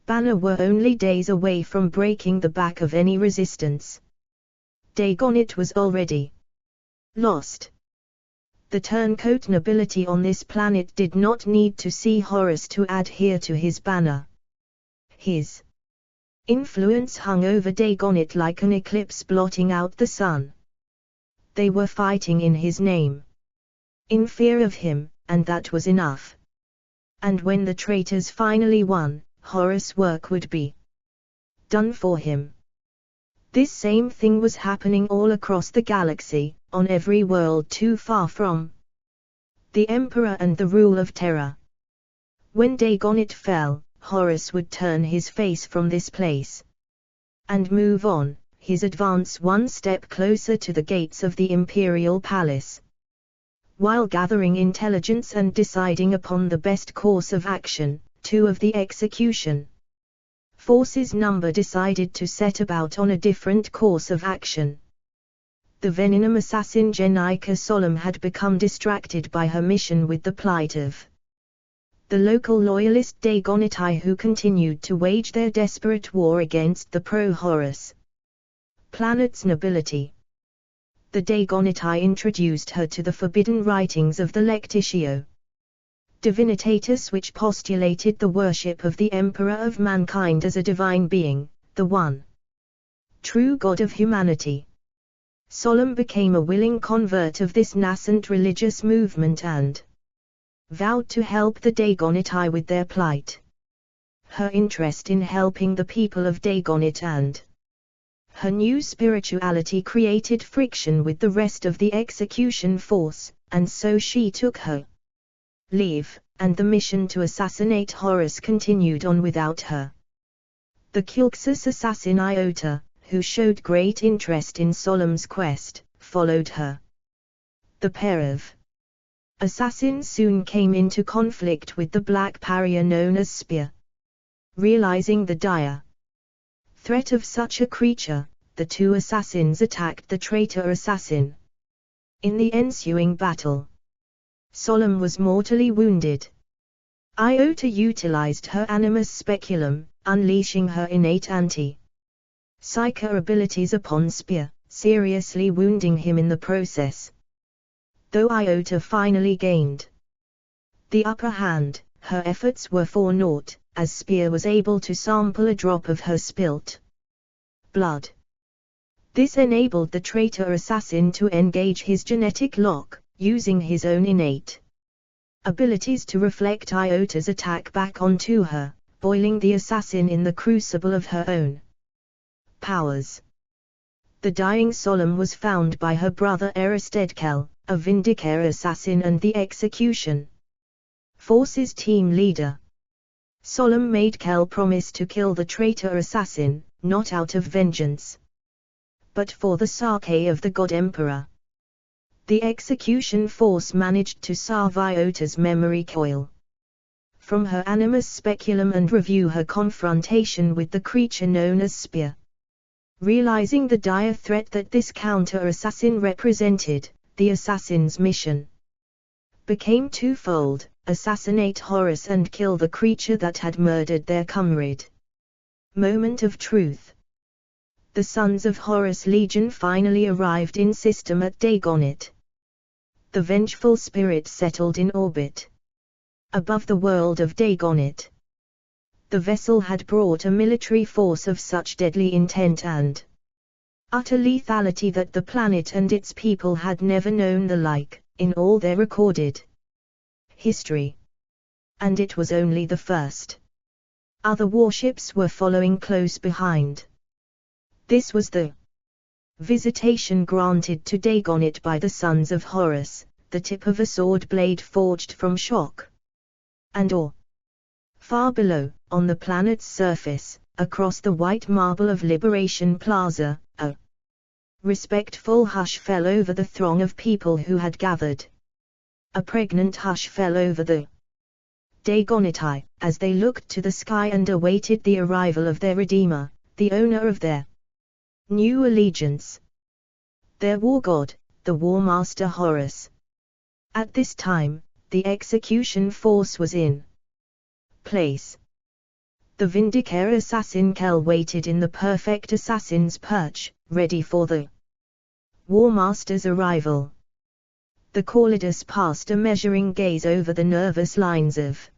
banner were only days away from breaking the back of any resistance. Dagonit was already lost. The turncoat nobility on this planet did not need to see Horus to adhere to his banner. His influence hung over Dagonit like an eclipse blotting out the sun. They were fighting in his name, in fear of him, and that was enough. And when the traitors finally won, Horus' work would be done for him. This same thing was happening all across the galaxy, on every world too far from the Emperor and the rule of Terra. When Dagonit fell, Horus would turn his face from this place and move on, his advance one step closer to the gates of the Imperial Palace. While gathering intelligence and deciding upon the best course of action, 2 of the execution forces number decided to set about on a different course of action. The Veninum assassin Jenica Solom had become distracted by her mission with the plight of the local loyalist Dagonitai who continued to wage their desperate war against the pro-Horus planet's nobility. The Dagonitai introduced her to the forbidden writings of the Lectitio Divinitatus, which postulated the worship of the Emperor of mankind as a divine being, the one true God of humanity. Solom became a willing convert of this nascent religious movement and vowed to help the Dagonitai with their plight. Her interest in helping the people of Dagonit and her new spirituality created friction with the rest of the execution force, and so she took her leave, and the mission to assassinate Horus continued on without her. The Culxus assassin Iota, who showed great interest in Solom's quest, followed her. The pair of assassins soon came into conflict with the black pariah known as Spear. Realizing the dire threat of such a creature, the 2 assassins attacked the traitor assassin. In the ensuing battle, Solom was mortally wounded. Iota utilized her animus speculum, unleashing her innate anti-psyker abilities upon Spear, seriously wounding him in the process. Though Iota finally gained the upper hand, her efforts were for naught, as Spear was able to sample a drop of her spilt blood. This enabled the traitor assassin to engage his genetic lock, using his own innate abilities to reflect Iota's attack back onto her, boiling the assassin in the crucible of her own powers. The dying Solom was found by her brother Eristedkel, a Vindicare assassin and the execution force's team leader. Solemn made Kel promise to kill the traitor assassin, not out of vengeance, but for the sake of the God Emperor. The execution force managed to salve Iota's memory coil from her animus speculum and review her confrontation with the creature known as Spear. Realizing the dire threat that this counter-assassin represented, the assassin's mission became twofold: assassinate Horus and kill the creature that had murdered their comrade. Moment of truth. The Sons of Horus Legion finally arrived in system at Dagonit. The vengeful spirit settled in orbit above the world of Dagonit. The vessel had brought a military force of such deadly intent and utter lethality that the planet and its people had never known the like, in all their recorded history. And it was only the first. Other warships were following close behind. This was the visitation granted to Dagonit by the Sons of Horus, the tip of a sword blade forged from shock and ore. Far below, on the planet's surface, across the white marble of Liberation Plaza, a respectful hush fell over the throng of people who had gathered. A pregnant hush fell over the Dagoniti, as they looked to the sky and awaited the arrival of their Redeemer, the owner of their new allegiance, their war god, the War Master Horus. At this time, the execution force was in place. The Vindicare assassin Kel waited in the perfect assassin's perch, ready for the War Master's arrival. The Calidus passed a measuring gaze over the nervous lines of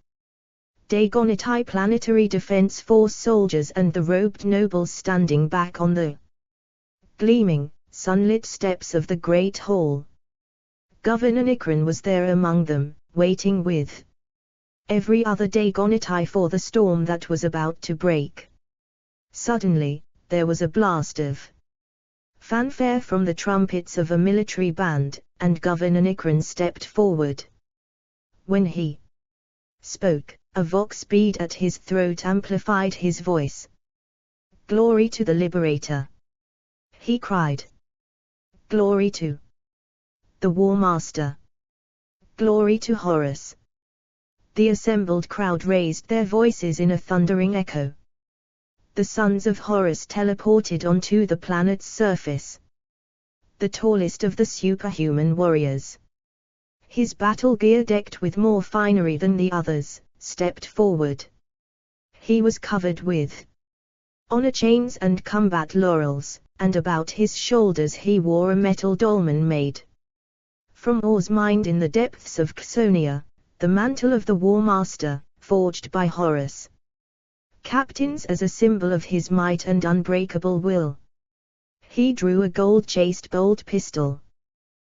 Dagoniti Planetary Defense Force soldiers and the robed nobles standing back on the gleaming, sunlit steps of the Great Hall. Governor Nikran was there among them, waiting with every other Dagoniti for the storm that was about to break. Suddenly, there was a blast of fanfare from the trumpets of a military band, and Governor Nikran stepped forward. When he spoke, a vox bead at his throat amplified his voice. "Glory to the Liberator!" he cried. "Glory to the War Master! Glory to Horus!" The assembled crowd raised their voices in a thundering echo. The Sons of Horus teleported onto the planet's surface. The tallest of the superhuman warriors, his battle gear decked with more finery than the others, stepped forward. He was covered with honor chains and combat laurels, and about his shoulders he wore a metal dolman made from ores mined in the depths of Xsonia, the mantle of the War Master, forged by Horus captains as a symbol of his might and unbreakable will. He drew a gold-chased bolt pistol,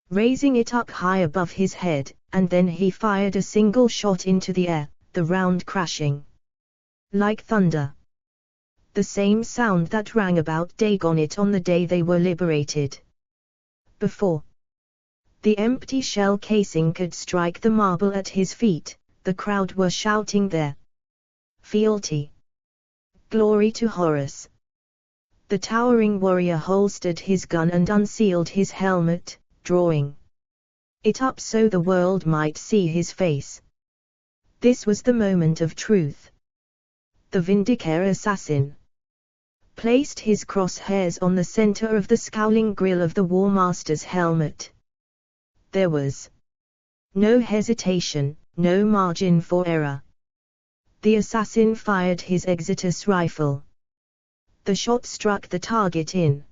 raising it up high above his head, and then he fired a single shot into the air, the round crashing like thunder. The same sound that rang about Dagonit on the day they were liberated. Before the empty shell casing could strike the marble at his feet, the crowd were shouting their fealty. Glory to Horus! The towering warrior holstered his gun and unsealed his helmet, drawing it up so the world might see his face. This was the moment of truth. The Vindicare assassin placed his crosshairs on the center of the scowling grill of the War Master's helmet. There was no hesitation, no margin for error. The assassin fired his Exitus rifle. The shot struck the target in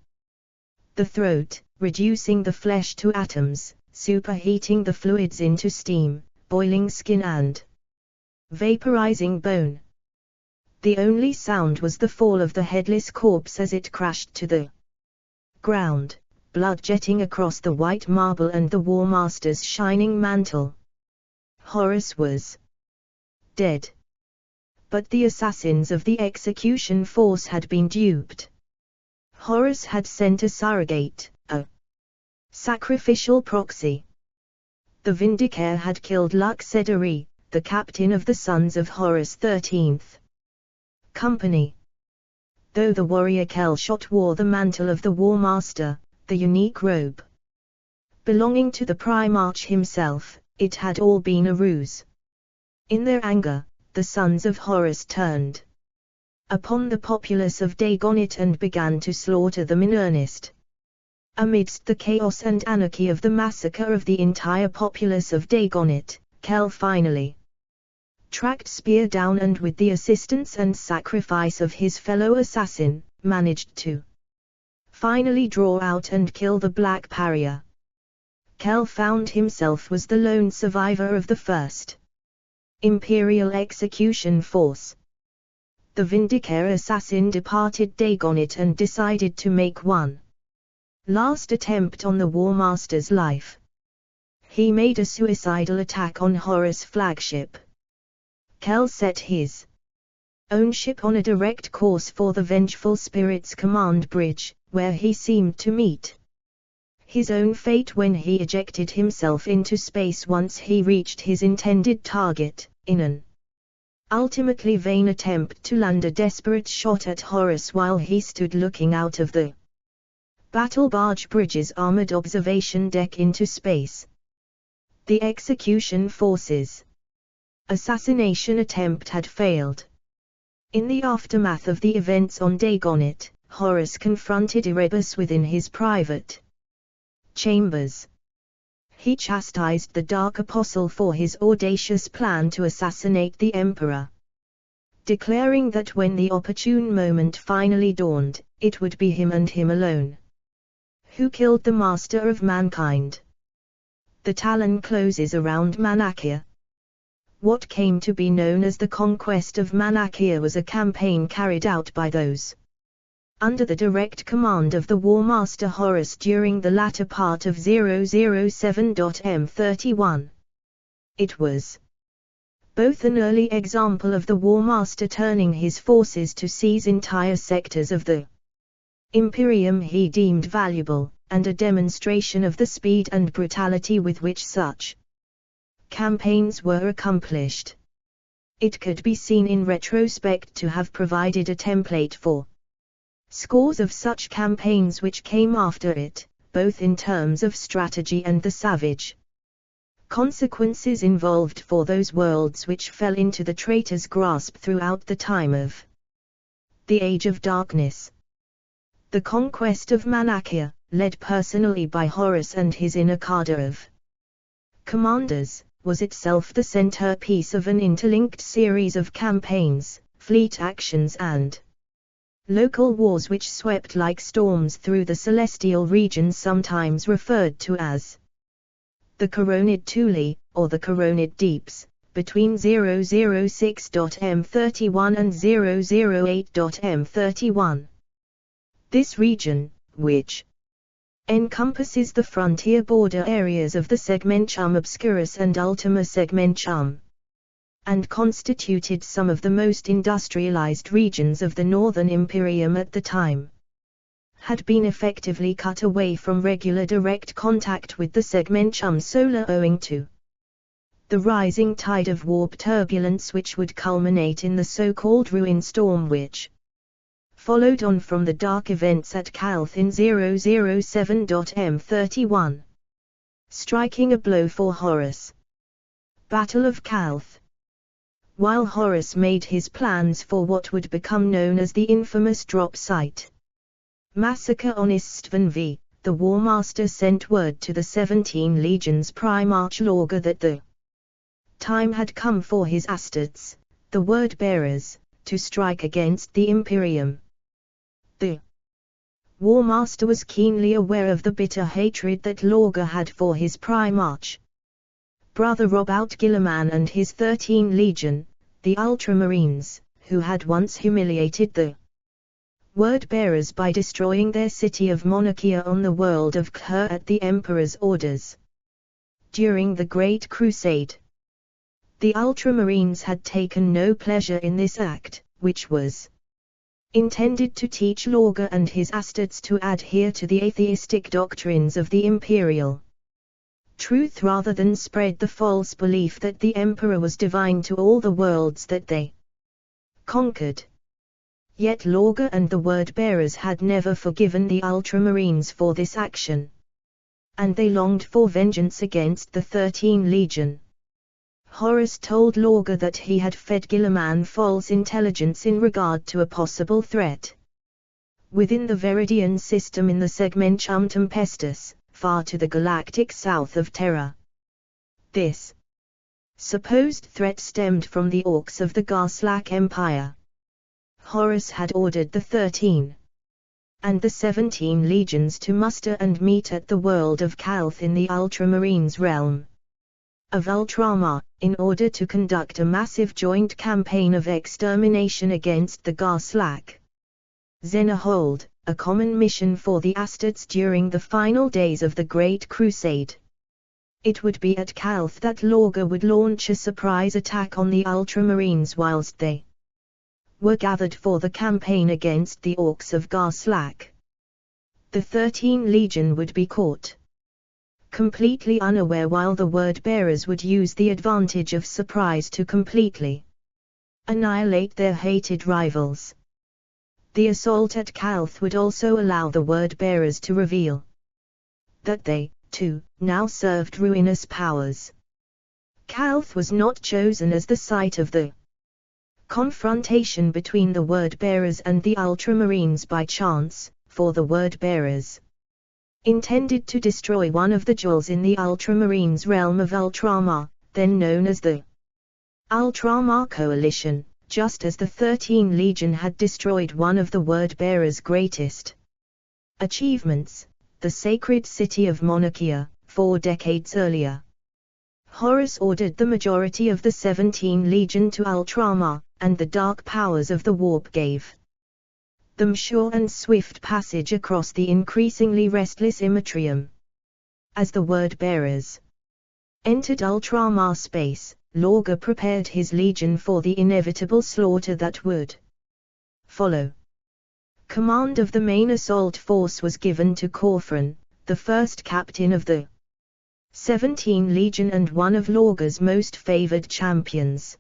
the throat, reducing the flesh to atoms, superheating the fluids into steam, boiling skin and vaporizing bone. The only sound was the fall of the headless corpse as it crashed to the ground, blood jetting across the white marble and the War Master's shining mantle. Horus was dead. But the assassins of the execution force had been duped. Horus had sent a surrogate, a sacrificial proxy. The Vindicare had killed Luxedari, the captain of the Sons of Horus 13th Company. Though the warrior Kelshot wore the mantle of the War Master, the unique robe belonging to the Primarch himself, it had all been a ruse. In their anger, the Sons of Horus turned upon the populace of Dagonit and began to slaughter them in earnest. Amidst the chaos and anarchy of the massacre of the entire populace of Dagonit, Kel finally tracked Spear down and with the assistance and sacrifice of his fellow assassin, managed to finally draw out and kill the Black Pariah. Kel found himself was the lone survivor of the first Imperial execution force. The Vindicare assassin departed Dagonit and decided to make one last attempt on the War Master's life. He made a suicidal attack on Horus' flagship. Kel set his own ship on a direct course for the Vengeful Spirit's command bridge, where he seemed to meet his own fate when he ejected himself into space once he reached his intended target, in an ultimately vain attempt to land a desperate shot at Horus while he stood looking out of the battle barge bridge's armored observation deck into space. The execution force's assassination attempt had failed. In the aftermath of the events on Dagonit, Horus confronted Erebus within his private chambers. He chastised the Dark Apostle for his audacious plan to assassinate the Emperor, declaring that when the opportune moment finally dawned, it would be him and him alone who killed the Master of Mankind. The Talon closes around Manachia. What came to be known as the Conquest of Manachia was a campaign carried out by those under the direct command of the War Master Horus during the latter part of 007.M31. It was both an early example of the War Master turning his forces to seize entire sectors of the Imperium he deemed valuable, and a demonstration of the speed and brutality with which such campaigns were accomplished. It could be seen in retrospect to have provided a template for scores of such campaigns which came after it, both in terms of strategy and the savage consequences involved for those worlds which fell into the traitor's grasp throughout the time of the Age of Darkness. The conquest of Manachia, led personally by Horus and his inner cadre of commanders, was itself the centerpiece of an interlinked series of campaigns, fleet actions and local wars which swept like storms through the celestial regions sometimes referred to as the Coronid Thule, or the Coronid Deeps, between 006.M31 and 008.M31. This region, which encompasses the frontier border areas of the Segmentum Obscurus and Ultima Segmentum, and constituted some of the most industrialized regions of the Northern Imperium at the time, had been effectively cut away from regular direct contact with the Segmentum Solar owing to the rising tide of warp turbulence which would culminate in the so-called ruin storm which followed on from the dark events at Calth in 007.M31, striking a blow for Horus. Battle of Calth. While Horus made his plans for what would become known as the infamous drop site massacre on Istvan V, the War Master sent word to the 17 Legions Primarch Lorga that the time had come for his Astartes, the word-bearers, to strike against the Imperium. The War Master was keenly aware of the bitter hatred that Lorga had for his Primarch brother Robout Guilliman and his 13 Legion, the Ultramarines, who had once humiliated the word-bearers by destroying their city of Monarchia on the world of Khur at the Emperor's orders. During the Great Crusade, the Ultramarines had taken no pleasure in this act, which was intended to teach Lorga and his Astartes to adhere to the atheistic doctrines of the Imperial truth rather than spread the false belief that the emperor was divine to all the worlds that they conquered. Yet Lorga and the word-bearers had never forgiven the Ultramarines for this action, and they longed for vengeance against the 13 Legion. Horus told Lorga that he had fed Guilliman false intelligence in regard to a possible threat within the Viridian system in the Segmentum Tempestus, far to the galactic south of Terra. This supposed threat stemmed from the orcs of the Garslack Empire. Horus had ordered the 13 and the 17 legions to muster and meet at the world of Calth in the Ultramarines realm of Ultramar, in order to conduct a massive joint campaign of extermination against the Garslack Xenahold, a common mission for the Astartes during the final days of the Great Crusade. It would be at Calth that Lorga would launch a surprise attack on the Ultramarines whilst they were gathered for the campaign against the orcs of Garslack. The 13 Legion would be caught completely unaware, while the word-bearers would use the advantage of surprise to completely annihilate their hated rivals. The assault at Calth would also allow the word-bearers to reveal that they, too, now served ruinous powers. Calth was not chosen as the site of the confrontation between the word-bearers and the Ultramarines by chance, for the word-bearers intended to destroy one of the jewels in the Ultramarines realm of Ultramar, then known as the Ultramar Coalition, just as the 13 Legion had destroyed one of the word-bearers' greatest achievements, the sacred city of Monarchia, 4 decades earlier. Horus ordered the majority of the 17 Legion to Ultramar, and the dark powers of the warp gave them sure and swift passage across the increasingly restless Immatrium. As the word-bearers entered Ultramar space, Lorga prepared his legion for the inevitable slaughter that would follow. Command of the main assault force was given to Corfran, the first captain of the 17 Legion and one of Lorga's most favored champions.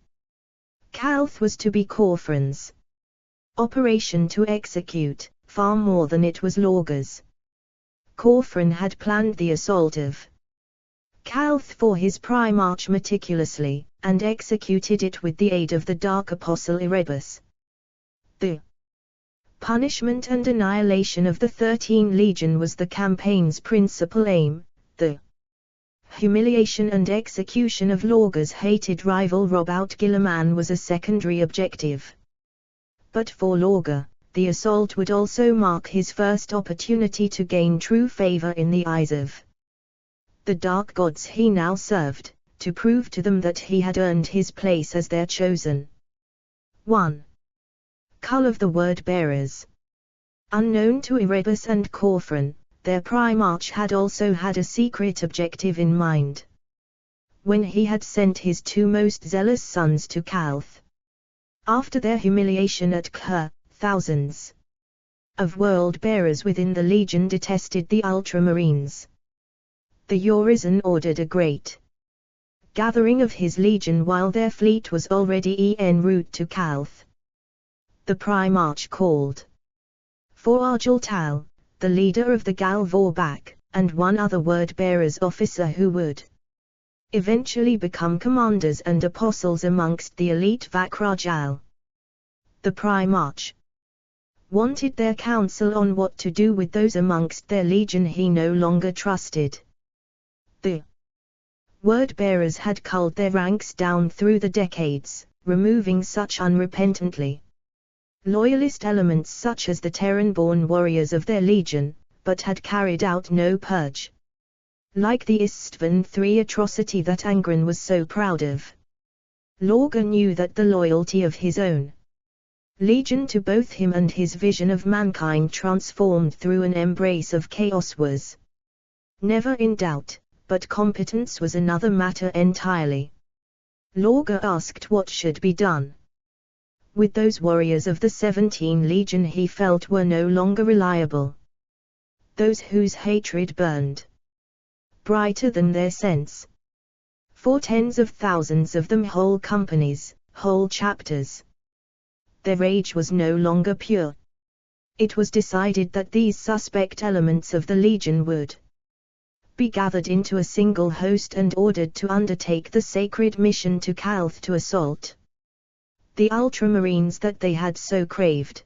Calth was to be Corfran's operation to execute, far more than it was Lorga's. Corfran had planned the assault of Calth for his Primarch meticulously, and executed it with the aid of the Dark Apostle Erebus. The punishment and annihilation of the 13 Legion was the campaign's principal aim. The humiliation and execution of Lorga's hated rival Robout Guilliman was a secondary objective. But for Lorga, the assault would also mark his first opportunity to gain true favor in the eyes of the dark gods he now served, to prove to them that he had earned his place as their chosen 1. Cull of the word-bearers. Unknown to Erebus and Corfran, their Primarch had also had a secret objective in mind. When he had sent his 2 most zealous sons to Calth, after their humiliation at Kher, thousands of world-bearers within the Legion detested the Ultramarines. The Urizen ordered a great gathering of his legion while their fleet was already en route to Calth. The Primarch called for Argel Tal, the leader of the Gal Vorbak, and one other word-bearers officer who would eventually become commanders and apostles amongst the elite Vakrajal. The Primarch wanted their counsel on what to do with those amongst their legion he no longer trusted. The word-bearers had culled their ranks down through the decades, removing such unrepentantly loyalist elements such as the Terran-born warriors of their legion, but had carried out no purge like the Istvan III atrocity that Angren was so proud of. Lorga knew that the loyalty of his own legion to both him and his vision of mankind transformed through an embrace of chaos was never in doubt, but competence was another matter entirely. Lorga asked what should be done with those warriors of the 17 Legion he felt were no longer reliable, those whose hatred burned brighter than their sense. For tens of thousands of them, whole companies, whole chapters. Their rage was no longer pure. It was decided that these suspect elements of the Legion would be gathered into a single host and ordered to undertake the sacred mission to Calth to assault the Ultramarines that they had so craved.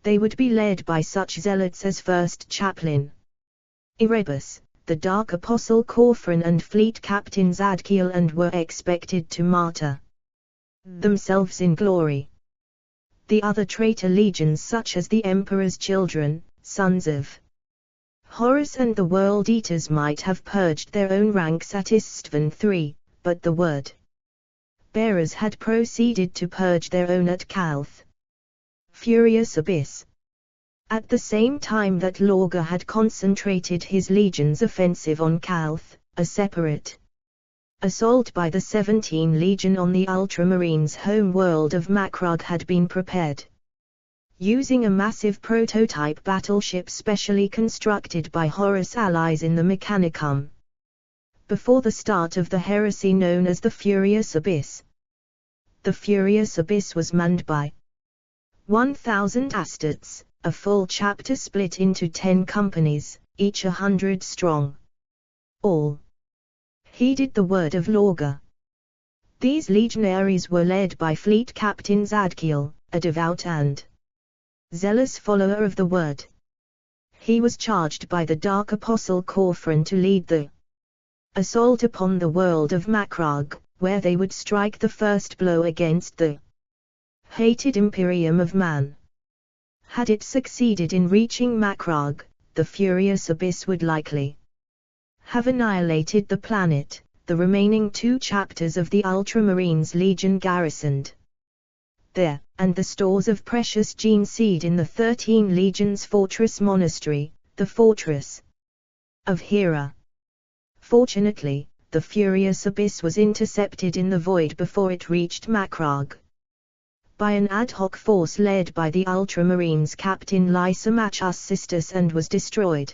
They would be led by such zealots as First Chaplain Erebus, the Dark Apostle Corfran and Fleet Captain Zadkiel, and were expected to martyr themselves in glory. The other traitor legions, such as the Emperor's children, sons of Horus and the World Eaters, might have purged their own ranks at Istvan III, but the word bearers had proceeded to purge their own at Calth. Furious Abyss. At the same time that Lorga had concentrated his legion's offensive on Calth, a separate assault by the 17 Legion on the Ultramarines' home world of Macragge had been prepared. Using a massive prototype battleship specially constructed by Horus allies in the Mechanicum. Before the start of the heresy known as the Furious Abyss. The Furious Abyss was manned by 1,000 Astartes, a full chapter split into 10 companies, each 100 strong. All heeded the word of Lorga. These legionaries were led by Fleet Captain Zadkiel, a devout and zealous follower of the word. He was charged by the Dark Apostle Corfran to lead the assault upon the world of Macragge, where they would strike the first blow against the hated Imperium of Man. Had it succeeded in reaching Macragge, the Furious Abyss would likely have annihilated the planet, the remaining 2 chapters of the Ultramarines Legion garrisoned there, and the stores of precious gene seed in the 13 Legions Fortress Monastery, the Fortress of Hera. Fortunately, the Furious Abyss was intercepted in the void before it reached Macragge by an ad hoc force led by the Ultramarines Captain Lysimachus Sistus and was destroyed,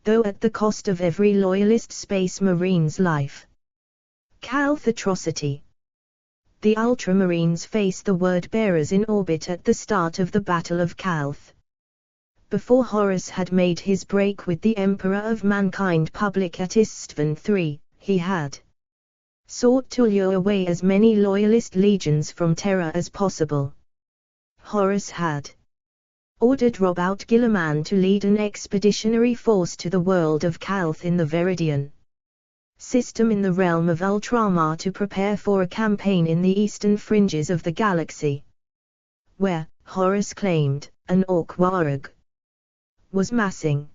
though at the cost of every loyalist Space Marine's life. Calth atrocity. The Ultramarines face the word-bearers in orbit at the start of the Battle of Calth. Before Horus had made his break with the Emperor of Mankind public at Istvan III, he had sought to lure away as many loyalist legions from Terra as possible. Horus had ordered Robout Guilliman to lead an expeditionary force to the world of Calth in the Viridian system in the realm of Ultramar to prepare for a campaign in the eastern fringes of the galaxy, where, Horus claimed, an Orc-Warg was massing.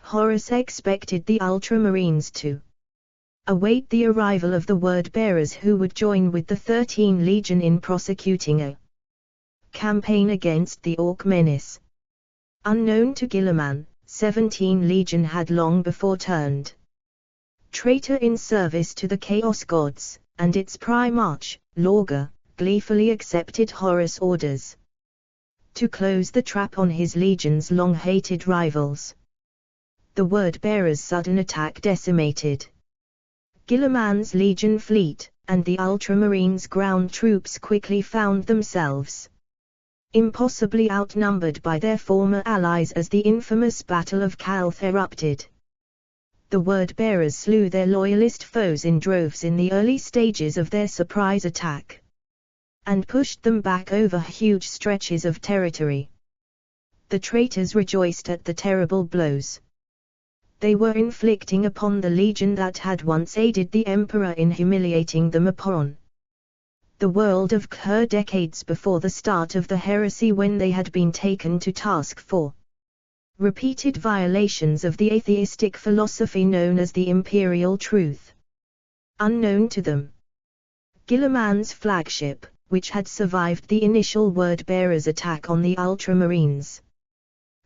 Horus expected the Ultramarines to await the arrival of the word-bearers who would join with the 13 Legion in prosecuting a campaign against the Orc menace. Unknown to Guilliman, 17 Legion had long before turned traitor in service to the Chaos Gods, and its Primarch, Lorga, gleefully accepted Horus' orders to close the trap on his legion's long-hated rivals. The word-bearers' sudden attack decimated Guilliman's legion fleet, and the Ultramarines' ground troops quickly found themselves impossibly outnumbered by their former allies as the infamous Battle of Calth erupted. The word-bearers slew their loyalist foes in droves in the early stages of their surprise attack, and pushed them back over huge stretches of territory. The traitors rejoiced at the terrible blows they were inflicting upon the legion that had once aided the Emperor in humiliating them upon the world of Khur decades before the start of the heresy, when they had been taken to task for repeated violations of the atheistic philosophy known as the Imperial Truth. Unknown to them, Guilliman's flagship, which had survived the initial word-bearers' attack on the Ultramarines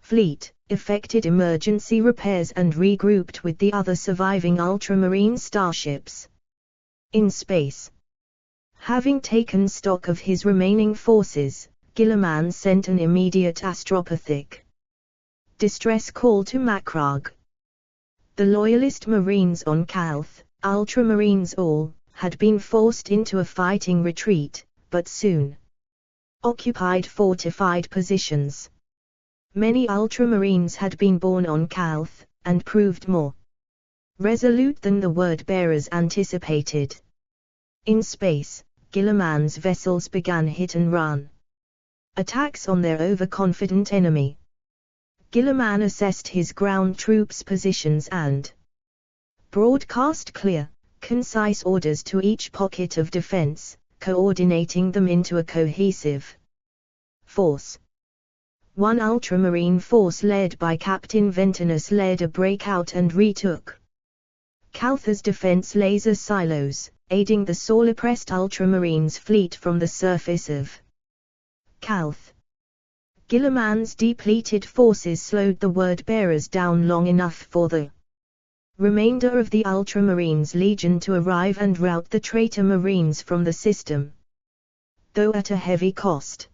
fleet, effected emergency repairs and regrouped with the other surviving Ultramarine starships in space. Having taken stock of his remaining forces, Guilliman sent an immediate astropathic distress call to Macragge. The Loyalist Marines on Calth, Ultramarines all, had been forced into a fighting retreat, but soon occupied fortified positions. Many Ultramarines had been born on Calth, and proved more resolute than the word-bearers anticipated. In space, Guilliman's vessels began hit-and-run attacks on their overconfident enemy. Guilliman assessed his ground troops' positions and broadcast clear, concise orders to each pocket of defense, coordinating them into a cohesive force. One Ultramarine force led by Captain Ventinus led a breakout and retook Calth's defense laser silos, aiding the sore-oppressed Ultramarines fleet from the surface of Calth. Guilliman's depleted forces slowed the word-bearers down long enough for the remainder of the Ultramarines Legion to arrive and rout the traitor Marines from the system, though at a heavy cost.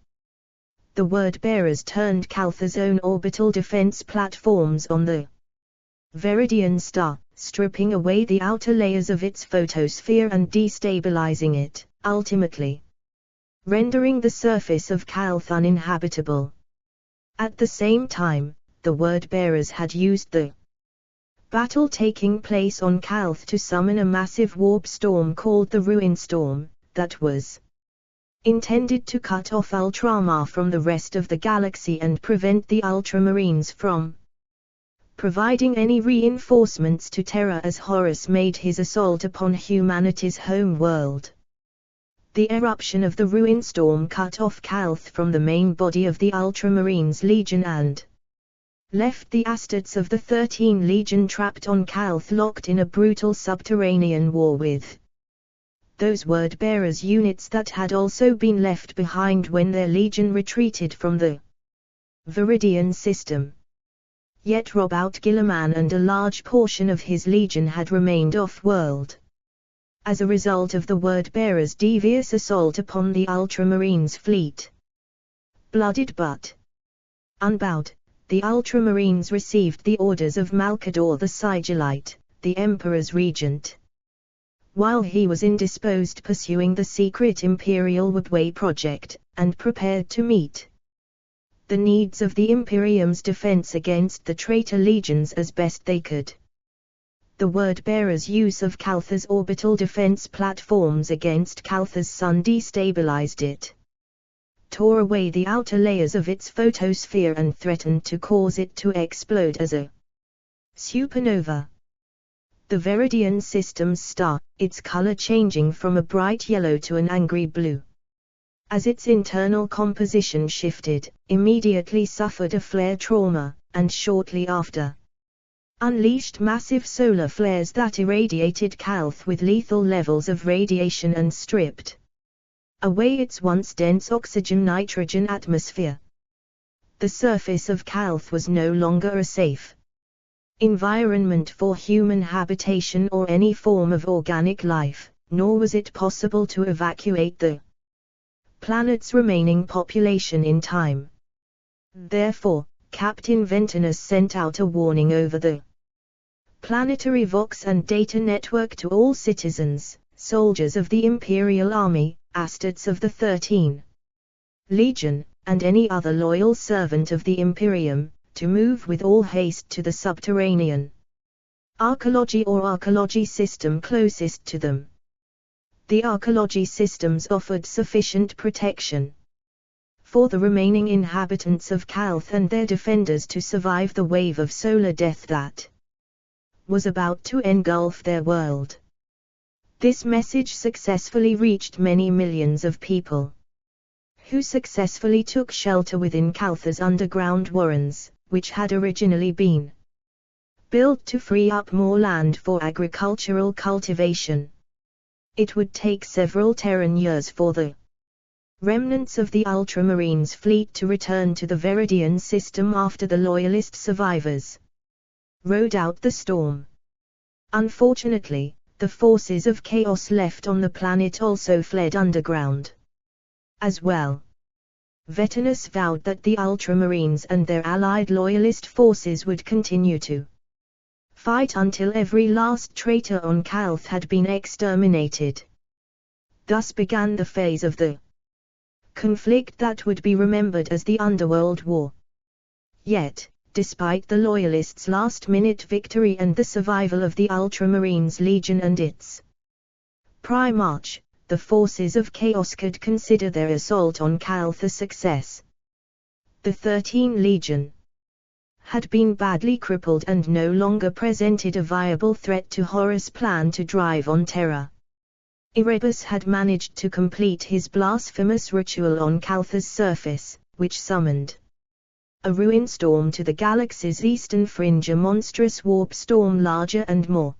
The word-bearers turned Calth's own orbital defense platforms on the Viridian star, stripping away the outer layers of its photosphere and destabilizing it, ultimately rendering the surface of Calth uninhabitable. At the same time, the word-bearers had used the battle taking place on Calth to summon a massive warp storm called the Ruin Storm, that was intended to cut off Ultramar from the rest of the galaxy and prevent the Ultramarines from providing any reinforcements to Terra as Horus made his assault upon humanity's home world. The eruption of the Ruin Storm cut off Calth from the main body of the Ultramarines Legion and left the astartes of the 13 Legion trapped on Calth, locked in a brutal subterranean war with those word-bearers units that had also been left behind when their Legion retreated from the Viridian system. Yet Robout Guilliman and a large portion of his Legion had remained off-world. As a result of the word-bearers' devious assault upon the Ultramarines' fleet. Blooded but unbowed, the Ultramarines received the orders of Malkador the Sigillite, the Emperor's regent. While he was indisposed pursuing the secret Imperial Webway project, and prepared to meet the needs of the Imperium's defense against the traitor legions as best they could. The word-bearers' use of Calth's orbital defense platforms against Calth's sun destabilized it, tore away the outer layers of its photosphere and threatened to cause it to explode as a supernova. The Viridian system's star, its color changing from a bright yellow to an angry blue as its internal composition shifted, immediately suffered a flare trauma, and shortly after unleashed massive solar flares that irradiated Calth with lethal levels of radiation and stripped away its once dense oxygen-nitrogen atmosphere. The surface of Calth was no longer a safe environment for human habitation or any form of organic life, nor was it possible to evacuate the planet's remaining population in time. Therefore, Captain Ventinus sent out a warning over the planetary Vox and data network to all citizens, soldiers of the Imperial Army, astartes of the 13 Legion, and any other loyal servant of the Imperium, to move with all haste to the subterranean archaeology or archaeology system closest to them. The archaeology systems offered sufficient protection for the remaining inhabitants of Calth and their defenders to survive the wave of solar death that was about to engulf their world. This message successfully reached many millions of people, who successfully took shelter within Calth's underground warrens, which had originally been built to free up more land for agricultural cultivation. It would take several Terran years for the remnants of the Ultramarines fleet to return to the Viridian system after the Loyalist survivors rode out the storm. Unfortunately, the forces of chaos left on the planet also fled underground as well. Ventinus vowed that the Ultramarines and their allied Loyalist forces would continue to fight until every last traitor on Calth had been exterminated. Thus began the phase of the conflict that would be remembered as the Underworld War. Yet, despite the Loyalists' last-minute victory and the survival of the Ultramarines Legion and its Primarch, the forces of Chaos could consider their assault on Calth a success. The 13th Legion had been badly crippled and no longer presented a viable threat to Horus' plan to drive on Terra. Erebus had managed to complete his blasphemous ritual on Calth's surface, which summoned a ruin storm to the galaxy's eastern fringe, a monstrous warp storm larger and more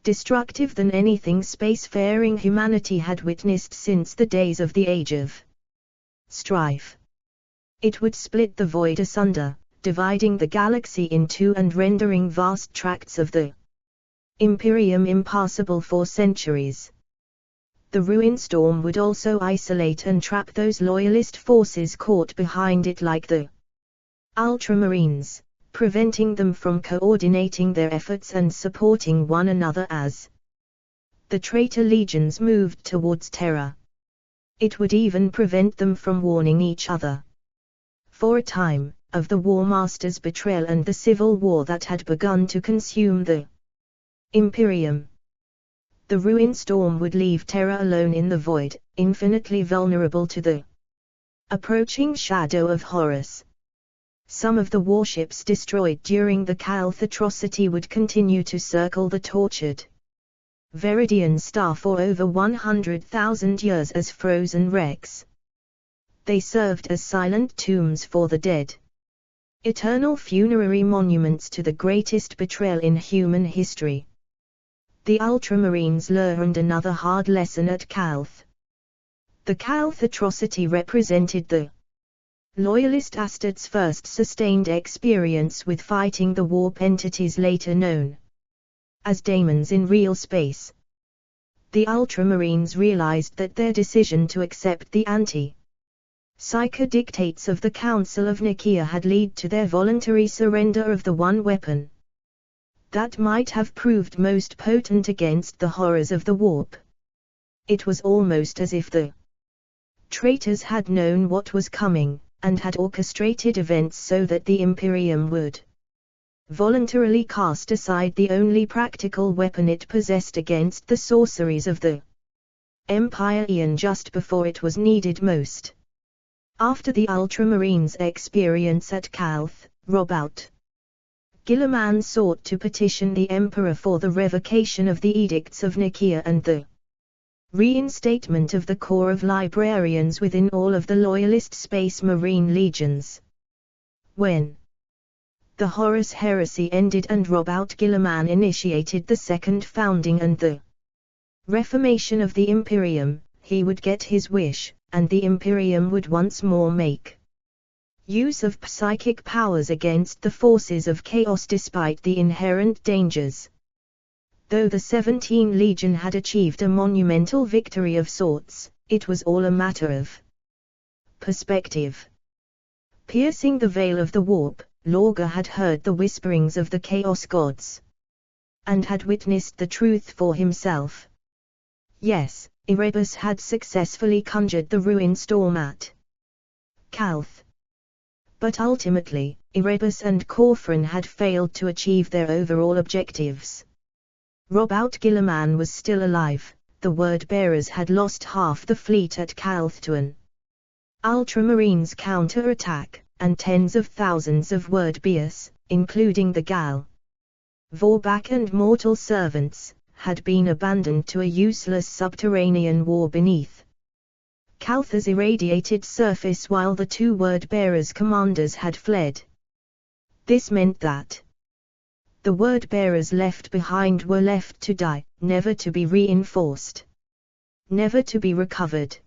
destructive than anything spacefaring humanity had witnessed since the days of the Age of Strife. It would split the void asunder, dividing the galaxy in two and rendering vast tracts of the Imperium impassable for centuries. The ruin storm would also isolate and trap those Loyalist forces caught behind it like the Ultramarines, preventing them from coordinating their efforts and supporting one another as the traitor legions moved towards Terra. It would even prevent them from warning each other, for a time, of the War Master's betrayal and the civil war that had begun to consume the Imperium. The ruin storm would leave Terra alone in the void, infinitely vulnerable to the approaching shadow of Horus. Some of the warships destroyed during the Calth atrocity would continue to circle the tortured Viridian star for over 100,000 years as frozen wrecks. They served as silent tombs for the dead, eternal funerary monuments to the greatest betrayal in human history. The Ultramarines learned another hard lesson at Calth. The Calth atrocity represented the Loyalist Astartes' first sustained experience with fighting the warp entities later known as daemons in real space. The Ultramarines realized that their decision to accept the anti-Psyker dictates of the Council of Nicaea had led to their voluntary surrender of the one weapon that might have proved most potent against the horrors of the warp. It was almost as if the traitors had known what was coming, and had orchestrated events so that the Imperium would voluntarily cast aside the only practical weapon it possessed against the sorceries of the Empire Aeon just before it was needed most. After the Ultramarines' experience at Calth, Robout Guilliman sought to petition the Emperor for the revocation of the Edicts of Nicaea and the reinstatement of the Corps of Librarians within all of the Loyalist Space Marine legions. When the Horus Heresy ended and Robout Guilliman initiated the second founding and the reformation of the Imperium, he would get his wish, and the Imperium would once more make use of psychic powers against the forces of chaos despite the inherent dangers. Though the 17th Legion had achieved a monumental victory of sorts, it was all a matter of perspective. Piercing the veil of the warp, Lorga had heard the whisperings of the Chaos Gods, and had witnessed the truth for himself. Yes, Erebus had successfully conjured the ruin storm at Calth. But ultimately, Erebus and Corfran had failed to achieve their overall objectives. Robout Guilliman was still alive, the word-bearers had lost half the fleet at Calth to an Ultramarines counter-attack, and tens of thousands of word-bearers, including the Gal, Vorbak and mortal servants, had been abandoned to a useless subterranean war beneath Calth's irradiated surface while the two word-bearers' commanders had fled. This meant that the word-bearers left behind were left to die, never to be reinforced, never to be recovered.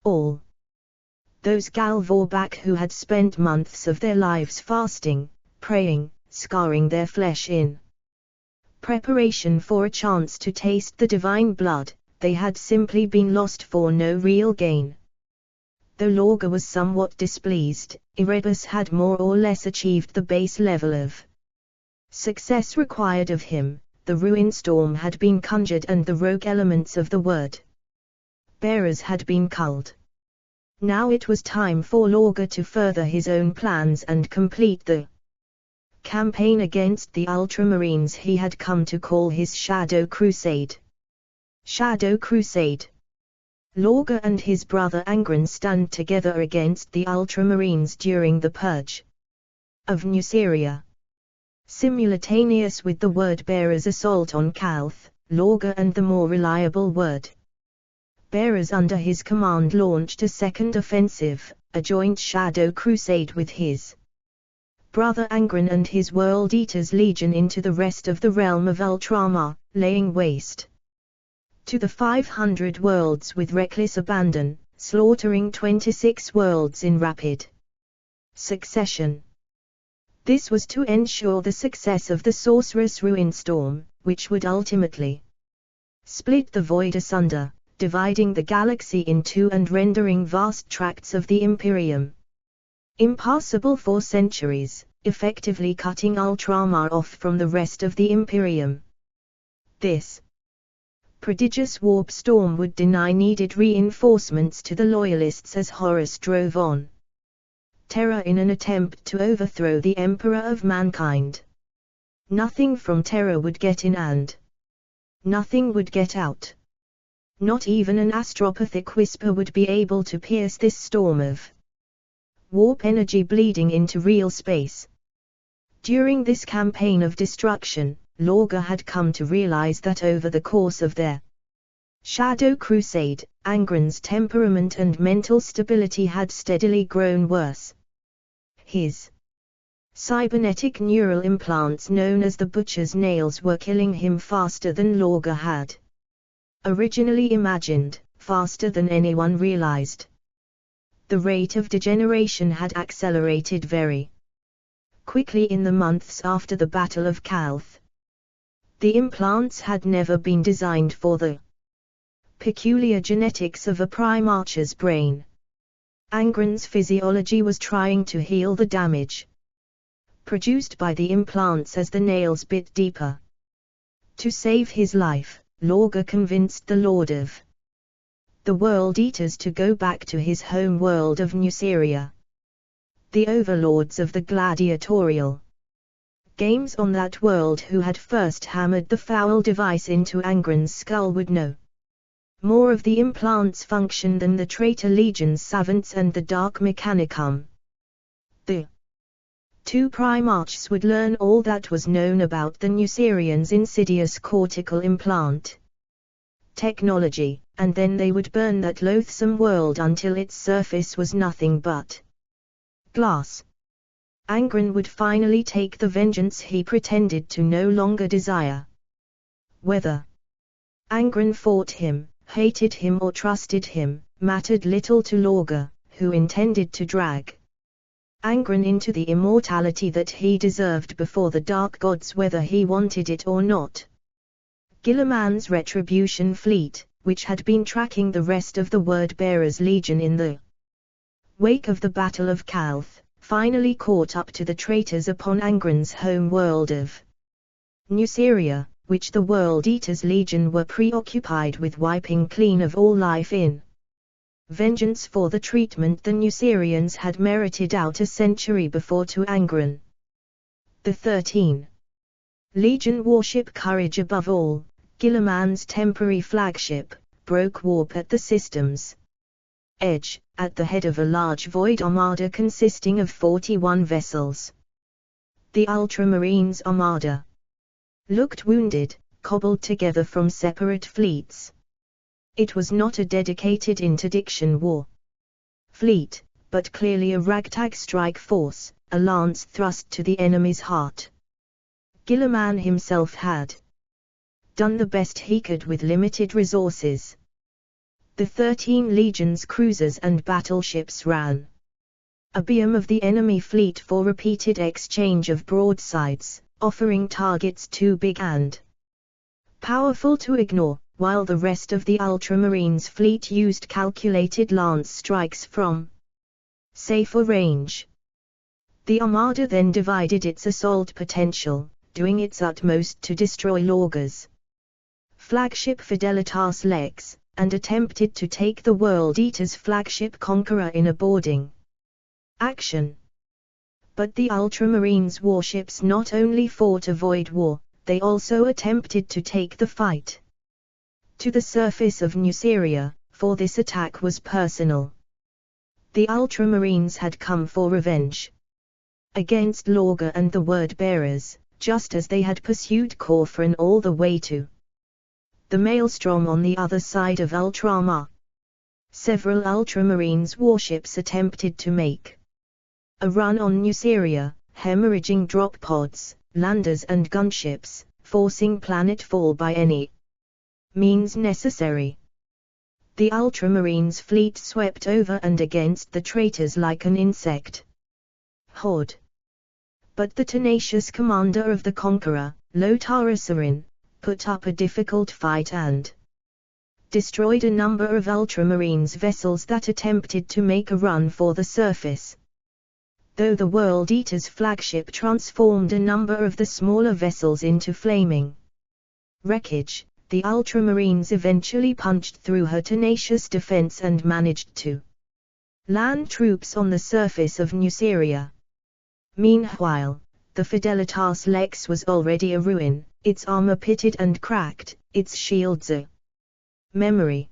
All those Gal Vorbak who had spent months of their lives fasting, praying, scarring their flesh in preparation for a chance to taste the divine blood, they had simply been lost for no real gain. Though Lorga was somewhat displeased, Erebus had more or less achieved the base level of Success required of him, the ruin storm had been conjured and the rogue elements of the word bearers had been culled. Now it was time for Lorga to further his own plans and complete the campaign against the Ultramarines he had come to call his Shadow Crusade. Shadow Crusade. Lorga and his brother Angren stand together against the Ultramarines during the Purge of Nuceria. Simultaneous with the word-bearers' assault on Calth, Lorga and the more reliable word-bearers under his command launched a second offensive, a joint Shadow Crusade with his brother Angren and his World Eaters Legion into the rest of the realm of Ultramar, laying waste to the 500 worlds with reckless abandon, slaughtering 26 worlds in rapid succession. This was to ensure the success of the Sorcerous Ruin Storm, which would ultimately split the void asunder, dividing the galaxy in two and rendering vast tracts of the Imperium impassable for centuries, effectively cutting Ultramar off from the rest of the Imperium. This prodigious warp storm would deny needed reinforcements to the Loyalists as Horus drove on Terra in an attempt to overthrow the Emperor of Mankind. Nothing from Terra would get in and nothing would get out. Not even an astropathic whisper would be able to pierce this storm of warp energy bleeding into real space. During this campaign of destruction, Lorga had come to realize that over the course of their Shadow Crusade, Angren's temperament and mental stability had steadily grown worse. His cybernetic neural implants known as the Butcher's Nails were killing him faster than Lorga had originally imagined, faster than anyone realized. The rate of degeneration had accelerated very quickly in the months after the Battle of Calth. The implants had never been designed for the peculiar genetics of a Primarch's brain. Angren's physiology was trying to heal the damage produced by the implants as the nails bit deeper. To save his life, Lorga convinced the Lord of the World Eaters to go back to his home world of Nuceria. The overlords of the gladiatorial games on that world who had first hammered the foul device into Angren's skull would know more of the implant's function than the traitor legions savants and the Dark Mechanicum. The two Primarchs would learn all that was known about the Nucerians' insidious cortical implant technology, and then they would burn that loathsome world until its surface was nothing but glass. Angren would finally take the vengeance he pretended to no longer desire. Whether Angren fought him, hated him or trusted him, mattered little to Lorga, who intended to drag Angren into the immortality that he deserved before the Dark Gods whether he wanted it or not. Guilliman's Retribution fleet, which had been tracking the rest of the Word-Bearers Legion in the wake of the Battle of Calth, finally caught up to the traitors upon Angren's home world of Nuceria, which the World Eaters Legion were preoccupied with wiping clean of all life in vengeance for the treatment the Nucerians had merited out a century before to Angren. The 13 Legion warship Courage above all, Guilliman's temporary flagship, broke warp at the system's edge, at the head of a large void armada consisting of 41 vessels. The Ultramarines armada looked wounded, cobbled together from separate fleets. It was not a dedicated interdiction war fleet, but clearly a ragtag strike force, a lance thrust to the enemy's heart. Guilliman himself had done the best he could with limited resources. The 13 legions cruisers and battleships ran abeam of the enemy fleet for repeated exchange of broadsides, offering targets too big and powerful to ignore, while the rest of the Ultramarines fleet used calculated lance strikes from safer range. The Armada then divided its assault potential, doing its utmost to destroy Lorga's flagship Fidelitas Lex, and attempted to take the World Eater's flagship Conqueror in a boarding action. But the Ultramarines warships not only fought a void war, they also attempted to take the fight to the surface of Nuceria, for this attack was personal. The Ultramarines had come for revenge against Lorga and the Word-Bearers, just as they had pursued Corfran all the way to the Maelstrom on the other side of Ultramar. Several Ultramarines warships attempted to make a run on Nuceria, hemorrhaging drop pods, landers and gunships, forcing planetfall by any means necessary. The Ultramarines fleet swept over and against the traitors like an insect horde. But the tenacious commander of the Conqueror, Lotarasarin, put up a difficult fight and destroyed a number of Ultramarines vessels that attempted to make a run for the surface. Though the World Eater's flagship transformed a number of the smaller vessels into flaming wreckage, the Ultramarines eventually punched through her tenacious defense and managed to land troops on the surface of Nuceria. Meanwhile, the Fidelitas Lex was already a ruin, its armor pitted and cracked, its shields a memory.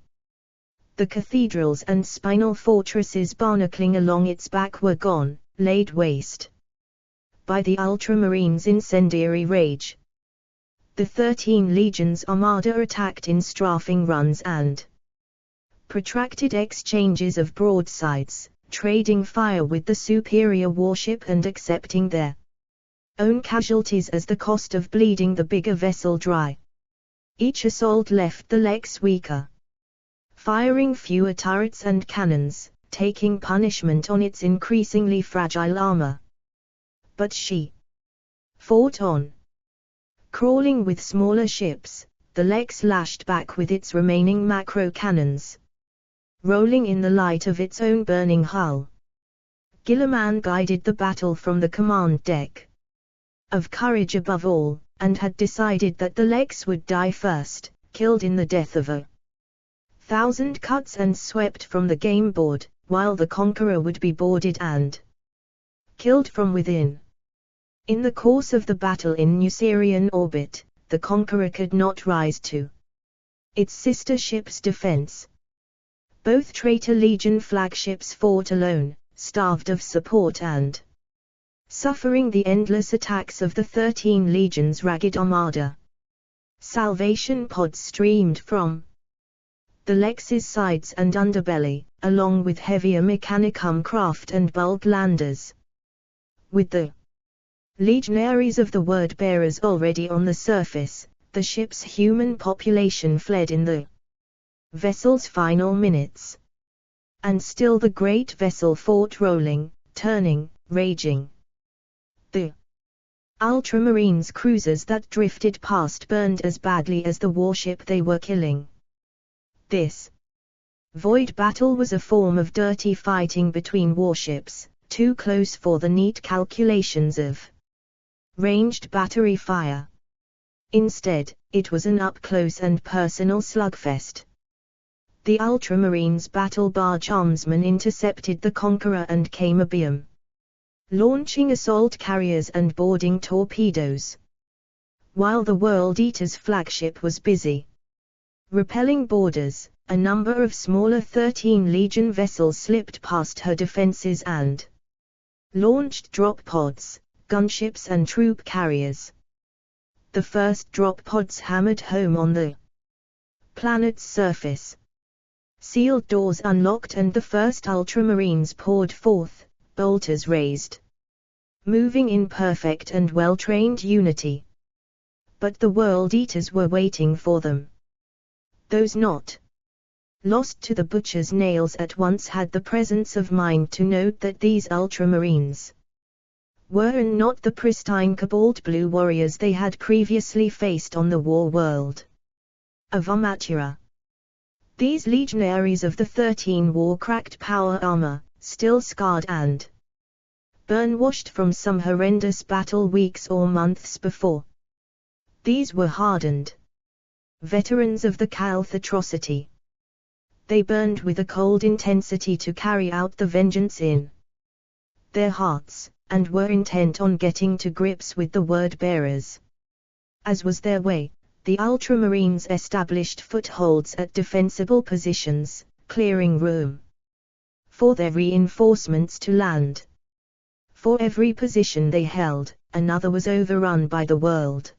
The cathedrals and spinal fortresses barnacling along its back were gone, laid waste by the Ultramarines' incendiary rage. The 13 legions armada attacked in strafing runs and protracted exchanges of broadsides, trading fire with the superior warship and accepting their own casualties as the cost of bleeding the bigger vessel dry. Each assault left the Lex weaker, firing fewer turrets and cannons, taking punishment on its increasingly fragile armor. But she fought on. Crawling with smaller ships, the Lex lashed back with its remaining macro cannons, rolling in the light of its own burning hull. Gilliman guided the battle from the command deck. Of courage above all, and had decided that the Lex would die first, killed in the death of 1,000 cuts and swept from the game board, while the Conqueror would be boarded and killed from within. In the course of the battle in Nucerian orbit, the Conqueror could not rise to its sister ship's defense. Both Traitor Legion flagships fought alone, starved of support and suffering the endless attacks of the 13 legions' ragged armada. Salvation pods streamed from the Lex's sides and underbelly, along with heavier Mechanicum craft and bulk landers. With the legionaries of the Word-Bearers already on the surface, the ship's human population fled in the vessel's final minutes. And still the great vessel fought, rolling, turning, raging. The Ultramarines cruisers that drifted past burned as badly as the warship they were killing. This void battle was a form of dirty fighting between warships, too close for the neat calculations of ranged battery fire. Instead, it was an up-close and personal slugfest. The Ultramarines' battle barge armsmen intercepted the Conqueror and came abeam, launching assault carriers and boarding torpedoes, while the World Eater's flagship was busy repelling boarders. A number of smaller 13 Legion vessels slipped past her defenses and launched drop pods, gunships and troop carriers. The first drop pods hammered home on the planet's surface. Sealed doors unlocked and the first Ultramarines poured forth, bolters raised, moving in perfect and well-trained unity. But the World Eaters were waiting for them. Those not lost to the butcher's nails at once had the presence of mind to note that these Ultramarines were not the pristine cobalt blue warriors they had previously faced on the war world of Armatura. These legionaries of the 13 war-cracked power armor, still scarred and burn-washed from some horrendous battle weeks or months before, These were hardened veterans of the Calth atrocity. They burned with a cold intensity to carry out the vengeance in their hearts, and were intent on getting to grips with the word-bearers. As was their way, the Ultramarines established footholds at defensible positions, clearing room for their reinforcements to land. For every position they held, another was overrun by the world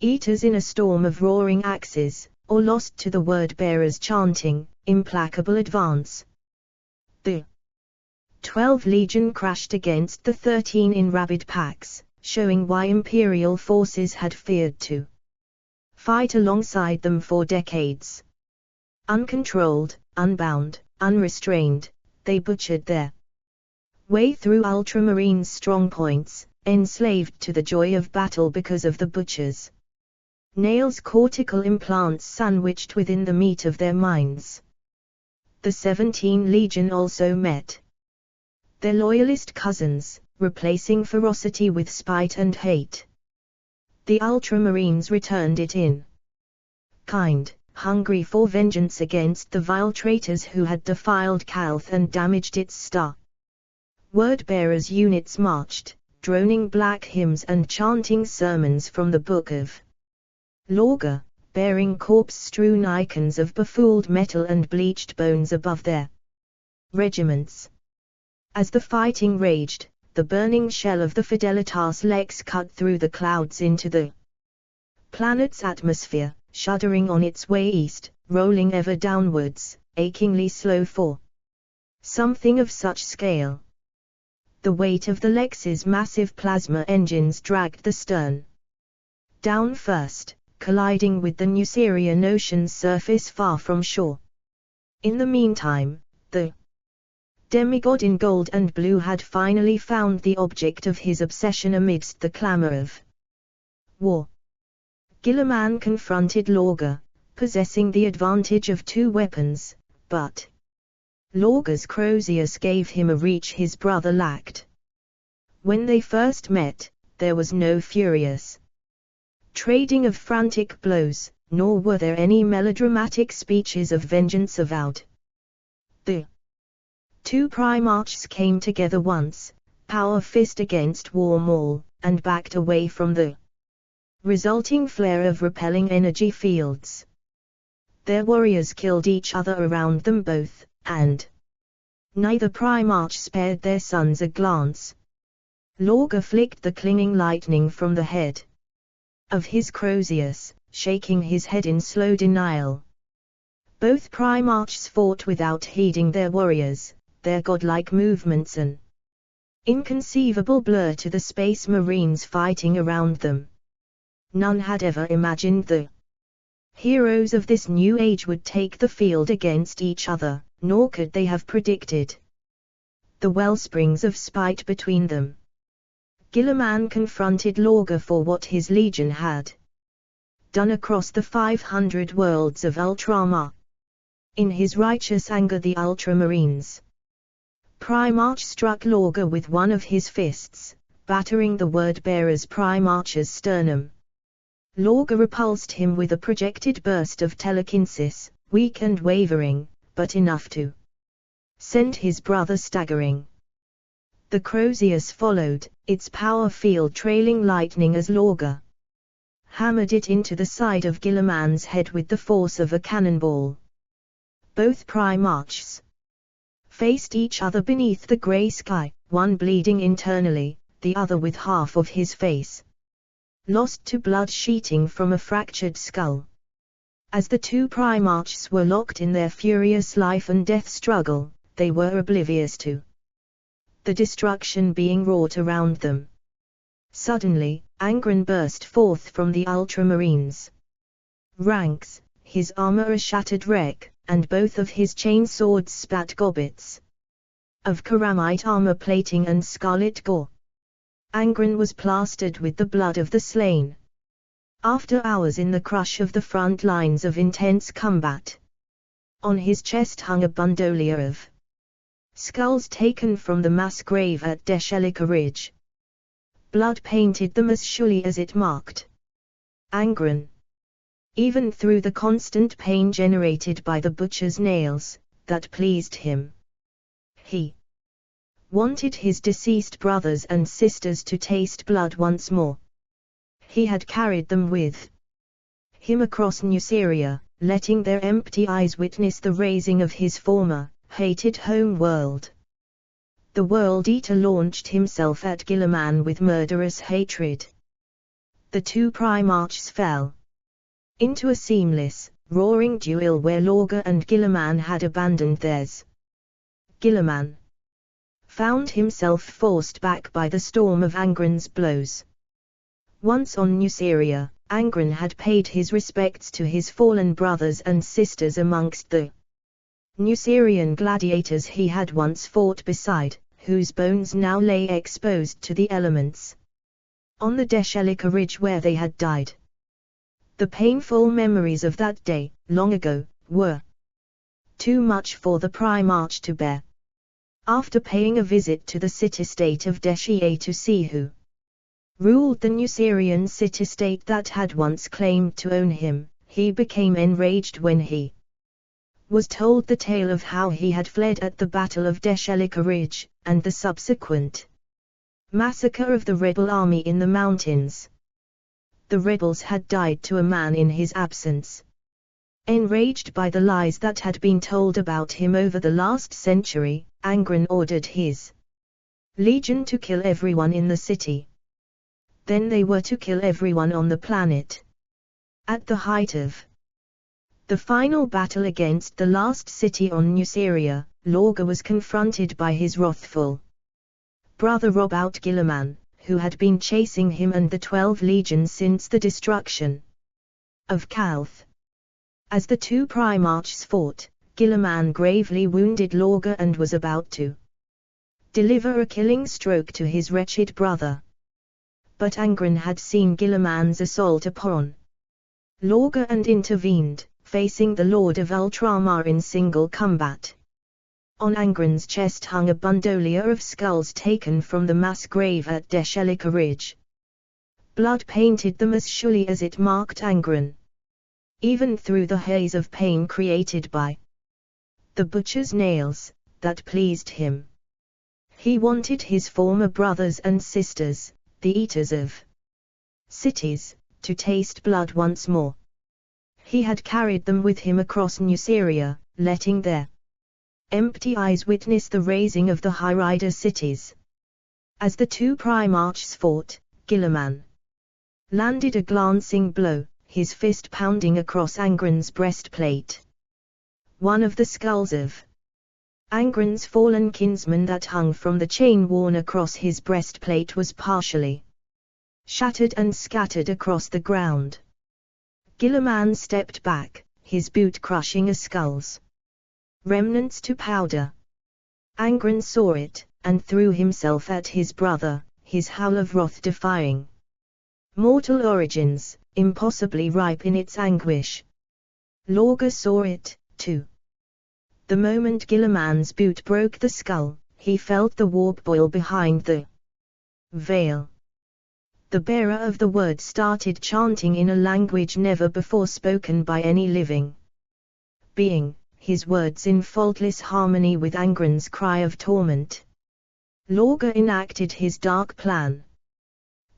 eaters in a storm of roaring axes, or lost to the word-bearers chanting, implacable advance. The 12th Legion crashed against the 13 in rabid packs, showing why Imperial forces had feared to fight alongside them for decades. Uncontrolled, unbound, unrestrained, they butchered their way through Ultramarines' strongpoints, enslaved to the joy of battle because of the butchers' nails, cortical implants sandwiched within the meat of their minds. The 17th Legion also met their loyalist cousins, replacing ferocity with spite and hate. The Ultramarines returned it in kind, hungry for vengeance against the vile traitors who had defiled Calth and damaged its star. Word-bearers' units marched, droning black hymns and chanting sermons from the Book of Lorga, bearing corpse-strewn icons of befooled metal and bleached bones above their regiments. As the fighting raged, the burning shell of the Fidelitas Lex cut through the clouds into the planet's atmosphere, shuddering on its way east, rolling ever downwards, achingly slow for something of such scale. The weight of the Lex's massive plasma engines dragged the stern down first, colliding with the Nucerian Ocean's surface far from shore. In the meantime, the demigod in gold and blue had finally found the object of his obsession amidst the clamor of war. Guilliman confronted Lorga, possessing the advantage of two weapons, but Lorga's Crozius gave him a reach his brother lacked. When they first met, there was no furious trading of frantic blows, nor were there any melodramatic speeches of vengeance avowed. The two Primarchs came together once, power fist against war maul, and backed away from the resulting flare of repelling energy fields. Their warriors killed each other around them both, and neither Primarch spared their sons a glance. Lorga flicked the clinging lightning from the head of his Crozius, shaking his head in slow denial. Both Primarchs fought without heeding their warriors, their godlike movements an inconceivable blur to the Space Marines fighting around them. None had ever imagined the heroes of this new age would take the field against each other, nor could they have predicted the wellsprings of spite between them. Guilliman confronted Lorga for what his legion had done across the 500 worlds of Ultramar. In his righteous anger the Ultramarines Primarch struck Lorga with one of his fists, battering the word-bearer's Primarch's sternum. Lorga repulsed him with a projected burst of telekinesis, weak and wavering, but enough to send his brother staggering. The Crozius followed, its power field trailing lightning as Lorga hammered it into the side of Guilliman's head with the force of a cannonball. Both Primarchs faced each other beneath the grey sky, one bleeding internally, the other with half of his face lost to blood sheeting from a fractured skull. As the two Primarchs were locked in their furious life and death struggle, they were oblivious to the destruction being wrought around them. Suddenly, Angren burst forth from the Ultramarines' ranks, his armor a shattered wreck, and both of his chain swords spat gobbets of Karamite armor plating and scarlet gore. Angren was plastered with the blood of the slain. After hours in the crush of the front lines of intense combat, on his chest hung a bandolier of skulls taken from the mass grave at Deshelica Ridge. Blood painted them as surely as it marked Angren. Even through the constant pain generated by the butcher's nails, that pleased him. He wanted his deceased brothers and sisters to taste blood once more. He had carried them with him across Nuceria, letting their empty eyes witness the razing of his former, hated home world. The World Eater launched himself at Guilliman with murderous hatred. The two Primarchs fell into a seamless, roaring duel where Lorga and Guilliman had abandoned theirs. Guilliman found himself forced back by the storm of Angren's blows. Once on Nuceria, Angren had paid his respects to his fallen brothers and sisters amongst the Nucerian gladiators he had once fought beside, whose bones now lay exposed to the elements on the Deshelica ridge where they had died. The painful memories of that day, long ago, were too much for the Primarch to bear. After paying a visit to the city-state of Deshier to see who ruled the Nucerian city-state that had once claimed to own him, he became enraged when he was told the tale of how he had fled at the Battle of Deshelica Ridge, and the subsequent massacre of the rebel army in the mountains. The rebels had died to a man in his absence. Enraged by the lies that had been told about him over the last century, Angren ordered his legion to kill everyone in the city. Then they were to kill everyone on the planet. At the height of the final battle against the last city on Nuceria, Lorga was confronted by his wrathful brother Robout Guilliman, who had been chasing him and the 12 legions since the destruction of Calth. As the two Primarchs fought, Guilliman gravely wounded Lorga and was about to deliver a killing stroke to his wretched brother. But Angren had seen Guilliman's assault upon Lorga and intervened, facing the Lord of Ultramar in single combat. On Angren's chest hung a bandolier of skulls taken from the mass grave at Deshelica Ridge. Blood painted them as surely as it marked Angren. Even through the haze of pain created by the butcher's nails, that pleased him. He wanted his former brothers and sisters, the eaters of cities, to taste blood once more. He had carried them with him across Nuceria, letting their empty eyes witness the razing of the High Rider cities. As the two Primarchs fought, Guilliman landed a glancing blow, his fist pounding across Angren's breastplate. One of the skulls of Angren's fallen kinsman that hung from the chain worn across his breastplate was partially shattered and scattered across the ground. Guilliman stepped back, his boot crushing a skull's remnants to powder. Angren saw it, and threw himself at his brother, his howl of wrath defying mortal origins, impossibly ripe in its anguish. Lorga saw it, too. The moment Guilliman's boot broke the skull, he felt the warp boil behind the veil. The bearer of the word started chanting in a language never before spoken by any living being, his words in faultless harmony with Angren's cry of torment. Lorga enacted his dark plan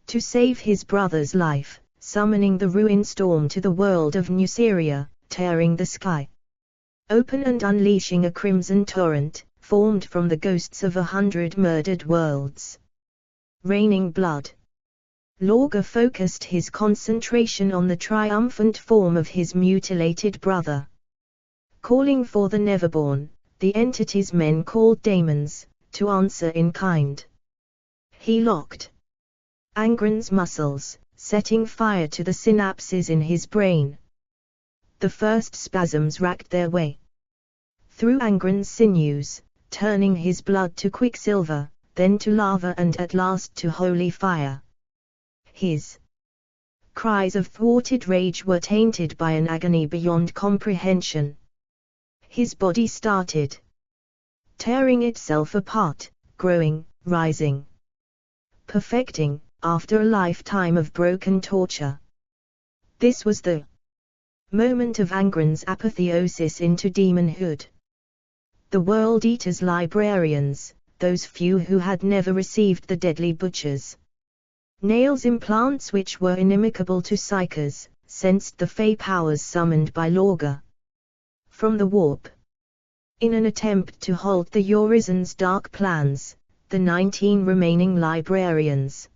to save his brother's life, summoning the ruin storm to the world of Nuceria, tearing the sky open and unleashing a crimson torrent, formed from the ghosts of 100 murdered worlds. Raining blood. Lorga focused his concentration on the triumphant form of his mutilated brother. Calling for the Neverborn, the entity's men called daemons, to answer in kind. He locked Angren's muscles, setting fire to the synapses in his brain. The first spasms racked their way through Angren's sinews, turning his blood to quicksilver, then to lava and at last to holy fire. His cries of thwarted rage were tainted by an agony beyond comprehension. His body started tearing itself apart, growing, rising, perfecting, after a lifetime of broken torture. This was the moment of Angren's apotheosis into demonhood. The World Eater's librarians, those few who had never received the deadly butcher's nails implants which were inimical to psychers, sensed the fey powers summoned by Lorga from the warp. In an attempt to halt the Urizen's dark plans, the 19 remaining librarians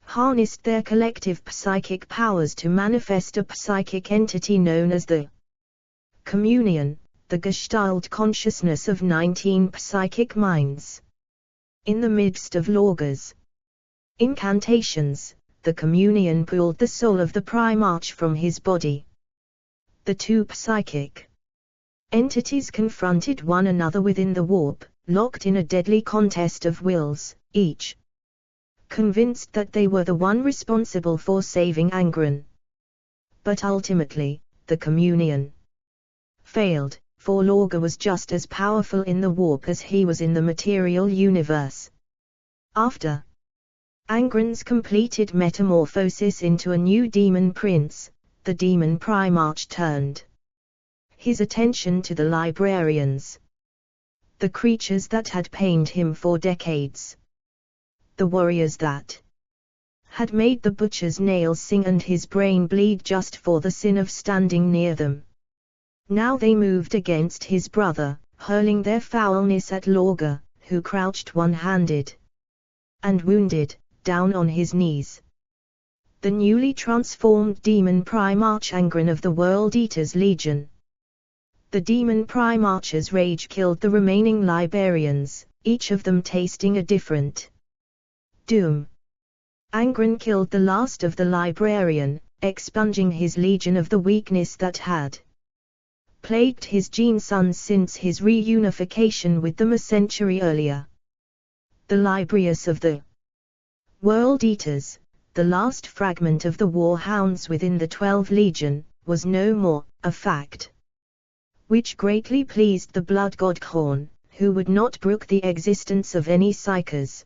harnessed their collective psychic powers to manifest a psychic entity known as the Communion, the Gestalt consciousness of 19 psychic minds. In the midst of Lorga's incantations, the Communion pulled the soul of the Primarch from his body. The two psychic entities confronted one another within the warp, locked in a deadly contest of wills, each convinced that they were the one responsible for saving Angren. But ultimately, the Communion failed, for Lorga was just as powerful in the warp as he was in the material universe. After Angren's completed metamorphosis into a new demon prince, the demon Primarch turned his attention to the librarians, the creatures that had pained him for decades, the warriors that had made the butcher's nails sing and his brain bleed just for the sin of standing near them. Now they moved against his brother, hurling their foulness at Lorga, who crouched one-handed and wounded, down on his knees. The newly transformed demon Primarch Angren of the World Eater's Legion. The demon Primarch's rage killed the remaining librarians, each of them tasting a different doom. Angren killed the last of the librarian, expunging his legion of the weakness that had plagued his gene sons since his reunification with them a century earlier. The Librius of the World Eaters, the last fragment of the warhounds within the 12 Legion, was no more, a fact which greatly pleased the blood god Khorne, who would not brook the existence of any psychers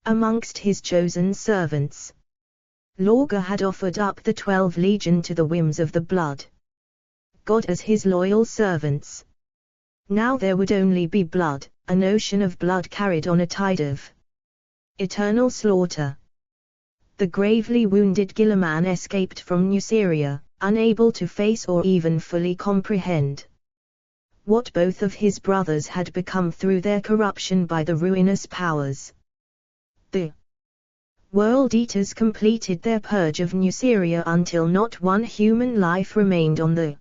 amongst his chosen servants. Lorga had offered up the 12 Legion to the whims of the blood god as his loyal servants. Now there would only be blood, an ocean of blood carried on a tide of eternal slaughter. The gravely wounded Gilliman escaped from Nuceria, unable to face or even fully comprehend what both of his brothers had become through their corruption by the ruinous powers. The World Eaters completed their purge of Nuceria until not one human life remained on the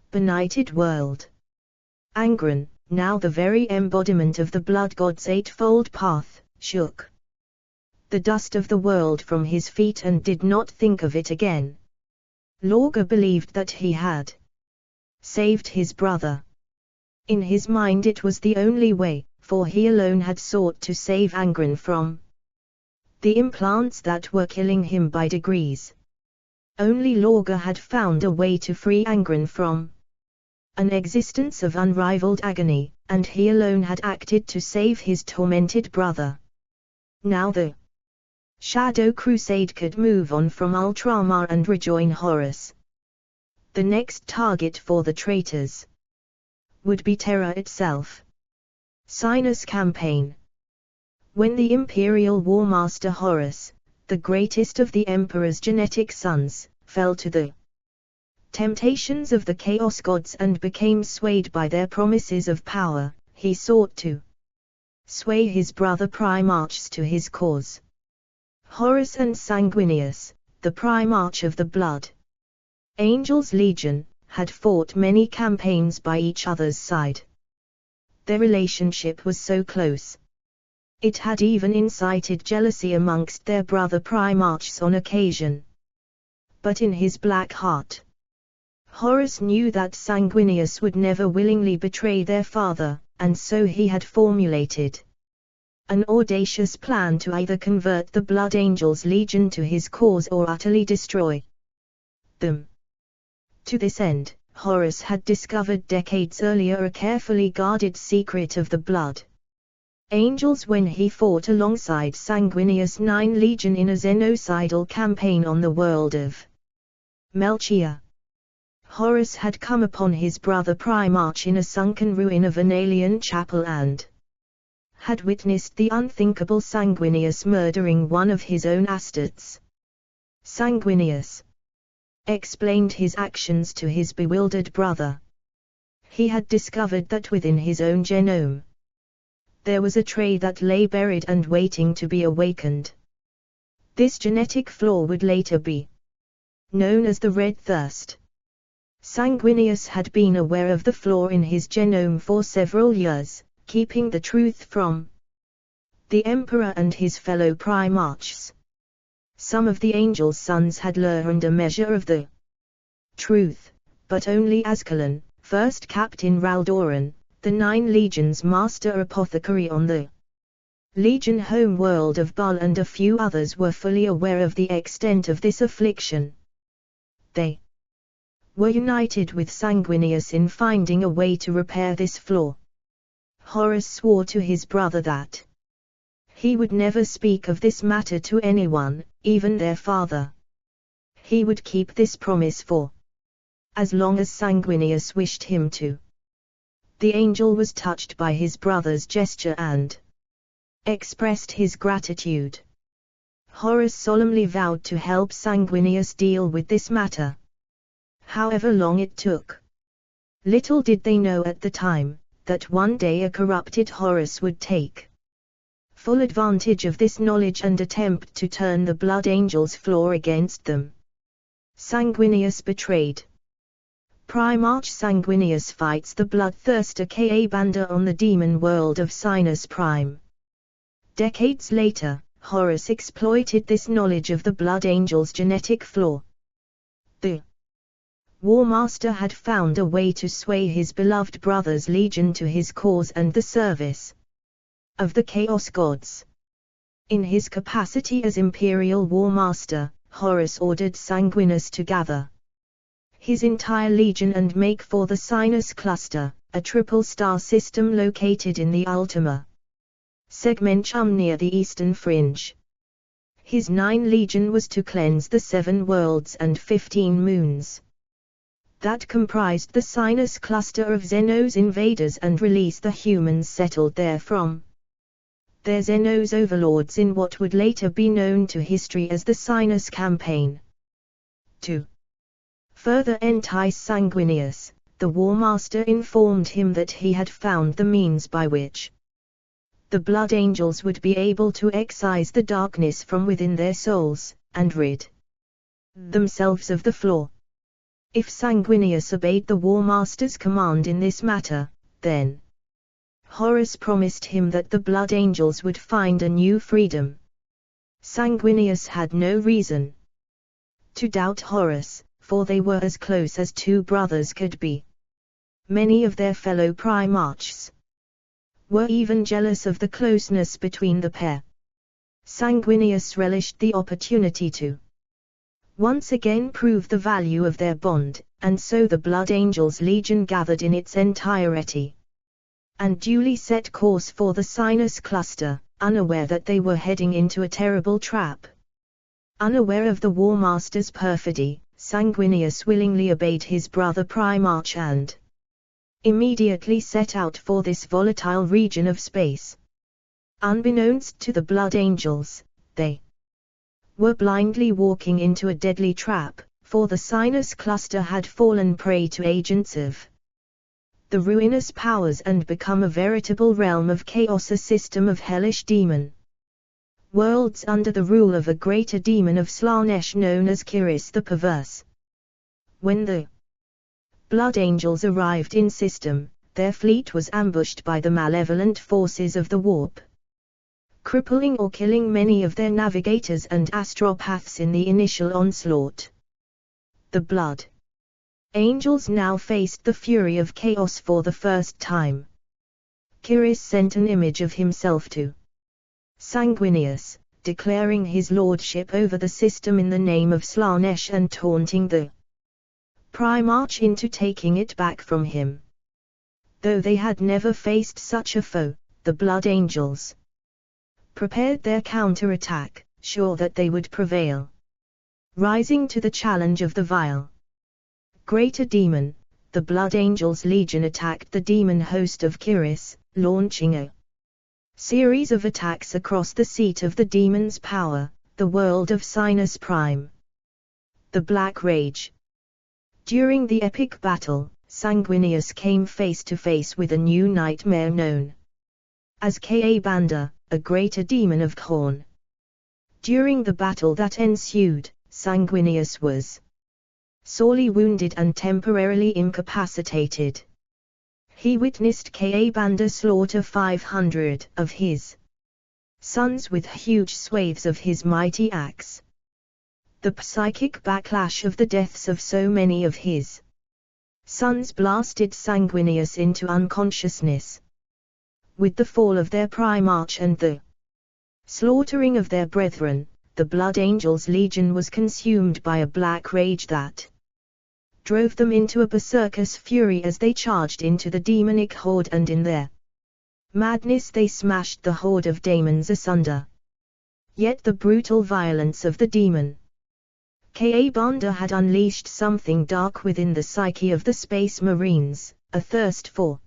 benighted world. Angren, now the very embodiment of the blood god's eightfold path, shook the dust of the world from his feet and did not think of it again. Lorga believed that he had saved his brother. In his mind it was the only way, for he alone had sought to save Angren from the implants that were killing him by degrees. Only Lorga had found a way to free Angren from an existence of unrivaled agony, and he alone had acted to save his tormented brother. Now the Shadow Crusade could move on from Ultramar and rejoin Horus. The next target for the traitors would be Terra itself. Sinus Campaign. When the Imperial Warmaster Horus, the greatest of the Emperor's genetic sons, fell to the temptations of the Chaos Gods and became swayed by their promises of power, he sought to sway his brother Primarchs to his cause. Horus and Sanguinius, the Primarch of the Blood Angels Legion, had fought many campaigns by each other's side. Their relationship was so close. It had even incited jealousy amongst their brother Primarchs on occasion. But in his black heart, Horus knew that Sanguinius would never willingly betray their father, and so he had formulated an audacious plan to either convert the Blood Angels Legion to his cause or utterly destroy them. To this end, Horus had discovered decades earlier a carefully guarded secret of the Blood Angels when he fought alongside Sanguinius' 9 Legion in a xenocidal campaign on the world of Melchior. Horus had come upon his brother Primarch in a sunken ruin of an alien chapel and had witnessed the unthinkable Sanguinius murdering one of his own astartes. Sanguinius explained his actions to his bewildered brother. He had discovered that within his own genome there was a trait that lay buried and waiting to be awakened. This genetic flaw would later be known as the Red Thirst. Sanguinius had been aware of the flaw in his genome for several years, keeping the truth from the Emperor and his fellow Primarchs. Some of the angels' sons had learned a measure of the truth, but only Ascalon, first Captain Raldoran, the 9 Legions Master Apothecary on the Legion home world of Baal, and a few others were fully aware of the extent of this affliction. They were united with Sanguinius in finding a way to repair this flaw. Horus swore to his brother that he would never speak of this matter to anyone, even their father. He would keep this promise for as long as Sanguinius wished him to. The angel was touched by his brother's gesture and expressed his gratitude. Horus solemnly vowed to help Sanguinius deal with this matter, however long it took. Little did they know at the time that one day a corrupted Horus would take full advantage of this knowledge and attempt to turn the Blood Angels' flaw against them. Sanguinius betrayed. Primarch Sanguinius fights the Bloodthirster Ka'Banda on the demon world of Sinus Prime. Decades later, Horus exploited this knowledge of the Blood Angels' genetic flaw. The War Master had found a way to sway his beloved brother's legion to his cause and the service of the Chaos Gods. In his capacity as Imperial War Master, Horus ordered Sanguinius to gather his entire legion and make for the Sinus Cluster, a triple star system located in the Ultima Segmentum near the eastern fringe. His 9 legion was to cleanse the 7 worlds and 15 moons that comprised the Sinus Cluster of Xenos invaders and release the humans settled there from their Xenos overlords in what would later be known to history as the Sinus Campaign. To further entice Sanguinius, the War Master informed him that he had found the means by which the Blood Angels would be able to excise the darkness from within their souls, and rid themselves of the flaw. If Sanguinius obeyed the War Master's command in this matter, then Horus promised him that the Blood Angels would find a new freedom. Sanguinius had no reason to doubt Horus, for they were as close as 2 brothers could be. Many of their fellow Primarchs were even jealous of the closeness between the pair. Sanguinius relished the opportunity to once again prove the value of their bond, and so the Blood Angels' legion gathered in its entirety and duly set course for the Sinus Cluster, unaware that they were heading into a terrible trap. Unaware of the War Master's perfidy, Sanguinius willingly obeyed his brother Primarch and immediately set out for this volatile region of space. Unbeknownst to the Blood Angels, they were blindly walking into a deadly trap, for the Sinus Cluster had fallen prey to agents of the ruinous powers and become a veritable realm of chaos, a system of hellish demon worlds under the rule of a greater demon of Slanesh known as Kiris the Perverse. When the Blood Angels arrived in system, their fleet was ambushed by the malevolent forces of the warp, crippling or killing many of their navigators and astropaths in the initial onslaught. The Blood Angels now faced the fury of chaos for the first time. Kiris sent an image of himself to Sanguinius, declaring his lordship over the system in the name of Slanesh and taunting the Primarch into taking it back from him. Though they had never faced such a foe, the Blood Angels prepared their counterattack, sure that they would prevail. Rising to the challenge of the vile greater demon, the Blood Angels Legion attacked the demon host of Horus, launching a series of attacks across the seat of the demon's power, the world of Sinus Prime. The Black Rage. During the epic battle, Sanguinius came face to face with a new nightmare known as Ka-Banda, a greater demon of Khorne. During the battle that ensued, Sanguinius was sorely wounded and temporarily incapacitated. He witnessed Ka-Banda slaughter 500 of his sons with huge swathes of his mighty axe. The psychic backlash of the deaths of so many of his sons blasted Sanguinius into unconsciousness. With the fall of their Primarch and the slaughtering of their brethren, the Blood Angels Legion was consumed by a black rage that drove them into a berserker's fury as they charged into the demonic horde, and in their madness they smashed the horde of demons asunder. Yet the brutal violence of the demon Ka-Banda had unleashed something dark within the psyche of the Space Marines, a thirst for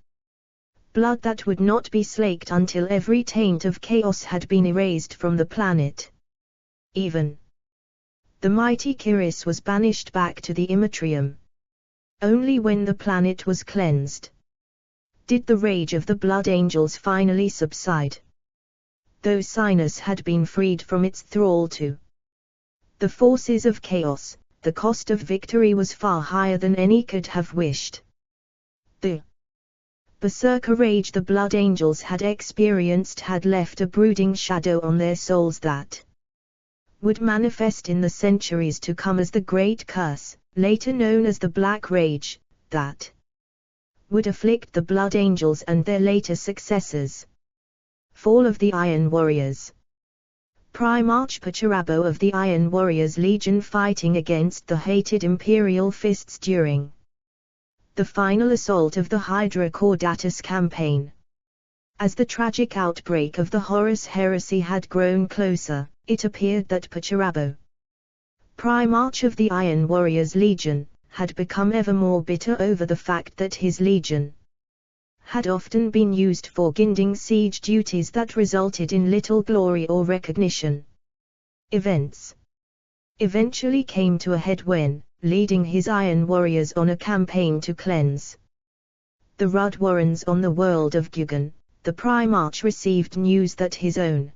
blood that would not be slaked until every taint of chaos had been erased from the planet. Even the mighty Horus was banished back to the Immatrium. Only when the planet was cleansed did the rage of the Blood Angels finally subside. Though Sinus had been freed from its thrall to the forces of chaos, the cost of victory was far higher than any could have wished. The berserker rage the Blood Angels had experienced had left a brooding shadow on their souls that would manifest in the centuries to come as the Great Curse, later known as the Black Rage, that would afflict the Blood Angels and their later successors. Fall of the Iron Warriors. Primarch Pacharabo of the Iron Warriors Legion fighting against the hated Imperial Fists during the final assault of the Hydra Caudatus campaign. As the tragic outbreak of the Horus Heresy had grown closer, it appeared that Pacharabo, Primarch of the Iron Warriors Legion, had become ever more bitter over the fact that his legion had often been used for guiding siege duties that resulted in little glory or recognition. Events eventually came to a head when, leading his Iron Warriors on a campaign to cleanse the Rud Warrens on the world of Guggen, the Primarch received news that his own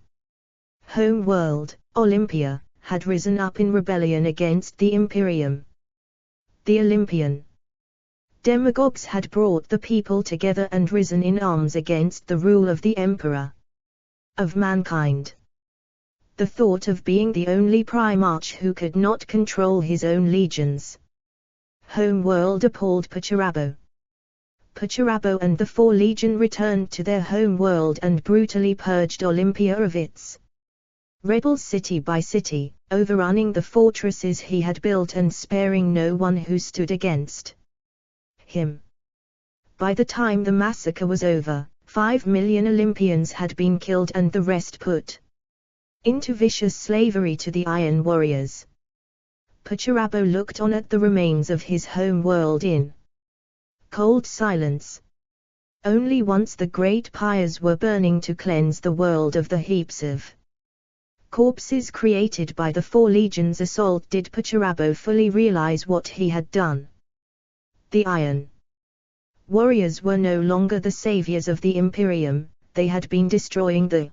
home world, Olympia, had risen up in rebellion against the Imperium. The Olympian demagogues had brought the people together and risen in arms against the rule of the Emperor of mankind. The thought of being the only Primarch who could not control his own legions home-world appalled Pacharabo. Pacharabo and the Four Legion returned to their home-world and brutally purged Olympia of its rebels city by city, overrunning the fortresses he had built and sparing no one who stood against him. By the time the massacre was over, 5 million Olympians had been killed and the rest put into vicious slavery to the Iron Warriors. Pacharabo looked on at the remains of his home world in cold silence. Only once the great pyres were burning to cleanse the world of the heaps of corpses created by the Four Legions' assault did Pacharabo fully realize what he had done. The Iron Warriors were no longer the saviors of the Imperium, they had been destroying the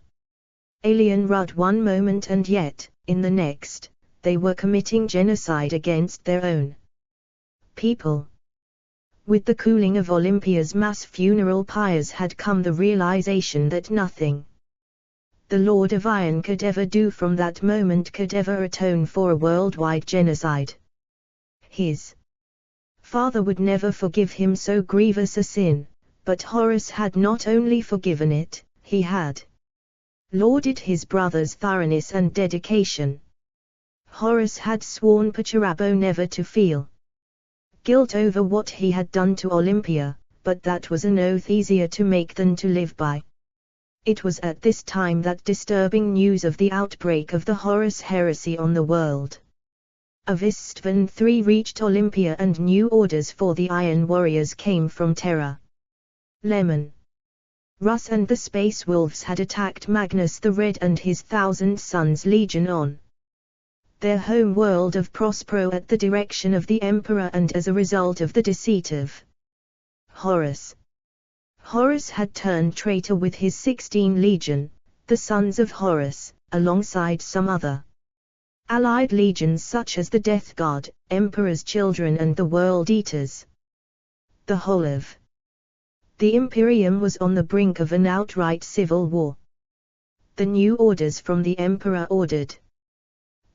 alien Rud one moment and yet, in the next, they were committing genocide against their own people. With the cooling of Olympia's mass funeral pyres had come the realization that nothing the Lord of Iron could ever do from that moment could ever atone for a worldwide genocide. His father would never forgive him so grievous a sin, but Horus had not only forgiven it, he had lauded his brother's thoroughness and dedication. Horus had sworn Pacharabo never to feel guilt over what he had done to Olympia, but that was an oath easier to make than to live by. It was at this time that disturbing news of the outbreak of the Horus Heresy on the world of Istvan III reached Olympia and new orders for the Iron Warriors came from Terra. Lemon. Russ and the Space Wolves had attacked Magnus the Red and his 1,000 Sons Legion on their home world of Prospero at the direction of the Emperor and as a result of the deceit of Horus. Horus had turned traitor with his 16 legion, the Sons of Horus, alongside some other allied legions such as the Death Guard, Emperor's Children and the World Eaters. The whole of the Imperium was on the brink of an outright civil war. The new orders from the Emperor ordered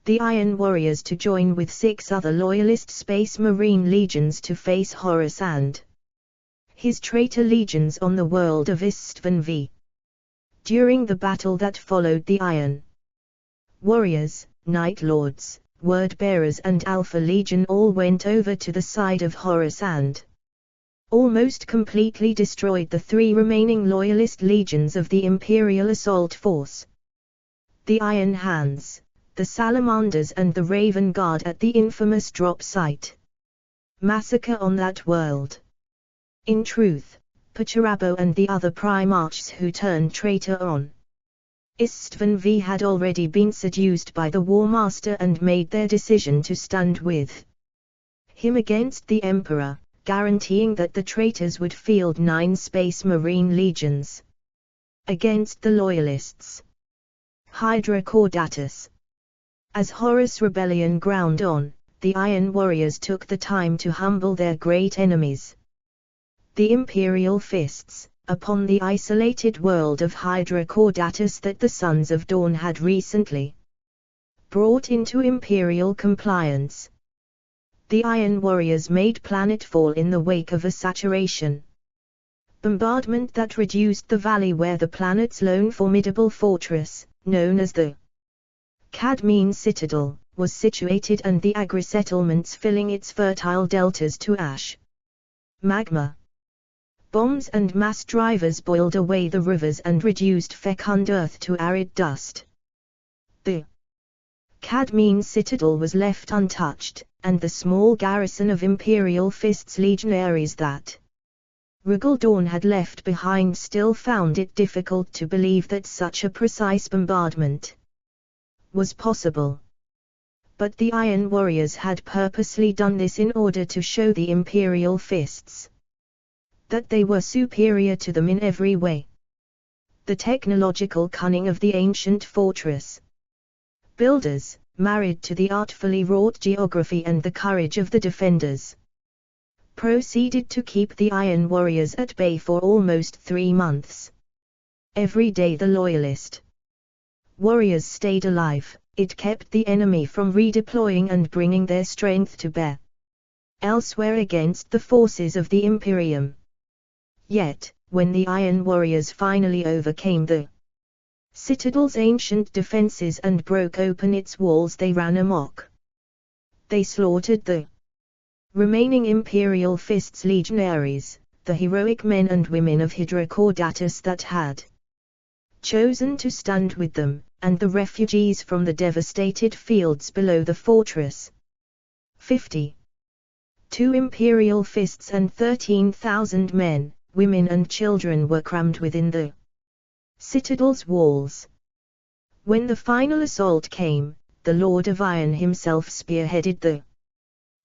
the Iron Warriors to join with 6 other loyalist Space Marine legions to face Horus and his traitor legions on the world of Istvan V. During the battle that followed, the Iron Warriors, Night Lords, Word Bearers and Alpha Legion all went over to the side of Horus and almost completely destroyed the 3 remaining loyalist legions of the Imperial Assault Force. The Iron Hands, the Salamanders and the Raven Guard at the infamous drop site massacre on that world. In truth, Pacharabo and the other Primarchs who turned traitor on Istvan V had already been seduced by the War Master and made their decision to stand with him against the Emperor, guaranteeing that the traitors would field 9 Space Marine legions against the Loyalists. Hydra Caudatus. As Horus' rebellion ground on, the Iron Warriors took the time to humble their great enemies, the Imperial Fists, upon the isolated world of Hydra Caudatus that the Sons of Dawn had recently brought into Imperial compliance. The Iron Warriors made planetfall in the wake of a saturation bombardment that reduced the valley where the planet's lone formidable fortress, known as the Cadmean Citadel, was situated and the agri-settlements filling its fertile deltas to ash. Magma. Bombs and mass drivers boiled away the rivers and reduced fecund earth to arid dust. The Cadmean Citadel was left untouched, and the small garrison of Imperial Fists legionaries that Regal Dawn had left behind still found it difficult to believe that such a precise bombardment was possible. But the Iron Warriors had purposely done this in order to show the Imperial Fists that they were superior to them in every way. The technological cunning of the ancient fortress builders, married to the artfully wrought geography and the courage of the defenders, proceeded to keep the Iron Warriors at bay for almost 3 months. Every day the Loyalist warriors stayed alive, it kept the enemy from redeploying and bringing their strength to bear elsewhere against the forces of the Imperium. Yet, when the Iron Warriors finally overcame the Citadel's ancient defenses and broke open its walls, they ran amok. They slaughtered the remaining Imperial Fists legionaries, the heroic men and women of Hydra Caudatus that had chosen to stand with them, and the refugees from the devastated fields below the fortress. 2 Imperial Fists and 13,000 men, women and children were crammed within the Citadel's walls. When the final assault came, the Lord of Iron himself spearheaded the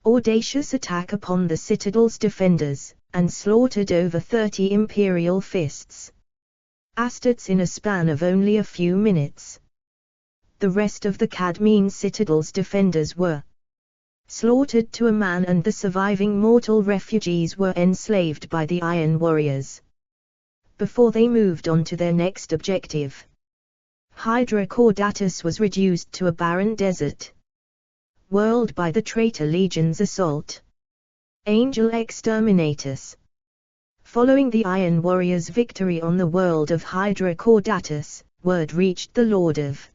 audacious attack upon the Citadel's defenders, and slaughtered over 30 Imperial Fists in a span of only a few minutes. The rest of the Cadmean Citadel's defenders were slaughtered to a man, and the surviving mortal refugees were enslaved by the Iron Warriors before they moved on to their next objective. Hydra Caudatus was reduced to a barren desert world by the traitor legion's assault. Angel Exterminatus. Following the Iron Warriors' victory on the world of Hydra Caudatus, word reached the Lord of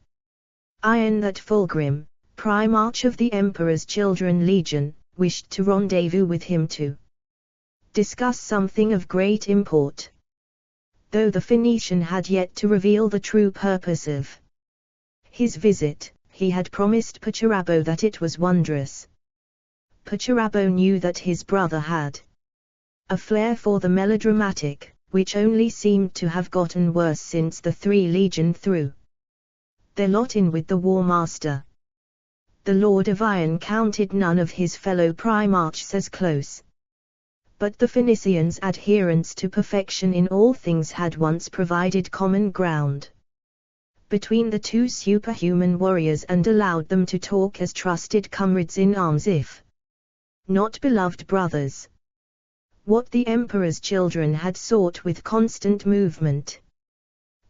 Iron that Fulgrim, Primarch of the Emperor's Children Legion, wished to rendezvous with him to discuss something of great import. Though the Phoenician had yet to reveal the true purpose of his visit, he had promised Pacharabo that it was wondrous. Pacharabo knew that his brother had a flair for the melodramatic, which only seemed to have gotten worse since the Three Legion threw their lot in with the War Master. The Lord of Iron counted none of his fellow Primarchs as close. But the Phoenicians' adherence to perfection in all things had once provided common ground between the two superhuman warriors and allowed them to talk as trusted comrades in arms if not beloved brothers. What the Emperor's children had sought with constant movement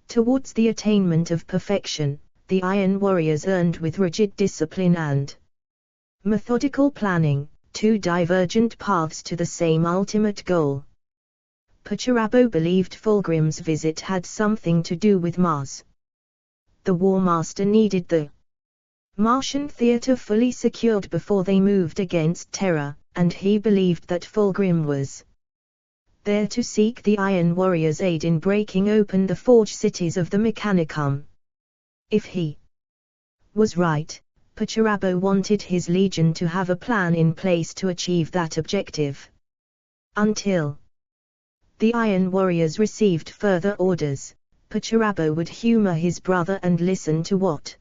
towards the attainment of perfection, the Iron Warriors earned with rigid discipline and methodical planning, two divergent paths to the same ultimate goal. Pacharabo believed Fulgrim's visit had something to do with Mars. The War Master needed the Martian theater fully secured before they moved against Terra, and he believed that Fulgrim was there to seek the Iron Warriors' aid in breaking open the forge cities of the Mechanicum. If he was right, Pacharabo wanted his legion to have a plan in place to achieve that objective. Until the Iron Warriors received further orders, Pacharabo would humor his brother and listen to what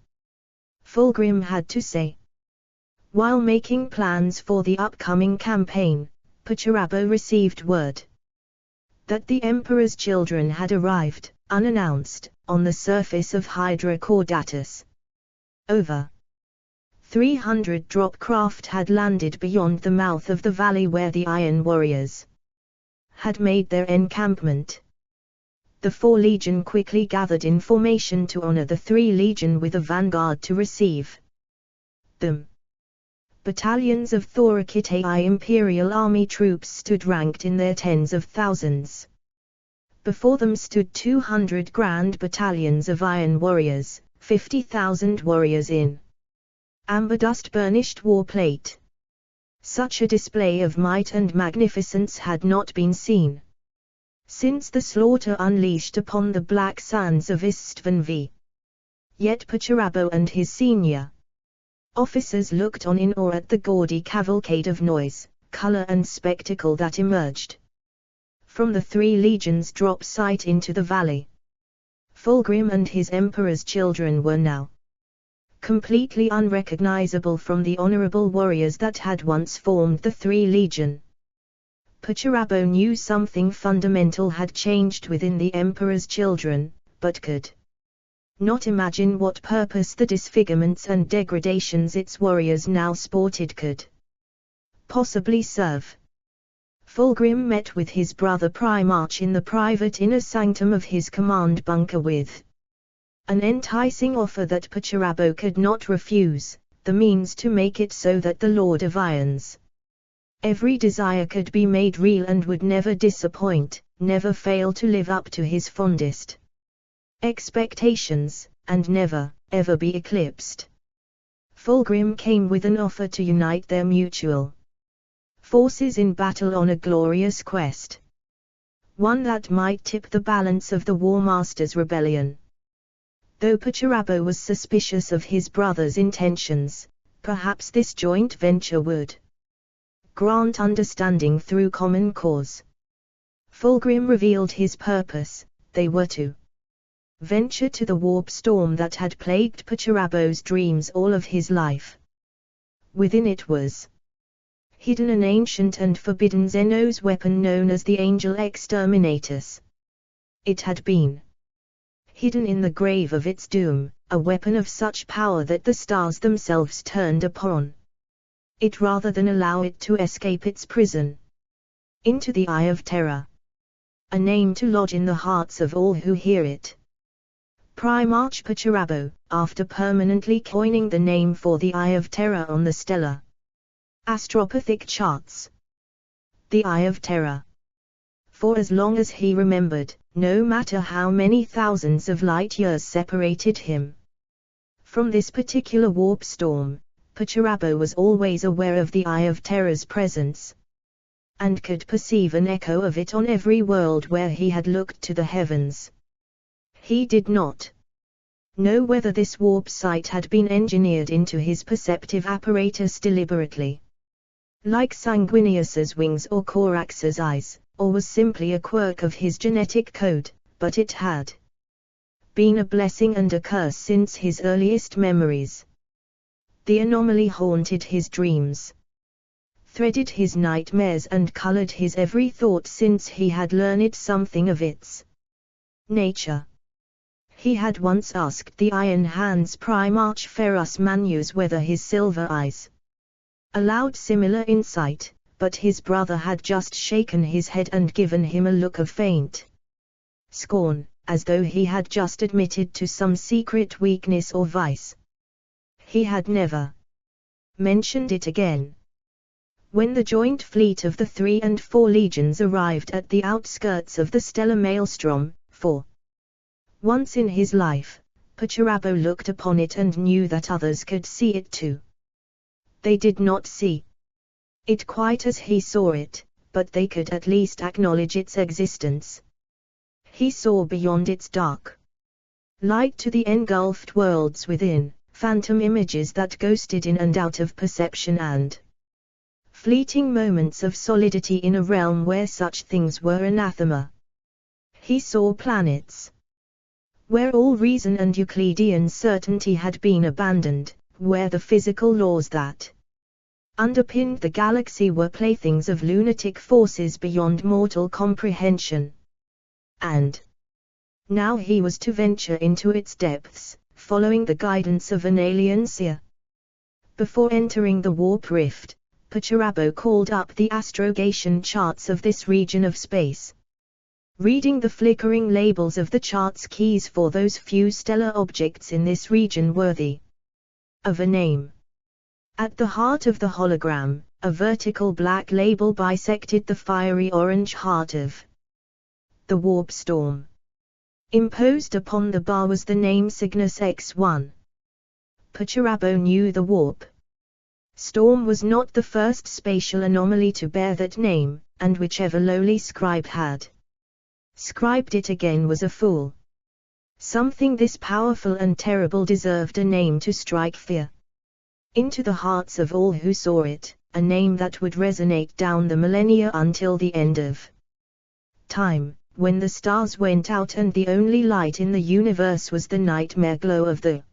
Fulgrim had to say. While making plans for the upcoming campaign, Pacharabo received word that the Emperor's children had arrived, unannounced, on the surface of Hydra Caudatus. Over 300 drop craft had landed beyond the mouth of the valley where the Iron Warriors had made their encampment. The 4 Legion quickly gathered in formation to honor the 3 Legion with a vanguard to receive them. Battalions of Thorakitai Imperial Army troops stood ranked in their tens of thousands. Before them stood 200 grand battalions of Iron Warriors, 50,000 warriors in amber dust-burnished warplate. Such a display of might and magnificence had not been seen since the slaughter unleashed upon the black sands of Istvan V. Yet Pacharabo and his senior officers looked on in awe at the gaudy cavalcade of noise, color and spectacle that emerged from the 3 legions' drop site into the valley. Fulgrim and his Emperor's children were now completely unrecognizable from the honorable warriors that had once formed the 3 Legion. Pacharabo knew something fundamental had changed within the Emperor's children, but could not imagine what purpose the disfigurements and degradations its warriors now sported could possibly serve. Fulgrim met with his brother Primarch in the private inner sanctum of his command bunker with an enticing offer that Pacharabo could not refuse, the means to make it so that the Lord of Iron's every desire could be made real and would never disappoint, never fail to live up to his fondest expectations, and never, ever be eclipsed. Fulgrim came with an offer to unite their mutual forces in battle on a glorious quest. One that might tip the balance of the War Master's rebellion. Though Pacharabo was suspicious of his brother's intentions, perhaps this joint venture would grant understanding through common cause. Fulgrim revealed his purpose: they were to venture to the warp storm that had plagued Pacharabo's dreams all of his life. Within it was hidden an ancient and forbidden Xenos weapon known as the Angel Exterminatus. It had been hidden in the grave of its doom, a weapon of such power that the stars themselves turned upon it rather than allow it to escape its prison into the Eye of Terror. A name to lodge in the hearts of all who hear it. Primarch Pacharabo, after permanently coining the name for the Eye of Terror on the stellar astropathic charts. The Eye of Terror. For as long as he remembered, no matter how many thousands of light years separated him from this particular warp storm, Pacharabo was always aware of the Eye of Terror's presence, and could perceive an echo of it on every world where he had looked to the heavens. He did not know whether this warp site had been engineered into his perceptive apparatus deliberately, like Sanguinius's wings or Corax's eyes, or was simply a quirk of his genetic code, but it had been a blessing and a curse since his earliest memories. The anomaly haunted his dreams, threaded his nightmares and colored his every thought since he had learned something of its nature. He had once asked the Iron Hands Primarch Ferus Manus whether his silver eyes allowed similar insight, but his brother had just shaken his head and given him a look of faint scorn, as though he had just admitted to some secret weakness or vice. He had never mentioned it again. When the joint fleet of the 3 and 4 legions arrived at the outskirts of the stellar maelstrom, for once in his life, Pacharabo looked upon it and knew that others could see it too. They did not see it quite as he saw it, but they could at least acknowledge its existence. He saw beyond its dark light to the engulfed worlds within, phantom images that ghosted in and out of perception and fleeting moments of solidity in a realm where such things were anathema. He saw planets where all reason and Euclidean certainty had been abandoned, where the physical laws that underpinned the galaxy were playthings of lunatic forces beyond mortal comprehension. And now he was to venture into its depths, following the guidance of an alien seer. Before entering the warp rift, Pacharabo called up the astrogation charts of this region of space, reading the flickering labels of the chart's keys for those few stellar objects in this region worthy of a name. At the heart of the hologram, a vertical black label bisected the fiery orange heart of the warp storm. Imposed upon the bar was the name Cygnus X1. Pacharabo knew the warp storm was not the first spatial anomaly to bear that name, and whichever lowly scribe had scribed it again was a fool. Something this powerful and terrible deserved a name to strike fear into the hearts of all who saw it, a name that would resonate down the millennia until the end of time, when the stars went out and the only light in the universe was the nightmare glow of the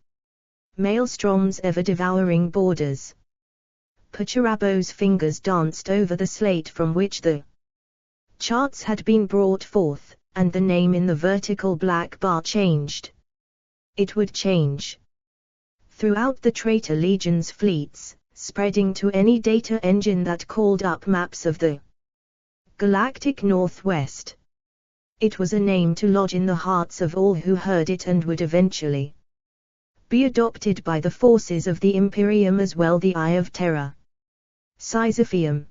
maelstrom's ever-devouring borders. Pacharabo's fingers danced over the slate from which the charts had been brought forth, and the name in the vertical black bar changed. It would change throughout the traitor legion's fleets, spreading to any data engine that called up maps of the galactic northwest. It was a name to lodge in the hearts of all who heard it and would eventually be adopted by the forces of the Imperium as well. The Eye of Terror. Sisypheum.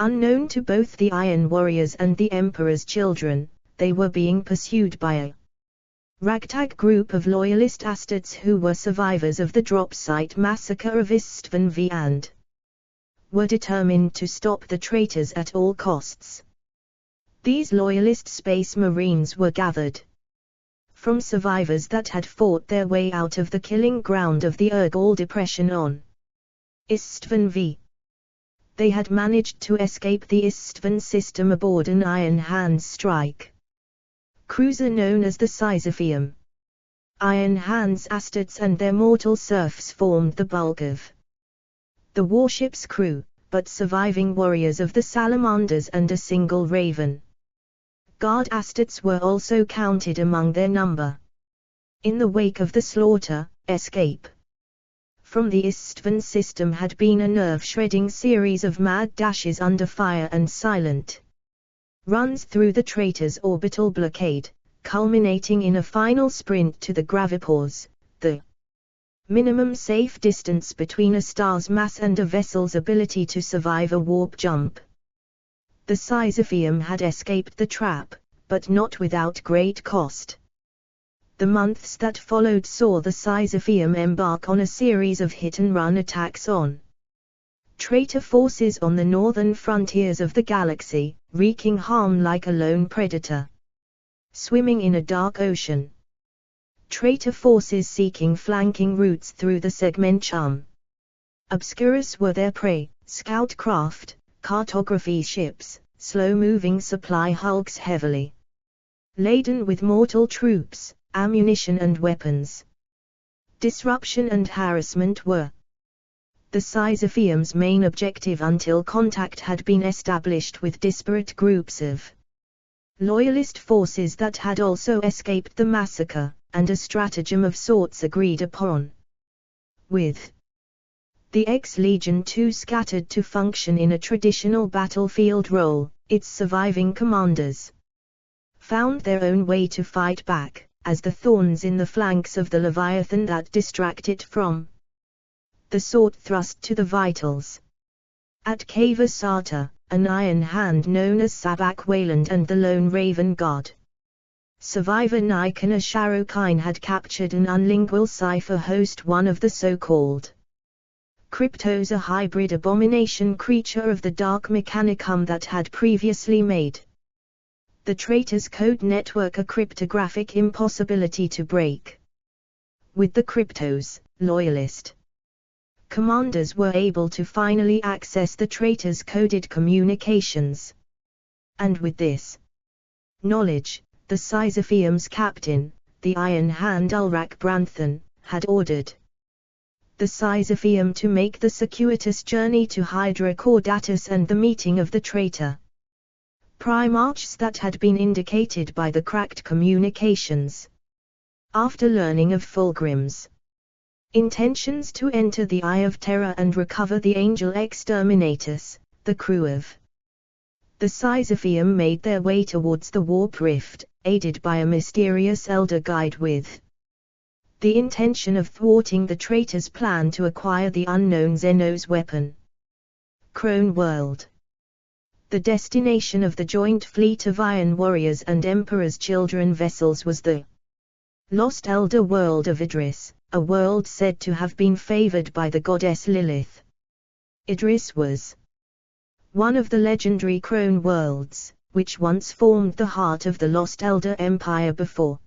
Unknown to both the Iron Warriors and the Emperor's children, they were being pursued by a ragtag group of loyalist Astartes who were survivors of the drop site massacre of Istvan V and were determined to stop the traitors at all costs. These loyalist space marines were gathered from survivors that had fought their way out of the killing ground of the Urgal Depression on Istvan V. They had managed to escape the Istvan system aboard an Iron Hands strike cruiser known as the Sisypheum. Iron Hands Astartes and their mortal serfs formed the bulk of the warship's crew, but surviving warriors of the Salamanders and a single Raven Guard Astartes were also counted among their number. In the wake of the slaughter, escape from the Istvan system had been a nerve-shredding series of mad dashes under fire and silent runs through the traitor's orbital blockade, culminating in a final sprint to the gravipause, the minimum safe distance between a star's mass and a vessel's ability to survive a warp jump. The Sisypheum had escaped the trap, but not without great cost. The months that followed saw the Sisypheum embark on a series of hit-and-run attacks on traitor forces on the northern frontiers of the galaxy, wreaking harm like a lone predator swimming in a dark ocean. Traitor forces seeking flanking routes through the segmentum obscurus were their prey, scout craft, cartography ships, slow-moving supply hulks heavily laden with mortal troops, ammunition and weapons. Disruption and harassment were the Sisypheum's main objective until contact had been established with disparate groups of loyalist forces that had also escaped the massacre, and a stratagem of sorts agreed upon. With the ex-Legion II scattered to function in a traditional battlefield role, its surviving commanders found their own way to fight back, as the thorns in the flanks of the Leviathan that distract it from the sword thrust to the vitals. At Cava Sata, an iron hand known as Sabak Wayland and the Lone Raven God survivor Nicanor Sharokine had captured an unlingual cipher host, one of the so-called Cryptos, a hybrid abomination creature of the Dark Mechanicum that had previously made the traitor's code network a cryptographic impossibility to break. With the Cryptos, loyalist commanders were able to finally access the traitor's coded communications. And with this knowledge, the Sisypheum's captain, the Iron Hand Ulrak Branthan, had ordered the Sisypheum to make the circuitous journey to Hydra Caudatus and the meeting of the traitor Primarchs that had been indicated by the cracked communications. After learning of Fulgrim's intentions to enter the Eye of Terror and recover the Angel Exterminatus, the crew of the Sisypheum made their way towards the Warp Rift, aided by a mysterious Elder Guide with the intention of thwarting the traitor's plan to acquire the unknown Xenos weapon. Crone World. The destination of the joint fleet of Iron Warriors and Emperor's Children vessels was the lost Elder World of Idris, a world said to have been favored by the goddess Lilith. Idris was one of the legendary Crone worlds, which once formed the heart of the Lost Elder Empire before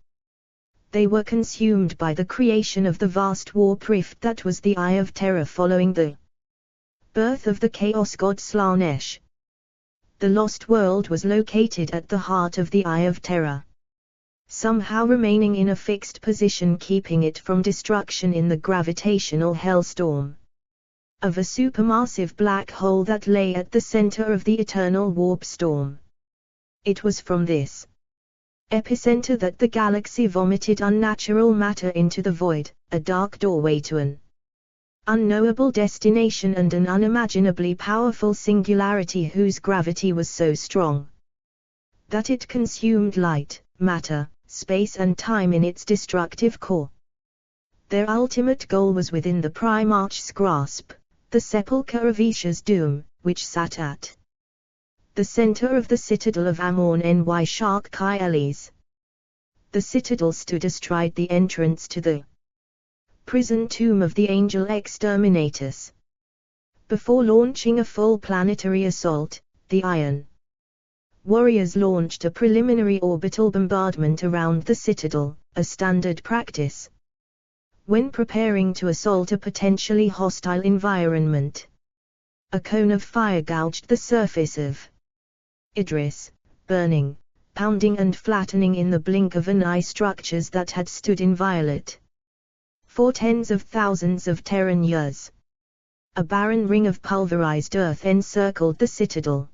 they were consumed by the creation of the vast warp rift that was the Eye of Terror following the birth of the Chaos God Slanesh. The Lost World was located at the heart of the Eye of Terror, somehow remaining in a fixed position, keeping it from destruction in the gravitational hellstorm of a supermassive black hole that lay at the center of the eternal warp storm. It was from this epicenter that the galaxy vomited unnatural matter into the void, a dark doorway to an unknowable destination and an unimaginably powerful singularity whose gravity was so strong that it consumed light, matter, space and time in its destructive core. Their ultimate goal was within the Primarch's grasp, the sepulchre of Isha's doom, which sat at the center of the citadel of Amon-Ny Shark Kai Elis. The citadel stood astride the entrance to the prison tomb of the Angel Exterminatus. Before launching a full planetary assault, the Iron Warriors launched a preliminary orbital bombardment around the citadel, a standard practice when preparing to assault a potentially hostile environment. A cone of fire gouged the surface of Idris, burning, pounding and flattening in the blink of an eye structures that had stood inviolate for tens of thousands of Terran years. A barren ring of pulverized earth encircled the citadel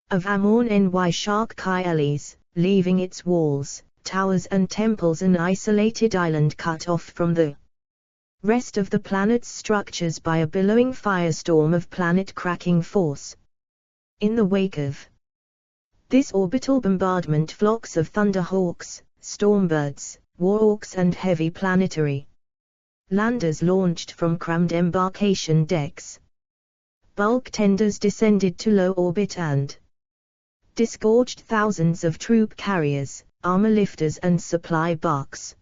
of Amon-Ny Shark Kai Elis, leaving its walls, towers and temples an isolated island cut off from the rest of the planet's structures by a billowing firestorm of planet-cracking force. In the wake of this orbital bombardment, flocks of thunderhawks, stormbirds, warhawks and heavy planetary landers launched from crammed embarkation decks. Bulk tenders descended to low orbit and disgorged thousands of troop carriers, armor lifters and supply barks.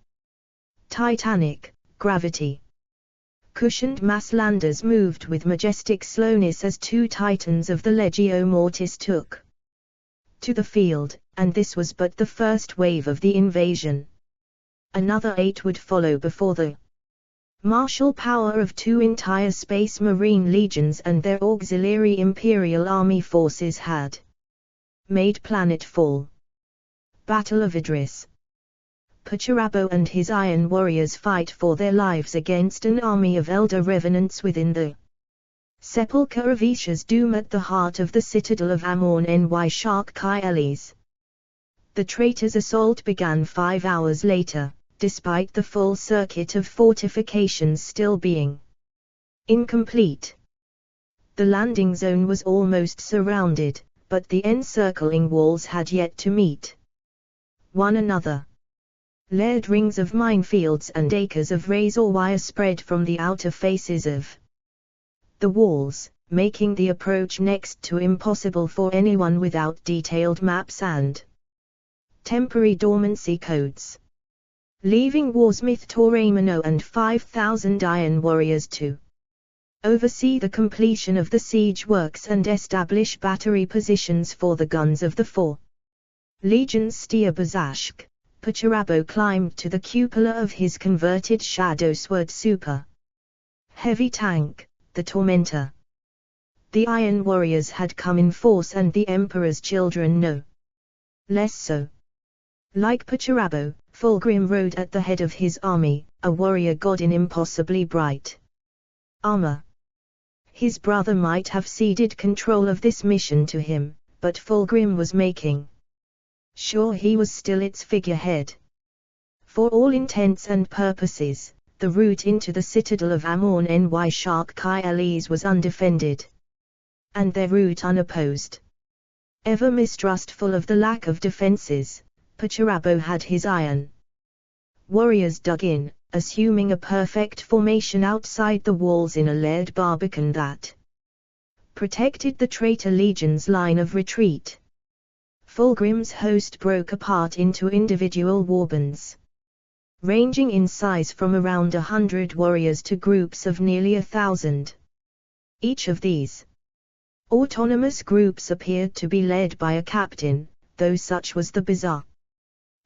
Titanic, gravity cushioned mass landers moved with majestic slowness as two titans of the Legio Mortis took to the field, and this was but the first wave of the invasion. Another 8 would follow before the martial power of 2 entire Space Marine legions and their auxiliary Imperial Army forces had made planetfall. Battle of Idris. Pacharabo and his Iron Warriors fight for their lives against an army of Elder Revenants within the sepulchre of Isha's Doom at the heart of the citadel of Amon-Ny Shark Kielis. The traitors' assault began 5 hours later, despite the full circuit of fortifications still being incomplete. The landing zone was almost surrounded, but the encircling walls had yet to meet one another. Layered rings of minefields and acres of razor wire spread from the outer faces of the walls, making the approach next to impossible for anyone without detailed maps and temporary dormancy codes. Leaving Warsmith Toramano and 5,000 Iron Warriors to oversee the completion of the siege works and establish battery positions for the guns of the 4 legions Steer Bazashk, Pacharabo climbed to the cupola of his converted Shadow Sword Super Heavy Tank, the Tormentor. The Iron Warriors had come in force and the Emperor's children no less so. Like Pacharabo, Fulgrim rode at the head of his army, a warrior god in impossibly bright armor. His brother might have ceded control of this mission to him, but Fulgrim was making sure he was still its figurehead. For all intents and purposes, the route into the citadel of Amon-Ny Shark Kielis was undefended, and their route unopposed. Ever mistrustful of the lack of defenses, Pacharabo had his Iron Warriors dug in, assuming a perfect formation outside the walls in a layered barbican that protected the traitor legion's line of retreat. Fulgrim's host broke apart into individual warbands, ranging in size from around 100 warriors to groups of nearly 1,000. Each of these autonomous groups appeared to be led by a captain, though such was the bizarre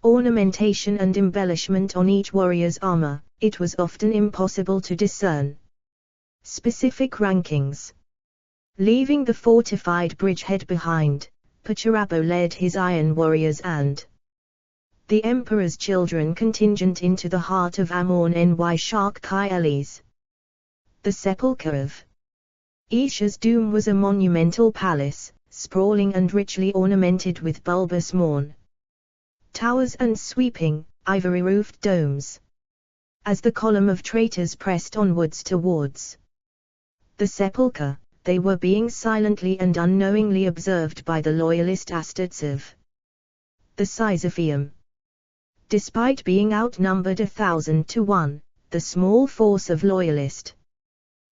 ornamentation and embellishment on each warrior's armor, it was often impossible to discern specific rankings. Leaving the fortified bridgehead behind, Pacharabo led his Iron Warriors and the Emperor's children contingent into the heart of Amon-Ny Shark Kielis. The sepulchre of Isha's Doom was a monumental palace, sprawling and richly ornamented with bulbous morn towers and sweeping, ivory-roofed domes. As the column of traitors pressed onwards towards the sepulchre, they were being silently and unknowingly observed by the loyalist astartes of the Sisypheum. Despite being outnumbered 1,000 to 1, the small force of loyalist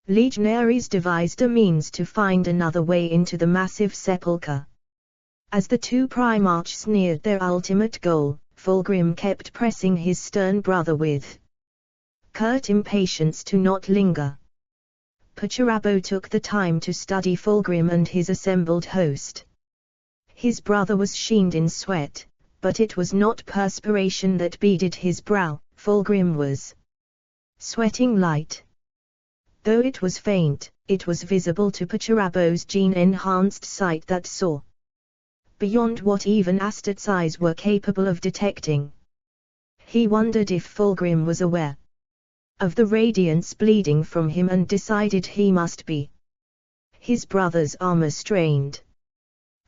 legionaries devised a means to find another way into the massive sepulchre. As the 2 Primarchs neared their ultimate goal, Fulgrim kept pressing his stern brother with curt impatience to not linger. Pacharabo took the time to study Fulgrim and his assembled host. His brother was sheened in sweat, but it was not perspiration that beaded his brow. Fulgrim was sweating light. Though it was faint, it was visible to Pacharabo's gene-enhanced sight that saw beyond what even Astartes' eyes were capable of detecting. He wondered if Fulgrim was aware of the radiance bleeding from him and decided he must be. His brother's armor strained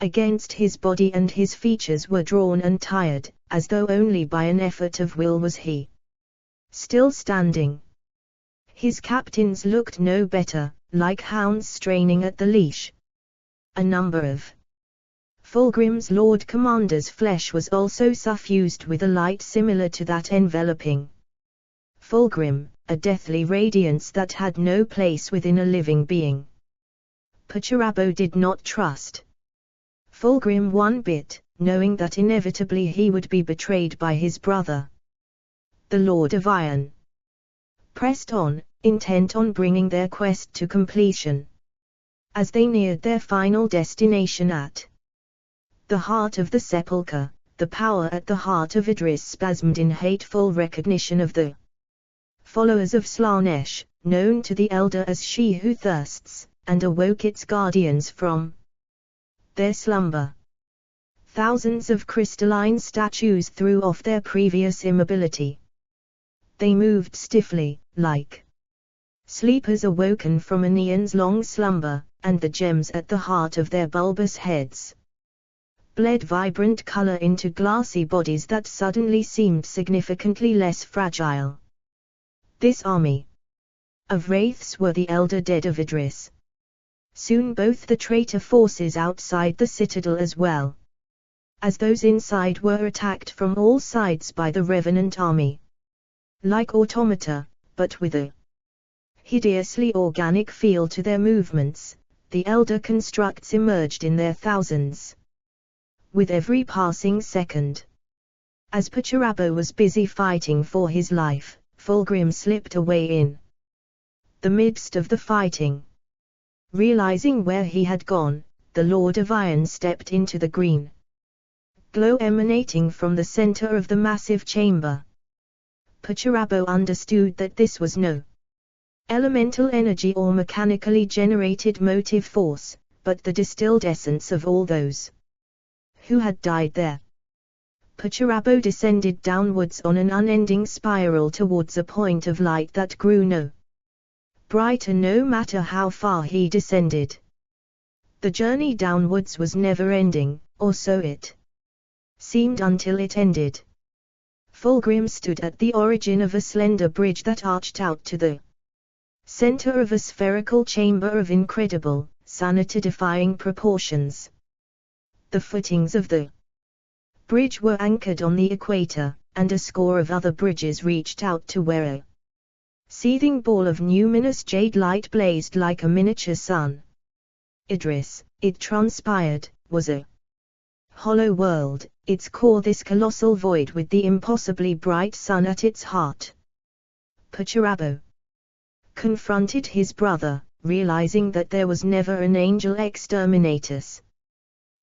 against his body and his features were drawn and tired, as though only by an effort of will was he still standing. His captains looked no better, like hounds straining at the leash. A number of Fulgrim's Lord Commander's flesh was also suffused with a light similar to that enveloping Fulgrim, a deathly radiance that had no place within a living being. Pacharabo did not trust Fulgrim one bit, knowing that inevitably he would be betrayed by his brother. The Lord of Iron pressed on, intent on bringing their quest to completion. As they neared their final destination at the heart of the sepulchre, the power at the heart of Idris spasmed in hateful recognition of the followers of Slaanesh, known to the Elder as She Who Thirsts, and awoke its guardians from their slumber. Thousands of crystalline statues threw off their previous immobility. They moved stiffly, like sleepers awoken from an eons-long slumber, and the gems at the heart of their bulbous heads bled vibrant color into glassy bodies that suddenly seemed significantly less fragile. This army of wraiths were the elder dead of Idris. Soon both the traitor forces outside the citadel as well as those inside were attacked from all sides by the revenant army. Like automata, but with a hideously organic feel to their movements, the elder constructs emerged in their thousands. With every passing second, as Pacharabo was busy fighting for his life, Fulgrim slipped away in the midst of the fighting. Realizing where he had gone, the Lord of Iron stepped into the green glow emanating from the center of the massive chamber. Pacharabo understood that this was no elemental energy or mechanically generated motive force, but the distilled essence of all those who had died there. Pacharabo descended downwards on an unending spiral towards a point of light that grew no brighter no matter how far he descended. The journey downwards was never ending, or so it seemed until it ended. Fulgrim stood at the origin of a slender bridge that arched out to the center of a spherical chamber of incredible, sanity-defying proportions. The footings of the bridge were anchored on the equator, and a score of other bridges reached out to where a seething ball of numinous jade light blazed like a miniature sun. Idris, it transpired, was a hollow world, its core this colossal void with the impossibly bright sun at its heart. Pacharabo confronted his brother, realizing that there was never an angel exterminatus.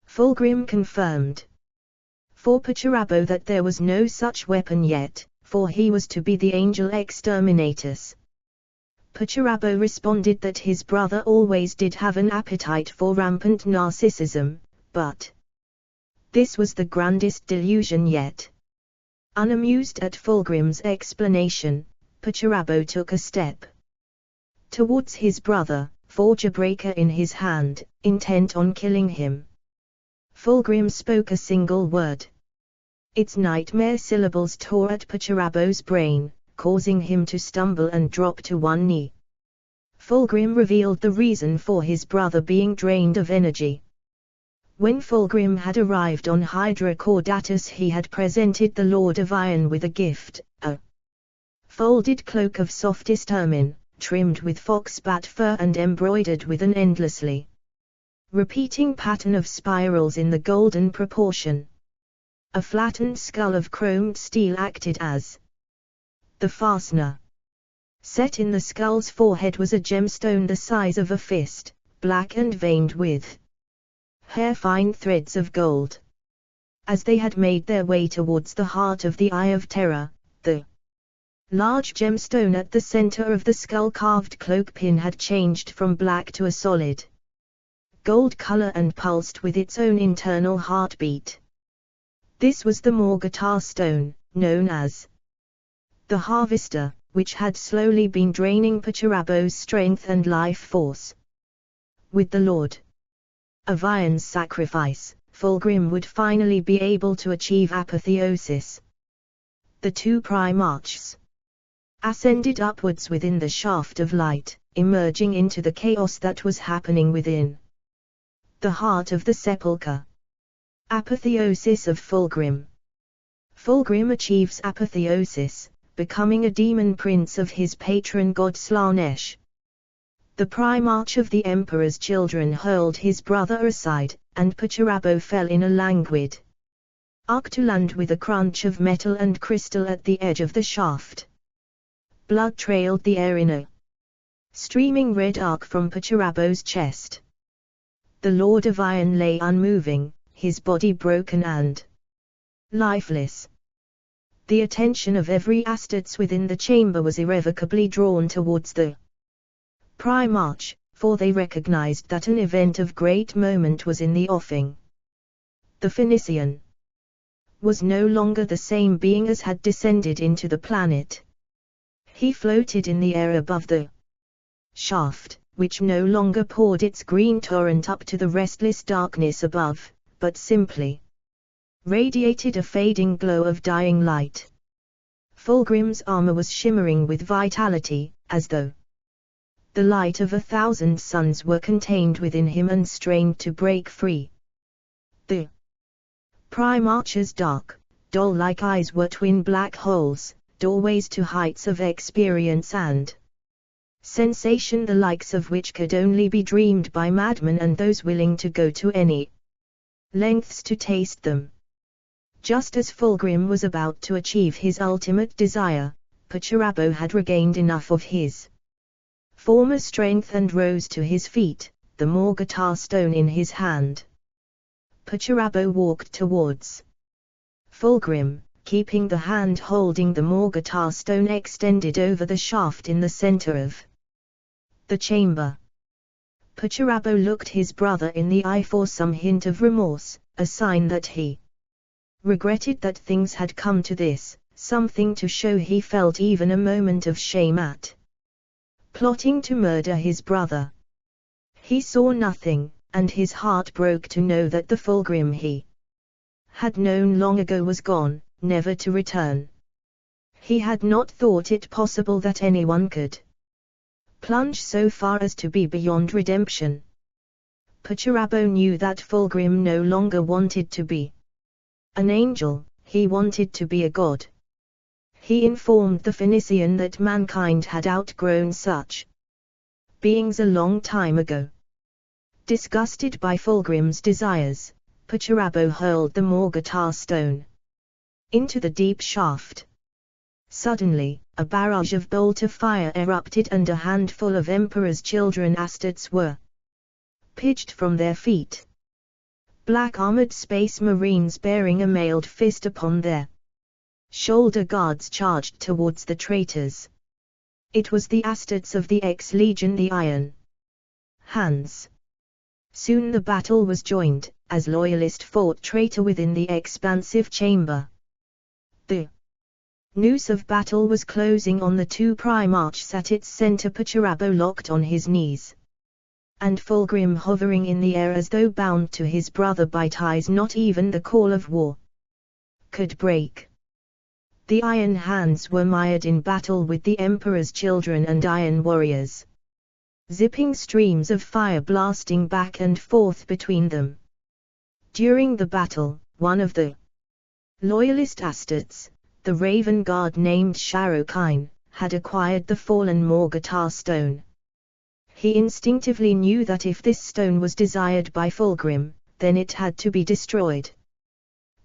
Fulgrim confirmed for Pacharabo that there was no such weapon yet, for he was to be the angel exterminatus. Pacharabo responded that his brother always did have an appetite for rampant narcissism, but this was the grandest delusion yet. Unamused at Fulgrim's explanation, Pacharabo took a step towards his brother, Forgebreaker in his hand, intent on killing him. Fulgrim spoke a single word. Its nightmare syllables tore at Pacharabo's brain, causing him to stumble and drop to one knee. Fulgrim revealed the reason for his brother being drained of energy. When Fulgrim had arrived on Hydra Caudatus, he had presented the Lord of Iron with a gift, a folded cloak of softest ermine, trimmed with fox-bat fur and embroidered with an endlessly repeating pattern of spirals in the golden proportion. A flattened skull of chromed steel acted as the fastener. Set in the skull's forehead was a gemstone the size of a fist, black and veined with hair-fine threads of gold. As they had made their way towards the heart of the Eye of Terror, the large gemstone at the center of the skull-carved cloak pin had changed from black to a solid gold color and pulsed with its own internal heartbeat. This was the Morgatar stone, known as the Harvester, which had slowly been draining Pacharabo's strength and life force. With the Lord of Iron's sacrifice, Fulgrim would finally be able to achieve apotheosis. The two Primarchs ascended upwards within the shaft of light, emerging into the chaos that was happening within the heart of the sepulchre. Apotheosis of Fulgrim. Fulgrim achieves apotheosis, becoming a demon prince of his patron god Slaanesh. The Primarch of the Emperor's children hurled his brother aside, and Pacharabo fell in a languid arc to land with a crunch of metal and crystal at the edge of the shaft. Blood trailed the air in a streaming red arc from Pacharabo's chest. The Lord of Iron lay unmoving, his body broken and lifeless. The attention of every Astartes within the chamber was irrevocably drawn towards the Primarch, for they recognized that an event of great moment was in the offing. The Phoenician was no longer the same being as had descended into the planet. He floated in the air above the shaft, which no longer poured its green torrent up to the restless darkness above, but simply radiated a fading glow of dying light. Fulgrim's armor was shimmering with vitality, as though the light of 1,000 suns were contained within him and strained to break free. The Primarch's dark, doll-like eyes were twin black holes, doorways to heights of experience and sensation the likes of which could only be dreamed by madmen and those willing to go to any lengths to taste them. Just as Fulgrim was about to achieve his ultimate desire, Pacharabo had regained enough of his former strength and rose to his feet, the Morgatar stone in his hand. Pacharabo walked towards Fulgrim, keeping the hand holding the Morgatar stone extended over the shaft in the center of the chamber. Pacharabo looked his brother in the eye for some hint of remorse, a sign that he regretted that things had come to this, something to show he felt even a moment of shame at plotting to murder his brother. He saw nothing, and his heart broke to know that the Fulgrim he had known long ago was gone, never to return. He had not thought it possible that anyone could plunge so far as to be beyond redemption. Pacharabo knew that Fulgrim no longer wanted to be an angel, he wanted to be a god. He informed the Phoenician that mankind had outgrown such beings a long time ago. Disgusted by Fulgrim's desires, Pacharabo hurled the Morgatar stone into the deep shaft. Suddenly, a barrage of bolt of fire erupted and a handful of Emperor's children Astartes were pitched from their feet. Black-armored space marines bearing a mailed fist upon their shoulder guards charged towards the traitors. It was the Astartes of the ex-legion, the Iron Hands. Soon the battle was joined, as loyalist fought traitor within the expansive chamber. The noose of battle was closing on the two Primarchs at its center, Pacharabo locked on his knees, and Fulgrim hovering in the air as though bound to his brother by ties not even the call of war could break. The Iron Hands were mired in battle with the Emperor's children and Iron Warriors. Zipping streams of fire blasting back and forth between them. During the battle, one of the loyalist Astartes, the Raven Guard named Sharokine, had acquired the fallen Morgatar stone. He instinctively knew that if this stone was desired by Fulgrim, then it had to be destroyed.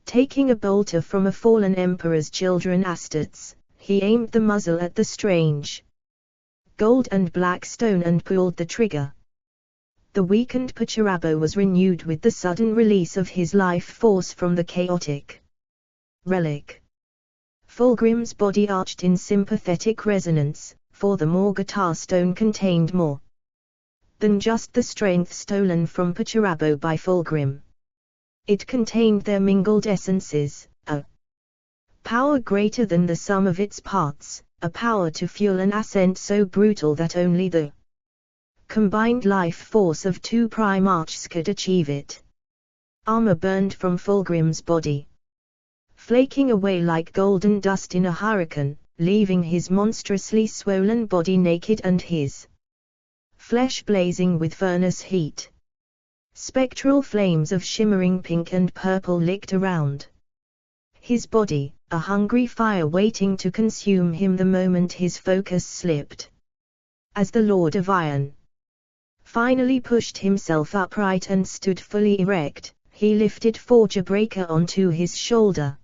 Taking a bolter from a fallen Emperor's children Astartes, he aimed the muzzle at the strange gold and black stone and pulled the trigger. The weakened Pacharabo was renewed with the sudden release of his life force from the chaotic relic. Fulgrim's body arched in sympathetic resonance, for the Morgatar stone contained more than just the strength stolen from Pacharabo by Fulgrim. It contained their mingled essences, a power greater than the sum of its parts, a power to fuel an ascent so brutal that only the combined life force of two Primarchs could achieve it. Armor burned from Fulgrim's body, flaking away like golden dust in a hurricane, leaving his monstrously swollen body naked and his flesh blazing with furnace heat. Spectral flames of shimmering pink and purple licked around his body, a hungry fire waiting to consume him the moment his focus slipped. As the Lord of Iron finally pushed himself upright and stood fully erect, he lifted Forgebreaker onto his shoulder.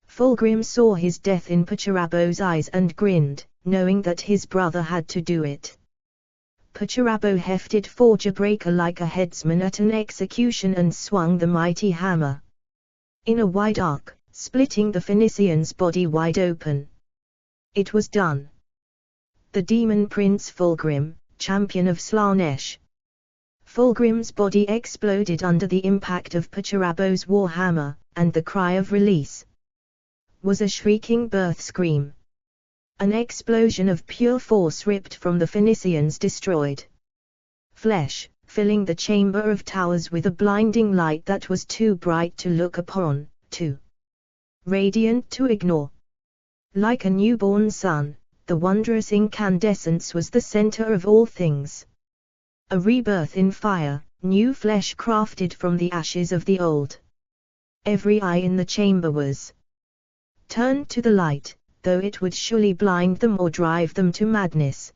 Fulgrim saw his death in Pacharabo's eyes and grinned, knowing that his brother had to do it. Pacharabo hefted Forgebreaker like a headsman at an execution and swung the mighty hammer. In a wide arc, splitting the Phoenician's body wide open. It was done. The demon prince Fulgrim, champion of Slaanesh. Fulgrim's body exploded under the impact of Pacharabo's warhammer, and the cry of release was a shrieking birth scream. An explosion of pure force ripped from the Phoenician's destroyed flesh, filling the chamber of towers with a blinding light that was too bright to look upon, too radiant to ignore. Like a newborn sun, the wondrous incandescence was the center of all things. A rebirth in fire, new flesh crafted from the ashes of the old. Every eye in the chamber was turned to the light, though it would surely blind them or drive them to madness.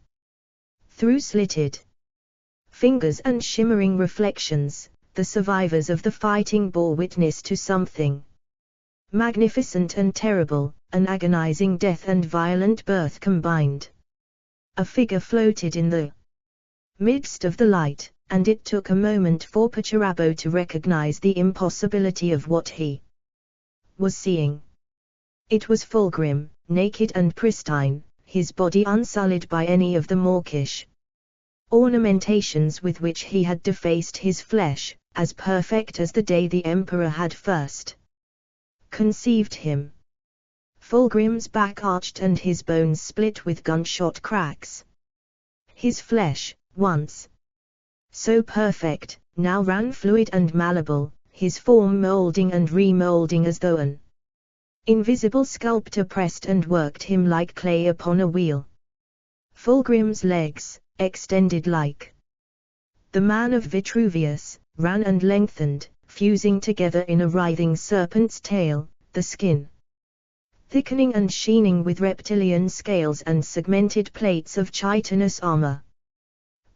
Through slitted fingers and shimmering reflections, the survivors of the fighting bore witness to something magnificent and terrible, an agonizing death and violent birth combined. A figure floated in the midst of the light, and it took a moment for Pacharabo to recognize the impossibility of what he was seeing. It was Fulgrim, naked and pristine, his body unsullied by any of the mawkish ornamentations with which he had defaced his flesh, as perfect as the day the Emperor had first conceived him. Fulgrim's back arched and his bones split with gunshot cracks. His flesh, once so perfect, now ran fluid and malleable, his form molding and remolding as though an invisible sculptor pressed and worked him like clay upon a wheel. Fulgrim's legs, extended like the man of Vitruvius, ran and lengthened, fusing together in a writhing serpent's tail, the skin thickening and sheening with reptilian scales and segmented plates of chitinous armor.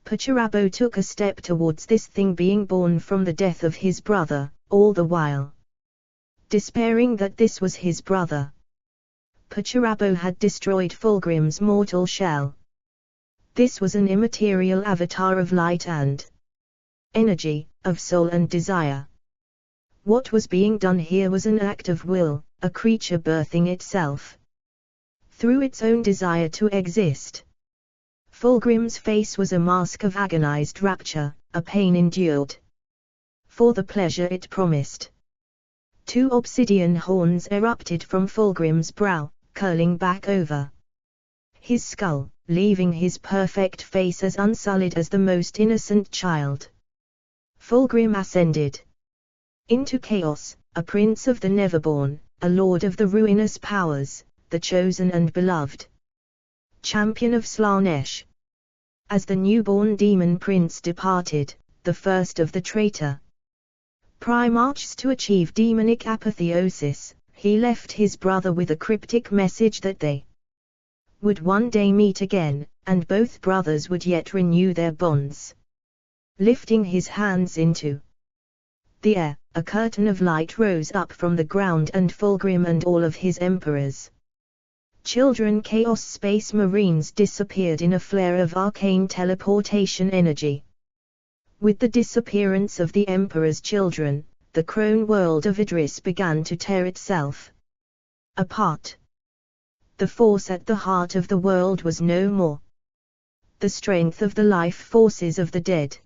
Pacharabo took a step towards this thing being born from the death of his brother, all the while despairing that this was his brother. Pacharabo had destroyed Fulgrim's mortal shell. This was an immaterial avatar of light and energy, of soul and desire. What was being done here was an act of will, a creature birthing itself through its own desire to exist. Fulgrim's face was a mask of agonized rapture, a pain endured for the pleasure it promised. Two obsidian horns erupted from Fulgrim's brow, curling back over his skull, leaving his perfect face as unsullied as the most innocent child. Fulgrim ascended into chaos, a prince of the Neverborn, a lord of the ruinous powers, the chosen and beloved champion of Slaanesh. As the newborn demon prince departed, the first of the traitor primarchs to achieve demonic apotheosis, he left his brother with a cryptic message that they would one day meet again, and both brothers would yet renew their bonds. Lifting his hands into the air, a curtain of light rose up from the ground and Fulgrim and all of his emperors' children Chaos Space Marines disappeared in a flare of arcane teleportation energy. With the disappearance of the Emperor's children, the crone world of Idris began to tear itself apart. The force at the heart of the world was no more. The strength of the life forces of the dead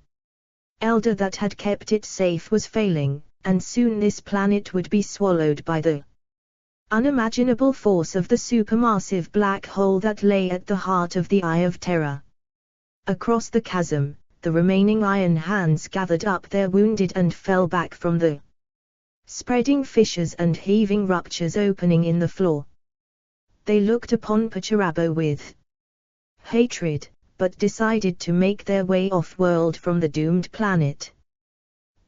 elder that had kept it safe was failing, and soon this planet would be swallowed by the unimaginable force of the supermassive black hole that lay at the heart of the Eye of Terror. Across the chasm, the remaining iron hands gathered up their wounded and fell back from the spreading fissures and heaving ruptures opening in the floor. They looked upon Pacharabo with hatred, but decided to make their way off-world from the doomed planet.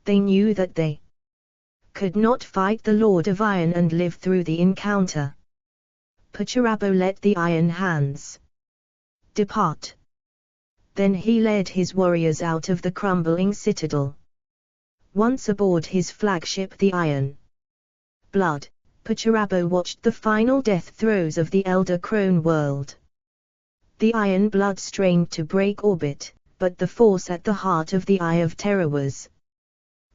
They knew that they could not fight the Lord of Iron and live through the encounter. Pacharabo let the iron hands depart. Then he led his warriors out of the crumbling citadel. Once aboard his flagship the Iron Blood, Pacharabo watched the final death throes of the Elder Crone world. The Iron Blood strained to break orbit, but the force at the heart of the Eye of Terror was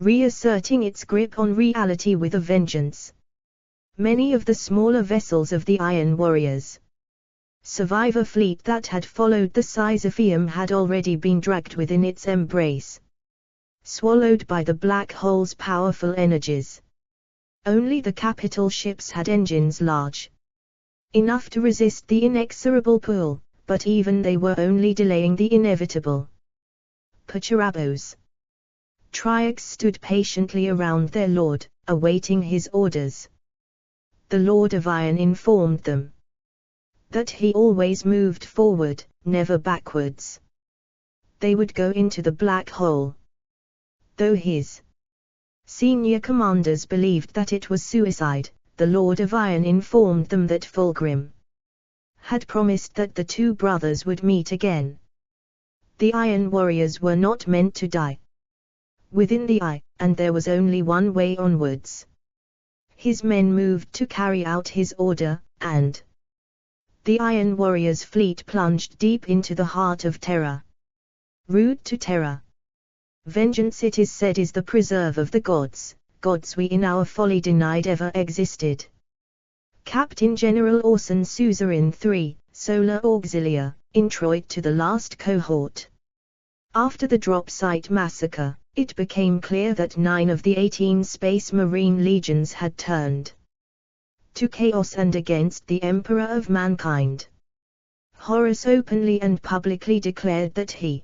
reasserting its grip on reality with a vengeance. many of the smaller vessels of the Iron Warriors' survivor fleet that had followed the Sisypheum had already been dragged within its embrace, swallowed by the black hole's powerful energies. Only the capital ships had engines large enough to resist the inexorable pull, but even they were only delaying the inevitable. Perturabos. Triacs stood patiently around their lord, awaiting his orders. The Lord of Iron informed them that he always moved forward, never backwards. They would go into the black hole. Though his senior commanders believed that it was suicide, the Lord of Iron informed them that Fulgrim had promised that the two brothers would meet again. The Iron Warriors were not meant to die within the eye, and there was only one way onwards. His men moved to carry out his order, and the Iron Warriors' fleet plunged deep into the heart of Terra. Rude to Terra. Vengeance, it is said, is the preserve of the gods, gods we in our folly denied ever existed. Captain General Orson Suzerain III, Solar Auxilia, introit to the last cohort. After the drop site massacre, it became clear that 9 of the 18 Space Marine legions had turned to chaos and against the Emperor of Mankind. Horus openly and publicly declared that he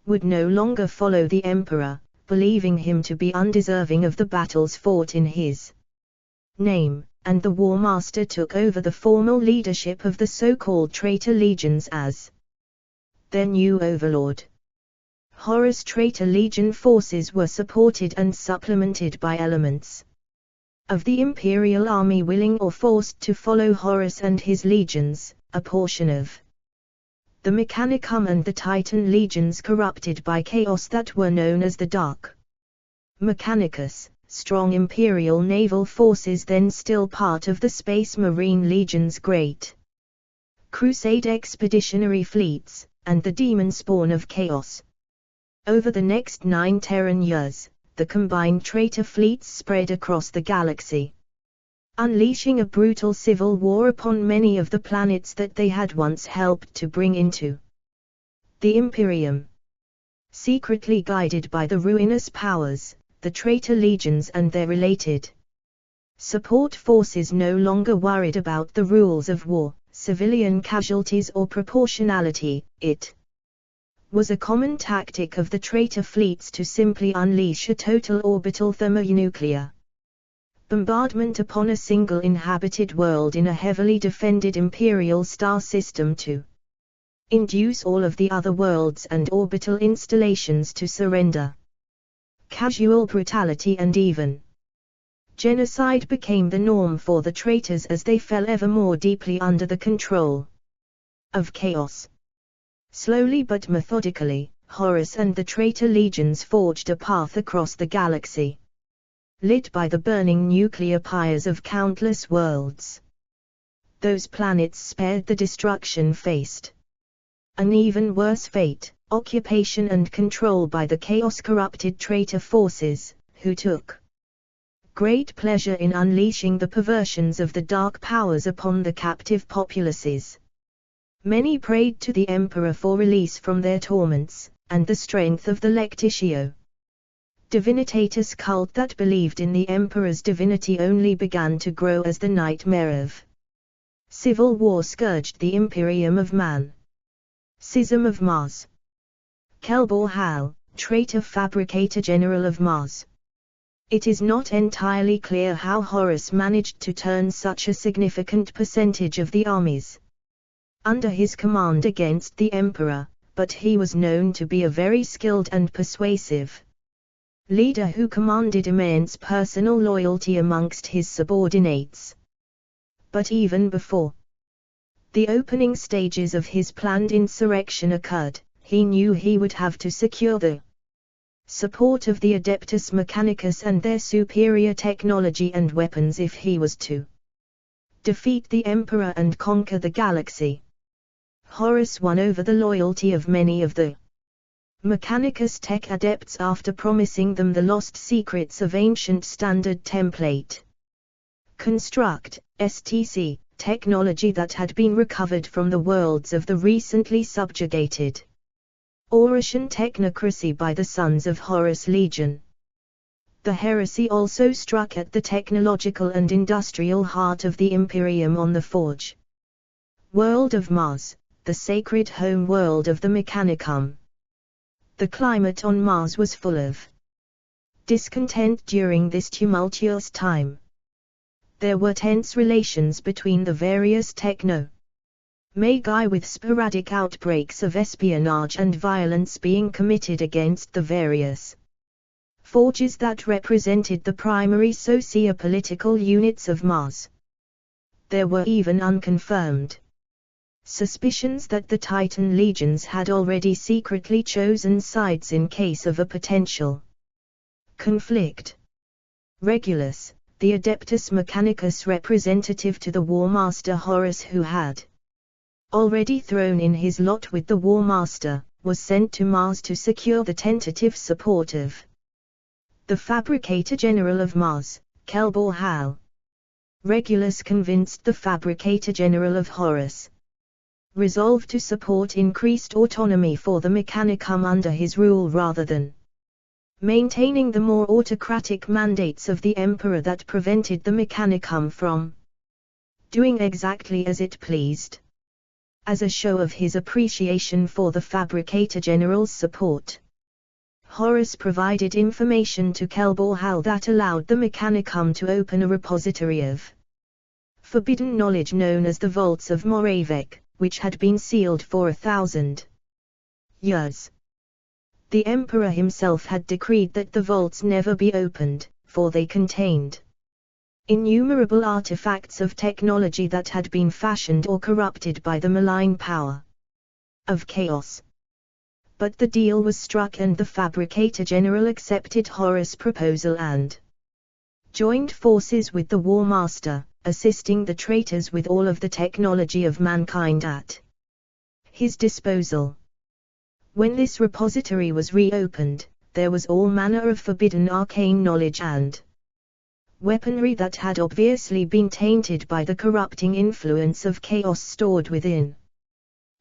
would no longer follow the Emperor, believing him to be undeserving of the battles fought in his name, and the War Master took over the formal leadership of the so-called traitor legions as their new overlord. Horus' traitor legion forces were supported and supplemented by elements of the Imperial Army willing or forced to follow Horus and his legions, a portion of the Mechanicum and the Titan legions corrupted by chaos that were known as the Dark Mechanicus, strong Imperial naval forces then still part of the Space Marine Legion's great Crusade expeditionary fleets, and the demon spawn of chaos. Over the next 9 Terran years, the combined traitor fleets spread across the galaxy, unleashing a brutal civil war upon many of the planets that they had once helped to bring into the Imperium. Secretly guided by the ruinous powers, the traitor legions and their related support forces no longer worried about the rules of war, civilian casualties or proportionality. It was a common tactic of the traitor fleets to simply unleash a total orbital thermonuclear bombardment upon a single inhabited world in a heavily defended Imperial star system to induce all of the other worlds and orbital installations to surrender. Casual brutality and even genocide became the norm for the traitors as they fell ever more deeply under the control of chaos. Slowly but methodically, Horus and the traitor legions forged a path across the galaxy, lit by the burning nuclear pyres of countless worlds. Those planets spared the destruction faced an even worse fate, occupation and control by the chaos-corrupted traitor forces, who took great pleasure in unleashing the perversions of the dark powers upon the captive populaces. Many prayed to the Emperor for release from their torments, and the strength of the Lectitio Divinitatus cult that believed in the Emperor's divinity only began to grow as the nightmare of civil war scourged the Imperium of Man. Schism of Mars. Kelbor Hal, traitor fabricator general of Mars. It is not entirely clear how Horus managed to turn such a significant percentage of the armies under his command against the Emperor, but he was known to be a very skilled and persuasive leader who commanded immense personal loyalty amongst his subordinates. But even before the opening stages of his planned insurrection occurred, he knew he would have to secure the support of the Adeptus Mechanicus and their superior technology and weapons if he was to defeat the Emperor and conquer the galaxy. Horus won over the loyalty of many of the Mechanicus tech adepts after promising them the lost secrets of ancient standard template construct, STC, technology that had been recovered from the worlds of the recently subjugated Orician technocracy by the sons of Horus Legion. The heresy also struck at the technological and industrial heart of the Imperium on the Forge world of Mars, the sacred home world of the Mechanicum. The climate on Mars was full of discontent during this tumultuous time. There were tense relations between the various techno-magi, with sporadic outbreaks of espionage and violence being committed against the various forges that represented the primary socio-political units of Mars. There were even unconfirmed suspicions that the Titan legions had already secretly chosen sides in case of a potential conflict. Regulus, the Adeptus Mechanicus representative to the War Master Horus, who had already thrown in his lot with the War Master, was sent to Mars to secure the tentative support of the Fabricator General of Mars, Kelbor Hal. Regulus convinced the Fabricator General of Horus, resolved to support increased autonomy for the Mechanicum under his rule rather than maintaining the more autocratic mandates of the Emperor that prevented the Mechanicum from doing exactly as it pleased. As a show of his appreciation for the Fabricator General's support, Horus provided information to Kelbor Hal that allowed the Mechanicum to open a repository of forbidden knowledge known as the Vaults of Moravec, which had been sealed for 1,000 years. The Emperor himself had decreed that the vaults never be opened, for they contained innumerable artifacts of technology that had been fashioned or corrupted by the malign power of chaos. But the deal was struck and the Fabricator General accepted Horus' proposal and joined forces with the War Master, assisting the traitors with all of the technology of mankind at his disposal. When this repository was reopened, there was all manner of forbidden arcane knowledge and weaponry that had obviously been tainted by the corrupting influence of chaos stored within.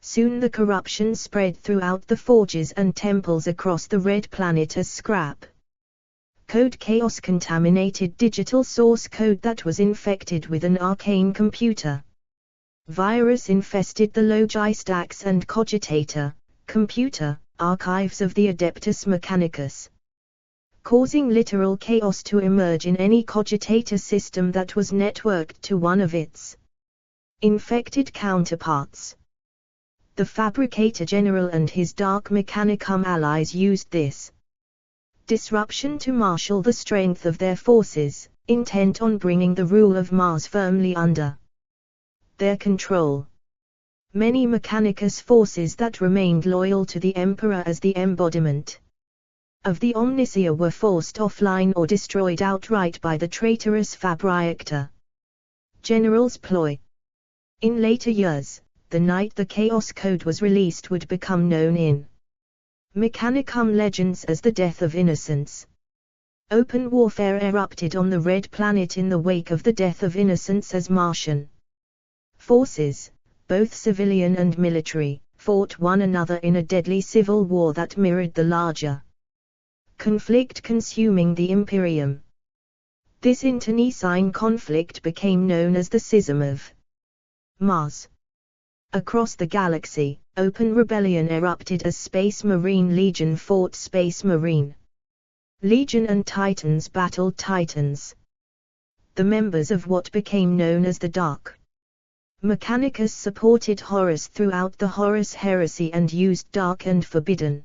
Soon the corruption spread throughout the forges and temples across the Red Planet as scrap code chaos contaminated digital source code that was infected with an arcane computer virus infested the Logi stacks and cogitator computer archives of the Adeptus Mechanicus, causing literal chaos to emerge in any cogitator system that was networked to one of its infected counterparts. The Fabricator General and his Dark Mechanicum allies used this disruption to marshal the strength of their forces, intent on bringing the rule of Mars firmly under their control. Many Mechanicus forces that remained loyal to the Emperor as the embodiment of the Omnicia were forced offline or destroyed outright by the traitorous Fabricator General's ploy. In later years, the night the Chaos Code was released would become known in Mechanicum legends as the Death of Innocence. Open warfare erupted on the Red Planet in the wake of the death of Innocence as Martian forces, both civilian and military, fought one another in a deadly civil war that mirrored the larger conflict consuming the Imperium. This internecine conflict became known as the Schism of Mars. Across the galaxy, open rebellion erupted as Space Marine Legion fought Space Marine Legion and Titans battled Titans. The members of what became known as the Dark Mechanicus supported Horus throughout the Horus Heresy and used dark and forbidden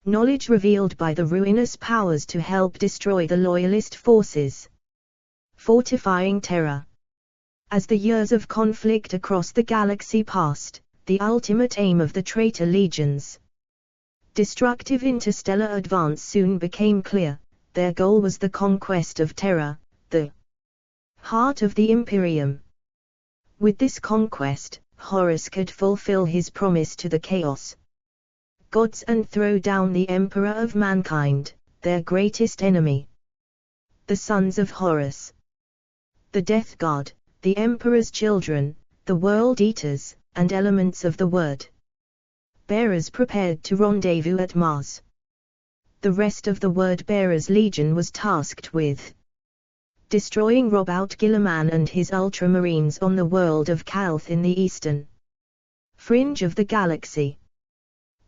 knowledge revealed by the ruinous powers to help destroy the loyalist forces, fortifying terror. As the years of conflict across the galaxy passed, the ultimate aim of the traitor legions' destructive interstellar advance soon became clear. Their goal was the conquest of Terra, the heart of the Imperium. With this conquest, Horus could fulfill his promise to the Chaos gods and throw down the Emperor of mankind, their greatest enemy. The Sons of Horus. the Death Guard, the Emperor's children, the World Eaters, and elements of the Word Bearers prepared to rendezvous at Mars. The rest of the Word Bearers Legion was tasked with destroying Robout Guilliman and his Ultramarines on the world of Calth in the eastern fringe of the galaxy.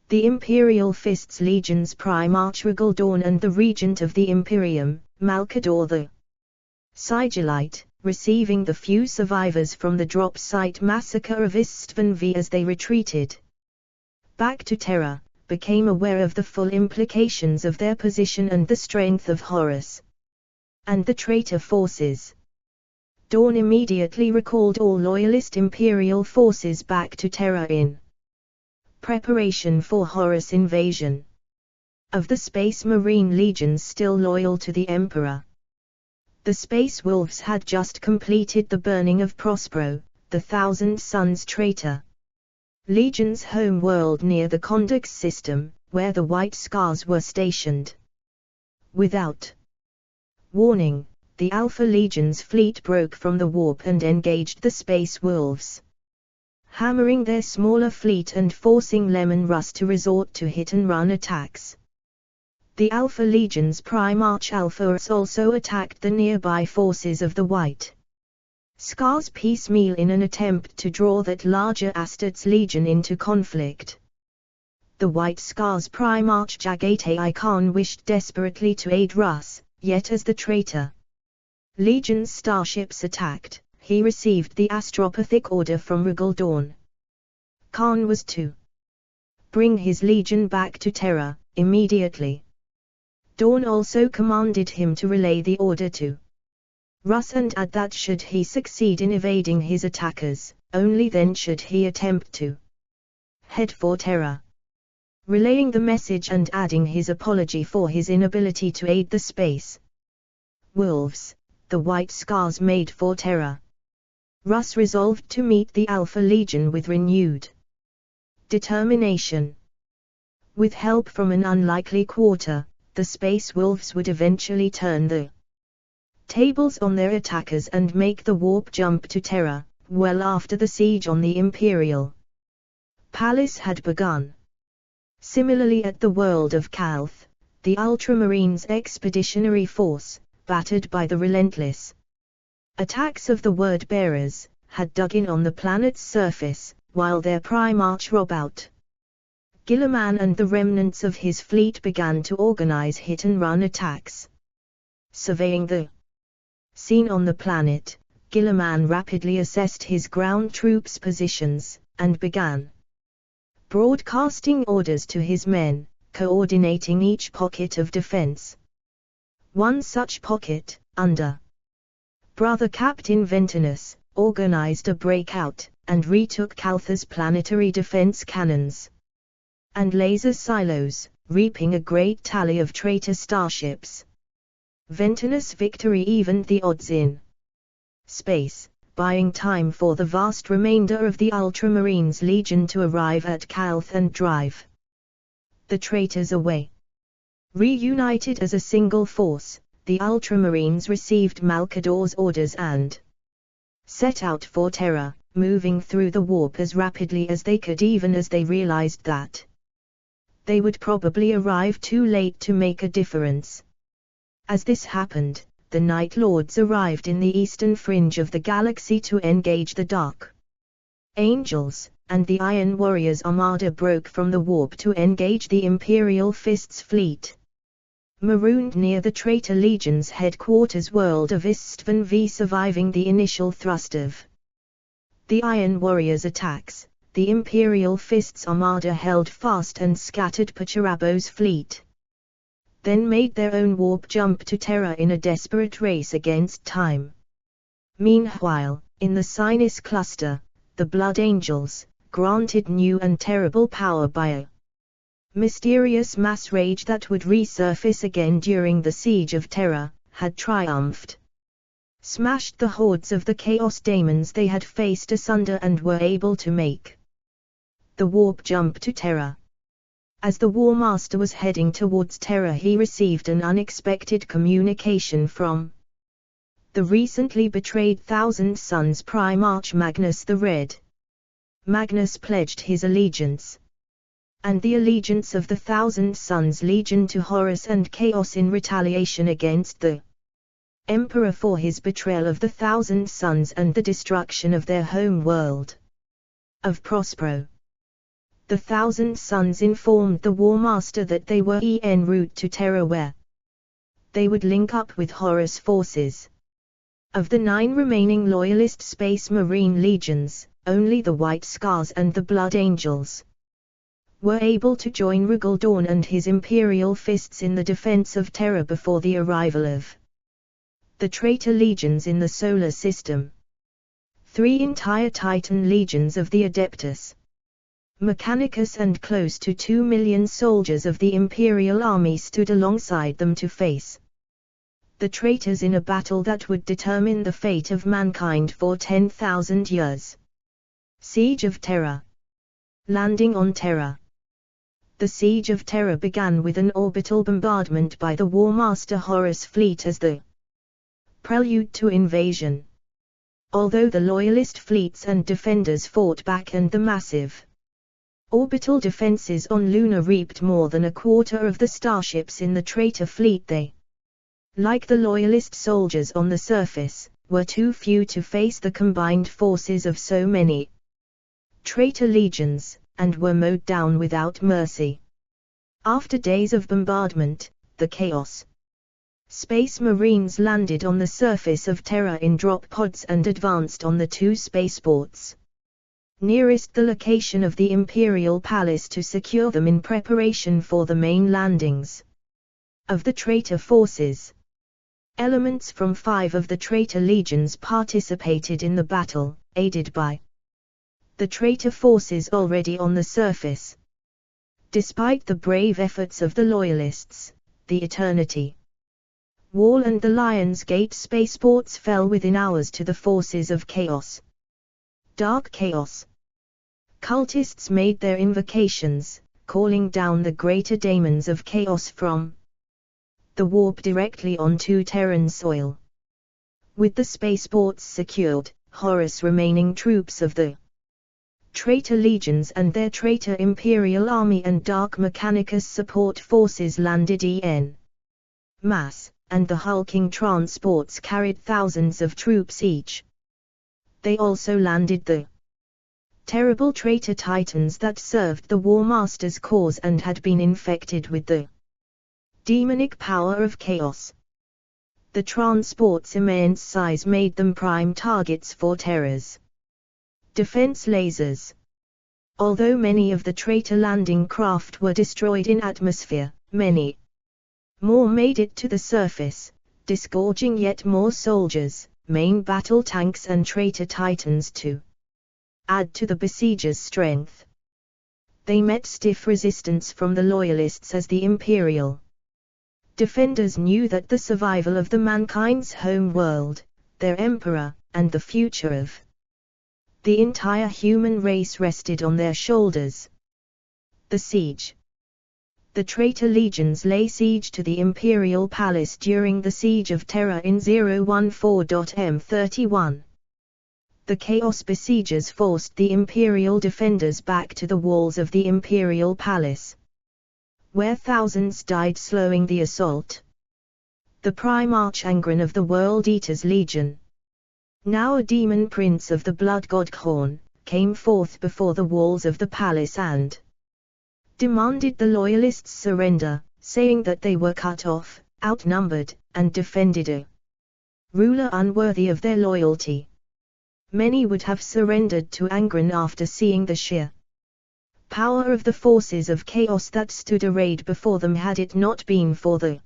The Imperial Fists Legions Primarch Rigaldorn and the Regent of the Imperium, Malcador the Sigillite, receiving the few survivors from the drop site massacre of Istvan V as they retreated back to Terra, became aware of the full implications of their position and the strength of Horus and the traitor forces. Dawn immediately recalled all loyalist Imperial forces back to Terra in preparation for Horus' invasion of the Space Marine legions still loyal to the Emperor. The Space Wolves had just completed the burning of Prospero, the Thousand Suns traitor legion's home world near the Condex system, where the White Scars were stationed. Without warning, the Alpha Legion's fleet broke from the warp and engaged the Space Wolves, hammering their smaller fleet and forcing Lemon Russ to resort to hit-and-run attacks. The Alpha Legion's Primarch Alphaurus also attacked the nearby forces of the White Scars piecemeal in an attempt to draw that larger Astartes Legion into conflict. The White Scars Primarch Jagate Khan wished desperately to aid Russ, yet as the traitor Legion's starships attacked, he received the astropathic order from Rigaldorn. Khan was to bring his legion back to Terra, immediately. Dawn also commanded him to relay the order to Russ and add that should he succeed in evading his attackers, only then should he attempt to head for Terra. Relaying the message and adding his apology for his inability to aid the Space Wolves, the White Scars made for Terra. Russ resolved to meet the Alpha Legion with renewed determination. With help from an unlikely quarter, the Space Wolves would eventually turn the tables on their attackers and make the warp jump to Terra, well after the siege on the Imperial Palace had begun. Similarly at the world of Calth, the Ultramarines Expeditionary Force, battered by the relentless attacks of the Word Bearers, had dug in on the planet's surface, while their Primarch Robout Guilliman and the remnants of his fleet began to organize hit-and-run attacks. Surveying the scene on the planet, Guilliman rapidly assessed his ground troops' positions, and began broadcasting orders to his men, coordinating each pocket of defense. One such pocket, under Brother Captain Ventinus, organized a breakout, and retook Caltha's planetary defense cannons and laser silos, reaping a great tally of traitor starships. Ventinus' victory evened the odds in space, buying time for the vast remainder of the Ultramarines Legion to arrive at Calth and drive the traitors away. Reunited as a single force, the Ultramarines received Malcador's orders and set out for Terra, moving through the warp as rapidly as they could, even as they realized that they would probably arrive too late to make a difference. As this happened, the Night Lords arrived in the eastern fringe of the galaxy to engage the Dark Angels, and the Iron Warriors Armada broke from the warp to engage the Imperial Fists fleet, marooned near the traitor Legion's headquarters world of Istvan V. Surviving the initial thrust of the Iron Warriors' attacks, the Imperial Fists Armada held fast and scattered Pacharabo's fleet, then made their own warp jump to Terra in a desperate race against time. Meanwhile, in the Sinus cluster, the Blood Angels, granted new and terrible power by a mysterious mass rage that would resurface again during the siege of Terra, had triumphed, smashed the hordes of the Chaos Daemons they had faced asunder, and were able to make the warp jump to Terra. As the War Master was heading towards Terra, he received an unexpected communication from the the recently betrayed Thousand Sons Primarch Magnus the Red. Magnus pledged his allegiance and the allegiance of the Thousand Sons Legion to Horus and Chaos in retaliation against the Emperor for his betrayal of the Thousand Sons and the destruction of their home world of Prospero. The Thousand Sons informed the War Master that they were en route to Terra, where they would link up with Horus forces. Of the 9 remaining Loyalist Space Marine legions, only the White Scars and the Blood Angels were able to join Regal Dawn and his Imperial Fists in the defense of Terra before the arrival of the traitor legions in the solar system. 3 entire Titan legions of the Adeptus Mechanicus and close to 2 million soldiers of the Imperial army stood alongside them to face the traitors in a battle that would determine the fate of mankind for 10,000 years. Siege of Terra. Landing on Terra. The Siege of Terra began with an orbital bombardment by the War Master Horus fleet as the prelude to invasion. Although the Loyalist fleets and defenders fought back and the massive orbital defenses on Luna reaped more than a quarter of the starships in the traitor fleet, they, like the Loyalist soldiers on the surface, were too few to face the combined forces of so many traitor legions, and were mowed down without mercy. After days of bombardment, the Chaos Space Marines landed on the surface of Terra in drop pods and advanced on the 2 spaceports nearest the location of the Imperial Palace to secure them in preparation for the main landings of the traitor forces. Elements from 5 of the traitor legions participated in the battle, aided by the traitor forces already on the surface. Despite the brave efforts of the Loyalists, the Eternity Wall and the Lion's Gate spaceports fell within hours to the forces of Chaos. Dark Chaos. Cultists made their invocations, calling down the greater daemons of Chaos from the warp directly onto Terran soil. With the spaceports secured, Horus remaining troops of the traitor legions and their traitor Imperial army and Dark Mechanicus support forces landed en masse, and the hulking transports carried thousands of troops each. They also landed the terrible traitor titans that served the War Master's cause and had been infected with the demonic power of chaos. The transport's immense size made them prime targets for Terra's defense lasers. Although many of the traitor landing craft were destroyed in atmosphere, many more made it to the surface, disgorging yet more soldiers, main battle tanks and traitor titans to add to the besiegers' strength. They met stiff resistance from the Loyalists as the Imperial defenders knew that the survival of the mankind's home world, their emperor, and the future of the entire human race rested on their shoulders. The siege. The traitor legions lay siege to the Imperial Palace during the Siege of Terra in 014.M31. The Chaos besiegers forced the Imperial defenders back to the walls of the Imperial Palace, where thousands died slowing the assault. The Primarch Angron of the World Eaters Legion, now a demon prince of the blood god Khorne, came forth before the walls of the palace and demanded the Loyalists' surrender, saying that they were cut off, outnumbered, and defended a ruler unworthy of their loyalty. Many would have surrendered to Angron after seeing the sheer power of the forces of chaos that stood arrayed before them had it not been for the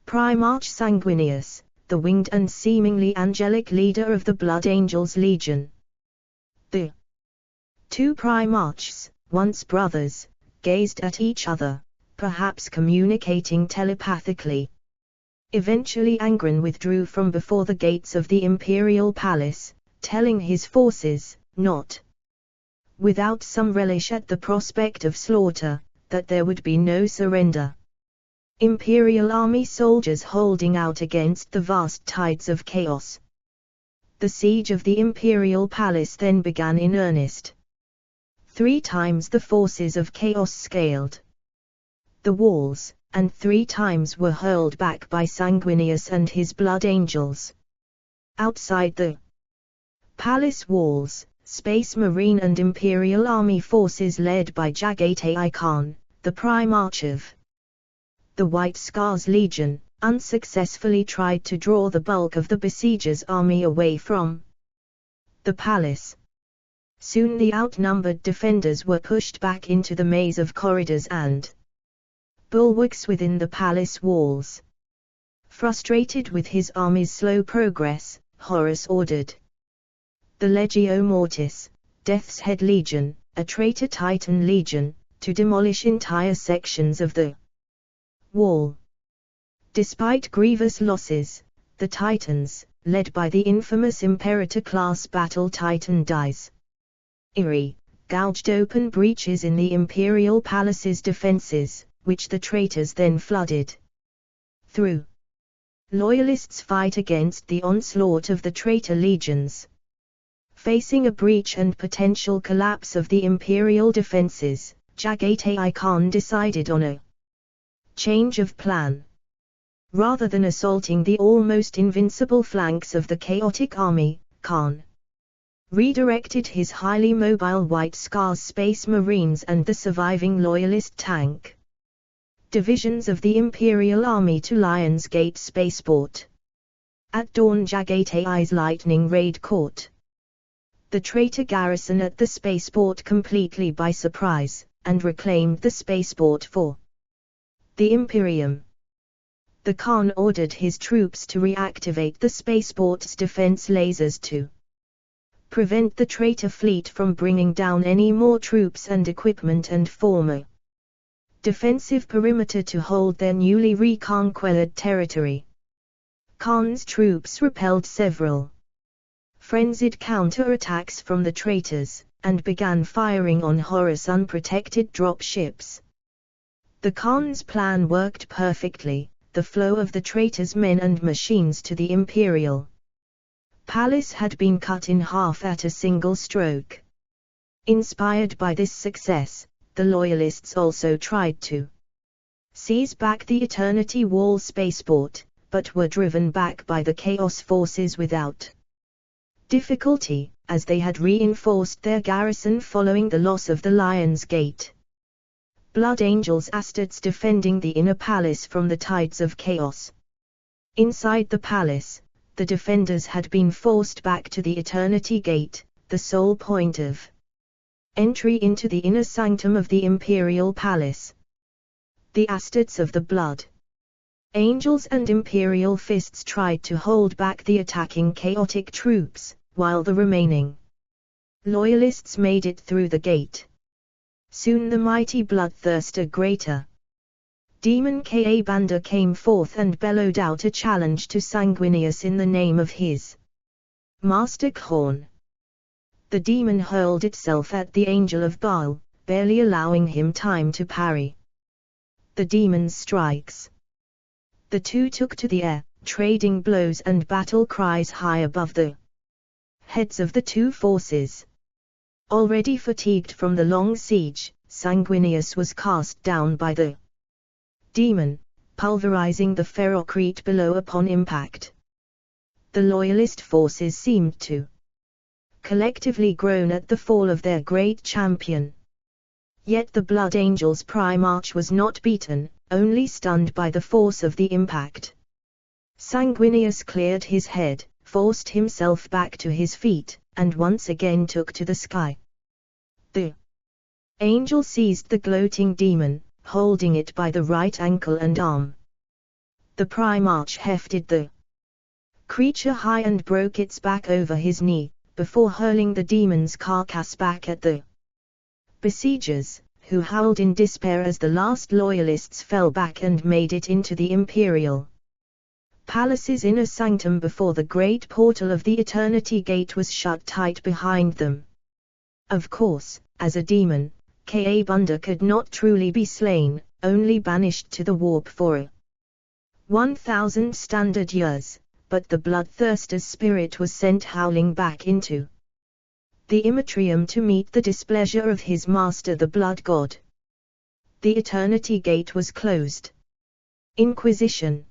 Primarch Sanguinius, the winged and seemingly angelic leader of the Blood Angels Legion. The 2 Primarchs, once brothers, gazed at each other, perhaps communicating telepathically. Eventually Angron withdrew from before the gates of the Imperial Palace, telling his forces, not without some relish at the prospect of slaughter, that there would be no surrender. Imperial army soldiers holding out against the vast tides of chaos. The siege of the Imperial Palace then began in earnest. 3 times the forces of chaos scaled the walls, and 3 times were hurled back by Sanguinius and his blood angels. Outside the palace walls, Space Marine and Imperial Army forces led by Jagatai Khan, the Primarch of the White Scars Legion, unsuccessfully tried to draw the bulk of the besiegers' army away from the palace. Soon the outnumbered defenders were pushed back into the maze of corridors and bulwarks within the palace walls. Frustrated with his army's slow progress, Horus ordered the Legio Mortis, Death's Head Legion, a traitor Titan legion, to demolish entire sections of the wall. Despite grievous losses, the Titans, led by the infamous Imperator-class battle Titan Dies Irae, gouged open breaches in the Imperial Palace's defenses, which the traitors then flooded through. Loyalists fight against the onslaught of the traitor legions. Facing a breach and potential collapse of the Imperial defenses, Jagatai Khan decided on a change of plan. Rather than assaulting the almost invincible flanks of the chaotic army, Khan redirected his highly mobile White Scars Space Marines and the surviving Loyalist tank divisions of the Imperial Army to Lion's Gate Spaceport. At dawn, Jagatai's lightning raid caught the traitor garrison at the spaceport completely by surprise, and reclaimed the spaceport for the Imperium. The Khan ordered his troops to reactivate the spaceport's defense lasers to prevent the traitor fleet from bringing down any more troops and equipment and form a defensive perimeter to hold their newly reconquered territory. Khan's troops repelled several frenzied counterattacks from the traitors, and began firing on Horus unprotected drop ships. The Khan's plan worked perfectly. The flow of the traitors' men and machines to the Imperial Palace had been cut in half at a single stroke. Inspired by this success, the Loyalists also tried to seize back the Eternity Wall spaceport, but were driven back by the Chaos forces without difficulty, as they had reinforced their garrison following the loss of the Lion's Gate. Blood Angels Astartes defending the inner palace from the tides of chaos. Inside the palace, the defenders had been forced back to the Eternity Gate, the sole point of entry into the inner sanctum of the Imperial Palace. The Astartes of the Blood Angels and Imperial Fists tried to hold back the attacking chaotic troops, while the remaining Loyalists made it through the gate. Soon the mighty bloodthirster greater demon Ka'Banda came forth and bellowed out a challenge to Sanguinius in the name of his master Khorne. The demon hurled itself at the Angel of Baal, barely allowing him time to parry the demon's strikes. The two took to the air, trading blows and battle cries high above the heads of the two forces. Already fatigued from the long siege, Sanguinius was cast down by the demon, pulverizing the ferrocrete below upon impact. The Loyalist forces seemed to collectively groan at the fall of their great champion. Yet the Blood Angel's Primarch was not beaten, only stunned by the force of the impact. Sanguinius cleared his head, forced himself back to his feet, and once again took to the sky. The angel seized the gloating demon, holding it by the right ankle and arm. The Primarch hefted the creature high and broke its back over his knee, before hurling the demon's carcass back at the besiegers, who howled in despair as the last Loyalists fell back and made it into the Imperial Palace's inner sanctum before the great portal of the Eternity Gate was shut tight behind them. Of course, as a demon, Ka'Banda could not truly be slain, only banished to the warp for 1,000 standard years, but the bloodthirster's spirit was sent howling back into the Immatrium to meet the displeasure of his master the Blood God. The Eternity Gate was closed. Inquisition.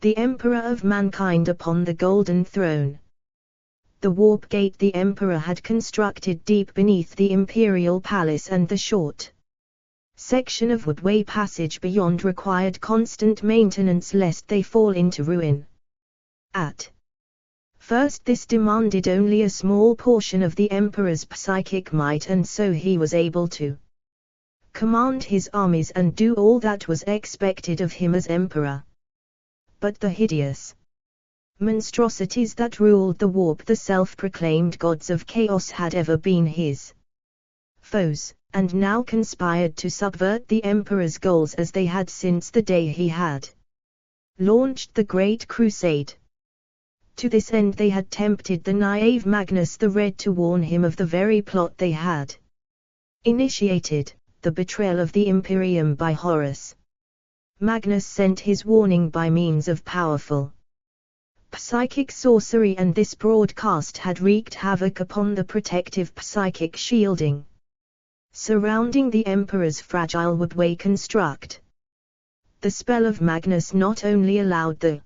The Emperor of Mankind upon the Golden Throne. The warp gate the Emperor had constructed deep beneath the Imperial Palace, and the short section of woodway passage beyond required constant maintenance lest they fall into ruin. At first this demanded only a small portion of the Emperor's psychic might, and so he was able to command his armies and do all that was expected of him as Emperor. But the hideous monstrosities that ruled the warp, the self-proclaimed gods of chaos, had ever been his foes, and now conspired to subvert the Emperor's goals as they had since the day he had launched the Great Crusade. To this end they had tempted the naive Magnus the Red to warn him of the very plot they had initiated, the betrayal of the Imperium by Horus. Magnus sent his warning by means of powerful psychic sorcery, and this broadcast had wreaked havoc upon the protective psychic shielding surrounding the Emperor's fragile woodway construct. The spell of Magnus not only allowed the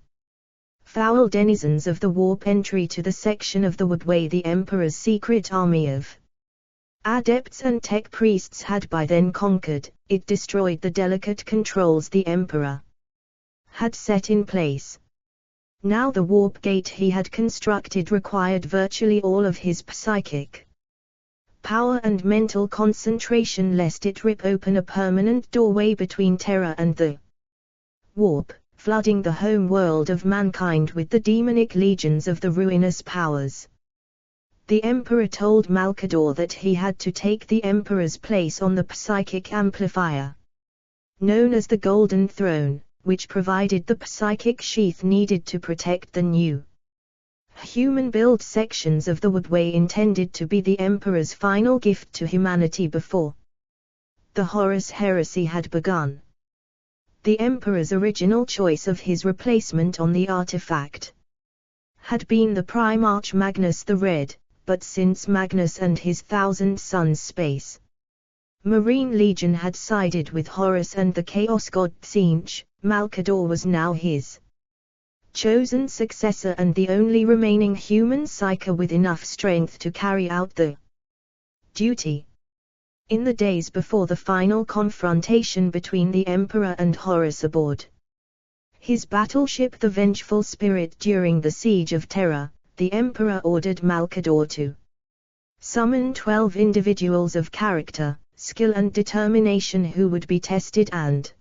foul denizens of the warp entry to the section of the woodway the Emperor's secret army of adepts and tech priests had by then conquered, it destroyed the delicate controls the Emperor had set in place. Now the warp gate he had constructed required virtually all of his psychic power and mental concentration lest it rip open a permanent doorway between Terra and the warp, flooding the home world of mankind with the demonic legions of the ruinous powers. The Emperor told Malkador that he had to take the Emperor's place on the psychic amplifier known as the Golden Throne, which provided the psychic sheath needed to protect the new human-built sections of the woodway intended to be the Emperor's final gift to humanity before the Horus Heresy had begun. The Emperor's original choice of his replacement on the artifact had been the Primarch Magnus the Red, but since Magnus and his 1,000 Sons Space Marine Legion had sided with Horus and the Chaos God Tzeentch, Malkador was now his chosen successor and the only remaining human psyker with enough strength to carry out the duty. In the days before the final confrontation between the Emperor and Horus aboard his battleship the Vengeful Spirit during the Siege of Terra, the Emperor ordered Malkador to summon 12 individuals of character, skill and determination who would be tested and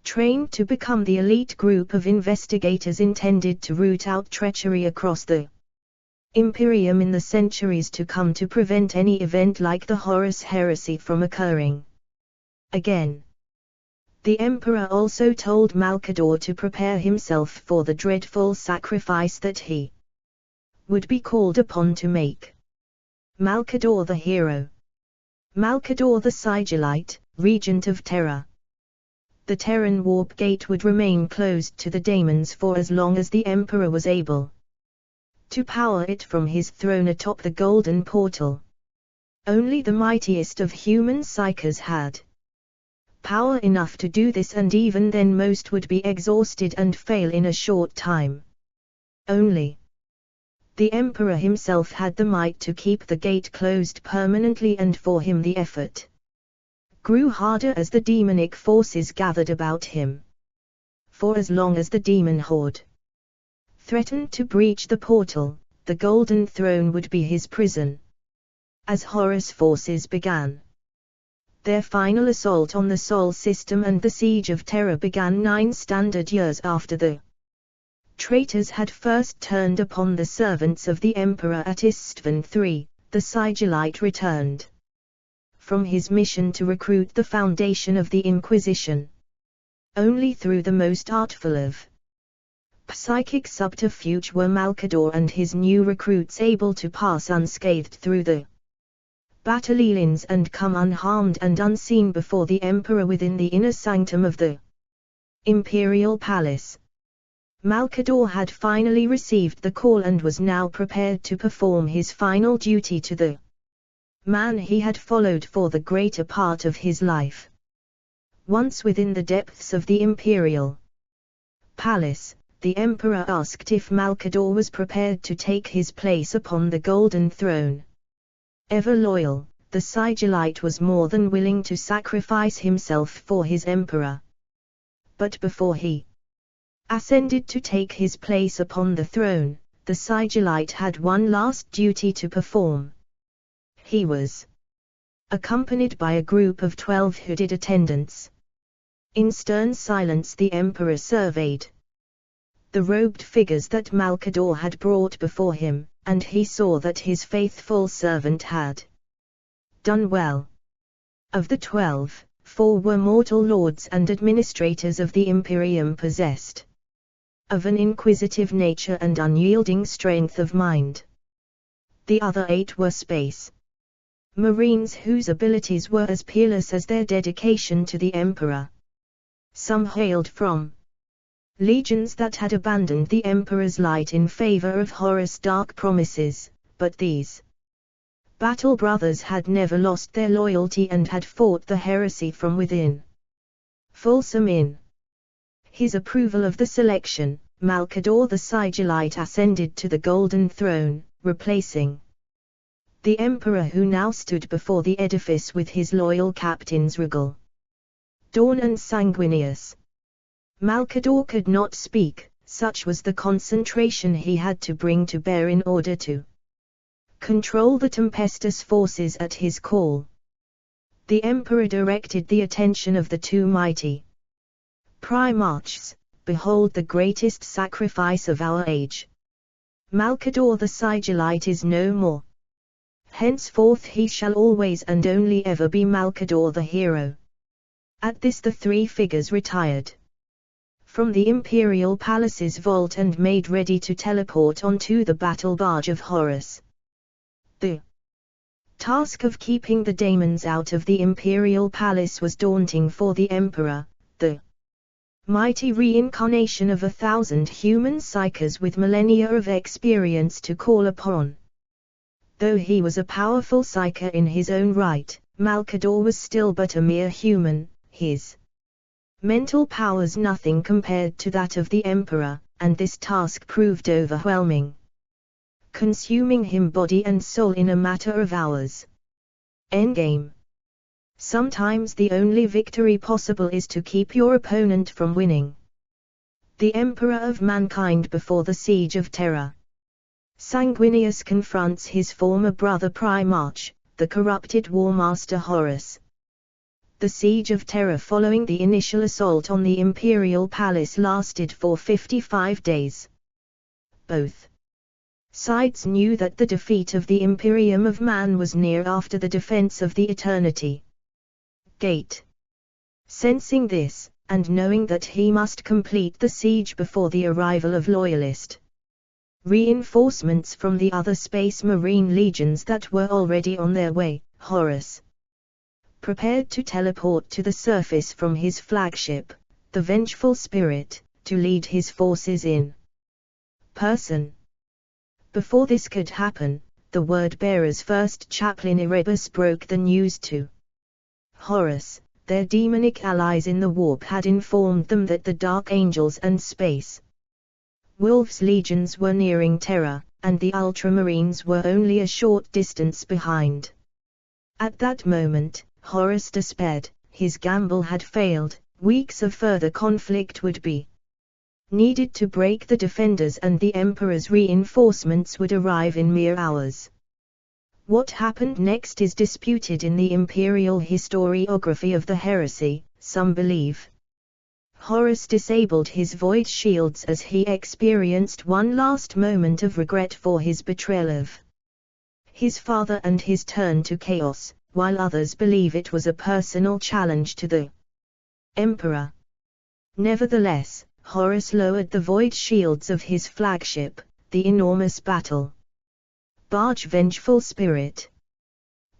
trained to become the elite group of investigators intended to root out treachery across the Imperium in the centuries to come to prevent any event like the Horus Heresy from occurring again. The Emperor also told Malkador to prepare himself for the dreadful sacrifice that he would be called upon to make. Malkador the hero. Malkador the Sigillite, regent of Terra. The Terran warp gate would remain closed to the daemons for as long as the Emperor was able to power it from his throne atop the golden portal. Only the mightiest of human psychers had power enough to do this, and even then most would be exhausted and fail in a short time. Only the Emperor himself had the might to keep the gate closed permanently, and for him the effort grew harder as the demonic forces gathered about him. For as long as the demon horde threatened to breach the portal, the Golden Throne would be his prison. As Horus forces began their final assault on the Sol system and the Siege of Terra began 9 standard years after the traitors had first turned upon the servants of the Emperor at Istvan III, the Sigillite returned from his mission to recruit the foundation of the Inquisition. Only through the most artful of psychic subterfuge were Malkador and his new recruits able to pass unscathed through the battalions and come unharmed and unseen before the emperor within the inner sanctum of the imperial palace. Malcador had finally received the call and was now prepared to perform his final duty to the man he had followed for the greater part of his life. Once within the depths of the imperial palace, the emperor asked if Malcador was prepared to take his place upon the golden throne. Ever loyal, the Sigillite was more than willing to sacrifice himself for his emperor. But before he ascended to take his place upon the throne, the Sigillite had one last duty to perform. He was accompanied by a group of 12 hooded attendants. In stern silence the emperor surveyed the robed figures that Malcador had brought before him, and he saw that his faithful servant had done well. Of the 12, 4 were mortal lords and administrators of the Imperium, possessed of an inquisitive nature and unyielding strength of mind. The other 8 were space marines whose abilities were as peerless as their dedication to the emperor. Some hailed from legions that had abandoned the emperor's light in favor of Horus' dark promises, but these battle brothers had never lost their loyalty and had fought the heresy from within. Fulsome in his approval of the selection, Malcador the Sigillite ascended to the golden throne, replacing the emperor who now stood before the edifice with his loyal captains Regal, Dawn and Sanguinius. Malcador could not speak, such was the concentration he had to bring to bear in order to control the tempestuous forces at his call. The emperor directed the attention of the 2 mighty primarchs. Behold the greatest sacrifice of our age. Malcador the Sigillite is no more. Henceforth he shall always and only ever be Malcador the hero. At this the 3 figures retired from the imperial palace's vault and made ready to teleport onto the battle barge of Horus. The task of keeping the daemons out of the imperial palace was daunting for the emperor, the mighty reincarnation of 1,000 human psychers with millennia of experience to call upon. Though he was a powerful psyker in his own right, Malcador was still but a mere human, his mental powers nothing compared to that of the emperor, and this task proved overwhelming, consuming him body and soul in a matter of hours. Endgame. Sometimes the only victory possible is to keep your opponent from winning. The Emperor of Mankind before the Siege of Terra. Sanguinius confronts his former brother Primarch, the corrupted War Master Horus. The Siege of Terra following the initial assault on the Imperial Palace lasted for 55 days. Both sides knew that the defeat of the Imperium of Man was near after the defense of the Eternity Gate. Sensing this, and knowing that he must complete the siege before the arrival of loyalist reinforcements from the other Space Marine legions that were already on their way, Horus prepared to teleport to the surface from his flagship, the Vengeful Spirit, to lead his forces in person. Before this could happen, the word-bearer's first chaplain Erebus broke the news to Horus. Their demonic allies in the warp had informed them that the Dark Angels and Space Wolves legions were nearing Terra, and the Ultramarines were only a short distance behind. At that moment, Horus despaired. His gamble had failed. Weeks of further conflict would be needed to break the defenders, and the Emperor's reinforcements would arrive in mere hours. What happened next is disputed in the imperial historiography of the heresy. Some believe Horus disabled his void shields as he experienced one last moment of regret for his betrayal of his father and his turn to chaos, while others believe it was a personal challenge to the Emperor. Nevertheless, Horus lowered the void shields of his flagship, the enormous battle barge Vengeful Spirit.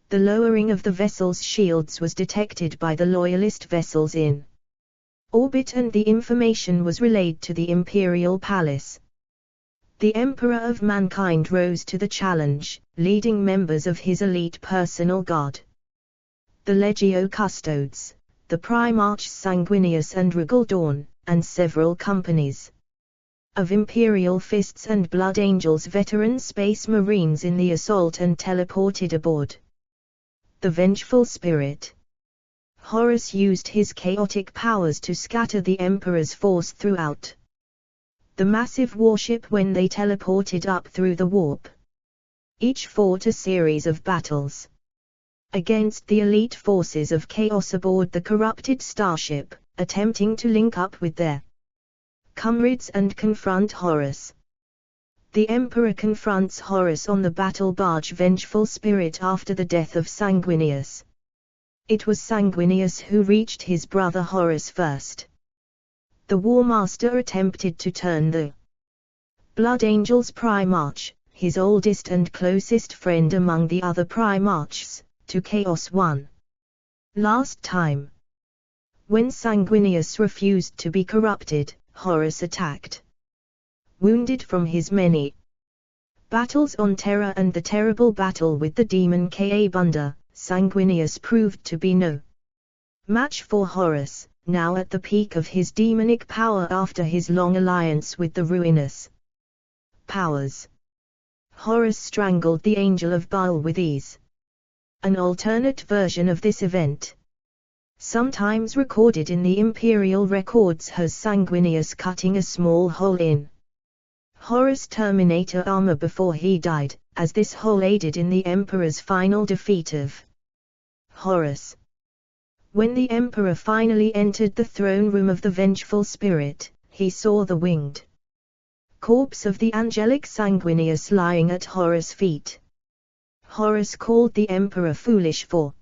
The lowering of the vessel's shields was detected by the Loyalist vessels in orbit, and the information was relayed to the Imperial Palace. The Emperor of Mankind rose to the challenge, leading members of his elite personal guard, the Legio Custodes, the Primarchs Sanguinius and Regal Dawn, and several companies of Imperial Fists and Blood Angels veteran Space Marines in the assault and teleported aboard the Vengeful Spirit. Horus used his chaotic powers to scatter the Emperor's force throughout the massive warship when they teleported up through the warp. Each fought a series of battles against the elite forces of chaos aboard the corrupted starship, attempting to link up with their comrades and confront Horus. The Emperor confronts Horus on the battle barge Vengeful Spirit after the death of Sanguinius. It was Sanguinius who reached his brother Horus first. The War Master attempted to turn the Blood Angel's Primarch, his oldest and closest friend among the other Primarchs, to Chaos one last time. When Sanguinius refused to be corrupted, Horus attacked. Wounded from his many battles on Terra and the terrible battle with the demon Kaabunda, Sanguinius proved to be no match for Horus, now at the peak of his demonic power after his long alliance with the ruinous powers. Horus strangled the Angel of Baal with ease. An alternate version of this event, sometimes recorded in the Imperial records, has Sanguinius cutting a small hole in Horus' Terminator armor before he died, as this hole aided in the Emperor's final defeat of Horus. When the Emperor finally entered the throne room of the Vengeful Spirit, he saw the winged corpse of the angelic Sanguinius lying at Horus' feet. Horus called the Emperor foolish for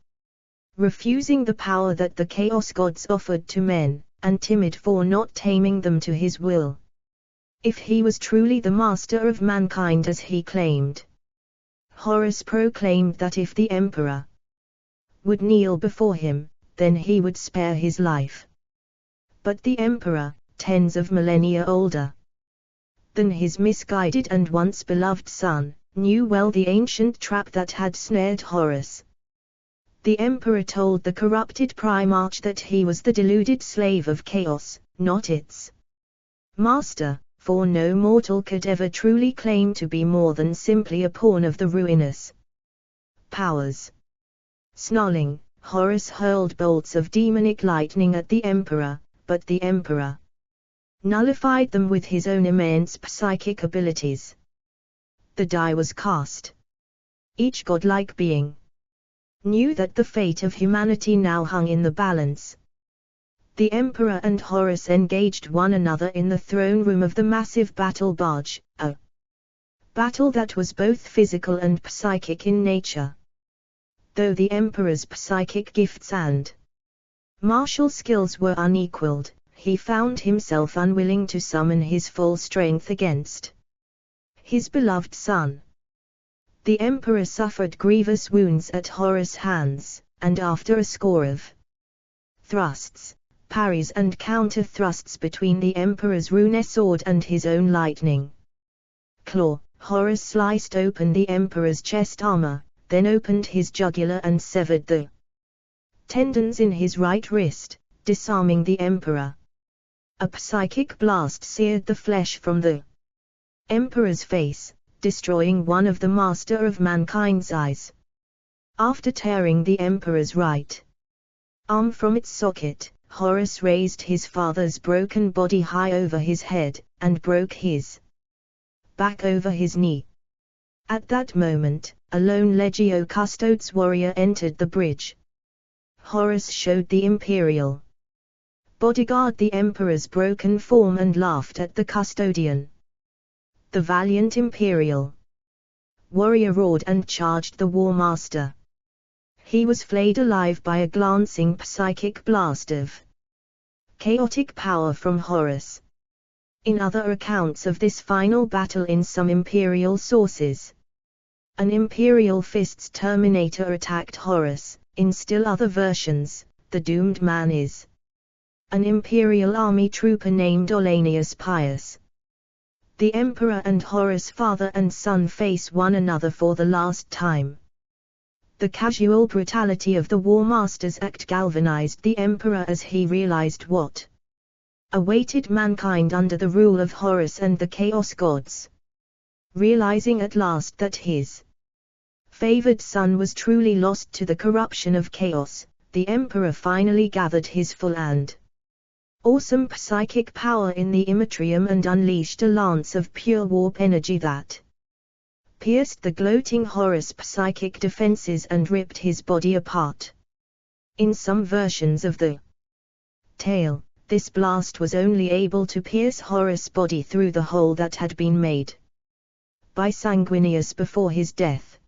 refusing the power that the Chaos Gods offered to men, and timid for not taming them to his will. If he was truly the master of mankind as he claimed, Horus proclaimed that if the Emperor would kneel before him, then he would spare his life. But the Emperor, tens of millennia older than his misguided and once beloved son, knew well the ancient trap that had snared Horus. The Emperor told the corrupted Primarch that he was the deluded slave of chaos, not its master, for no mortal could ever truly claim to be more than simply a pawn of the ruinous powers. Snarling, Horus hurled bolts of demonic lightning at the Emperor, but the Emperor nullified them with his own immense psychic abilities. The die was cast. Each godlike being knew that the fate of humanity now hung in the balance. The Emperor and Horus engaged one another in the throne room of the massive battle barge, a battle that was both physical and psychic in nature. Though the Emperor's psychic gifts and martial skills were unequaled, he found himself unwilling to summon his full strength against his beloved son. The Emperor suffered grievous wounds at Horus' hands, and after a score of thrusts, parries and counter-thrusts between the Emperor's rune sword and his own lightning claw, Horus sliced open the Emperor's chest armor, then opened his jugular and severed the tendons in his right wrist, disarming the Emperor. A psychic blast seared the flesh from the Emperor's face, destroying one of the Master of Mankind's eyes. After tearing the Emperor's right arm from its socket, Horus raised his father's broken body high over his head, and broke his back over his knee. At that moment, a lone Legio Custodes warrior entered the bridge. Horus showed the Imperial bodyguard the Emperor's broken form and laughed at the custodian. The valiant Imperial warrior roared and charged the War Master. He was flayed alive by a glancing psychic blast of chaotic power from Horus. In other accounts of this final battle in some Imperial sources, An Imperial Fist's Terminator attacked Horus. In still other versions, the doomed man is an Imperial army trooper named Olanius Pius. The Emperor and Horus, father and son, face one another for the last time. The casual brutality of the War Master's act galvanized the Emperor as he realized what awaited mankind under the rule of Horus and the Chaos Gods. Realizing at last that his favored son was truly lost to the corruption of chaos, the Emperor finally gathered his full and awesome psychic power in the Immatrium and unleashed a lance of pure warp energy that pierced the gloating Horus' psychic defenses and ripped his body apart. In some versions of the tale, this blast was only able to pierce Horus' body through the hole that had been made by Sanguinius before his death.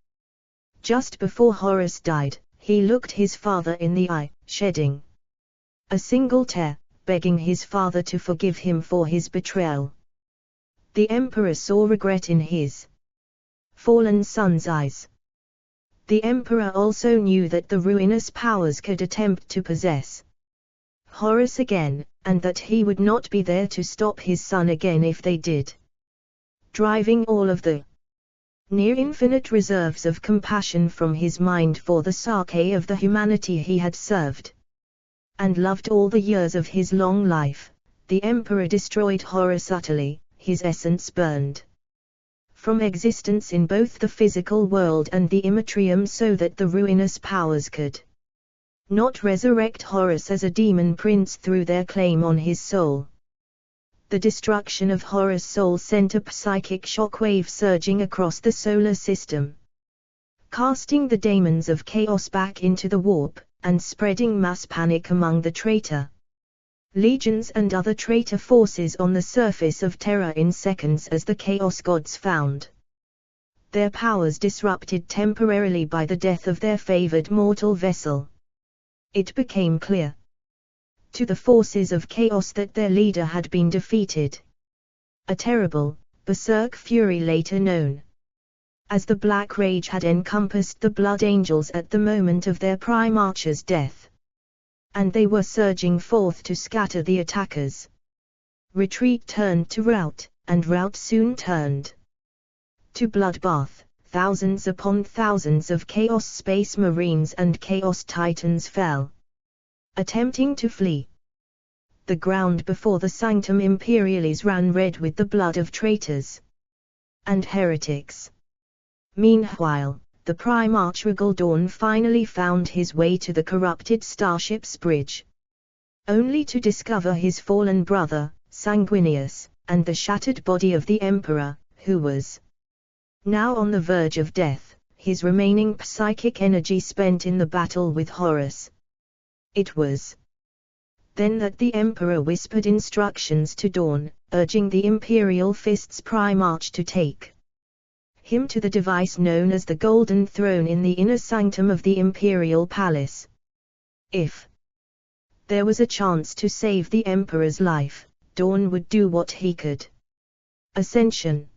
Just before Horus died, he looked his father in the eye, shedding a single tear, begging his father to forgive him for his betrayal. The Emperor saw regret in his fallen son's eyes. The Emperor also knew that the ruinous powers could attempt to possess Horus again, and that he would not be there to stop his son again if they did. Driving all of the near-infinite reserves of compassion from his mind for the Sake of the humanity he had served and loved all the years of his long life, the Emperor destroyed Horus utterly. His essence burned from existence in both the physical world and the Immatrium so that the ruinous powers could not resurrect Horus as a demon prince through their claim on his soul. The destruction of Horus' soul sent a psychic shockwave surging across the solar system, casting the daemons of chaos back into the warp, and spreading mass panic among the traitor legions and other traitor forces on the surface of Terra in seconds as the Chaos Gods found their powers disrupted temporarily by the death of their favored mortal vessel. It became clear to the forces of chaos that their leader had been defeated. A terrible, berserk fury later known as the Black Rage had encompassed the Blood Angels at the moment of their Primarch's death, and they were surging forth to scatter the attackers. Retreat turned to rout, and rout soon turned to bloodbath. Thousands upon thousands of Chaos Space Marines and Chaos Titans fell, attempting to flee. The ground before the Sanctum Imperialis ran red with the blood of traitors and heretics. Meanwhile, the Primarch Regal Dawn finally found his way to the corrupted Starship's bridge, only to discover his fallen brother, Sanguinius, and the shattered body of the Emperor, who was now on the verge of death, his remaining psychic energy spent in the battle with Horus. It was then that the Emperor whispered instructions to Dawn, urging the Imperial Fist's Primarch to take him to the device known as the Golden Throne in the inner sanctum of the Imperial Palace. If there was a chance to save the Emperor's life, Dawn would do what he could. Ascension.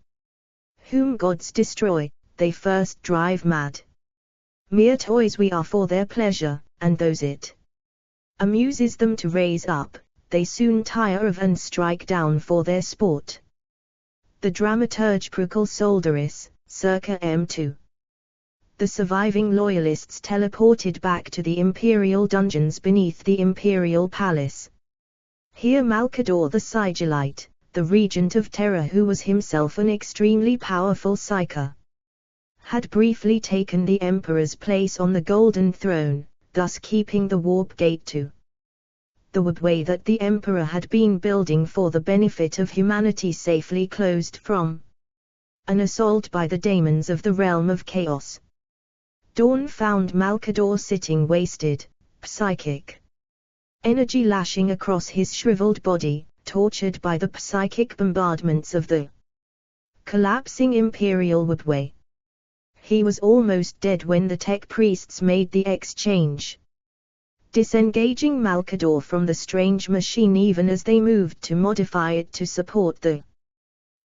Whom gods destroy, they first drive mad. Mere toys we are for their pleasure, and those it amuses them to raise up, they soon tire of and strike down for their sport. The Dramaturgical Soldaris, circa M2. The surviving loyalists teleported back to the Imperial dungeons beneath the Imperial Palace. Here Malkador the Sigillite, the regent of Terra who was himself an extremely powerful Psyker, had briefly taken the Emperor's place on the Golden Throne, thus keeping the warp gate to the warpway that the Emperor had been building for the benefit of humanity safely closed from an assault by the daemons of the realm of chaos. Dawn found Malkador sitting wasted, psychic energy lashing across his shriveled body, tortured by the psychic bombardments of the collapsing Imperial warpway. He was almost dead when the tech priests made the exchange, disengaging Malkador from the strange machine even as they moved to modify it to support the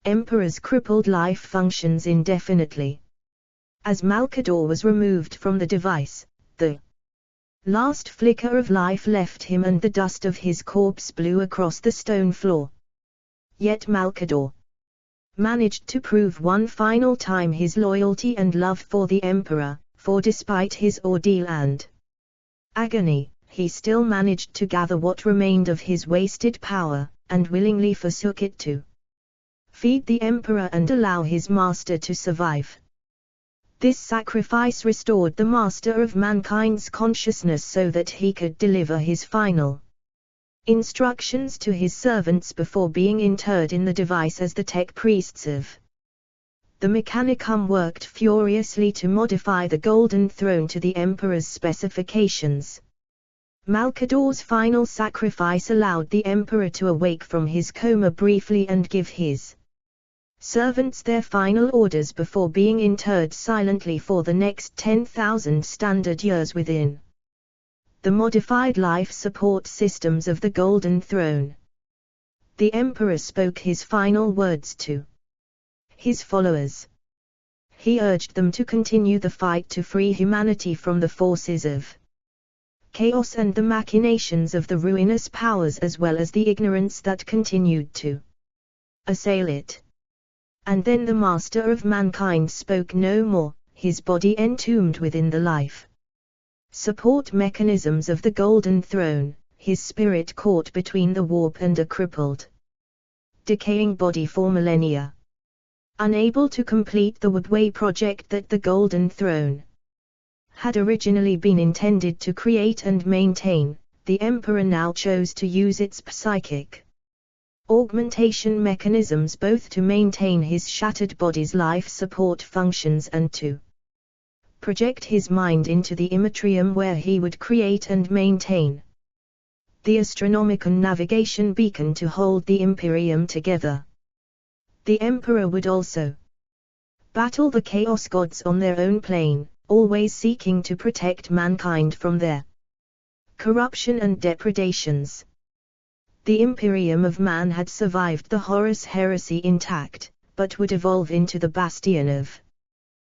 Emperor's crippled life functions indefinitely. As Malkador was removed from the device, the last flicker of life left him and the dust of his corpse blew across the stone floor. Yet Malkador managed to prove one final time his loyalty and love for the Emperor, for despite his ordeal and agony, he still managed to gather what remained of his wasted power, and willingly forsook it to feed the Emperor and allow his master to survive. This sacrifice restored the master of mankind's consciousness so that he could deliver his final instructions to his servants before being interred in the device as the tech priests of the Mechanicum worked furiously to modify the Golden Throne to the Emperor's specifications. Malkador's final sacrifice allowed the Emperor to awake from his coma briefly and give his servants their final orders before being interred silently for the next 10,000 standard years within the modified life support systems of the Golden Throne. The Emperor spoke his final words to his followers. He urged them to continue the fight to free humanity from the forces of chaos and the machinations of the ruinous powers as well as the ignorance that continued to assail it. And then the master of mankind spoke no more, his body entombed within the life support mechanisms of the Golden Throne, his spirit caught between the warp and a crippled, decaying body for millennia. Unable to complete the Woodway project that the Golden Throne had originally been intended to create and maintain, the Emperor now chose to use its psychic augmentation mechanisms both to maintain his shattered body's life support functions and to project his mind into the Immatrium where he would create and maintain the Astronomicon navigation beacon to hold the Imperium together. The Emperor would also battle the Chaos Gods on their own plane, always seeking to protect mankind from their corruption and depredations. The Imperium of Man had survived the Horus Heresy intact, but would evolve into the bastion of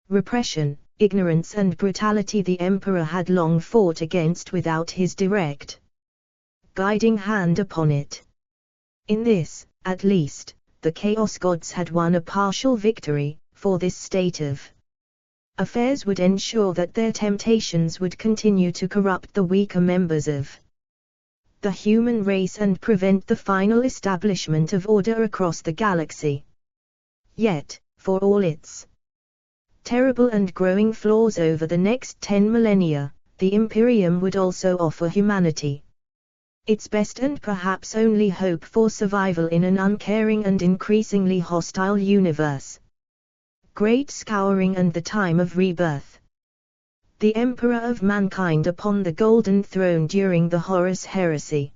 repression, ignorance and brutality the Emperor had long fought against without his direct guiding hand upon it. In this, at least, the Chaos Gods had won a partial victory, for this state of affairs would ensure that their temptations would continue to corrupt the weaker members of the human race and prevent the final establishment of order across the galaxy. Yet, for all its terrible and growing flaws over the next 10 millennia, the Imperium would also offer humanity its best and perhaps only hope for survival in an uncaring and increasingly hostile universe. Great Scouring and the Time of Rebirth. The Emperor of Mankind upon the Golden Throne during the Horus Heresy.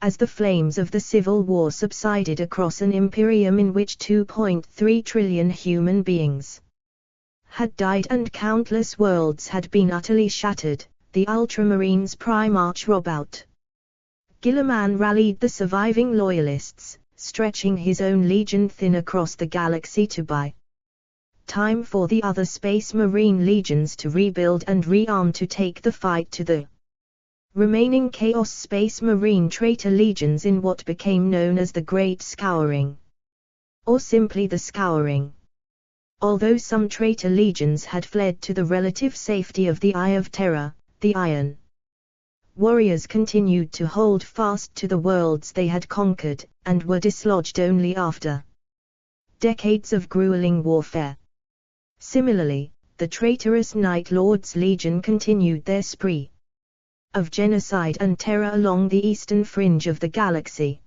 As the flames of the Civil War subsided across an Imperium in which 2.3 trillion human beings had died and countless worlds had been utterly shattered, the Ultramarines Primarch Robout Guilliman rallied the surviving loyalists, stretching his own legion thin across the galaxy to buy time for the other Space Marine legions to rebuild and rearm to take the fight to the remaining Chaos Space Marine traitor legions in what became known as the Great Scouring, or simply the Scouring. Although some traitor legions had fled to the relative safety of the Eye of Terror, the Iron Warriors continued to hold fast to the worlds they had conquered, and were dislodged only after decades of grueling warfare. Similarly, the traitorous Night Lords Legion continued their spree of genocide and terror along the eastern fringe of the galaxy.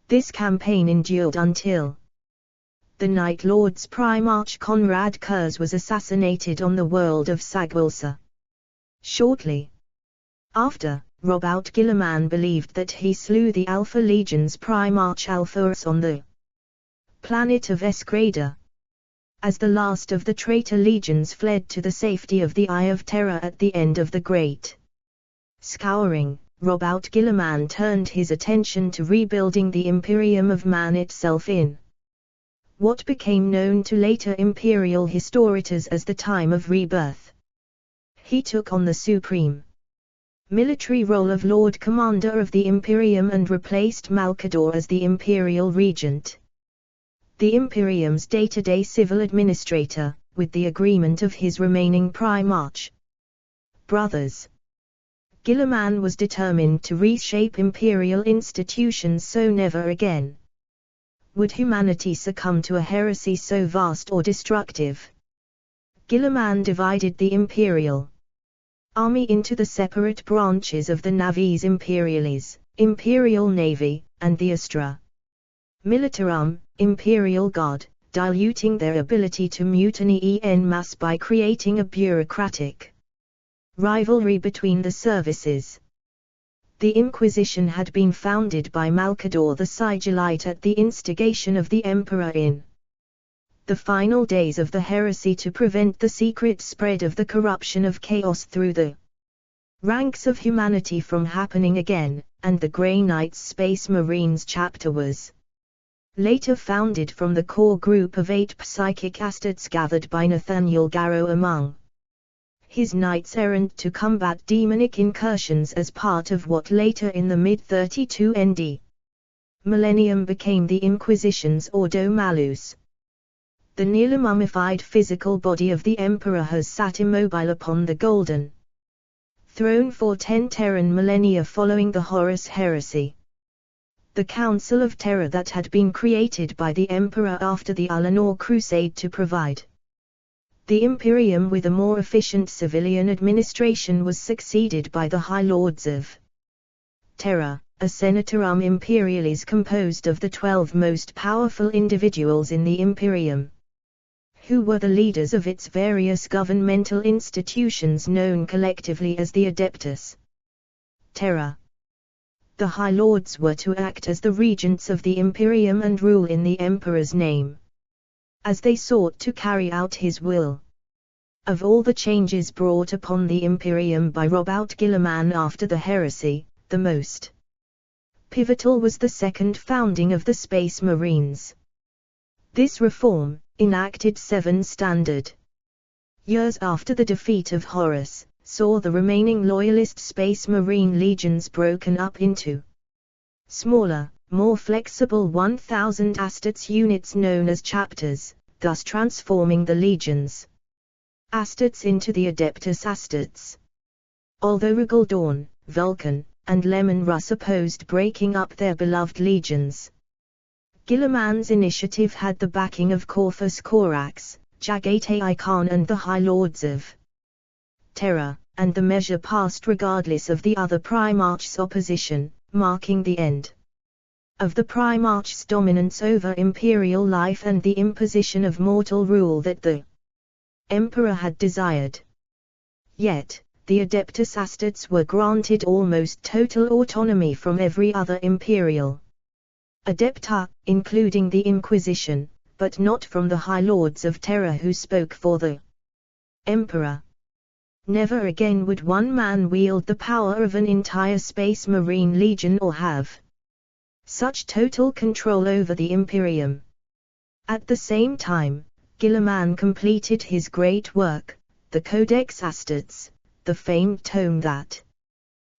This campaign endured until the Night Lords Primarch Conrad Kurz was assassinated on the world of Sagwilsa. Shortly after, Robout Guilliman believed that he slew the Alpha Legion's Primarch Alphaurus on the planet of Escrada. As the last of the traitor legions fled to the safety of the Eye of Terror at the end of the Great Scouring, Robout Guilliman turned his attention to rebuilding the Imperium of Man itself in what became known to later imperial historians as the time of rebirth. He took on the supreme military role of Lord Commander of the Imperium and replaced Malcador as the imperial regent. The Imperium's day-to-day civil administrator, with the agreement of his remaining Primarch brothers. Guilliman was determined to reshape imperial institutions so never again would humanity succumb to a heresy so vast or destructive. Guilliman divided the imperial army into the separate branches of the Navis Imperialis, Imperial Navy, and the Astra Militarum, Imperial Guard, diluting their ability to mutiny en masse by creating a bureaucratic rivalry between the services. The Inquisition had been founded by Malcador the Sigillite at the instigation of the Emperor in the final days of the heresy to prevent the secret spread of the corruption of chaos through the ranks of humanity from happening again, and the Grey Knights Space Marines chapter was later founded from the core group of 8 psychic astartes gathered by Nathaniel Garrow among his knights-errant to combat demonic incursions as part of what later in the mid-32 ND millennium became the Inquisition's Ordo Malus. The nearly mummified physical body of the Emperor has sat immobile upon the Golden Throne for 10 Terran millennia following the Horus Heresy. The Council of Terror that had been created by the Emperor after the Alinor Crusade to provide the Imperium with a more efficient civilian administration was succeeded by the High Lords of Terror, a Senatorum Imperialis composed of the 12 most powerful individuals in the Imperium, who were the leaders of its various governmental institutions known collectively as the Adeptus Terra. The High Lords were to act as the regents of the Imperium and rule in the Emperor's name, as they sought to carry out his will. Of all the changes brought upon the Imperium by Robert Guilliman after the heresy, the most pivotal was the second founding of the Space Marines. This reform, enacted 7 standard years after the defeat of Horus, saw the remaining loyalist Space Marine legions broken up into smaller, more flexible 1,000 astartes units known as chapters, thus transforming the legions astartes into the Adeptus Astartes. Although Regal Dawn, Vulcan, and Lemon Russ opposed breaking up their beloved legions, Guilliman's initiative had the backing of Corvus Corax, Jagate Khan and the High Lords of Terror, and the measure passed regardless of the other Primarch's opposition, marking the end of the Primarch's dominance over imperial life and the imposition of mortal rule that the Emperor had desired. Yet, the Adeptus Astartes were granted almost total autonomy from every other imperial Adepta, including the Inquisition, but not from the High Lords of Terror who spoke for the Emperor. Never again would one man wield the power of an entire Space Marine Legion or have such total control over the Imperium. At the same time, Guilliman completed his great work, the Codex Astartes, the famed tome that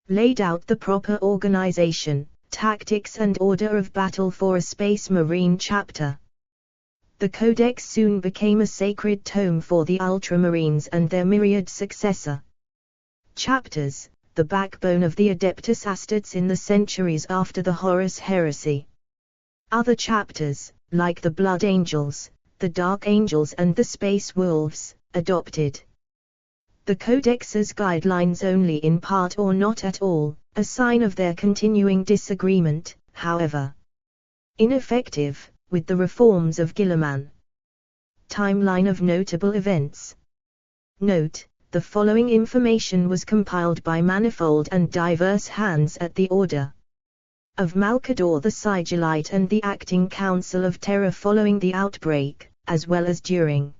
laid out the proper organization, tactics and order of battle for a Space Marine chapter. The Codex soon became a sacred tome for the Ultramarines and their myriad successor chapters, the backbone of the Adeptus Astartes in the centuries after the Horus Heresy. Other chapters, like the Blood Angels, the Dark Angels and the Space Wolves, adopted the Codex's guidelines only in part or not at all, a sign of their continuing disagreement, however ineffective, with the reforms of Guilliman. Timeline of notable events. Note: the following information was compiled by manifold and diverse hands at the order of Malcador the Sigillite and the Acting Council of Terror following the outbreak, as well as during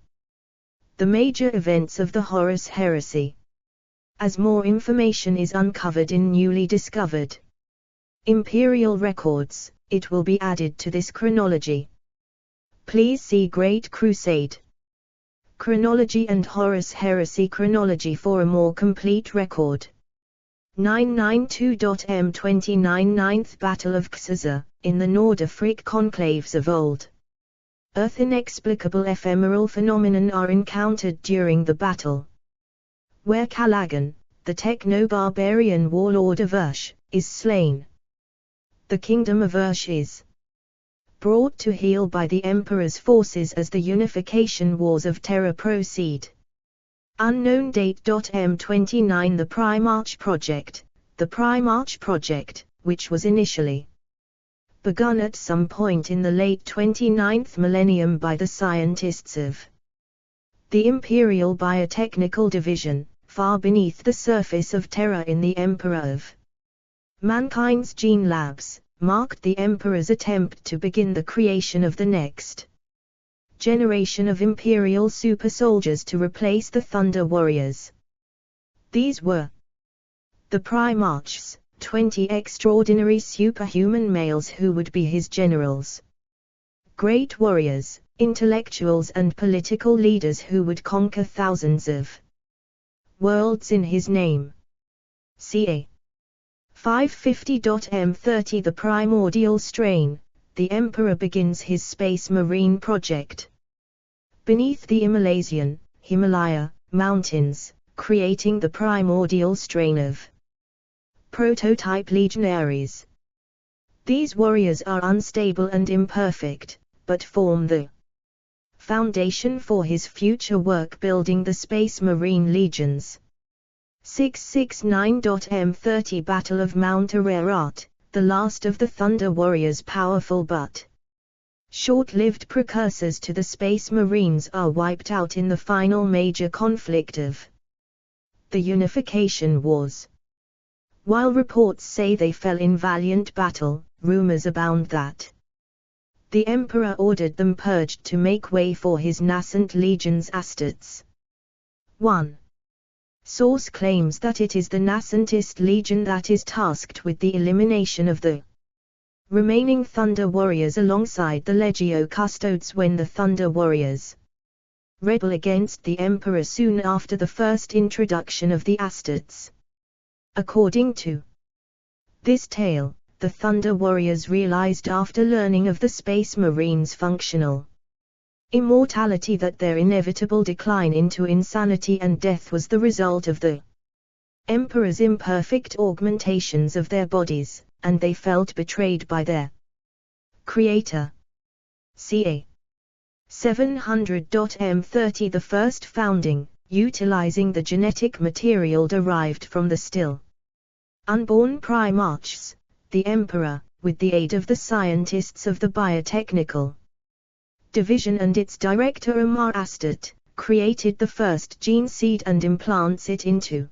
the major events of the Horus Heresy. As more information is uncovered in newly discovered imperial records, it will be added to this chronology. Please see Great Crusade Chronology and Horus Heresy Chronology for a more complete record. 992.m29 9th Battle of Xaza, in the Nordafric conclaves of old. Earth inexplicable ephemeral phenomenon are encountered during the battle. Where Calagan, the techno-barbarian warlord of Ursh, is slain. The kingdom of Ursh is brought to heel by the Emperor's forces as the unification wars of Terra proceed. Unknown date. M29 The Primarch Project. The Primarch Project, which was initially begun at some point in the late 29th millennium by the scientists of the Imperial Biotechnical Division, far beneath the surface of Terra in the Emperor of Mankind's Gene Labs, marked the Emperor's attempt to begin the creation of the next generation of Imperial super soldiers to replace the Thunder Warriors. These were the Primarchs, 20 extraordinary superhuman males who would be his generals. Great warriors, intellectuals and political leaders who would conquer thousands of worlds in his name. Ca. 550.m30 The Primordial Strain. The Emperor begins his Space Marine project beneath the Himalaya mountains, creating the primordial strain of prototype legionaries. These warriors are unstable and imperfect, but form the foundation for his future work building the Space Marine Legions. 669.m30 Battle of Mount Ararat. The last of the Thunder Warriors' powerful but short-lived precursors to the Space Marines are wiped out in the final major conflict of the Unification Wars. While reports say they fell in valiant battle, rumors abound that the Emperor ordered them purged to make way for his nascent legions Astartes. 1. Source claims that it is the nascentist legion that is tasked with the elimination of the remaining Thunder Warriors alongside the Legio Custodes when the Thunder Warriors rebel against the Emperor soon after the first introduction of the Astartes. According to this tale, the Thunder Warriors realized after learning of the Space Marines' functional immortality that their inevitable decline into insanity and death was the result of the Emperor's imperfect augmentations of their bodies, and they felt betrayed by their creator. Ca. 700.m30 The first founding, utilizing the genetic material derived from the still unborn Primarchs, the Emperor, with the aid of the scientists of the Biotechnical Division and its director Amar Astert, created the first gene seed and implants it into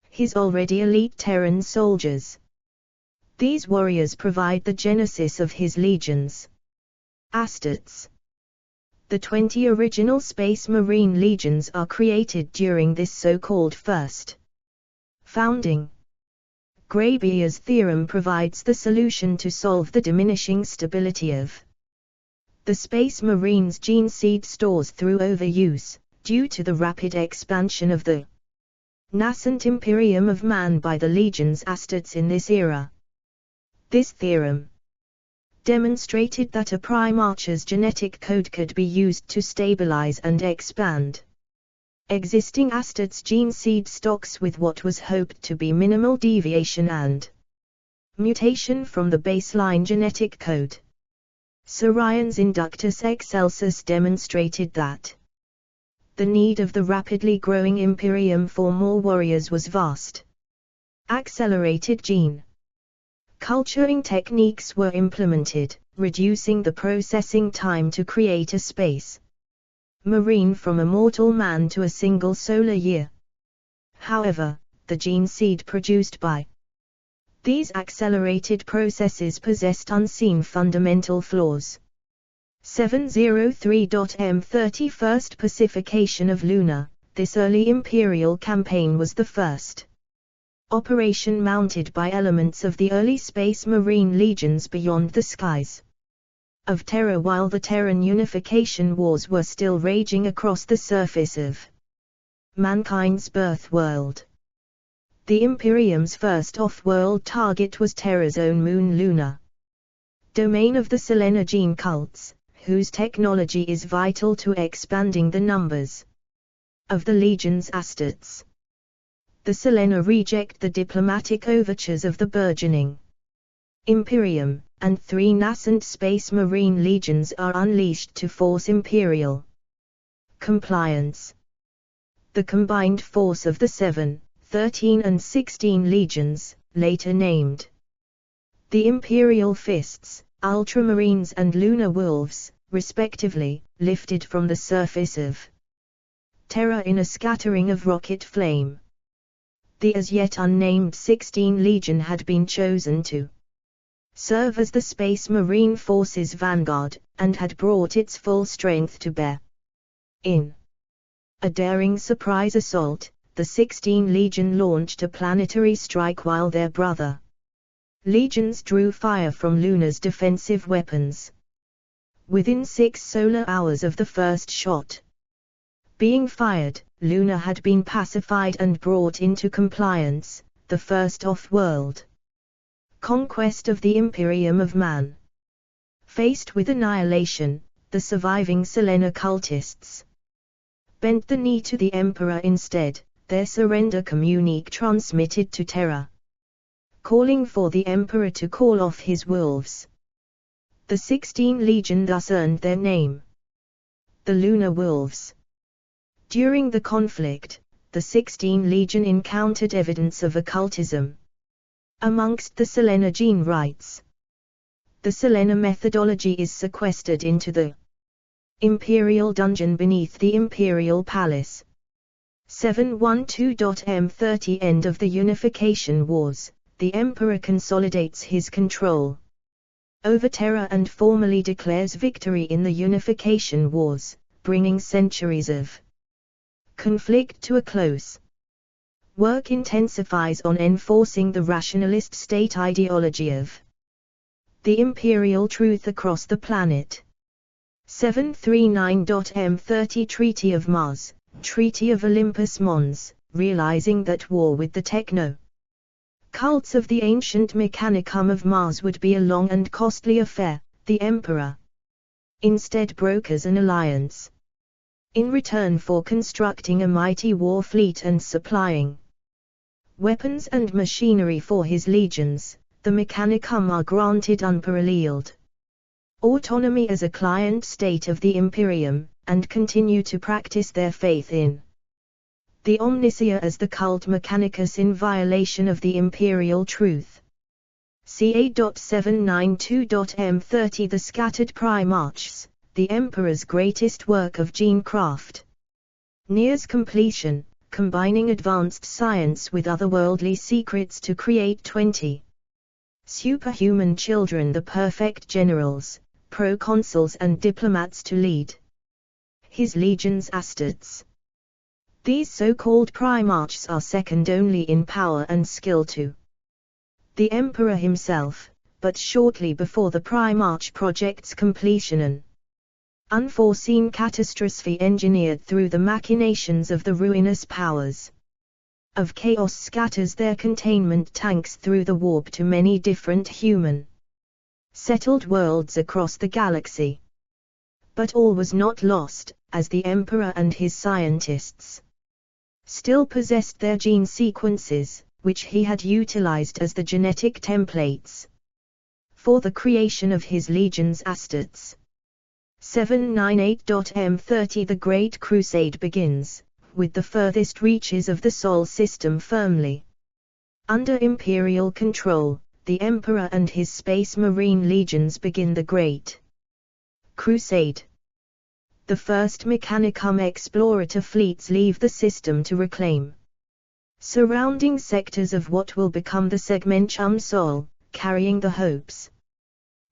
his already elite Terran soldiers. These warriors provide the genesis of his legions. Astartes. The 20 original Space Marine legions are created during this so-called first founding. Grabier's theorem provides the solution to solve the diminishing stability of the Space Marines' gene seed stores through overuse, due to the rapid expansion of the nascent Imperium of Man by the legions Astartes in this era. This theorem demonstrated that a Primarch's genetic code could be used to stabilize and expand existing Astartes gene seed stocks with what was hoped to be minimal deviation and mutation from the baseline genetic code. Sir Ryan's Inductus Excelsus demonstrated that the need of the rapidly growing Imperium for more warriors was vast. Accelerated gene culturing techniques were implemented, reducing the processing time to create a Space Marine from a mortal man to a single solar year. However, the gene seed produced by these accelerated processes possessed unseen fundamental flaws. 703.m30 First pacification of Luna. This early Imperial campaign was the first operation mounted by elements of the early Space Marine legions beyond the skies. of Terra while the Terran unification wars were still raging across the surface of mankind's birth world. The Imperium's first off-world target was Terra's own moon Luna, domain of the Selenogene cults, whose technology is vital to expanding the numbers of the Legion's Astartes. The Selena reject the diplomatic overtures of the burgeoning Imperium, and 3 nascent Space Marine legions are unleashed to force Imperial compliance. The combined force of the 7, 13 and 16 legions, later named the Imperial Fists, Ultramarines and Lunar Wolves, respectively, lifted from the surface of Terra in a scattering of rocket flame. The as yet unnamed 16 Legion had been chosen to serve as the Space Marine Force's vanguard, and had brought its full strength to bear. In a daring surprise assault, the 16 Legion launched a planetary strike while their brother legions drew fire from Luna's defensive weapons. Within 6 solar hours of the first shot being fired, Luna had been pacified and brought into compliance, the first off-world conquest of the Imperium of Man. Faced with annihilation, the surviving Selena cultists bent the knee to the Emperor instead, their surrender communique transmitted to Terra, calling for the Emperor to call off his wolves. The 16 Legion thus earned their name, the Lunar Wolves. During the conflict, the 16 Legion encountered evidence of occultism amongst the Selenogene rites. The Selena methodology is sequestered into the Imperial dungeon beneath the Imperial Palace. 712.M30 End of the Unification Wars, the Emperor consolidates his control over Terra and formally declares victory in the Unification Wars, bringing centuries of conflict to a close. Work intensifies on enforcing the rationalist state ideology of the imperial truth across the planet. 739.M30 Treaty of Mars, Treaty of Olympus Mons, realizing that war with the techno cults of the ancient mechanicum of Mars would be a long and costly affair, the Emperor instead brokers an alliance in return for constructing a mighty war fleet and supplying weapons and machinery for his legions. The mechanicum are granted unparalleled autonomy as a client state of the Imperium, and continue to practice their faith in the Omnicia as the cult mechanicus in violation of the imperial truth. CA.792.M30 The Scattered Primarchs, the Emperor's greatest work of genecraft, nears completion, combining advanced science with otherworldly secrets to create 20 superhuman children, the perfect generals, proconsuls and diplomats to lead his legions Astartes. These so-called Primarchs are second only in power and skill to the Emperor himself, but shortly before the Primarch project's completion an unforeseen catastrophe engineered through the machinations of the ruinous powers of chaos scatters their containment tanks through the warp to many different human settled worlds across the galaxy. But all was not lost, as the Emperor and his scientists still possessed their gene sequences, which he had utilized as the genetic templates for the creation of his legions Astartes. 798.M30 The Great Crusade begins, with the furthest reaches of the Sol system firmly under Imperial control. The Emperor and his Space Marine legions begin the Great Crusade. The first Mechanicum Explorator fleets leave the system to reclaim surrounding sectors of what will become the Segmentum Sol, carrying the hopes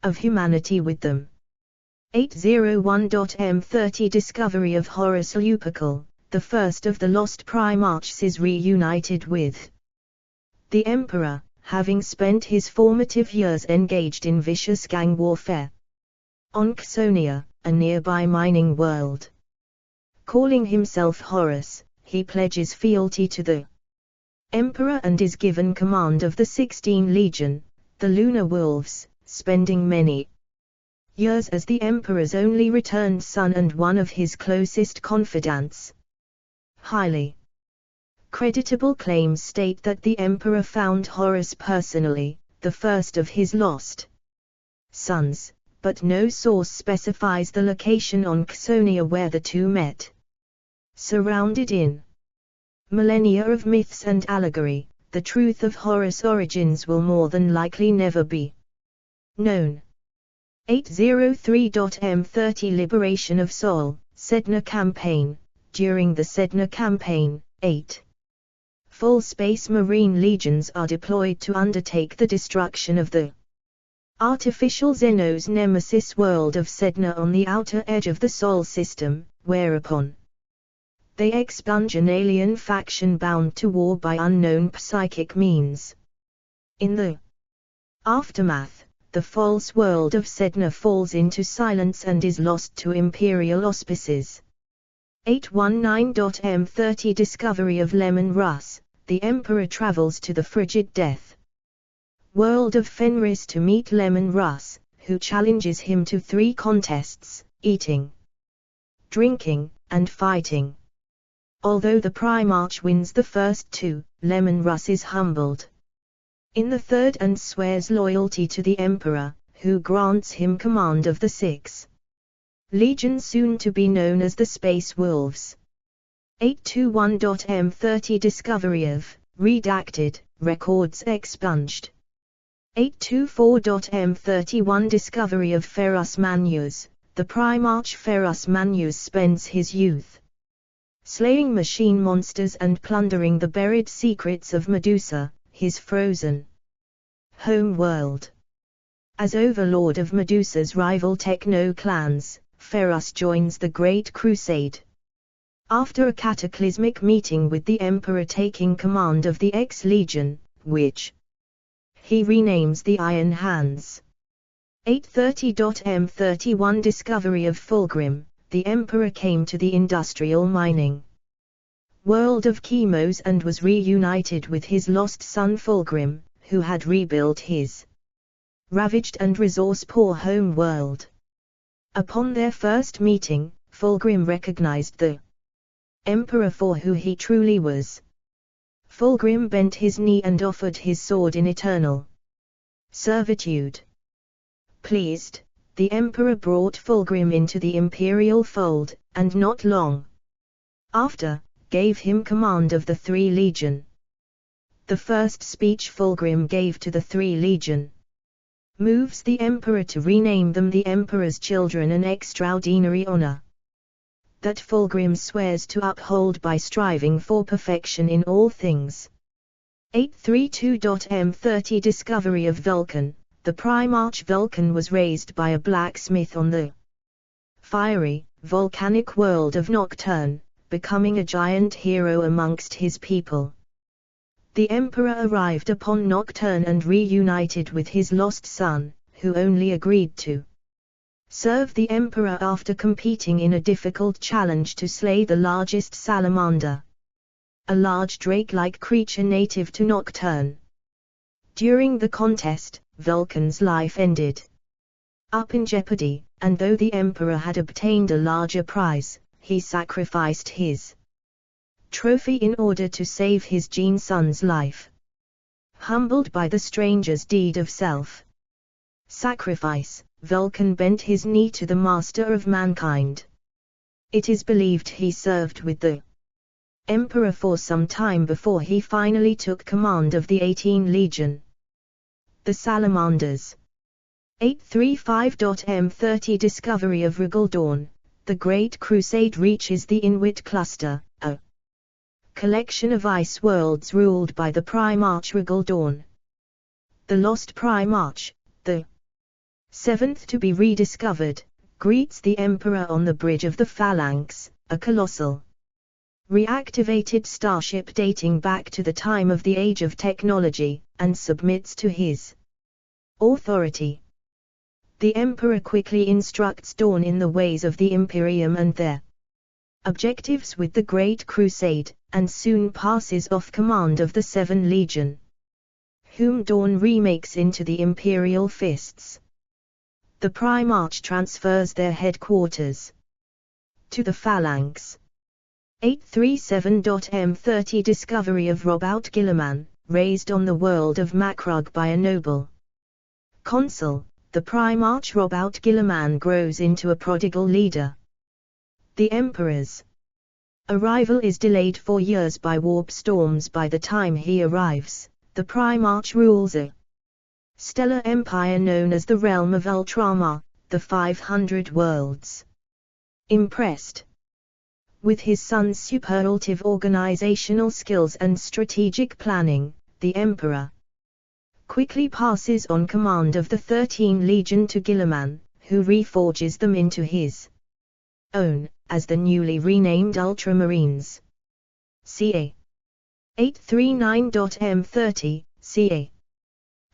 of humanity with them. 801.M30 Discovery of Horus Lupercal, the first of the lost Primarchs is reunited with the Emperor, having spent his formative years engaged in vicious gang warfare on Xsonia, a nearby mining world. Calling himself Horus, he pledges fealty to the Emperor and is given command of the 16 Legion, the Lunar Wolves, spending many years as the Emperor's only returned son and one of his closest confidants. Highly creditable claims state that the Emperor found Horus personally, the first of his lost sons, but no source specifies the location on Xsonia where the two met. Surrounded in millennia of myths and allegory, the truth of Horus' origins will more than likely never be known. 803.M30 Liberation of Sol, Sedna Campaign. During the Sedna Campaign, 8 full Space Marine legions are deployed to undertake the destruction of the artificial Xenos nemesis world of Sedna on the outer edge of the Sol system, whereupon they expunge an alien faction bound to war by unknown psychic means. In the aftermath, the false world of Sedna falls into silence and is lost to Imperial auspices. 819.M30 Discovery of Lemon Russ. The Emperor travels to the frigid death world of Fenris to meet Lemon Russ, who challenges him to 3 contests: eating, drinking, and fighting. Although the Primarch wins the first 2, Lemon Russ is humbled in the third and swears loyalty to the Emperor, who grants him command of the 6 Legion soon to be known as the Space Wolves. 821.M30 Discovery of redacted records expunged. 824.M31 Discovery of Ferus Manus. The Primarch Ferus Manus spends his youth slaying machine monsters and plundering the buried secrets of Medusa, his frozen home world. As overlord of Medusa's rival techno-clans, Ferus joins the Great Crusade. After a cataclysmic meeting with the Emperor taking command of the X-Legion, which he renames the Iron Hands. 830.M31 Discovery of Fulgrim. The Emperor came to the industrial mining world of Chemos and was reunited with his lost son Fulgrim, who had rebuilt his ravaged and resource-poor home world. Upon their first meeting, Fulgrim recognized the Emperor for who he truly was. Fulgrim bent his knee and offered his sword in eternal servitude. Pleased, the Emperor brought Fulgrim into the imperial fold, and not long after, gave him command of the 3 Legion. The first speech Fulgrim gave to the 3 Legion moves the Emperor to rename them the Emperor's Children, an extraordinary honor that Fulgrim swears to uphold by striving for perfection in all things. 832.M30 Discovery of Vulcan. The Primarch Vulcan was raised by a blacksmith on the fiery, volcanic world of Nocturne, becoming a giant hero amongst his people. The Emperor arrived upon Nocturne and reunited with his lost son, who only agreed to serve the Emperor after competing in a difficult challenge to slay the largest salamander, a large drake-like creature native to Nocturne. During the contest, Vulcan's life ended up in jeopardy, and though the Emperor had obtained a larger prize, he sacrificed his trophy in order to save his gene son's life. Humbled by the stranger's deed of self-sacrifice, Vulcan bent his knee to the master of mankind. It is believed he served with the Emperor for some time before he finally took command of the 18 Legion. The Salamanders. 835.M30 Discovery of Rigaldorn. The Great Crusade reaches the Inwit Cluster, a collection of ice worlds ruled by the Primarch Rigaldorn. The lost Primarch, the 7th to be rediscovered, greets the Emperor on the bridge of the Phalanx, a colossal reactivated starship dating back to the time of the Age of Technology, and submits to his authority. The Emperor quickly instructs Dawn in the ways of the Imperium and their objectives with the Great Crusade, and soon passes off command of the 7 Legion, whom Dawn remakes into the Imperial Fists. The Primarch transfers their headquarters to the Phalanx. 837.M30 Discovery of Robout Guilliman, raised on the world of Makrug by a noble consul. The Primarch Robout Guilliman grows into a prodigal leader. The Emperor's arrival is delayed for years by warp storms. By the time he arrives, the Primarch rules a stellar empire known as the Realm of Ultramar, the 500 Worlds. Impressed with his son's superlative organizational skills and strategic planning, the Emperor quickly passes on command of the 13 Legion to Guilliman, who reforges them into his own, as the newly renamed Ultramarines. Ca. 839.M30, ca.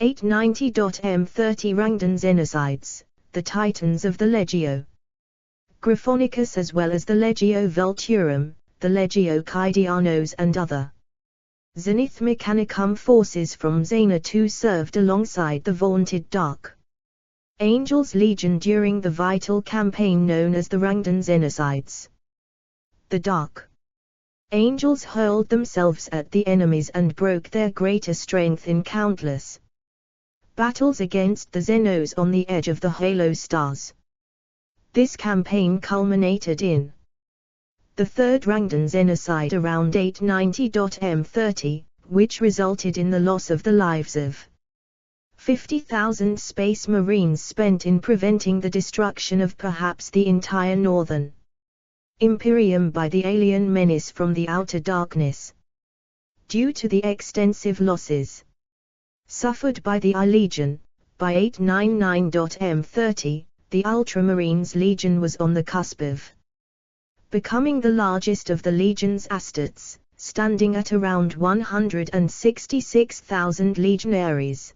890.M30 Rangdan Xenocides, the Titans of the Legio Griffonicus as well as the Legio Vulturum, the Legio Kaidianos and other Zenith Mechanicum forces from Xena II served alongside the vaunted Dark Angels Legion during the vital campaign known as the Rangdan Xenocides. The Dark Angels hurled themselves at the enemies and broke their greater strength in countless battles against the Xenos on the edge of the Halo Stars. This campaign culminated in the third Rangdan Xenocide around 890.M30, which resulted in the loss of the lives of 50,000 Space Marines spent in preventing the destruction of perhaps the entire Northern Imperium by the alien menace from the outer darkness. Due to the extensive losses suffered by the I Legion, by 899.M30, the Ultramarines Legion was on the cusp of becoming the largest of the Legion's assets, standing at around 166,000 legionaries.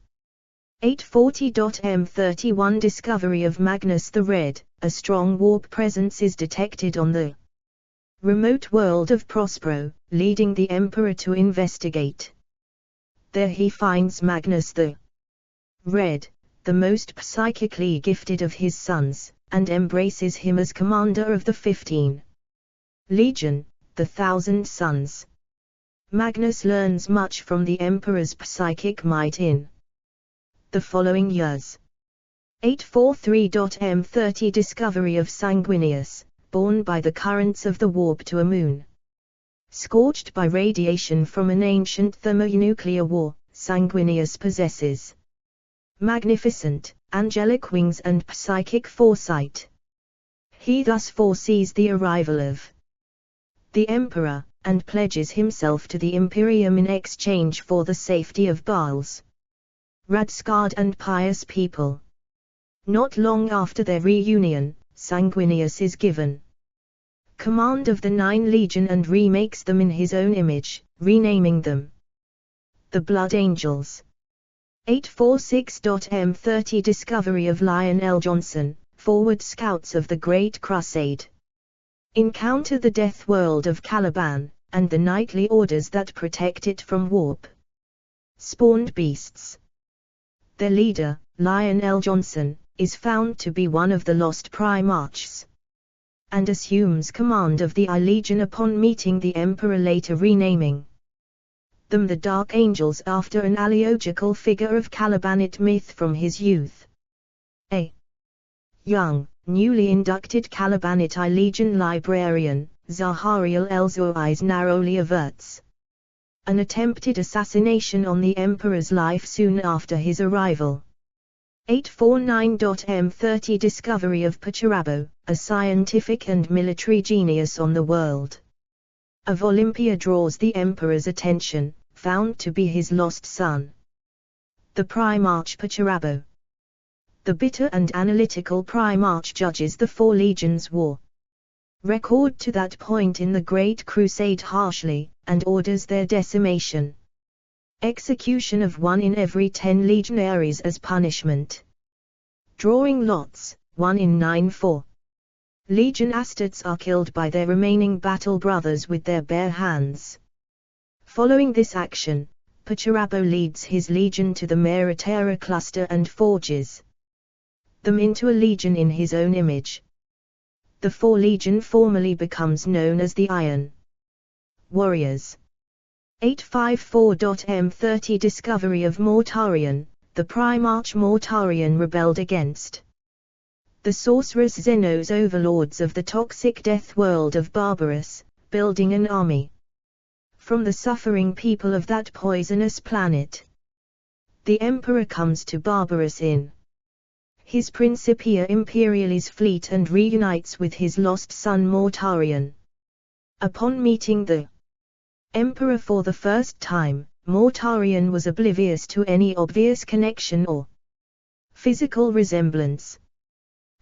840.M31 Discovery of Magnus the Red, a strong warp presence is detected on the remote world of Prospero, leading the Emperor to investigate. There he finds Magnus the Red, the most psychically gifted of his sons, and embraces him as commander of the 15 Legion, the Thousand Sons. Magnus learns much from the Emperor's psychic might in the following years. 843.M30 Discovery of Sanguinius, born by the currents of the warp to a moon scorched by radiation from an ancient thermonuclear war. Sanguinius possesses magnificent, angelic wings and psychic foresight. He thus foresees the arrival of the Emperor, and pledges himself to the Imperium in exchange for the safety of Baal's Radscard and pious people. Not long after their reunion, Sanguinius is given command of the 9 Legion and remakes them in his own image, renaming them the Blood Angels. 846.M30 Discovery of Lionel Johnson, Forward Scouts of the Great Crusade. Encounter the death world of Caliban, and the knightly orders that protect it from warp spawned beasts. Their leader, Lionel Johnson, is found to be one of the lost Primarchs, and assumes command of the I Legion upon meeting the Emperor, later renaming them the Dark Angels after an allegorical figure of Calibanite myth from his youth. A young, newly inducted Calibanite I Legion librarian, Zahariel El-Zoiz narrowly averts an attempted assassination on the Emperor's life soon after his arrival. 849.M30 Discovery of Pacharabo, a scientific and military genius on the world of Olympia, draws the Emperor's attention, found to be his lost son, the Primarch Pacharabo. The bitter and analytical Primarch judges the 4 Legions' war record to that point in the Great Crusade harshly, and orders their decimation. Execution of 1 in every 10 legionaries as punishment. Drawing lots, 1 in 9-4. Legion Astartes are killed by their remaining battle brothers with their bare hands. Following this action, Pacharabo leads his legion to the Meritera cluster and forges them into a legion in his own image. The 4 legion formally becomes known as the Iron Warriors. 854.M30 Discovery of Mortarion. The Primarch Mortarion rebelled against the sorcerous Xenos, overlords of the toxic death world of Barbarus, building an army from the suffering people of that poisonous planet. The Emperor comes to Barbarus in his Principia Imperialis fleet and reunites with his lost son Mortarion. Upon meeting the Emperor for the first time, Mortarion was oblivious to any obvious connection or physical resemblance.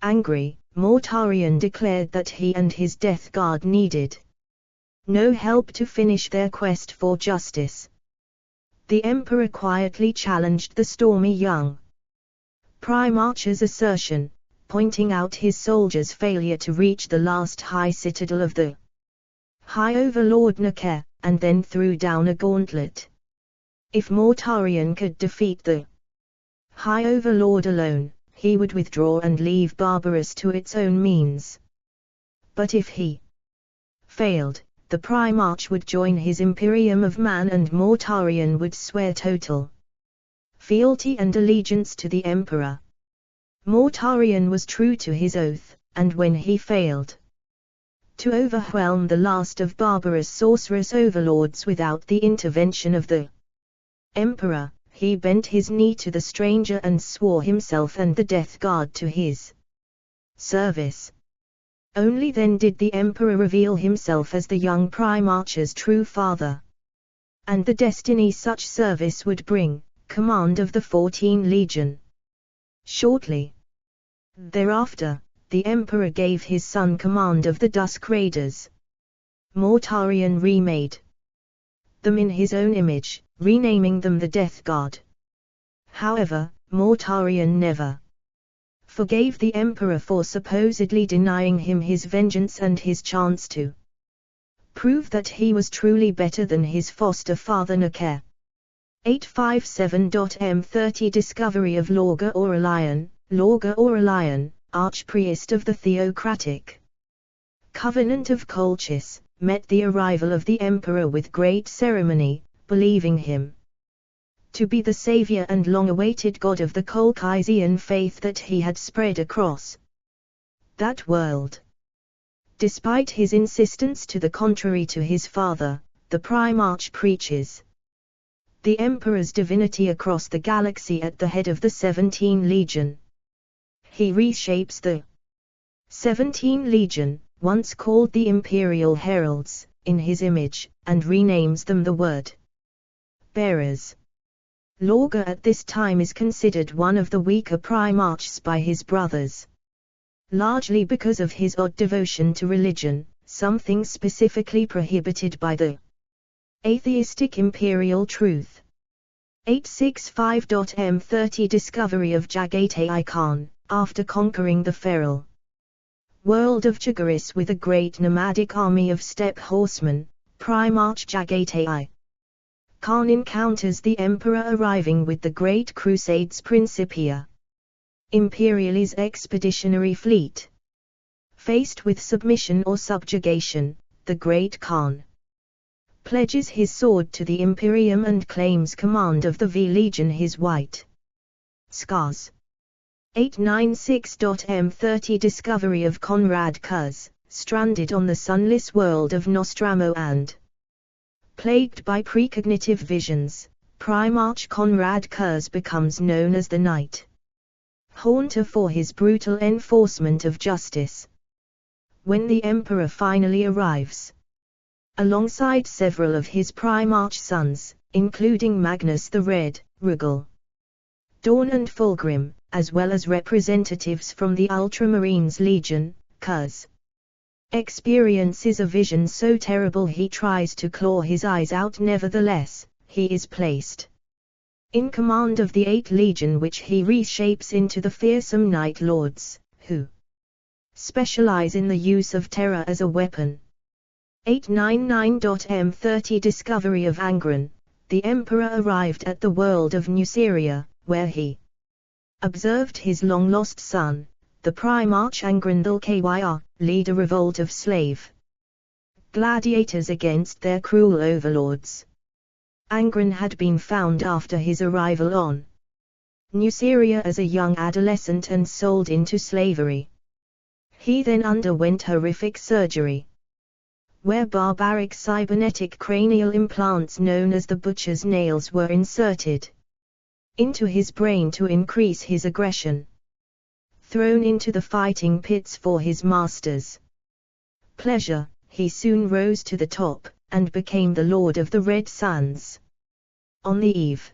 Angry, Mortarion declared that he and his Death Guard needed no help to finish their quest for justice. The Emperor quietly challenged the stormy young Primarch's assertion, pointing out his soldiers' failure to reach the last high citadel of the High Overlord Neker, and then threw down a gauntlet. If Mortarion could defeat the High Overlord alone, he would withdraw and leave Barbarus to its own means. But if he failed, the Primarch would join his Imperium of Man and Mortarion would swear total fealty and allegiance to the Emperor. Mortarion was true to his oath, and when he failed to overwhelm the last of Barbarus' sorcerous overlords without the intervention of the Emperor, he bent his knee to the stranger and swore himself and the Death Guard to his service. Only then did the Emperor reveal himself as the young Primarch's true father, and the destiny such service would bring, command of the 14 Legion. Shortly thereafter, the Emperor gave his son command of the Dusk Raiders. Mortarion remade them in his own image, renaming them the Death Guard. However, Mortarion never forgave the Emperor for supposedly denying him his vengeance and his chance to prove that he was truly better than his foster father Neker. 857.M30 Discovery of Lorga Aurelion. Lorga Aurelion, Archpriest of the Theocratic Covenant of Colchis, met the arrival of the Emperor with great ceremony, believing him to be the savior and long-awaited god of the Colchisian faith that he had spread across that world. Despite his insistence to the contrary to his father, the Primarch preaches the Emperor's divinity across the galaxy at the head of the 17 Legion. He reshapes the 17 Legion, once called the Imperial Heralds, in his image, and renames them the Word Bearers. Lorga at this time is considered one of the weaker Primarchs by his brothers, largely because of his odd devotion to religion, something specifically prohibited by the atheistic imperial truth. 865.M30 Discovery of Jagatai Khan. After conquering the feral world of Jagaris with a great nomadic army of steppe horsemen, Primarch Jagatai Khan encounters the Emperor arriving with the Great Crusade's Principia Imperialis expeditionary fleet. Faced with submission or subjugation, the Great Khan pledges his sword to the Imperium and claims command of the V Legion, his white scars. 896.M30 Discovery of Conrad Kuz, stranded on the sunless world of Nostramo and plagued by precognitive visions, Primarch Conrad Kuz becomes known as the Night Haunter for his brutal enforcement of justice. When the Emperor finally arrives, alongside several of his Primarch sons, including Magnus the Red, Rugal, Dawn and Fulgrim, as well as representatives from the Ultramarines Legion, Kuz experiences a vision so terrible he tries to claw his eyes out. Nevertheless, he is placed in command of the 8th Legion, which he reshapes into the fearsome Night Lords, who specialize in the use of terror as a weapon. 899.M30 Discovery of Angron. The Emperor arrived at the world of Nuceria, where he observed his long-lost son, the Primarch Angrandal Kyr, lead a revolt of slave gladiators against their cruel overlords. Angron had been found after his arrival on Nuceria as a young adolescent and sold into slavery. He then underwent horrific surgery, where barbaric cybernetic cranial implants known as the butcher's nails were inserted into his brain to increase his aggression. Thrown into the fighting pits for his master's pleasure, he soon rose to the top, and became the Lord of the Red Suns. On the eve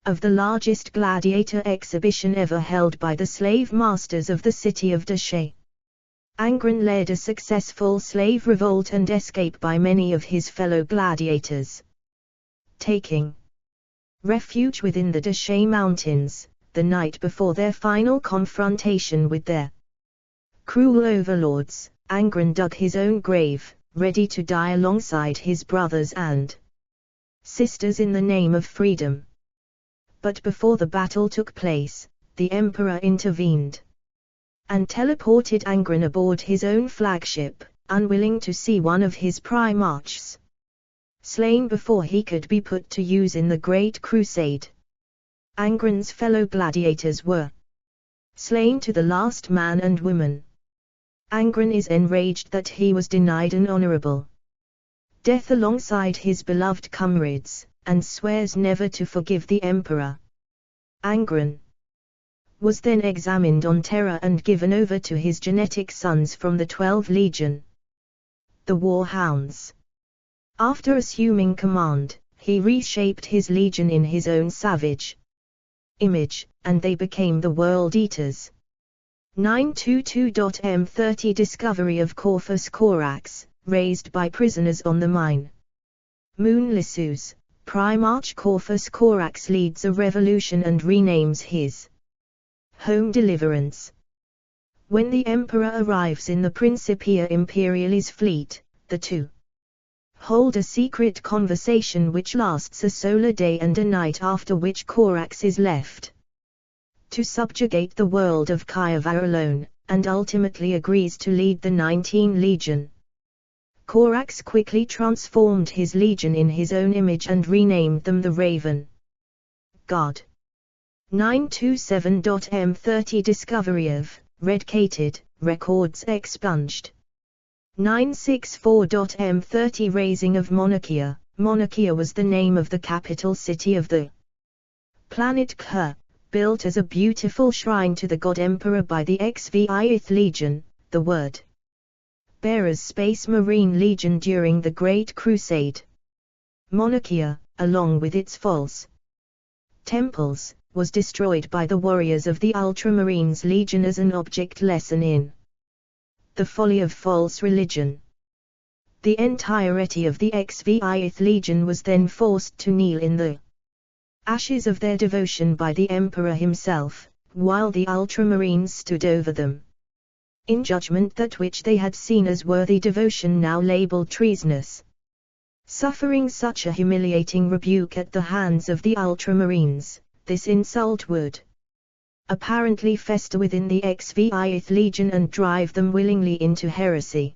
of the largest gladiator exhibition ever held by the slave masters of the city of Dashe, Angron led a successful slave revolt and escape by many of his fellow gladiators. Taking refuge within the Dashe Mountains, the night before their final confrontation with their cruel overlords, Angron dug his own grave, ready to die alongside his brothers and sisters in the name of freedom. But before the battle took place, the Emperor intervened and teleported Angron aboard his own flagship, unwilling to see one of his Primarchs slain before he could be put to use in the Great Crusade. Angron's fellow gladiators were slain to the last man and woman. Angron is enraged that he was denied an honorable death alongside his beloved comrades, and swears never to forgive the Emperor. Angron was then examined on terror and given over to his genetic sons from the 12th Legion, the Warhounds. After assuming command, he reshaped his legion in his own savage image, and they became the World Eaters. 922.M30 Discovery of Corvus Corax, raised by prisoners on the mine Moon Lissus. Primarch Corvus Corax leads a revolution and renames his home Deliverance. When the Emperor arrives in the Principia Imperialis fleet, the two hold a secret conversation which lasts a solar day and a night, after which Corax is left to subjugate the world of Kyr alone, and ultimately agrees to lead the 19th Legion. Corax quickly transformed his legion in his own image and renamed them the Raven God. 927.M30 Discovery of Red-Cated records expunged. 964.M30 Raising of Monarchia. Monarchia was the name of the capital city of the planet Kyr, built as a beautiful shrine to the god Emperor by the XVIth Legion, the word bearers Space Marine Legion during the Great Crusade. Monarchia, along with its false temples, was destroyed by the warriors of the Ultramarines Legion as an object lesson in the folly of false religion. The entirety of the XVIth Legion was then forced to kneel in the ashes of their devotion by the Emperor himself, while the Ultramarines stood over them in judgment that which they had seen as worthy devotion now labeled treasonous. Suffering such a humiliating rebuke at the hands of the Ultramarines, this insult would apparently fester within the XVIth Legion and drive them willingly into heresy.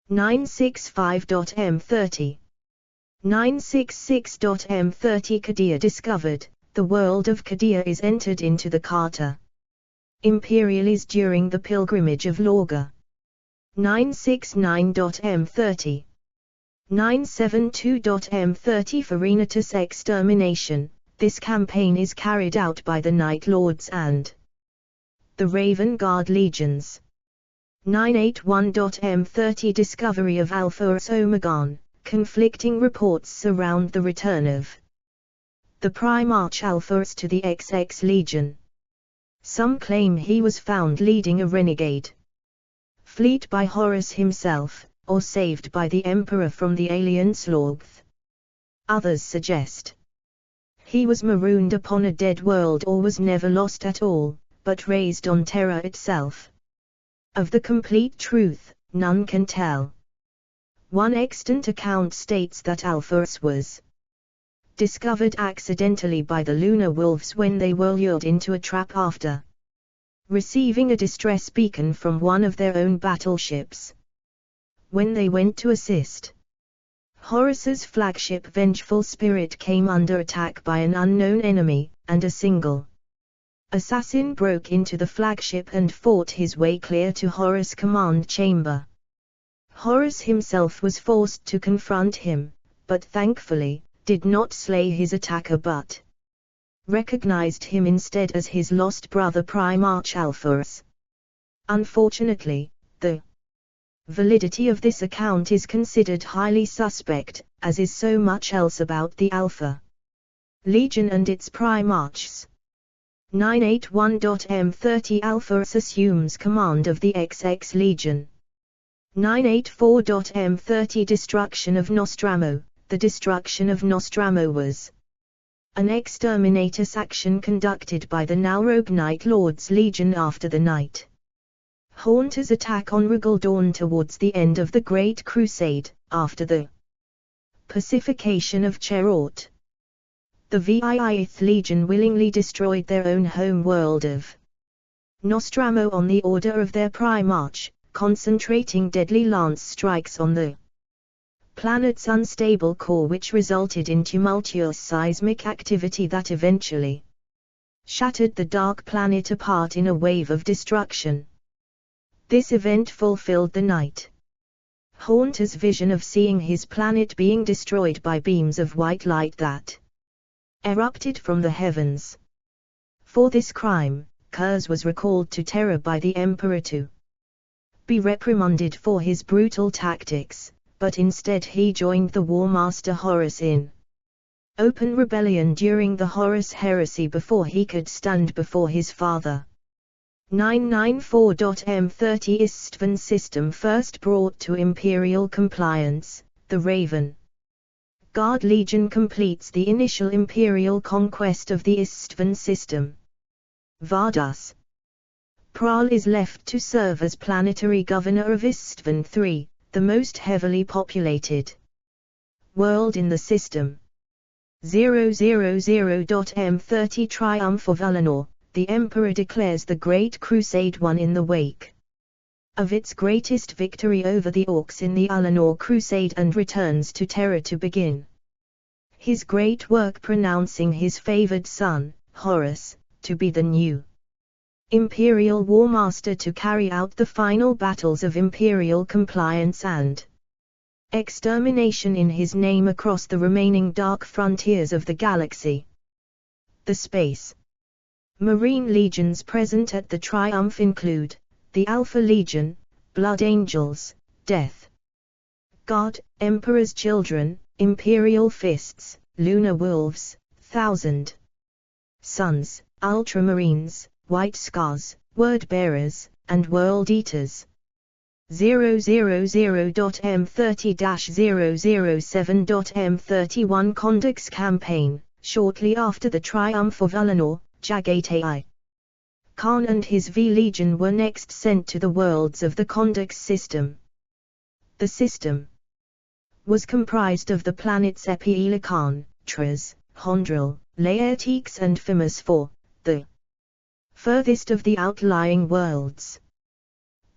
965.M30 966.M30 Kadir discovered. The world of Kadir is entered into the Carta Imperialis during the pilgrimage of Lorga. 969.M30 972.M30 Farinatus extermination. This campaign is carried out by the Night Lords and the Raven Guard legions. 981.M30 Discovery of Alphaurus Omegon. Conflicting reports surround the return of the Primarch Alphaurus to the XX Legion. Some claim he was found leading a renegade fleet by Horus himself, or saved by the Emperor from the alien Slorgth. Others suggest He was marooned upon a dead world or was never lost at all, but raised on Terra itself. Of the complete truth, none can tell. One extant account states that Alphorus was discovered accidentally by the lunar wolves when they were lured into a trap after receiving a distress beacon from one of their own battleships. When they went to assist, Horus's flagship Vengeful Spirit came under attack by an unknown enemy, and a single assassin broke into the flagship and fought his way clear to Horus' command chamber. Horus himself was forced to confront him, but thankfully, did not slay his attacker but recognized him instead as his lost brother Primarch Alphorus. Unfortunately, the validity of this account is considered highly suspect, as is so much else about the Alpha Legion and its Primarchs. 981.M30 Alphorus assumes command of the XX Legion. 984.M30 Destruction of Nostramo. The destruction of Nostramo was an exterminatus action conducted by the now rogue Night Lord's Legion after the Night Haunters' attack on Regal Dawn towards the end of the Great Crusade, after the pacification of Cherort. The VIIth Legion willingly destroyed their own home world of Nostramo on the order of their Primarch, concentrating deadly lance strikes on the planet's unstable core, which resulted in tumultuous seismic activity that eventually shattered the dark planet apart in a wave of destruction. This event fulfilled the Night Haunter's vision of seeing his planet being destroyed by beams of white light that erupted from the heavens. For this crime, Kurz was recalled to Terra by the Emperor to be reprimanded for his brutal tactics, but instead he joined the War Master Horus in open rebellion during the Horus Heresy before he could stand before his father. 994.M30 Istvan system first brought to Imperial compliance. The Raven Guard Legion completes the initial Imperial conquest of the Istvan system. Vardus Pral is left to serve as planetary governor of Istvan III, the most heavily populated world in the system. 000.M30 Triumph of Ullanor. The Emperor declares the Great Crusade won in the wake of its greatest victory over the Orcs in the Ullanor Crusade and returns to Terra to begin his great work, pronouncing his favored son, Horus, to be the new Imperial War Master to carry out the final battles of Imperial compliance and extermination in his name across the remaining dark frontiers of the galaxy. The Space Marine legions present at the Triumph include the Alpha Legion, Blood Angels, Death Guard, Emperor's Children, Imperial Fists, Lunar Wolves, Thousand Sons, Ultramarines, White Scars, Word Bearers, and World Eaters. 000.M30-007.M31 Condix Campaign. Shortly after the Triumph of Ullanor, Jagatai Khan and his V-Legion were next sent to the worlds of the Condix system. The system was comprised of the planets Epi-Elikan, Traz, Hondril, Laertix and Fimus IV, the furthest of the outlying worlds.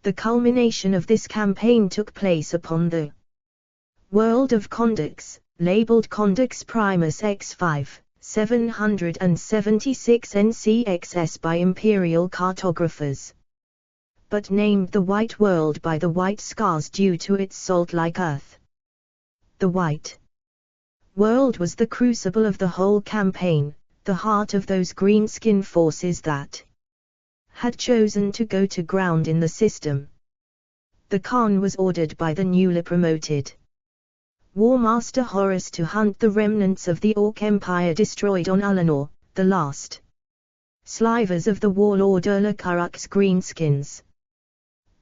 The culmination of this campaign took place upon the world of Condix, labeled Condix Primus X5, 776 NCXS by Imperial cartographers, but named the White World by the White Scars due to its salt-like earth. The White World was the crucible of the whole campaign, the heart of those green-skin forces that had chosen to go to ground in the system. The Khan was ordered by the newly promoted War Master Horus to hunt the remnants of the Orc Empire destroyed on Ullanor, the last slivers of the warlord Urlakuruk's greenskins.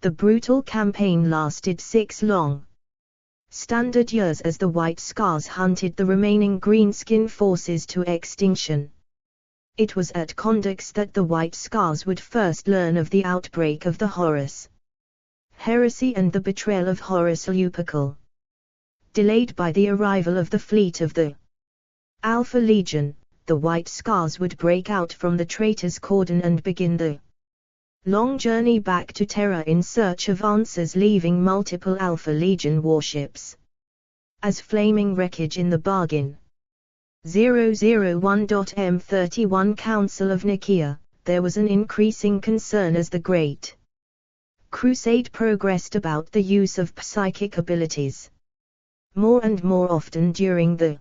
The brutal campaign lasted 6 long standard years as the White Scars hunted the remaining Greenskin forces to extinction. It was at Condex that the White Scars would first learn of the outbreak of the Horus Heresy and the betrayal of Horus Lupercal. Delayed by the arrival of the fleet of the Alpha Legion, the White Scars would break out from the traitor's cordon and begin the long journey back to Terra in search of answers, leaving multiple Alpha Legion warships as flaming wreckage in the bargain. 001.M31 Council of Nicaea. There was an increasing concern as the Great Crusade progressed about the use of psychic abilities. More and more often during the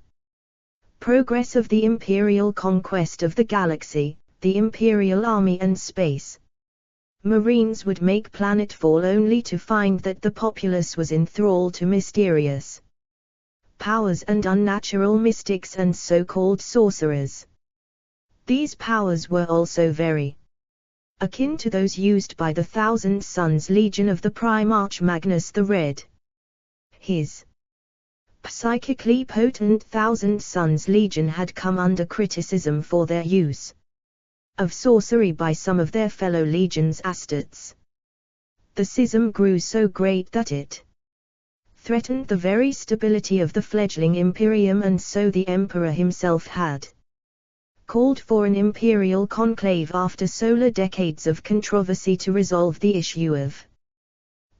progress of the imperial conquest of the galaxy, the imperial army and space marines would make planetfall only to find that the populace was enthralled to mysterious powers and unnatural mystics and so-called sorcerers. These powers were also very akin to those used by the Thousand Sons Legion of the Primarch Magnus the Red. His psychically potent Thousand Sons Legion had come under criticism for their use of sorcery by some of their fellow legions' astartes. The schism grew so great that it threatened the very stability of the fledgling Imperium, and so the Emperor himself had called for an imperial conclave after solar decades of controversy to resolve the issue of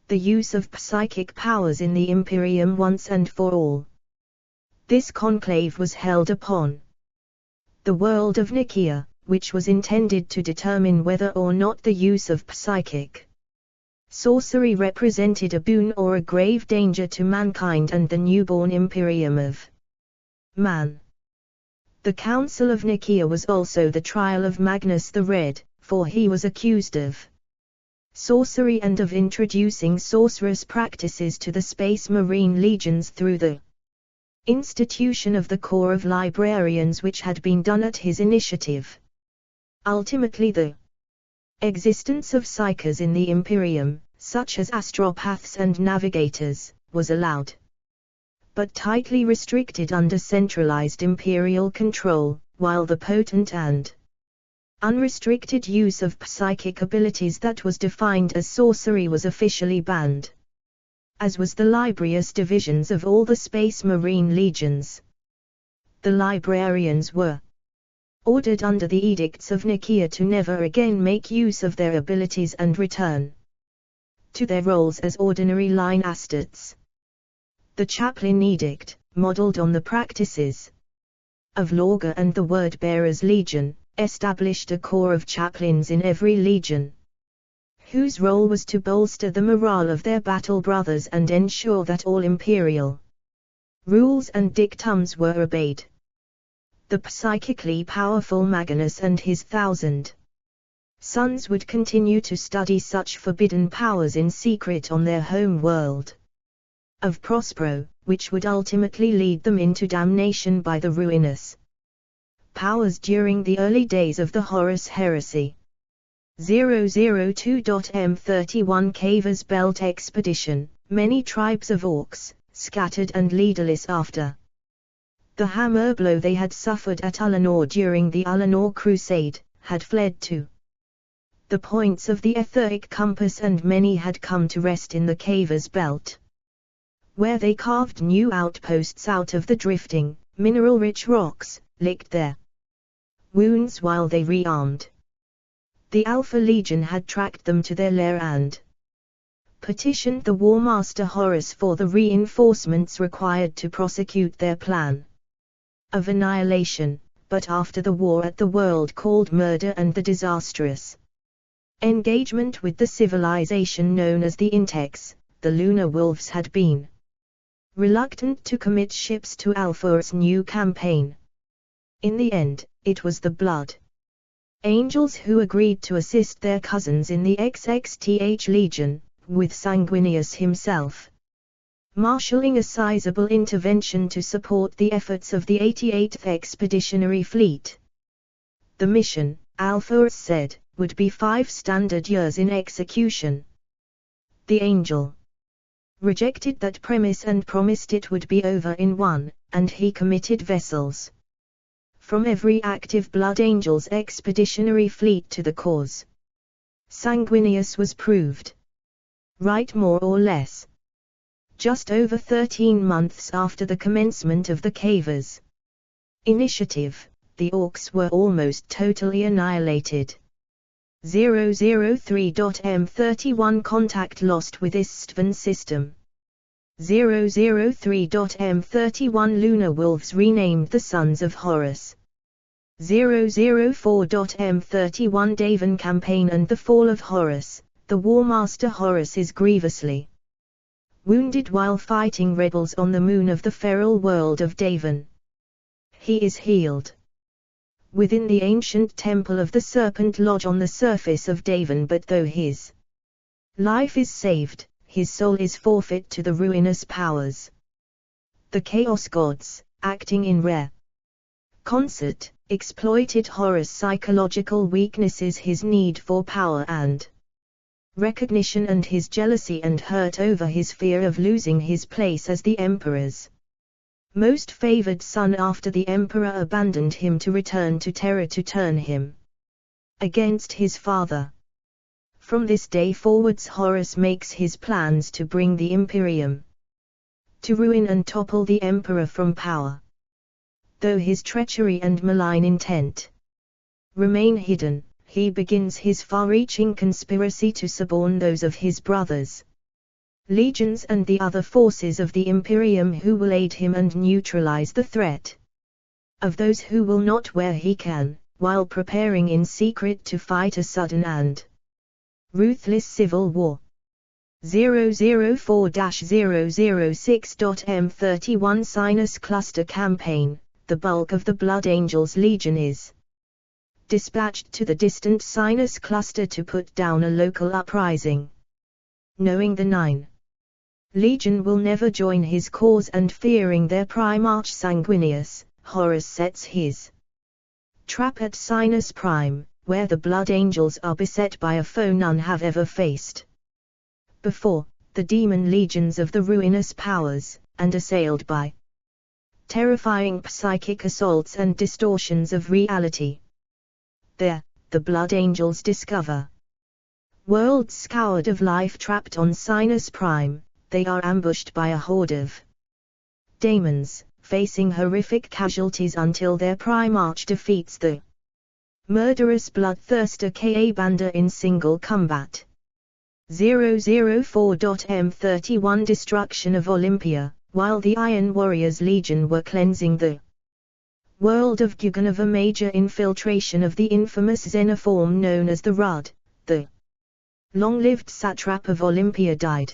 the use of psychic powers in the Imperium once and for all. This conclave was held upon the world of Nicaea, which was intended to determine whether or not the use of psychic sorcery represented a boon or a grave danger to mankind and the newborn Imperium of man. The Council of Nicaea was also the trial of Magnus the Red, for he was accused of sorcery and of introducing sorcerous practices to the Space Marine legions through the institution of the Corps of Librarians, which had been done at his initiative. Ultimately, the existence of psychers in the Imperium, such as astropaths and navigators, was allowed, but tightly restricted under centralized imperial control, while the potent and unrestricted use of psychic abilities that was defined as sorcery was officially banned, as was the Librius divisions of all the Space Marine legions. The librarians were ordered under the Edicts of Nicaea to never again make use of their abilities and return to their roles as ordinary line astartes. The Chaplain Edict, modeled on the practices of Lorga and the Word-Bearers Legion, established a corps of chaplains in every legion, whose role was to bolster the morale of their battle brothers and ensure that all imperial rules and dictums were obeyed. The psychically powerful Magnus and his 1,000 sons would continue to study such forbidden powers in secret on their home world of Prospero, which would ultimately lead them into damnation by the ruinous powers during the early days of the Horus Heresy. 002.M31 Caver's Belt Expedition. Many tribes of orcs, scattered and leaderless after the hammer blow they had suffered at Ullanor during the Ullanor Crusade, had fled to the points of the etheric compass, and many had come to rest in the Caver's Belt, where they carved new outposts out of the drifting, mineral-rich rocks, licked their wounds while they rearmed. The Alpha Legion had tracked them to their lair and petitioned the War Master Horus for the reinforcements required to prosecute their plan of annihilation, but after the war at the world called Murder and the disastrous engagement with the civilization known as the Intex, the Lunar Wolves had been reluctant to commit ships to Alpha's new campaign. In the end, it was the Blood Angels who agreed to assist their cousins in the XXTH Legion, with Sanguinius himself marshalling a sizable intervention to support the efforts of the 88th Expeditionary Fleet. The mission, Alpha said, would be 5 standard years in execution. The Angel rejected that premise and promised it would be over in one, and he committed vessels from every active Blood Angels expeditionary fleet to the cause. Sanguinius was proved right more or less. Just over 13 months after the commencement of the Cavers initiative, the Orcs were almost totally annihilated. 003.M31 contact lost with Istvan system. 003.M31 Lunar Wolves renamed the Sons of Horus. 004.M31 Davan campaign and the fall of Horus. The War Master Horus is grievously wounded while fighting rebels on the moon of the feral world of Davan. He is healed within the ancient temple of the Serpent Lodge on the surface of Davan, but though his life is saved, his soul is forfeit to the ruinous powers. The Chaos Gods, acting in rare concert, exploited Horus' psychological weaknesses, his need for power and recognition, and his jealousy and hurt over his fear of losing his place as the Emperor's most favored son after the Emperor abandoned him to return to Terra to turn him against his father. From this day forwards Horus makes his plans to bring the Imperium to ruin and topple the Emperor from power. Though his treachery and malign intent remain hidden, he begins his far-reaching conspiracy to suborn those of his brothers' legions and the other forces of the Imperium who will aid him and neutralize the threat of those who will not where he can, while preparing in secret to fight a sudden and ruthless civil war. 004-006.M31 Sinus Cluster Campaign. The bulk of the Blood Angels Legion is dispatched to the distant Sinus Cluster to put down a local uprising. Knowing the 9 Legion will never join his cause and fearing their Primarch Sanguinius, Horus sets his trap at Sinus Prime, where the Blood Angels are beset by a foe none have ever faced before, the demon legions of the ruinous powers, and assailed by terrifying psychic assaults and distortions of reality. There, the Blood Angels discover worlds scoured of life trapped on Sinus Prime. They are ambushed by a horde of daemons, facing horrific casualties until their Primarch defeats the murderous bloodthirster Ka Banda in single combat. 004.M31 Destruction of Olympia. While the Iron Warriors Legion were cleansing the world of Guganov, a major infiltration of the infamous xenoform known as the Rud, the long-lived satrap of Olympia, died.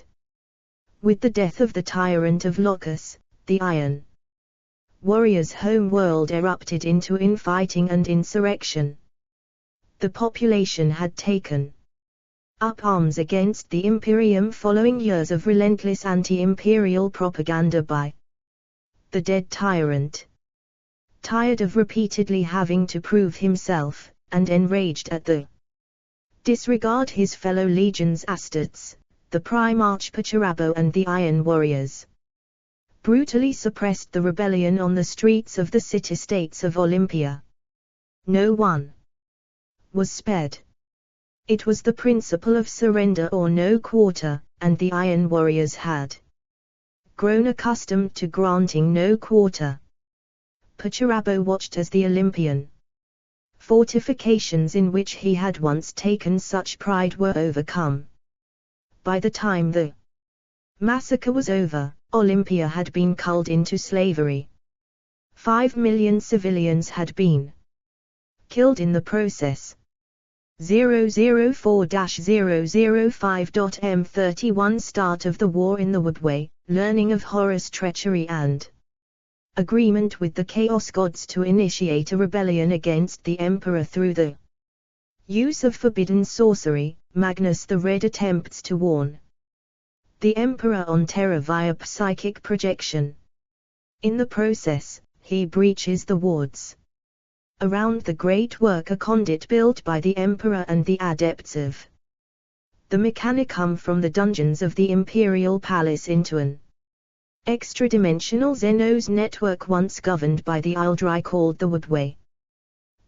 With the death of the tyrant of Locus, the Iron Warriors' home world erupted into infighting and insurrection. The population had taken up arms against the Imperium following years of relentless anti-imperial propaganda by the dead tyrant. Tired of repeatedly having to prove himself, and enraged at the disregard his fellow legions Astartes, the Primarch Pacharabo and the Iron Warriors brutally suppressed the rebellion on the streets of the city-states of Olympia. No one was spared. It was the principle of surrender or no quarter, and the Iron Warriors had grown accustomed to granting no quarter. Pacharabo watched as the Olympian fortifications in which he had once taken such pride were overcome. By the time the massacre was over, Olympia had been culled into slavery. 5 million civilians had been killed in the process. 004-005.M31 Start of the war in the Woodway, learning of Horus' treachery and agreement with the Chaos Gods to initiate a rebellion against the Emperor through the use of forbidden sorcery. Magnus the Red attempts to warn the Emperor on Terra via psychic projection. In the process, he breaches the wards around the great worker conduit built by the Emperor and the adepts of the Mechanicum from the dungeons of the Imperial Palace into an extra-dimensional Xenos network once governed by the Ildry called the Woodway.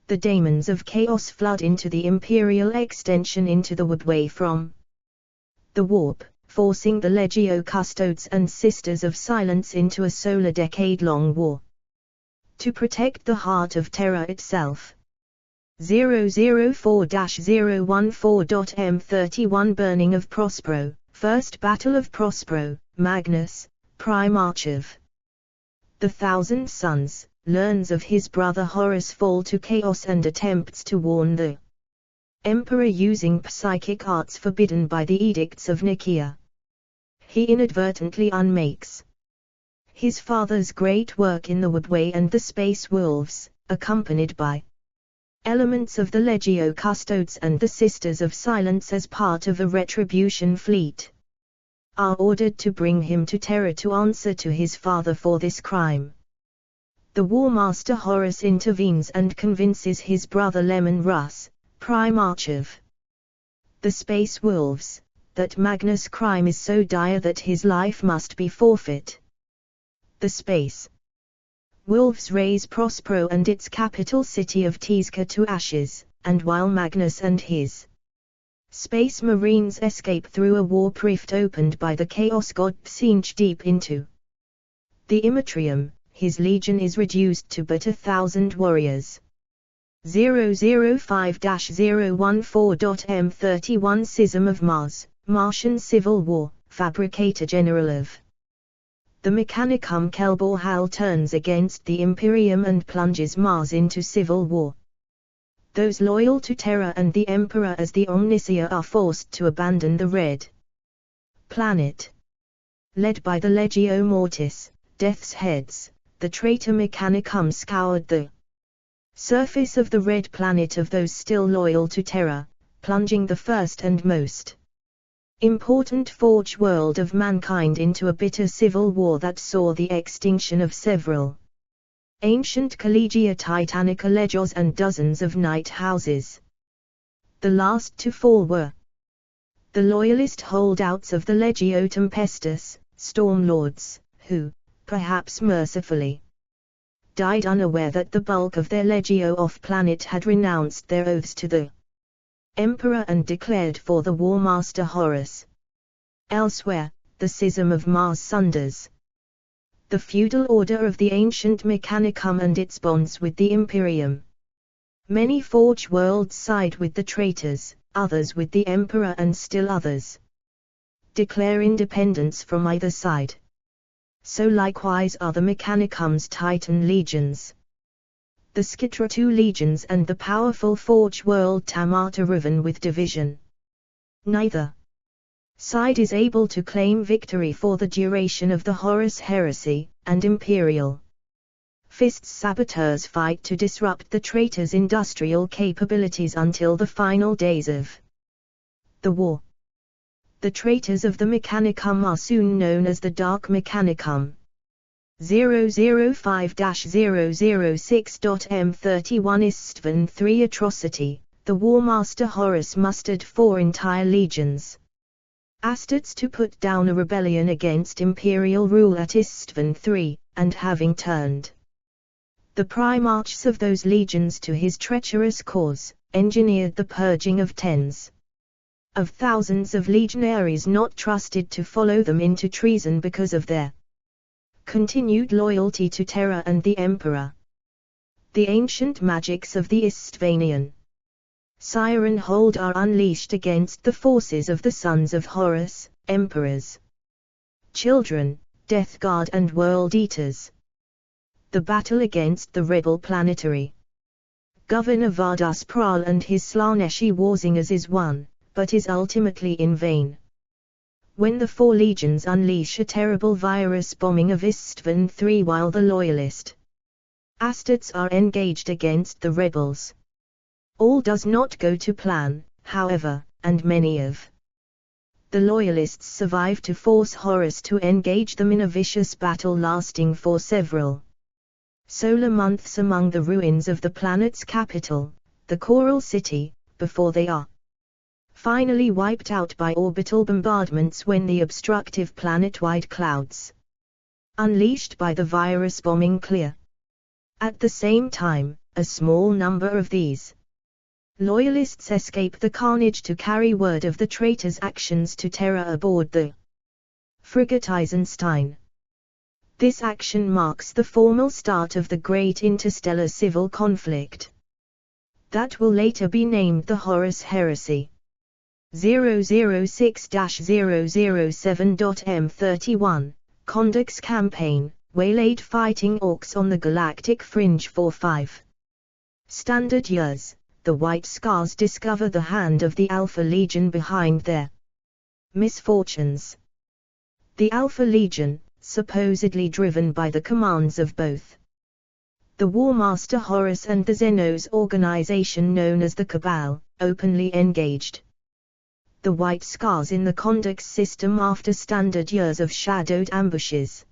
The daemons of chaos flood into the Imperial extension into the Woodway from the warp, forcing the Legio Custodes and Sisters of Silence into a solar decade-long war to protect the heart of Terra itself. 004-014.M31 Burning of Prospero, First Battle of Prospero, Magnus, Primarch of the Thousand Suns, learns of his brother Horus' fall to chaos and attempts to warn the Emperor using psychic arts forbidden by the Edicts of Nicaea. He inadvertently unmakes his father's great work in the Woodway and the Space Wolves, accompanied by elements of the Legio Custodes and the Sisters of Silence as part of a retribution fleet, are ordered to bring him to Terra to answer to his father for this crime. The War Master Horus intervenes and convinces his brother Lemon Russ, Primarch of the Space Wolves, that Magnus' crime is so dire that his life must be forfeit. The Space Wolves raze Prospero and its capital city of Tizca to ashes, and while Magnus and his Space Marines escape through a warp rift opened by the Chaos God Tsinch deep into the Immatrium, his legion is reduced to but 1,000 warriors. 005-014.M31 Schism of Mars, Martian Civil War, Fabricator General of the Mechanicum Kelbor Hal turns against the Imperium and plunges Mars into civil war. Those loyal to Terra and the Emperor as the Omnicia are forced to abandon the Red Planet. Led by the Legio Mortis, Death's Heads, the traitor Mechanicum scoured the surface of the Red Planet of those still loyal to Terra, plunging the first and most important forge world of mankind into a bitter civil war that saw the extinction of several ancient Collegia Titanica Legios and dozens of knight houses. The last to fall were the loyalist holdouts of the Legio Tempestus, Stormlords, who, perhaps mercifully, died unaware that the bulk of their Legio off-planet had renounced their oaths to the Emperor and declared for the War Master Horus. Elsewhere, the Schism of Mars sunders the feudal order of the ancient Mechanicum and its bonds with the Imperium. Many forge worlds side with the traitors, others with the Emperor, and still others declare independence from either side. So likewise are the Mechanicum's Titan legions, the Skitra-2 legions, and the powerful forge world Tamata riven with division. Neither side is able to claim victory for the duration of the Horus Heresy, and Imperial Fist's saboteurs fight to disrupt the traitors' industrial capabilities until the final days of the war. The traitors of the Mechanicum are soon known as the Dark Mechanicum. 005-006.M31 Istvan III Atrocity, the War Master Horus mustered 4 entire legions Astartes to put down a rebellion against imperial rule at Istvan III, and having turned the primarchs of those legions to his treacherous cause, engineered the purging of tens of thousands of legionaries not trusted to follow them into treason because of their continued loyalty to Terra and the Emperor. The ancient magics of the Istvanian Siren hold are unleashed against the forces of the sons of Horus, Emperors, Children, Death Guard and World Eaters. The battle against the rebel planetary Governor Vardus Pral and his Slaneshi Warzingers is won, but is ultimately in vain. When the 4 legions unleash a terrible virus bombing of Istvan III while the loyalist Astartes are engaged against the rebels. All does not go to plan, however, and many of the loyalists survive to force Horus to engage them in a vicious battle lasting for several solar months among the ruins of the planet's capital, the Coral City, before they are finally wiped out by orbital bombardments when the obstructive planet-wide clouds unleashed by the virus bombing clear. At the same time, a small number of these loyalists escape the carnage to carry word of the traitors' actions to Terra aboard the frigate Eisenstein. This action marks the formal start of the great interstellar civil conflict that will later be named the Horus Heresy. 006-007.M31, Condux Campaign, waylaid fighting orcs on the galactic fringe for 5 standard years. The White Scars discover the hand of the Alpha Legion behind their misfortunes. The Alpha Legion, supposedly driven by the commands of both the War Master Horus and the Xenos organization known as the Cabal, openly engaged the White Scars in the Condux system after standard years of shadowed ambushes.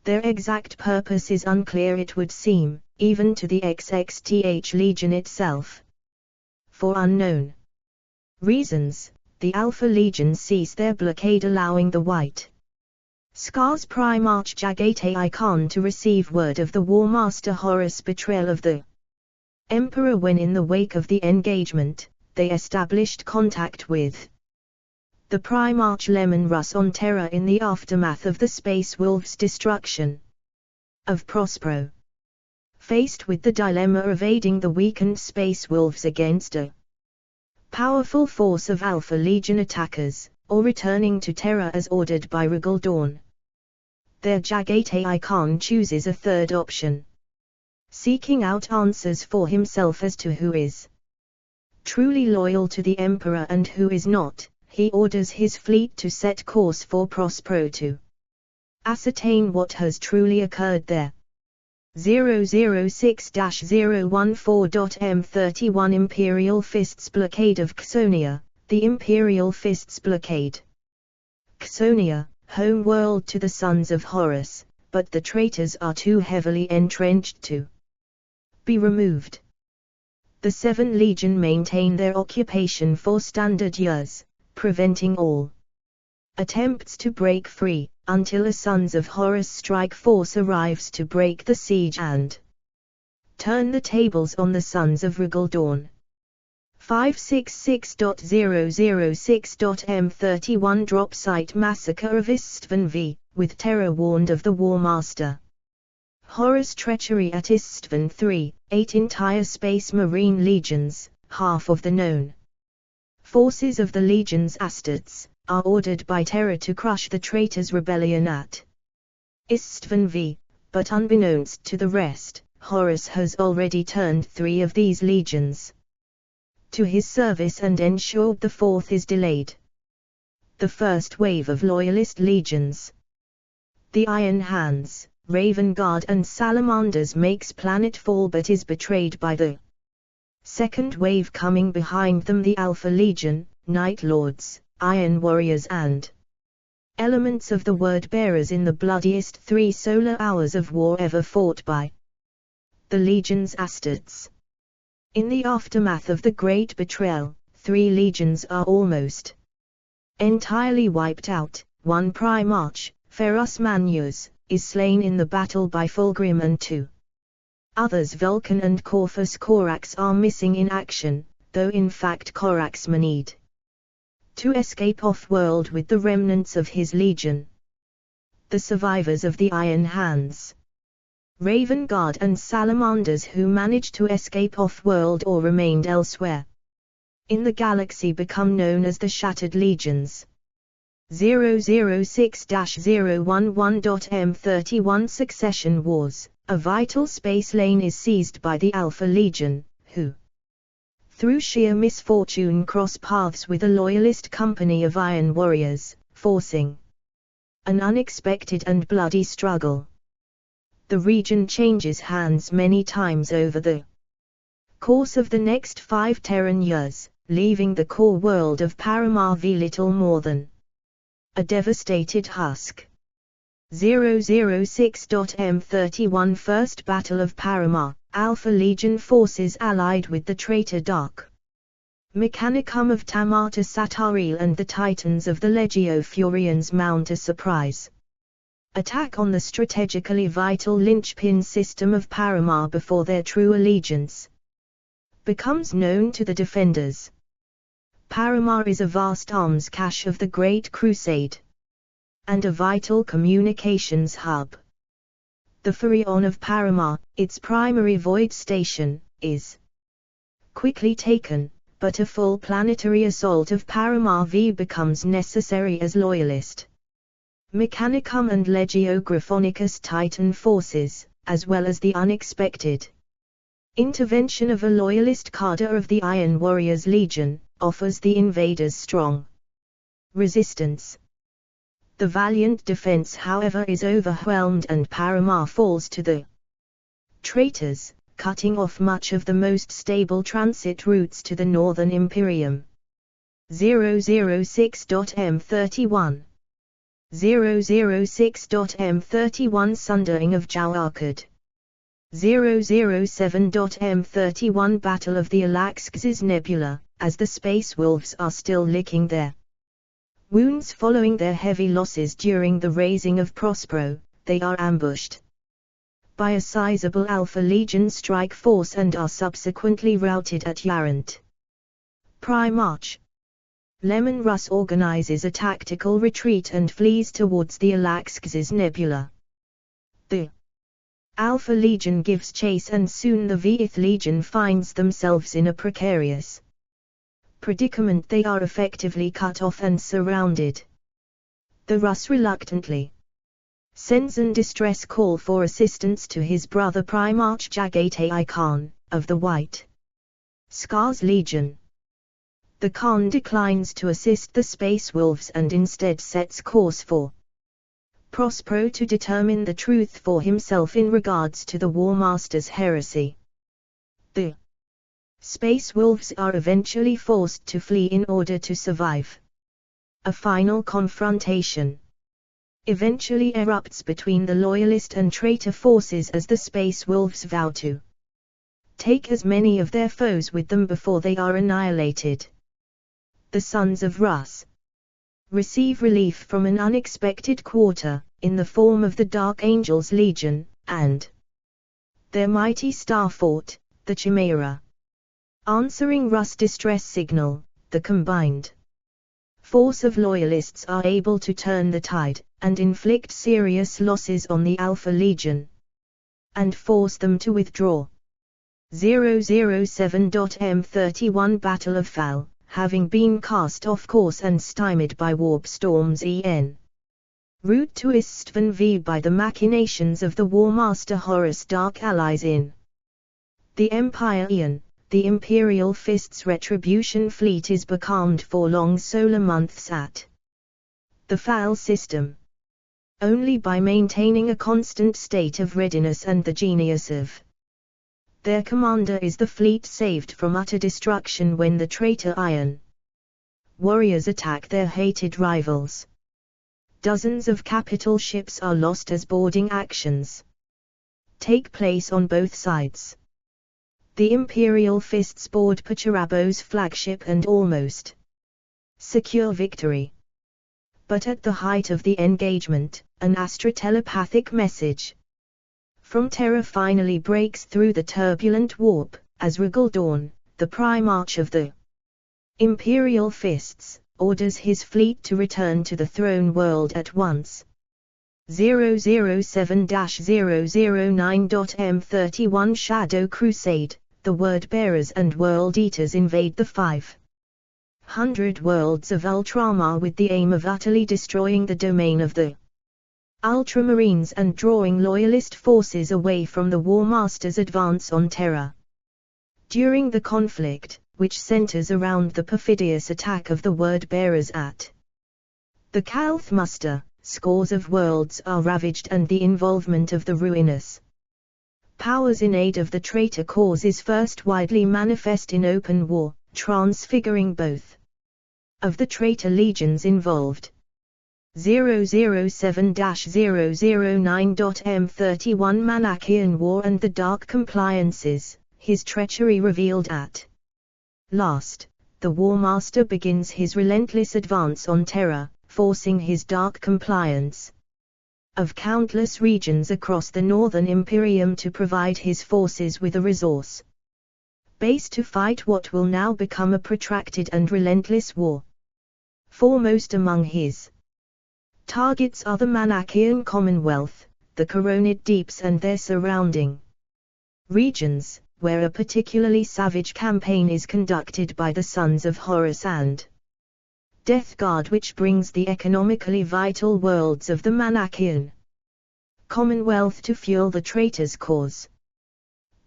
Their exact purpose is unclear, it would seem, even to the XXTH Legion itself. For unknown reasons, the Alpha Legion cease their blockade, allowing the White Scars Primarch Jagate Icon to receive word of the War Master Horus' betrayal of the Emperor when, in the wake of the engagement, they established contact with the Primarch Lemon Russ on Terra in the aftermath of the Space Wolves' destruction of Prospero. Faced with the dilemma of aiding the weakened Space Wolves against a powerful force of Alpha Legion attackers, or returning to Terra as ordered by Regal Dawn, their Jagate Icon chooses a third option. Seeking out answers for himself as to who is truly loyal to the Emperor and who is not, he orders his fleet to set course for Prospero to ascertain what has truly occurred there. 006-014.M31 Imperial Fists Blockade of Xsonia, the Imperial Fists Blockade. Xsonia, home world to the sons of Horus, but the traitors are too heavily entrenched to be removed. The 7 Legion maintain their occupation for standard years, preventing all attempts to break free, until a Sons of Horus strike force arrives to break the siege and turn the tables on the Sons of Regal Dawn. 566.006.M31 Drop Site Massacre of Istvan V, with Terra warned of the War Master Horus' treachery at Istvan 3, 8 entire Space Marine legions, half of the known forces of the Legion's Astartes, are ordered by Terra to crush the traitors' rebellion at Istvan V, but unbeknownst to the rest, Horus has already turned 3 of these legions to his service and ensured the 4th is delayed. The first wave of Loyalist legions, the Iron Hands, Raven Guard and Salamanders, makes planetfall but is betrayed by the second wave, coming behind them the Alpha Legion, Night Lords, Iron Warriors and elements of the Word Bearers in the bloodiest 3 solar hours of war ever fought by the Legion's Astartes. In the aftermath of the Great Betrayal, 3 legions are almost entirely wiped out. 1 Primarch, Ferus Manus, is slain in the battle by Fulgrim, and 2 others, Vulcan and Corvus Corax, are missing in action, though in fact Corax managed to escape off-world with the remnants of his legion. The survivors of the Iron Hands, Raven Guard and Salamanders who managed to escape off-world or remained elsewhere in the galaxy become known as the Shattered Legions. 006-011.M31 Succession Wars, a vital space lane is seized by the Alpha Legion, who through sheer misfortune cross paths with a loyalist company of Iron Warriors, forcing an unexpected and bloody struggle. The region changes hands many times over the course of the next 5 Terran years, leaving the core world of Paramar V little more than a devastated husk. 006.M31 First Battle of Paramar, Alpha Legion forces allied with the traitor Dark Mechanicum of Tamata Sataril and the Titans of the Legio Furians mount a surprise attack on the strategically vital linchpin system of Paramar before their true allegiance becomes known to the defenders. Paramar is a vast arms cache of the Great Crusade, and a vital communications hub. The Furion of Paramar, its primary void station, is quickly taken, but a full planetary assault of Paramar V becomes necessary as Loyalist Mechanicum and Legio Griffonicus Titan forces, as well as the unexpected intervention of a Loyalist cadre of the Iron Warriors Legion, offers the invaders strong resistance. The valiant defense, however, is overwhelmed and Paramar falls to the traitors, cutting off much of the most stable transit routes to the Northern Imperium. 006.M31 006.M31 Sundering of Jauarcad 007.M31 Battle of the Alaxxis Nebula, as the Space Wolves are still licking their wounds following their heavy losses during the raising of Prospero, they are ambushed by a sizable Alpha Legion strike force and are subsequently routed at Yarant. Pri-March. Lemon Russ organizes a tactical retreat and flees towards the Alaxxis Nebula. The Alpha Legion gives chase and soon the Vth Legion finds themselves in a precarious predicament. They are effectively cut off and surrounded. The Russ reluctantly sends an distress call for assistance to his brother Primarch Jagatai Khan, of the White Scars Legion. The Khan declines to assist the Space Wolves and instead sets course for Prospero to determine the truth for himself in regards to the War Master's heresy. The Space Wolves are eventually forced to flee in order to survive. A final confrontation eventually erupts between the Loyalist and traitor forces as the Space Wolves vow to take as many of their foes with them before they are annihilated. The Sons of Russ receive relief from an unexpected quarter, in the form of the Dark Angels Legion, and their mighty star fort, the Chimera. Answering Russ' distress signal, the combined force of Loyalists are able to turn the tide, and inflict serious losses on the Alpha Legion, and force them to withdraw. 007.M31 Battle of Fal, having been cast off course and stymied by warp storms en route to Istvan V by the machinations of the War Master Horus' dark allies in the Empire Aeon, the Imperial Fist's Retribution fleet is becalmed for long solar months at the Fal system. Only by maintaining a constant state of readiness and the genius of their commander is the fleet saved from utter destruction when the traitor Iron Warriors attack their hated rivals. Dozens of capital ships are lost as boarding actions take place on both sides. The Imperial Fists board Pacharabo's flagship and almost secure victory. But at the height of the engagement, an astrotelepathic message from Terra finally breaks through the turbulent warp, as Regal Dawn, the Primarch of the Imperial Fists, orders his fleet to return to the throne world at once. 007-009.M31 Shadow Crusade, the Word-Bearers and World-Eaters invade the 500 worlds of Ultramar with the aim of utterly destroying the domain of the Ultramarines and drawing Loyalist forces away from the War Master's advance on Terra. During the conflict, which centers around the perfidious attack of the Word-Bearers at the Kalth Muster, scores of worlds are ravaged and the involvement of the ruinous powers in aid of the traitor cause is first widely manifest in open war, transfiguring both of the traitor legions involved. 007-009.M31 Manachian War and the Dark Compliances, his treachery revealed at last, the War Master begins his relentless advance on Terra, forcing his dark compliance of countless regions across the Northern Imperium to provide his forces with a resource base to fight what will now become a protracted and relentless war. Foremost among his targets are the Manachian Commonwealth, the Coronid Deeps and their surrounding regions, where a particularly savage campaign is conducted by the Sons of Horus and Death Guard, which brings the economically vital worlds of the Manachian Commonwealth to fuel the traitors' cause.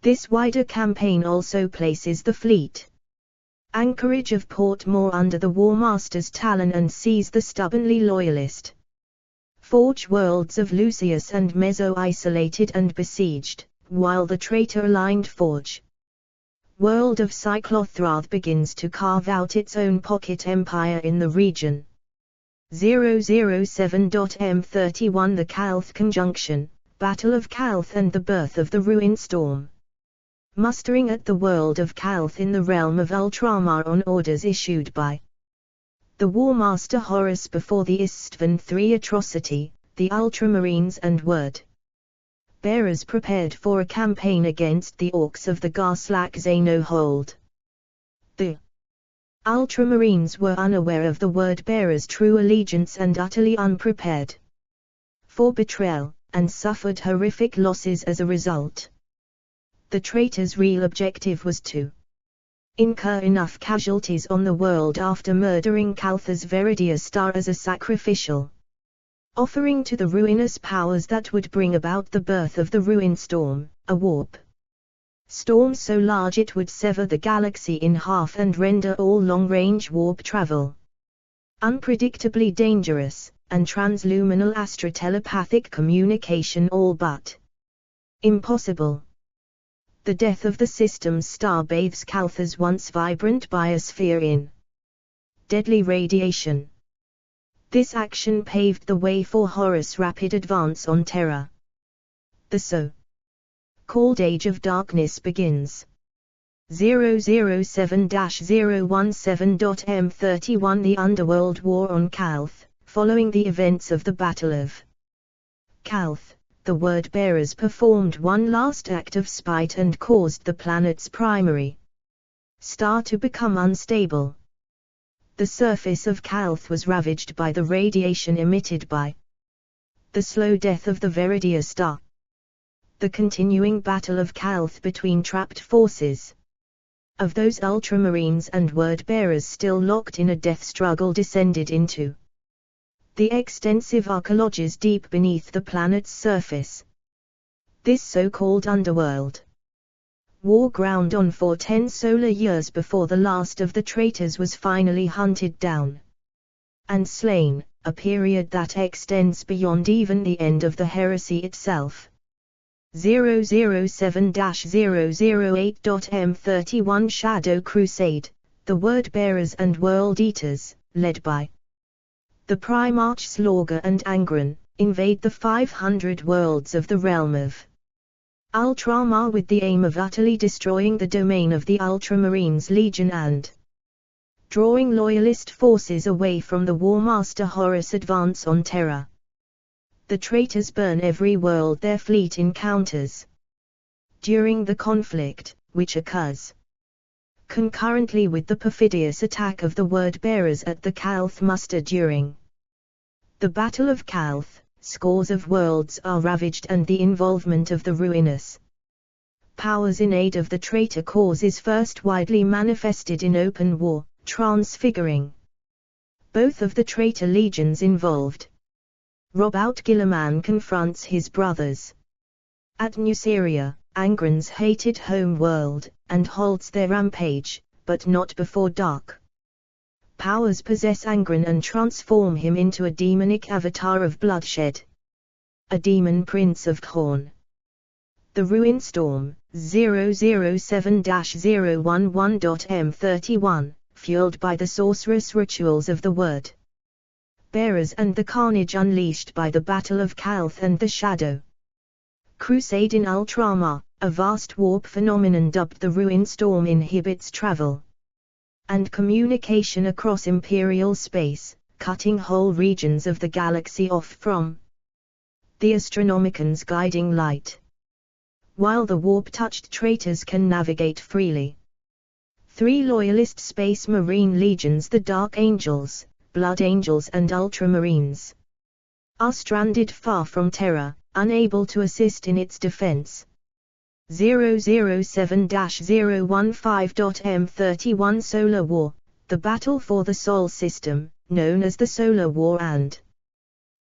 This wider campaign also places the fleet anchorage of Port Moore under the War Master's talon and sees the stubbornly loyalist Forge worlds of Lucius and Mezzo isolated and besieged, while the traitor-aligned Forge world of Cyclothrath begins to carve out its own pocket empire in the region. 007.M31 The Calth Conjunction, Battle of Calth and the Birth of the Ruin Storm. Mustering at the world of Calth in the realm of Ultramar on orders issued by the War Master Horus before the Istvan III atrocity, the Ultramarines and Word Bearers prepared for a campaign against the Orcs of the Garslack Xeno hold. The Ultramarines were unaware of the Word Bearers' true allegiance and utterly unprepared for betrayal, and suffered horrific losses as a result. The traitors' real objective was to incur enough casualties on the world after murdering Calthas Veridia Star as a sacrificial offering to the ruinous powers that would bring about the birth of the Ruin Storm, a warp storm so large it would sever the galaxy in half and render all long-range warp travel unpredictably dangerous, and transluminal astrotelepathic communication all but impossible. The death of the system's star bathes Caltha's once vibrant biosphere in deadly radiation. This action paved the way for Horus' rapid advance on Terra. The so-called Age of Darkness begins. 007-017.M31 The Underworld War on Calth. Following the events of the Battle of Calth, the Word-Bearers performed one last act of spite and caused the planet's primary star to become unstable. The surface of Calth was ravaged by the radiation emitted by the slow death of the Veridia star. The continuing battle of Calth between trapped forces of those Ultramarines and Word-Bearers still locked in a death struggle descended into the extensive archaeologies deep beneath the planet's surface. This so-called underworld war ground on for 10 solar years before the last of the traitors was finally hunted down and slain, a period that extends beyond even the end of the heresy itself. 007-008.M31 Shadow Crusade, the Word-Bearers and World Eaters, led by the Primarch Slaughter and Angron, invade the 500 worlds of the realm of Ultramar with the aim of utterly destroying the domain of the Ultramarines Legion and drawing loyalist forces away from the War Master Horus' advance on Terra. The traitors burn every world their fleet encounters. During the conflict, which occurs concurrently with the perfidious attack of the Word-Bearers at the Calth muster during the Battle of Calth, scores of worlds are ravaged and the involvement of the ruinous powers in aid of the traitor cause is first widely manifested in open war, transfiguring both of the traitor legions involved. Robout Gilliman confronts his brothers at Nuceria, Angron's hated home world, and halts their rampage, but not before dark powers possess Angron and transform him into a demonic avatar of bloodshed. A demon prince of Khorne. The Ruin Storm, 007-011.M31, fueled by the sorcerous rituals of the Word Bearers and the carnage unleashed by the Battle of Calth and the Shadow Crusade in Ultramar, a vast warp phenomenon dubbed the Ruin Storm inhibits travel and communication across Imperial space, cutting whole regions of the galaxy off from the Astronomican's guiding light. While the warp-touched traitors can navigate freely, 3 loyalist space marine legions, the Dark Angels, Blood Angels and Ultramarines, are stranded far from Terra, unable to assist in its defense. 007-015.M31 Solar War, the battle for the Sol system, known as the Solar War and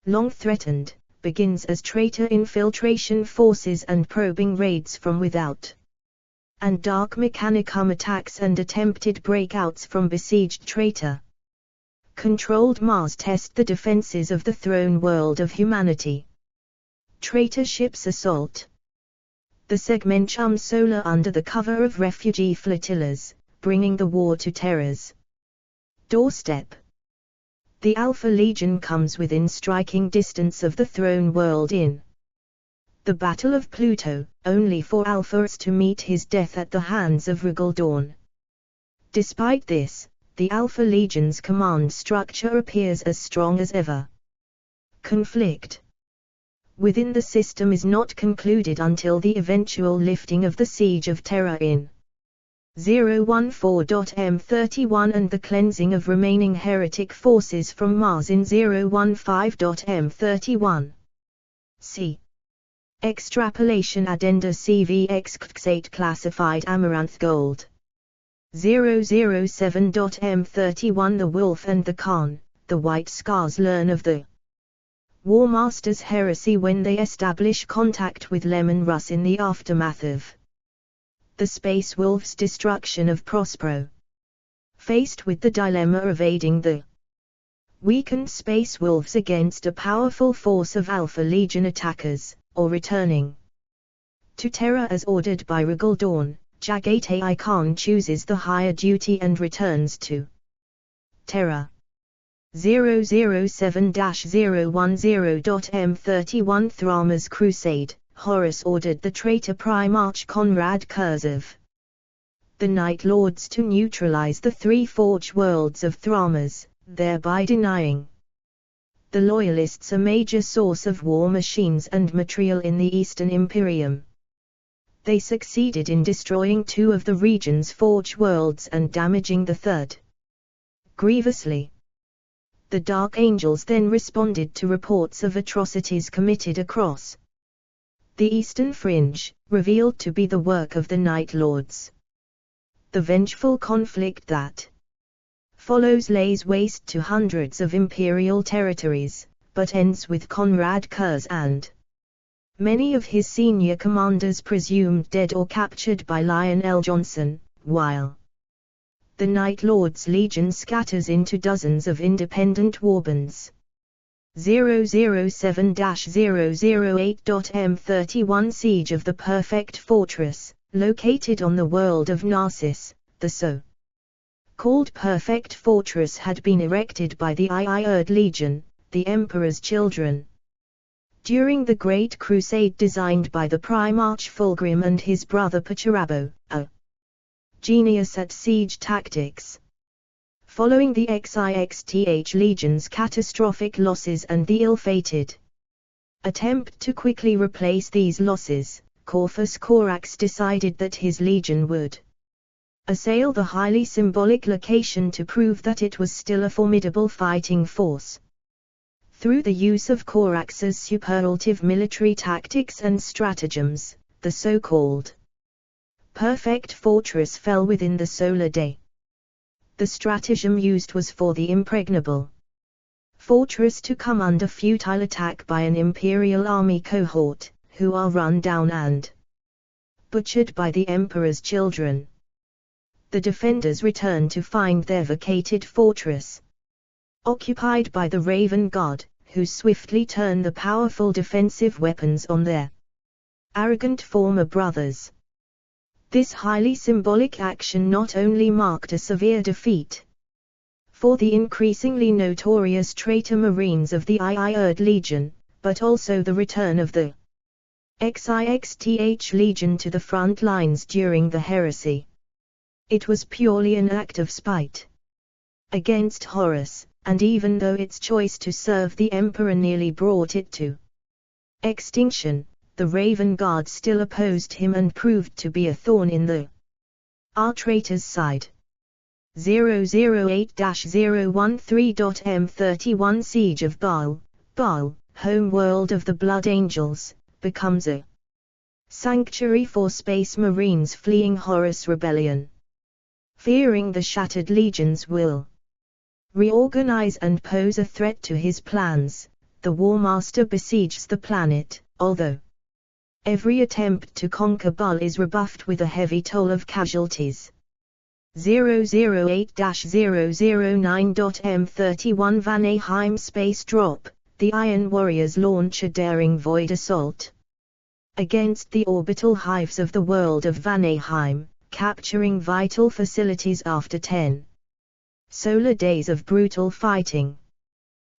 long threatened, begins as traitor infiltration forces and probing raids from without, and Dark Mechanicum attacks and attempted breakouts from besieged traitor controlled Mars test the defenses of the throne world of humanity. Traitor ships assault the Segmentum Solar under the cover of refugee flotillas, bringing the war to Terra's doorstep. The Alpha Legion comes within striking distance of the throne world in the Battle of Pluto, only for Alpha's to meet his death at the hands of Regal Dawn. Despite this, the Alpha Legion's command structure appears as strong as ever. Conflict within the system is not concluded until the eventual lifting of the siege of Terra in 014.M31 and the cleansing of remaining heretic forces from Mars in 015.M31. C. Extrapolation Addenda CV Excxate Classified Amaranth Gold 007.M31 The Wolf and the Khan, the White Scars learn of the War Master's heresy when they establish contact with Lemon Russ in the aftermath of the Space Wolf's destruction of Prospero. Faced with the dilemma of aiding the weakened Space Wolves against a powerful force of Alpha Legion attackers, or returning to Terra as ordered by Regal Dawn, Jagate Khan chooses the higher duty and returns to Terra. 007-010.M31 Thrama's Crusade. Horus ordered the traitor Primarch Conrad Kurz of the Night Lords to neutralize the 3 Forge worlds of Thramas, thereby denying the Loyalists a major source of war machines and material in the Eastern Imperium. They succeeded in destroying 2 of the region's Forge worlds and damaging the 3rd grievously. The Dark Angels then responded to reports of atrocities committed across the Eastern Fringe, revealed to be the work of the Night Lords. The vengeful conflict that follows lays waste to hundreds of Imperial territories, but ends with Conrad Kurz and many of his senior commanders presumed dead or captured by Lionel Johnson, while the Night Lords' Legion scatters into dozens of independent warbands. 007-008.M31 Siege of the Perfect Fortress, located on the world of Narcissus, the so-called Perfect Fortress had been erected by the Iird Legion, the Emperor's children, during the Great Crusade designed by the Primarch Fulgrim and his brother Pacharabo, a genius at siege tactics. Following the Xixth Legion's catastrophic losses and the ill-fated attempt to quickly replace these losses, Corvus Corax decided that his legion would assail the highly symbolic location to prove that it was still a formidable fighting force. Through the use of Corax's superlative military tactics and stratagems, the so-called Perfect Fortress fell within the solar day. The stratagem used was for the impregnable fortress to come under futile attack by an Imperial army cohort, who are run down and butchered by the Emperor's children. The defenders return to find their vacated fortress occupied by the Raven Guard, who swiftly turn the powerful defensive weapons on their arrogant former brothers. This highly symbolic action not only marked a severe defeat for the increasingly notorious traitor Marines of the Iird Legion, but also the return of the Xixth Legion to the front lines during the heresy. It was purely an act of spite against Horus, and even though its choice to serve the emperor nearly brought it to extinction, the Raven Guard still opposed him and proved to be a thorn in the traitor's side. 008-013.M31 Siege of Baal, home world of the Blood Angels, becomes a sanctuary for space marines fleeing Horus rebellion. Fearing the shattered legions will reorganize and pose a threat to his plans, the War Master besieges the planet, although every attempt to conquer Baal is rebuffed with a heavy toll of casualties. 008-009.M31 Vanaheim Space Drop, the Iron Warriors launch a daring void assault against the orbital hives of the world of Vanaheim, capturing vital facilities after 10 solar days of brutal fighting.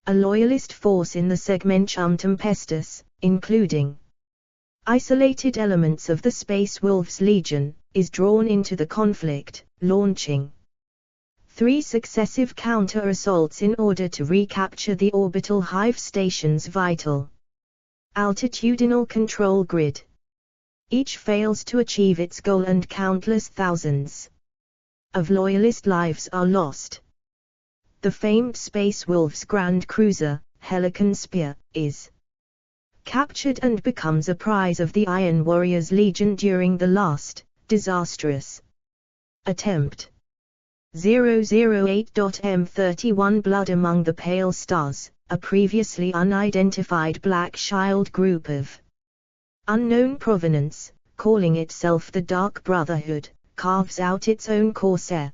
A loyalist force in the Segmentum Tempestus, including isolated elements of the Space Wolves Legion, is drawn into the conflict, launching 3 successive counter-assaults in order to recapture the orbital hive station's vital altitudinal control grid. Each fails to achieve its goal and countless thousands of loyalist lives are lost. The famed Space Wolves Grand Cruiser, Helican Spear, is captured and becomes a prize of the Iron Warriors Legion during the last, disastrous attempt. 008.M31 Blood Among the Pale Stars, a previously unidentified Black Shield group of unknown provenance, calling itself the Dark Brotherhood, carves out its own Corsair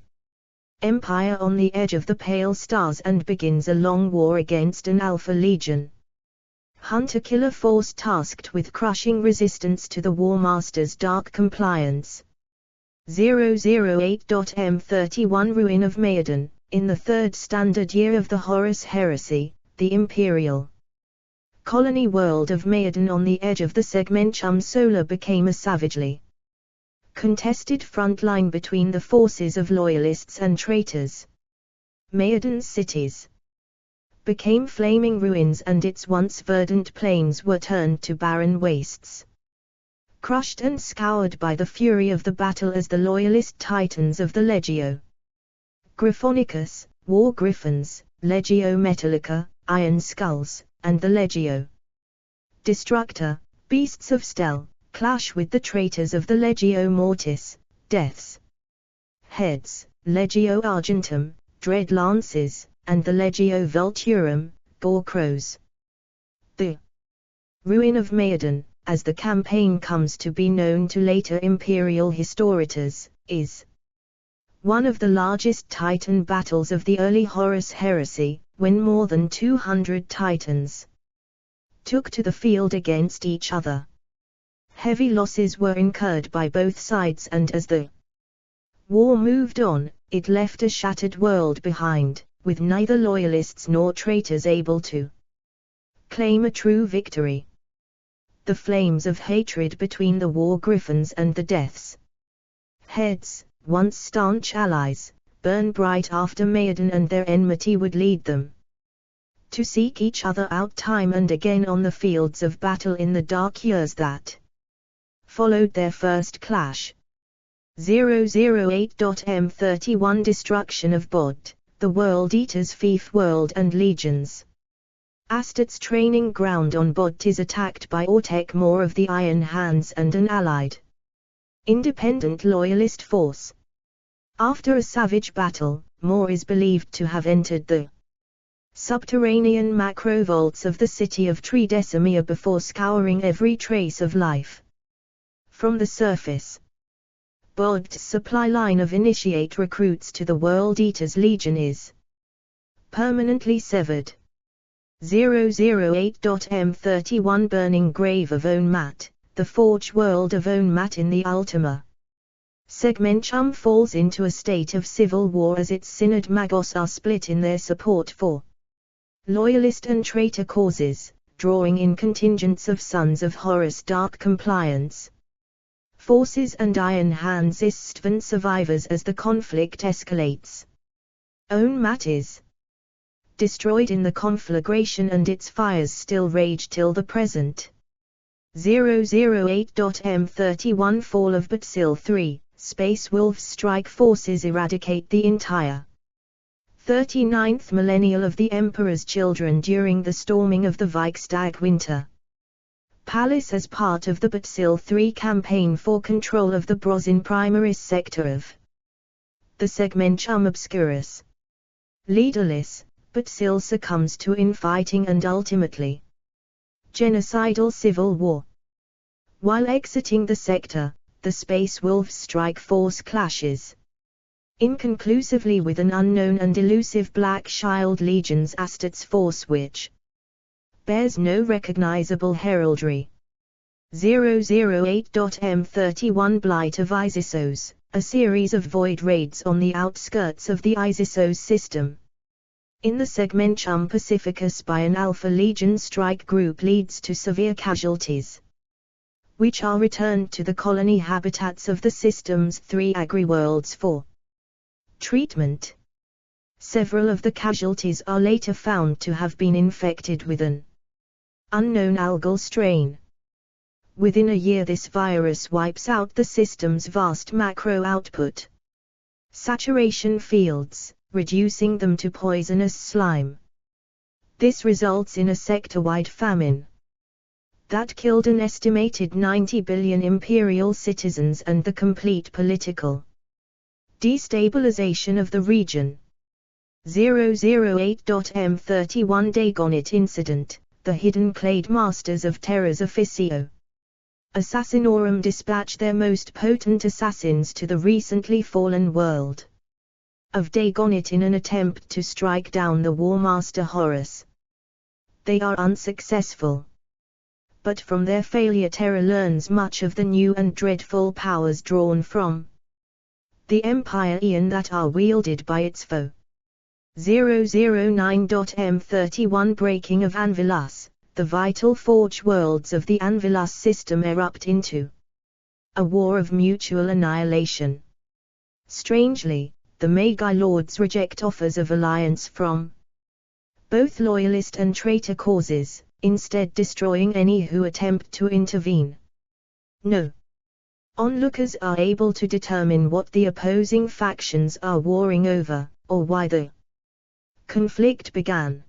empire on the edge of the Pale Stars and begins a long war against an Alpha Legion hunter-killer force tasked with crushing resistance to the War Master's dark compliance. 008.M31 Ruin of Maiden, in the 3rd standard year of the Horus Heresy, the Imperial colony world of Maiden on the edge of the Segmentum Solar became a savagely contested frontline between the forces of loyalists and traitors. Maedan's cities became flaming ruins and its once verdant plains were turned to barren wastes, crushed and scoured by the fury of the battle as the loyalist titans of the Legio Griffonicus, War Griffins, Legio Metallica, Iron Skulls, and the Legio Destructor, Beasts of Stel, clash with the traitors of the Legio Mortis, Death's Heads, Legio Argentum, Dread Lances, and the Legio Vulturum, Gore Crows. The Ruin of Maiden, as the campaign comes to be known to later imperial historians, is one of the largest Titan battles of the early Horus Heresy, when more than 200 Titans took to the field against each other. Heavy losses were incurred by both sides, and as the war moved on, it left a shattered world behind, with neither loyalists nor traitors able to claim a true victory. The flames of hatred between the War Griffins and the Death's Heads, once staunch allies, burn bright after Maiden, and their enmity would lead them to seek each other out time and again on the fields of battle in the dark years that followed their first clash. 008.M31 Destruction of Bod, the World Eater's fief world and legions. Astarte's training ground on Bod is attacked by Ortek Mor of the Iron Hands and an allied independent loyalist force. After a savage battle, Mor is believed to have entered the subterranean macrovaults of the city of Tridecimia before scouring every trace of life from the surface. Bod's supply line of initiate recruits to the World Eater's Legion is permanently severed. 008.M31 Burning Grave of Onmat, the Forge world of Onmat in the Ultima Segmentum falls into a state of civil war as its Synod Magos are split in their support for loyalist and traitor causes, drawing in contingents of Sons of Horus Dark Compliance forces and Iron Hands Istvan survivors as the conflict escalates. Own Mat is destroyed in the conflagration and its fires still rage till the present. 008.M31 Fall of Bacil 3, Space Wolves strike forces eradicate the entire 39th millennial of the Emperor's children during the storming of the Vikstag Winter Palace as part of the Bacil 3 campaign for control of the Brozin Primaris sector of the Segmentum Obscurus. Leaderless, Bacil succumbs to infighting and ultimately genocidal civil war. While exiting the sector, the Space Wolves strike force clashes inconclusively with an unknown and elusive Black Shield Legion's Astartes force which bears no recognizable heraldry. 008.M31 Blight of Isisos, a series of void raids on the outskirts of the Isisos system in the Segmentum Pacificus by an Alpha Legion strike group leads to severe casualties, which are returned to the colony habitats of the system's 3 agri-worlds for treatment. Several of the casualties are later found to have been infected with an unknown algal strain. Within a year this virus wipes out the system's vast macro output saturation fields, reducing them to poisonous slime. This results in a sector-wide famine that killed an estimated 90 billion imperial citizens and the complete political destabilization of the region. 008.M31 Dagonit Incident, the hidden Clade Masters of Terra's Officio Assassinorum dispatch their most potent assassins to the recently fallen world of Dagonit in an attempt to strike down the War Master Horus. They are unsuccessful. But from their failure Terra learns much of the new and dreadful powers drawn from the Empire Aeon that are wielded by its foe. 009.M31 Breaking of Anvilus, the vital forge worlds of the Anvilus system erupt into a war of mutual annihilation. Strangely, the Magi Lords reject offers of alliance from both loyalist and traitor causes, instead destroying any who attempt to intervene. No onlookers are able to determine what the opposing factions are warring over, or why the conflict began.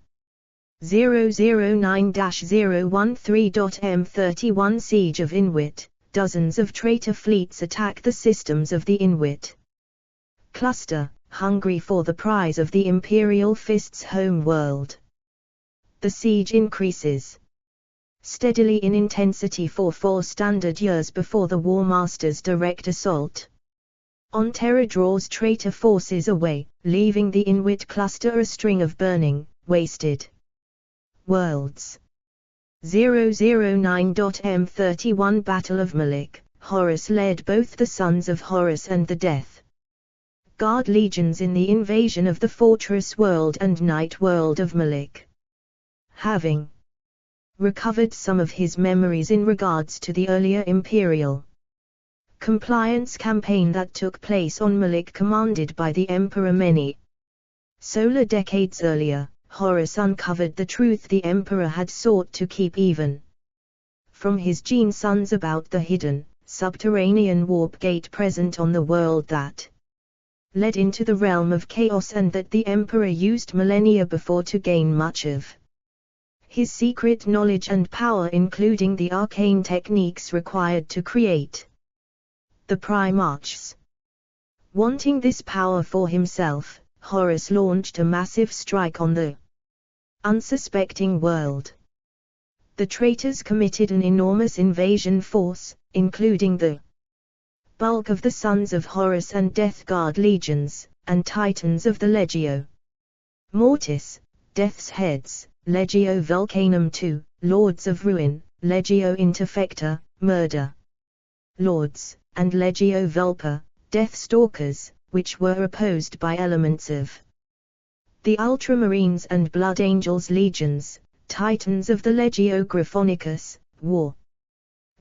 009-013.M31 Siege of Inwit, dozens of traitor fleets attack the systems of the Inwit cluster, hungry for the prize of the Imperial Fist's home world. The siege increases steadily in intensity for 4 standard years before the War Master's direct assault on Terra draws traitor forces away, leaving the Inwit cluster a string of burning, wasted worlds. 009.M31 Battle of Malik, Horus led both the Sons of Horus and the Death Guard legions in the invasion of the Fortress World and Night World of Malik. Having recovered some of his memories in regards to the earlier Imperial compliance campaign that took place on Malik commanded by the Emperor many solar decades earlier, Horus uncovered the truth the Emperor had sought to keep even from his gene sons about the hidden, subterranean warp gate present on the world that led into the realm of chaos and that the Emperor used millennia before to gain much of his secret knowledge and power, including the arcane techniques required to create the Primarchs. Wanting this power for himself, Horus launched a massive strike on the unsuspecting world. The traitors committed an enormous invasion force, including the bulk of the Sons of Horus and Death Guard legions, and Titans of the Legio Mortis, Death's Heads, Legio Vulcanum II, Lords of Ruin, Legio Interfecta, Murder Lords, and Legio Vulpa, Death Stalkers, which were opposed by elements of the Ultramarines and Blood Angels legions, Titans of the Legio Griffonicus, War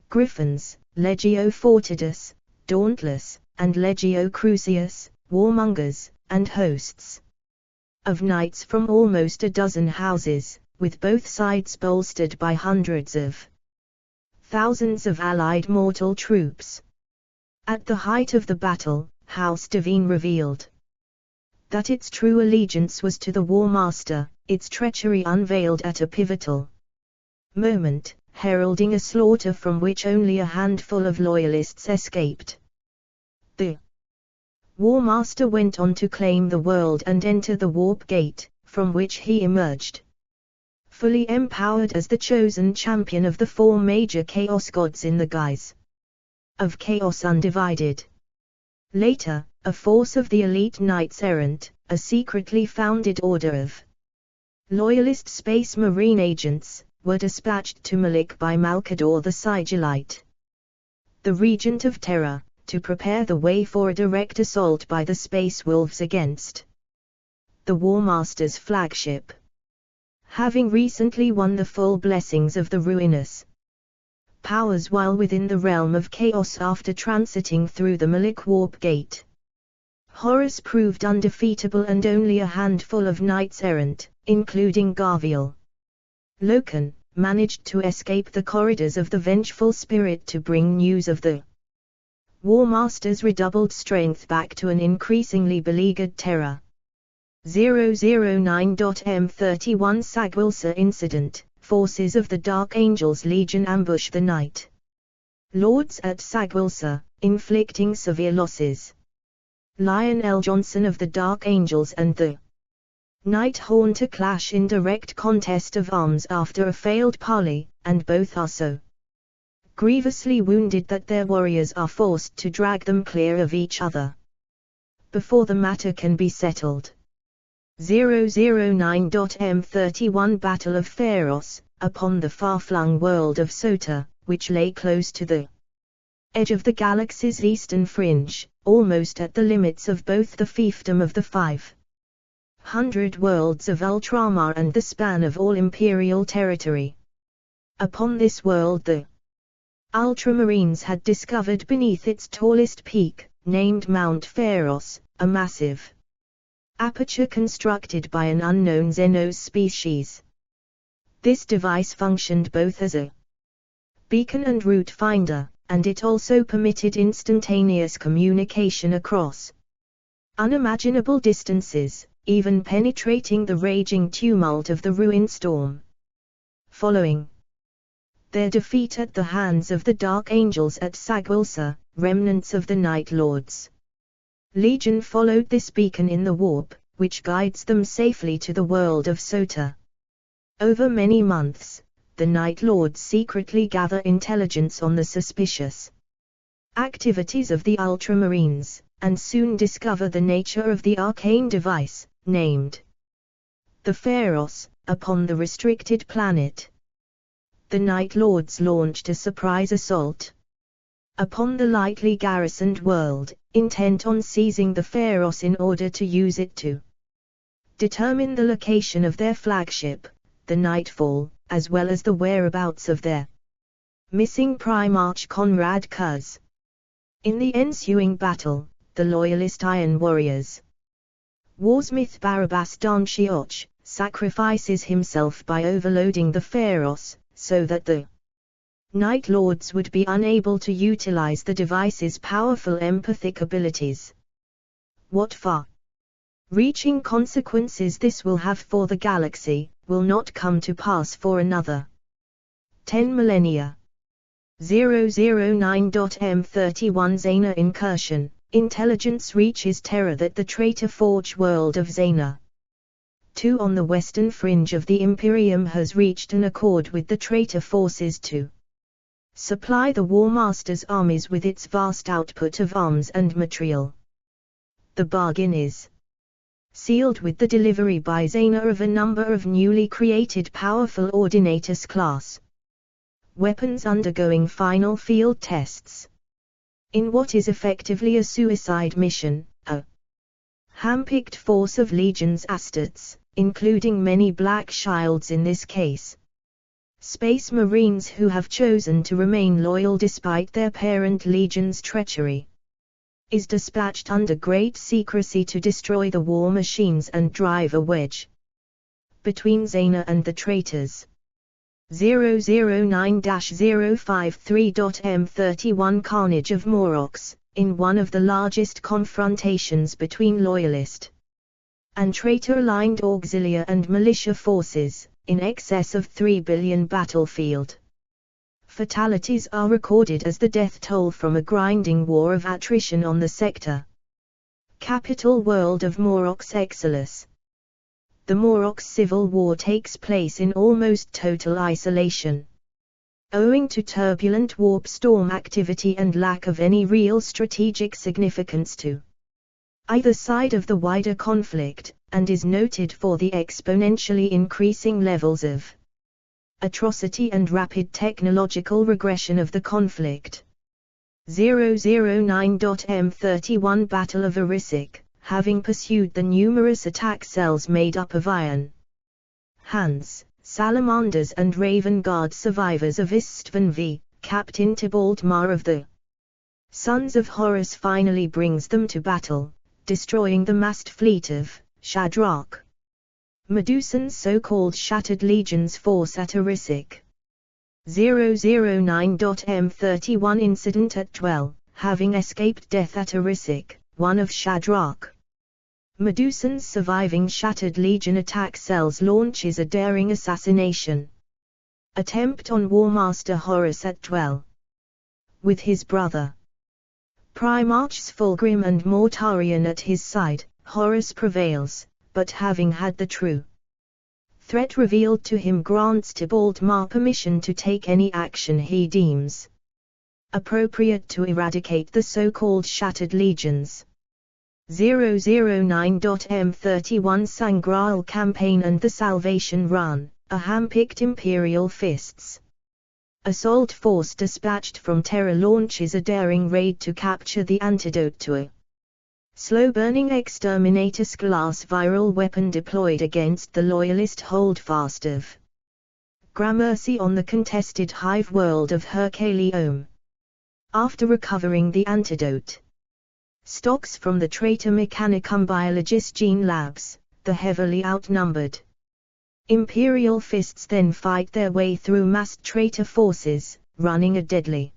Griffins, Legio Fortidus, Dauntless, and Legio Crucius, warmongers, and hosts of knights from almost a dozen houses, with both sides bolstered by hundreds of thousands of allied mortal troops. At the height of the battle, House Devine revealed that its true allegiance was to the War Master, its treachery unveiled at a pivotal moment, heralding a slaughter from which only a handful of loyalists escaped. The War Master went on to claim the world and enter the warp gate, from which he emerged fully empowered as the chosen champion of the four major Chaos gods in the guise of Chaos Undivided. Later, a force of the elite Knights Errant, a secretly founded order of loyalist space marine agents, were dispatched to Malik by Malkador the Sigillite, the Regent of Terra, to prepare the way for a direct assault by the Space Wolves against the War Master's flagship. Having recently won the full blessings of the ruinous powers while within the realm of chaos after transiting through the Malik Warp Gate, Horus proved undefeatable, and only a handful of Knights Errant, including Garviel Loken, managed to escape the corridors of the Vengeful Spirit to bring news of the War Master's redoubled strength back to an increasingly beleaguered Terra. 009.M31 Sagwilsa Incident: Forces of the Dark Angels Legion ambush the Night Lords at Sagwilsa, inflicting severe losses. Lionel Johnson of the Dark Angels and the Night Haunter clash in direct contest of arms after a failed parley, and both are so grievously wounded that their warriors are forced to drag them clear of each other before the matter can be settled. 009.M31 Battle of Pharos, upon the far-flung world of Sota, which lay close to the edge of the galaxy's eastern fringe, almost at the limits of both the fiefdom of the 500 worlds of Ultramar and the span of all Imperial territory. Upon this world the Ultramarines had discovered beneath its tallest peak, named Mount Pharos, a massive aperture constructed by an unknown Xenos species. This device functioned both as a beacon and route finder, and it also permitted instantaneous communication across unimaginable distances, even penetrating the raging tumult of the ruined storm. Following their defeat at the hands of the Dark Angels at Sagwilsa, remnants of the Night Lords Legion followed this beacon in the warp, which guides them safely to the world of Sota. Over many months, the Night Lords secretly gather intelligence on the suspicious activities of the Ultramarines, and soon discover the nature of the arcane device, named the Pharos, upon the restricted planet. The Night Lords launched a surprise assault upon the lightly garrisoned world, intent on seizing the Pharos in order to use it to determine the location of their flagship, the Nightfall, as well as the whereabouts of their missing Primarch Conrad Kuz. In the ensuing battle, the Loyalist Iron Warriors Warsmith Barabbas Danshioch sacrifices himself by overloading the Pharos, so that the Night Lords would be unable to utilize the device's powerful empathic abilities. What far-reaching consequences this will have for the galaxy, will not come to pass for another 10 millennia. 009.M31 Zena Incursion: Intelligence reaches Terra that the traitor Forge world of Zena 2 on the western fringe of the Imperium has reached an accord with the traitor forces to supply the War Master's armies with its vast output of arms and material. The bargain is sealed with the delivery by Zena of a number of newly created powerful Ordinatus class weapons undergoing final field tests. In what is effectively a suicide mission, a handpicked force of legions Astartes, including many Black Shields in this case, Space Marines who have chosen to remain loyal despite their parent legion's treachery, is dispatched under great secrecy to destroy the war machines and drive a wedge between Zayna and the traitors. 009-053.M31 Carnage of Moroks, in one of the largest confrontations between loyalist and traitor-aligned auxiliary and militia forces, in excess of 3 billion battlefield fatalities are recorded as the death toll from a grinding war of attrition on the sector capital world of Moroks Exilus. The Moroks civil war takes place in almost total isolation, owing to turbulent warp storm activity and lack of any real strategic significance to either side of the wider conflict, and is noted for the exponentially increasing levels of atrocity and rapid technological regression of the conflict. 009.M31 Battle of Arisic, having pursued the numerous attack cells made up of iron hands, salamanders and raven guard survivors of Istvan V, Captain Tybalt Mar of the Sons of Horus finally brings them to battle, destroying the massed fleet of Shadrach, Medusan's so-called Shattered Legion's force at Arisic. 009.M31 Incident at Dwell, having escaped death at Arisic, one of Shadrach, Medusan's surviving Shattered Legion attack cells launches a daring assassination attempt on Warmaster Horus at Dwell. With his brother Primarchs Fulgrim and Mortarion at his side, Horus prevails, but having had the true threat revealed to him grants Tybalt Mar permission to take any action he deems appropriate to eradicate the so-called Shattered Legions. 009.M31 Sangreal Campaign and the Salvation Run, a hand-picked Imperial Fists assault force dispatched from Terra launches a daring raid to capture the antidote to a slow-burning exterminatus-class viral weapon deployed against the loyalist holdfast of Gramercy on the contested hive world of Hercaleum. After recovering the antidote stocks from the traitor Mechanicum biologist Gene Labs, the heavily outnumbered Imperial Fists then fight their way through massed traitor forces, running a deadly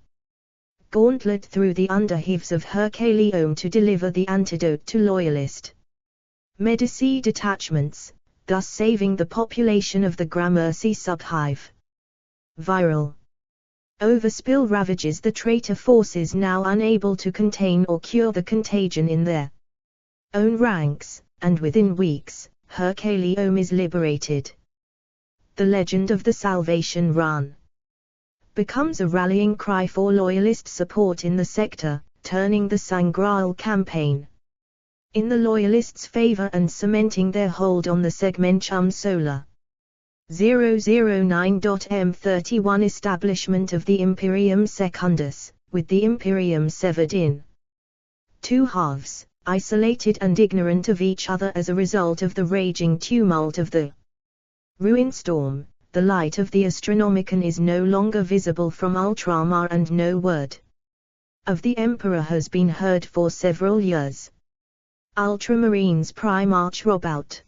gauntlet through the underheaves of Hercaleum to deliver the antidote to loyalist Medici detachments, thus saving the population of the Gramercy subhive. Viral overspill ravages the traitor forces now unable to contain or cure the contagion in their own ranks, and within weeks, Hercaleum is liberated. The legend of the Salvation Run becomes a rallying cry for loyalist support in the sector, turning the Sangreal campaign in the loyalists' favor and cementing their hold on the Segmentum Solar. 009.M31 Establishment of the Imperium Secundus, with the Imperium severed in two halves, isolated and ignorant of each other as a result of the raging tumult of the ruin storm. The light of the Astronomicon is no longer visible from Ultramar and no word of the Emperor has been heard for several years. Ultramarines Primarch Robout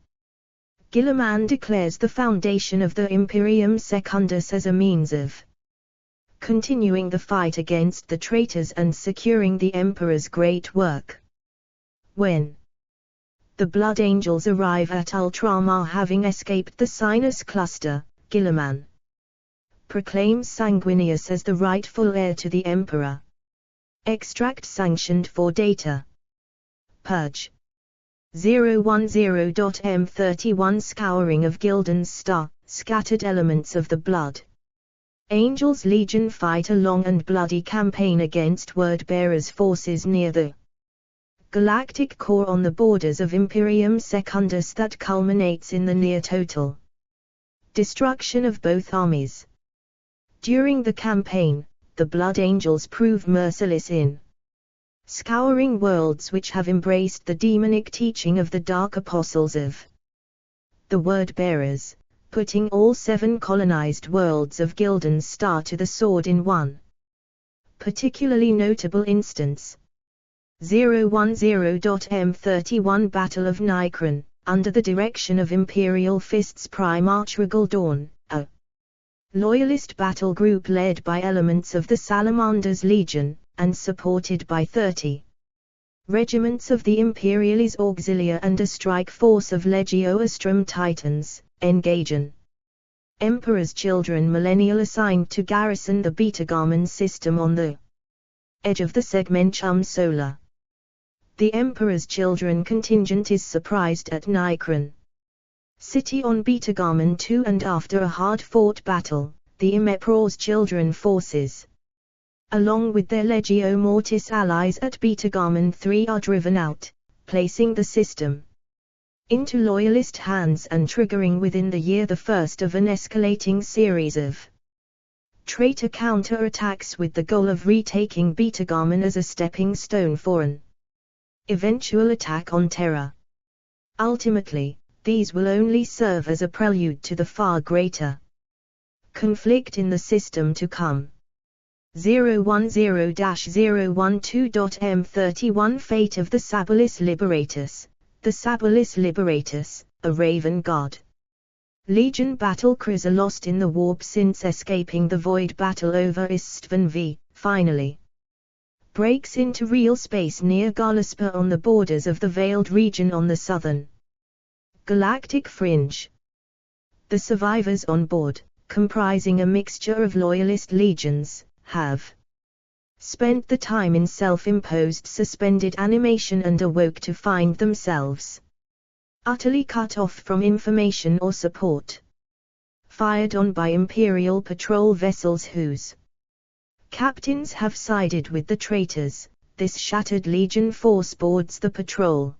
Guilliman declares the foundation of the Imperium Secundus as a means of continuing the fight against the traitors and securing the Emperor's great work. When the Blood Angels arrive at Ultramar having escaped the Sinus Cluster, Guilliman proclaims Sanguinius as the rightful heir to the Emperor. Extract sanctioned for data. Purge. 010.M31 Scouring of Gildan's Star, scattered elements of the Blood Angels Legion fight a long and bloody campaign against Word-Bearers forces near the galactic core on the borders of Imperium Secundus that culminates in the near-total destruction of both armies. During the campaign, the Blood Angels prove merciless in scouring worlds which have embraced the demonic teaching of the Dark Apostles of the Word-Bearers, putting all 7 colonized worlds of Gildan's star to the sword in one particularly notable instance. 010.M31 Battle of Nicron, under the direction of Imperial Fist's Prime Archregal Dawn, a loyalist battle group led by elements of the Salamander's Legion, and supported by 30 regiments of the Imperialis Auxilia and a strike force of Legio Astrum Titans, engagen Emperor's Children Millennial assigned to garrison the Beta-Garmin system on the edge of the Segmentum Solar. The Emperor's Children contingent is surprised at Nicron City on Beta-Garmin 2, and after a hard-fought battle, the Emperor's Children forces, along with their Legio Mortis allies at Beta-Garmin 3, are driven out, placing the system into loyalist hands and triggering within the year the first of an escalating series of traitor counter-attacks with the goal of retaking Beta-Garmin as a stepping stone for an eventual attack on Terra. Ultimately, these will only serve as a prelude to the far greater conflict in the system to come. 010-012.M31 Fate of the Sabalis Liberatus. The Sabalis Liberatus, a Raven God Legion battle crews are lost in the warp since escaping the void battle over Istvan V, finally breaks into real space near Galaspa on the borders of the Veiled region on the southern galactic fringe. The survivors on board, comprising a mixture of loyalist legions, have spent the time in self-imposed suspended animation and awoke to find themselves utterly cut off from information or support, fired on by Imperial patrol vessels whose captains have sided with the traitors. This shattered Legion force boards the patrol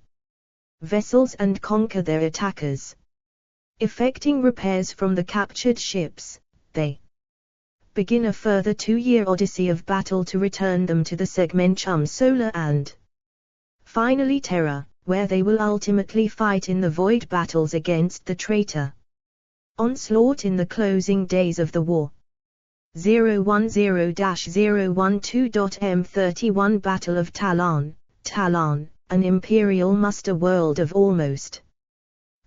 vessels and conquer their attackers. Effecting repairs from the captured ships, they begin a further 2-year odyssey of battle to return them to the Segmentum Solar and finally Terra, where they will ultimately fight in the void battles against the traitor onslaught in the closing days of the war. 010-012.M31 Battle of Talon. Talon, an imperial muster world of almost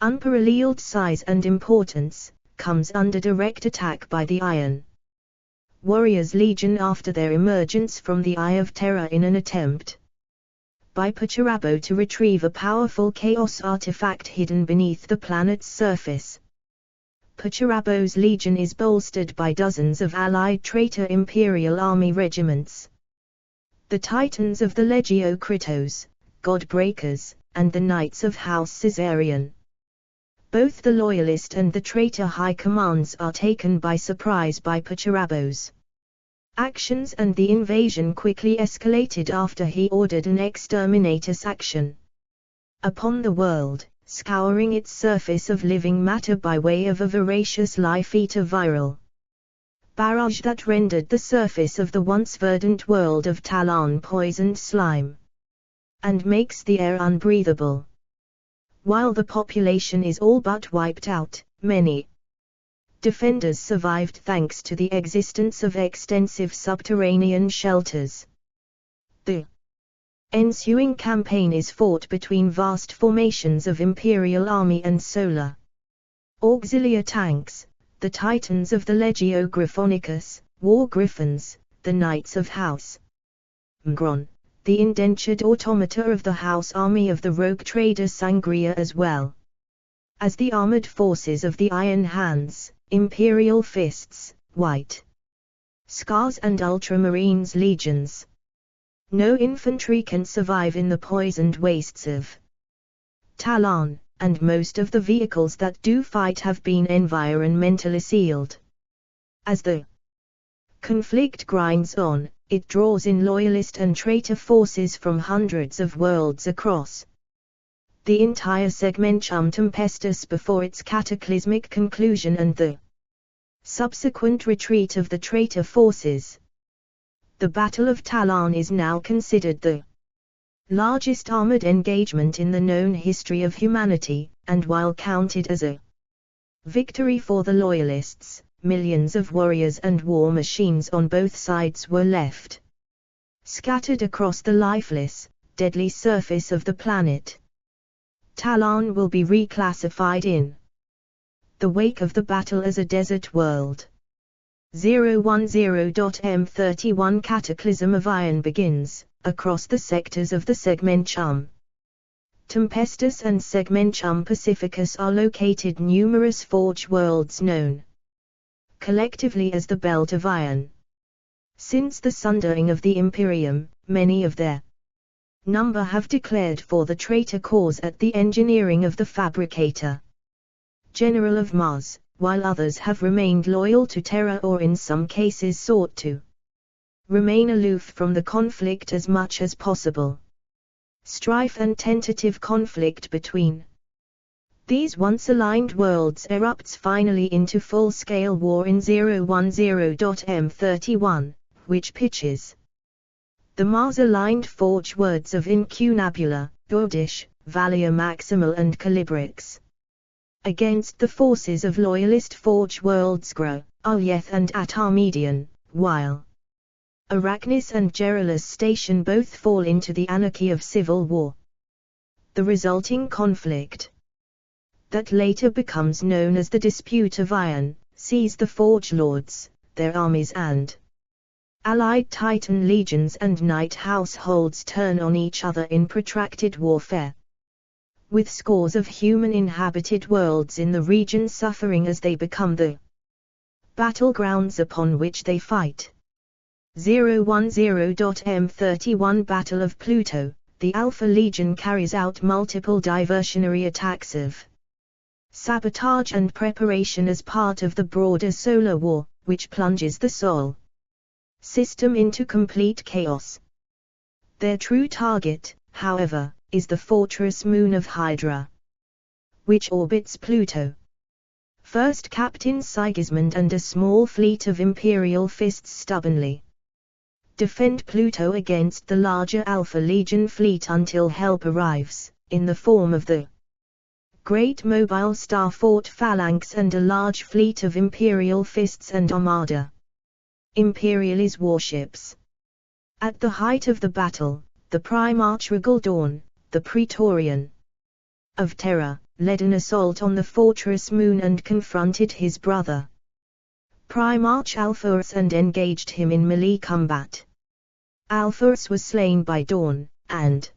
unparalleled size and importance, comes under direct attack by the Iron Warriors Legion after their emergence from the Eye of Terror in an attempt by Pacharabo to retrieve a powerful chaos artifact hidden beneath the planet's surface. Pacharabo's legion is bolstered by dozens of allied traitor Imperial Army regiments. The Titans of the Legio Kritos, Godbreakers, and the Knights of House Caesarion. Both the Loyalist and the traitor high commands are taken by surprise by Pacharabo's actions, and the invasion quickly escalated after he ordered an exterminatus action upon the world, scouring its surface of living matter by way of a voracious life-eater viral barrage that rendered the surface of the once verdant world of Talon poisoned slime, and makes the air unbreathable. While the population is all but wiped out, many defenders survived thanks to the existence of extensive subterranean shelters. The ensuing campaign is fought between vast formations of Imperial Army and Solar Auxilia tanks, the Titans of the Legio Griffonicus, War Griffins, the Knights of House Mgron, the indentured automata of the House Army of the rogue trader Sangria, as well as the armored forces of the Iron Hands, Imperial Fists, White Scars and Ultramarines legions. No infantry can survive in the poisoned wastes of Talon, and most of the vehicles that do fight have been environmentally sealed. As the conflict grinds on, it draws in loyalist and traitor forces from hundreds of worlds across the entire Segmentum Tempestus before its cataclysmic conclusion and the subsequent retreat of the traitor forces. The Battle of Talon is now considered the largest armored engagement in the known history of humanity, and while counted as a Victory for the Loyalists. Millions of warriors and war machines on both sides were left scattered across the lifeless, deadly surface of the planet. Talon will be reclassified in the wake of the battle as a desert world. 010.M31 Cataclysm of Iron begins, across the sectors of the Segmentum Tempestus and Segmentum Pacificus are located numerous forge worlds known collectively as the Belt of Iron. Since the sundering of the Imperium, many of their number have declared for the traitor cause at the engineering of the Fabricator General of Mars, while others have remained loyal to Terra or in some cases sought to remain aloof from the conflict as much as possible. Strife and tentative conflict between these once-aligned worlds erupts finally into full-scale war in 010.M31, which pitches the Mars-aligned forge worlds of Incunabula, Gordish, Valia Maximal and Calibrix against the forces of loyalist forge worlds Gro, Alyeth and Atarmedian, while Arachnis and Gerulus Station both fall into the anarchy of civil war. The resulting conflict, that later becomes known as the Dispute of Iron, sees the Forge Lords, their armies and allied Titan legions and Knight households turn on each other in protracted warfare, with scores of human-inhabited worlds in the region suffering as they become the battlegrounds upon which they fight. 010.M31 Battle of Pluto. The Alpha Legion carries out multiple diversionary attacks of sabotage and preparation as part of the broader solar war, which plunges the Sol system into complete chaos. Their true target, however, is the fortress moon of Hydra, which orbits Pluto. First Captain Sigismund and a small fleet of Imperial Fists stubbornly defend Pluto against the larger Alpha Legion fleet until help arrives, in the form of the Great Mobile Starfort Phalanx and a large fleet of Imperial Fists and Armada Imperialis warships. At the height of the battle, the Primarch Regal Dawn, the Praetorian of Terra, led an assault on the fortress moon and confronted his brother Primarch Alphaeus and engaged him in melee combat. Alphaeus was slain by Dawn, and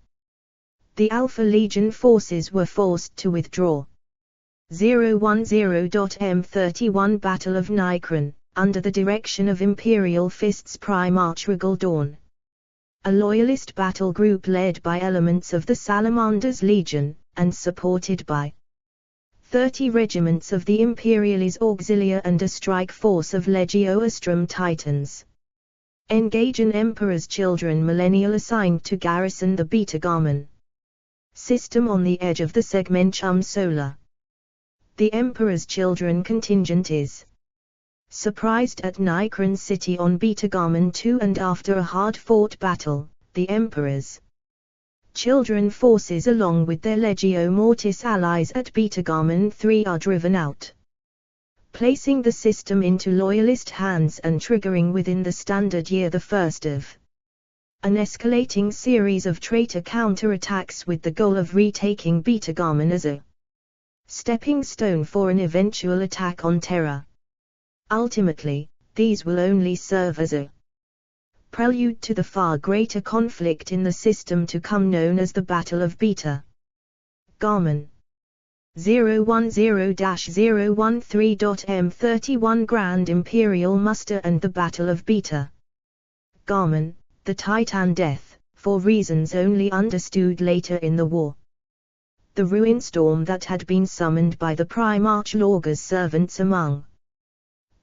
the Alpha Legion forces were forced to withdraw. 010.M31 Battle of Nicron, under the direction of Imperial Fists Primarch Regal Dawn, a loyalist battle group led by elements of the Salamander's Legion, and supported by 30 regiments of the Imperialis Auxilia and a strike force of Legio Astrum Titans, engage an Emperor's Children millennial assigned to garrison the Beta Garmin system on the edge of the Segmentum Solar. The Emperor's Children contingent is surprised at Nicron City on Beta Garmin 2, and after a hard-fought battle, the Emperor's Children forces along with their Legio Mortis allies at Beta Garmin 3 are driven out, placing the system into loyalist hands and triggering within the standard year the first of an escalating series of traitor counterattacks with the goal of retaking Beta Garmin as a stepping stone for an eventual attack on Terra. Ultimately, these will only serve as a prelude to the far greater conflict in the system to come known as the Battle of Beta Garmin. 010-013.M31 Grand Imperial Muster and the Battle of Beta Garmin, the Titan Death, for reasons only understood later in the war. The ruin storm that had been summoned by the Primarch Lorga's servants among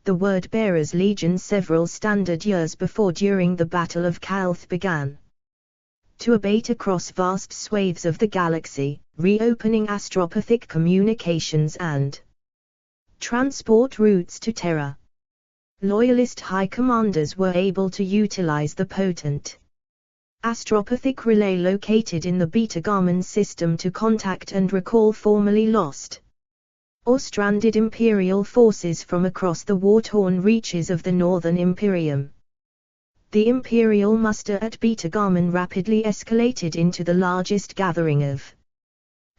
the Word-Bearers Legion several standard years before during the Battle of Calth began to abate across vast swathes of the galaxy, reopening astropathic communications and transport routes to Terra. Loyalist high commanders were able to utilize the potent astropathic relay located in the Beta Garmin system to contact and recall formerly lost or stranded imperial forces from across the war-torn reaches of the Northern Imperium. The imperial muster at Beta Garman rapidly escalated into the largest gathering of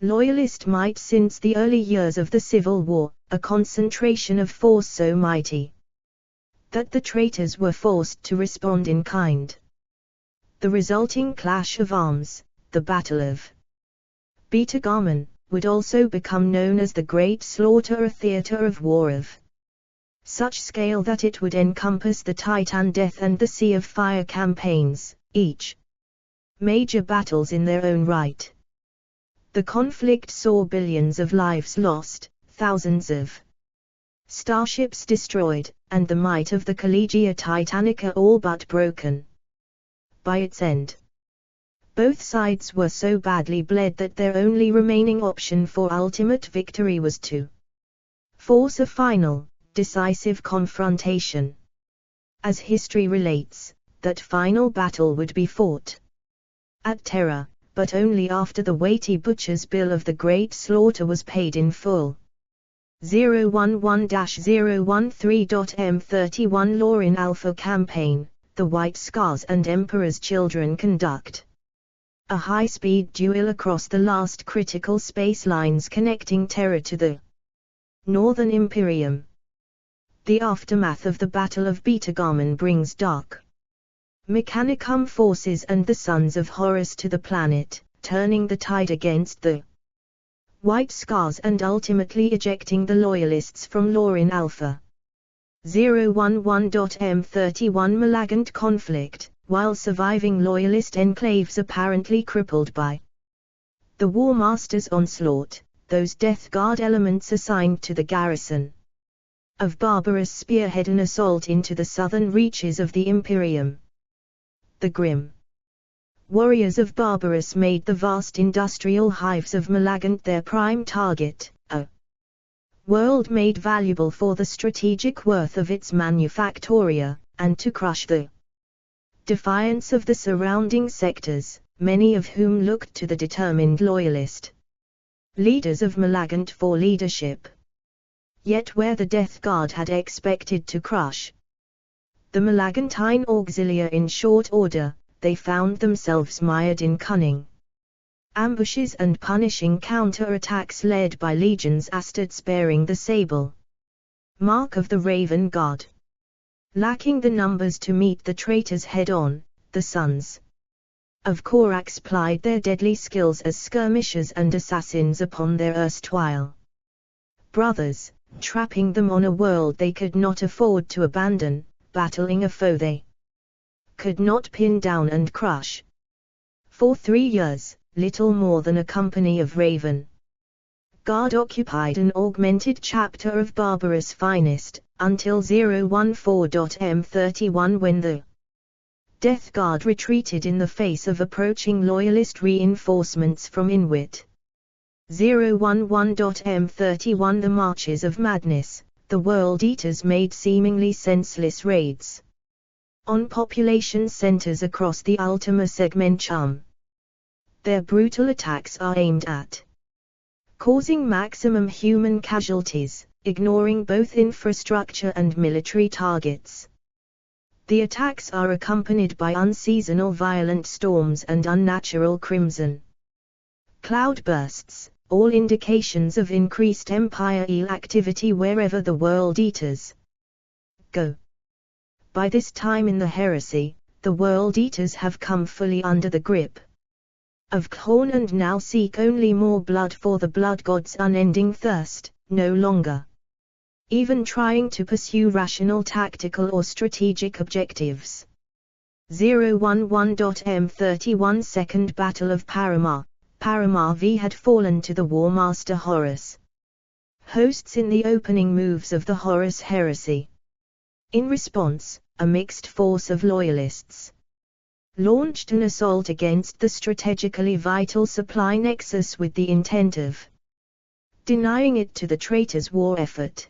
loyalist might since the early years of the Civil War, a concentration of force so mighty that the traitors were forced to respond in kind. The resulting clash of arms, the Battle of Beta Garman, would also become known as the Great Slaughter, a theater of war of such scale that it would encompass the Titan Death and the Sea of Fire campaigns, each major battles in their own right. The conflict saw billions of lives lost, thousands of starships destroyed, and the might of the Collegia Titanica all but broken. By its end, both sides were so badly bled that their only remaining option for ultimate victory was to force a final, decisive confrontation. As history relates, that final battle would be fought at Terra, but only after the weighty butcher's bill of the Great Slaughter was paid in full. 011-013.M31 Laurin Alpha Campaign, the White Scars and Emperor's Children conduct a high-speed duel across the last critical space lines connecting Terra to the Northern Imperium. The aftermath of the Battle of Beta Garman brings Dark Mechanicum forces and the Sons of Horus to the planet, turning the tide against the White Scars and ultimately ejecting the Loyalists from Laurin Alpha. 011.M31 Malagant conflict, while surviving Loyalist enclaves apparently crippled by the War Master's onslaught, those Death Guard elements assigned to the garrison of Barbarus spearhead an assault into the southern reaches of the Imperium. The grim warriors of Barbarus made the vast industrial hives of Malagant their prime target, a world made valuable for the strategic worth of its manufactoria, and to crush the defiance of the surrounding sectors, many of whom looked to the determined loyalist leaders of Malagant for leadership. Yet where the Death Guard had expected to crush the Malagantine auxilia in short order, they found themselves mired in cunning ambushes and punishing counter-attacks led by legions Astartes bearing the sable mark of the Raven God. Lacking the numbers to meet the traitors head-on, the Sons of Korax plied their deadly skills as skirmishers and assassins upon their erstwhile brothers, trapping them on a world they could not afford to abandon, battling a foe they could not pin down and crush. For 3 years, little more than a company of Raven Guard occupied an augmented chapter of Barbarus' finest, until 014.M31 when the Death Guard retreated in the face of approaching Loyalist reinforcements from Inwit. 011.M31 The Marches of Madness, the World Eaters made seemingly senseless raids on population centers across the Ultima Segmentum. Their brutal attacks are aimed at causing maximum human casualties, ignoring both infrastructure and military targets. The attacks are accompanied by unseasonal violent storms and unnatural crimson cloudbursts, all indications of increased Empire-ile activity wherever the World Eaters go. By this time in the heresy, the World Eaters have come fully under the grip of Khorne and now seek only more blood for the Blood God's unending thirst, no longer even trying to pursue rational tactical or strategic objectives. 011.M31 Second Battle of Paramar. Paramar V had fallen to the War Master Horus hosts in the opening moves of the Horus Heresy. In response, a mixed force of loyalists launched an assault against the strategically vital supply nexus with the intent of denying it to the traitors' war effort.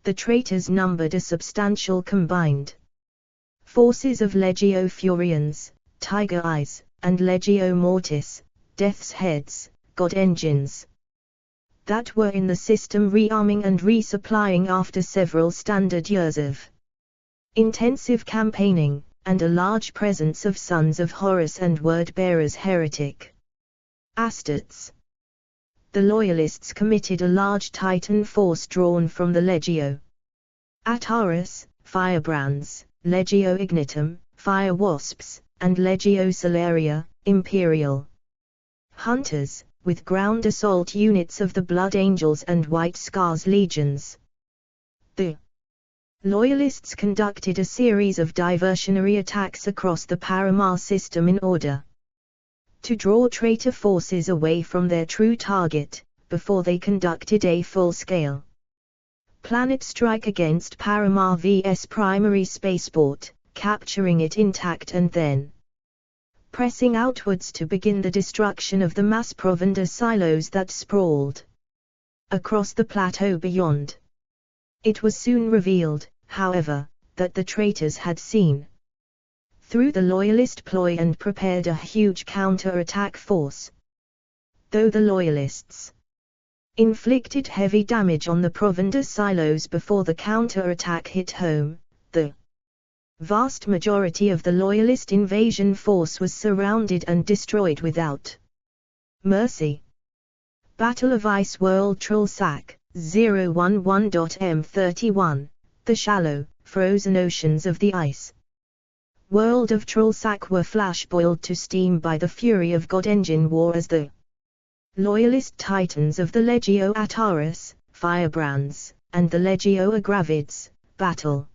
The traitors numbered a substantial combined forces of Legio Furians, Tiger Eyes, and Legio Mortis, Death's Heads, God Engines. that were in the system rearming and resupplying after several standard years of intensive campaigning, and a large presence of sons of Horus and word-bearers heretic Astutes. The Loyalists committed a large Titan force drawn from the Legio Ataurus, firebrands, Legio Ignitum, fire wasps, and Legio Solaria, imperial hunters, with ground assault units of the Blood Angels and White Scars legions. The Loyalists conducted a series of diversionary attacks across the Paramar system in order to draw traitor forces away from their true target, before they conducted a full-scale planet strike against Paramar vs primary spaceport, capturing it intact and then pressing outwards to begin the destruction of the mass provender silos that sprawled across the plateau beyond. It was soon revealed, however, that the traitors had seen through the Loyalist ploy and prepared a huge counter-attack force. Though the Loyalists inflicted heavy damage on the provender silos before the counter-attack hit home, the vast majority of the Loyalist invasion force was surrounded and destroyed without mercy. Battle of Ice World Trollsack, 011.M31, the shallow, frozen oceans of the ice world of Trollsack were flash-boiled to steam by the fury of God engine war as the Loyalist Titans of the Legio Ataurus, firebrands, and the Legio Agravids, battle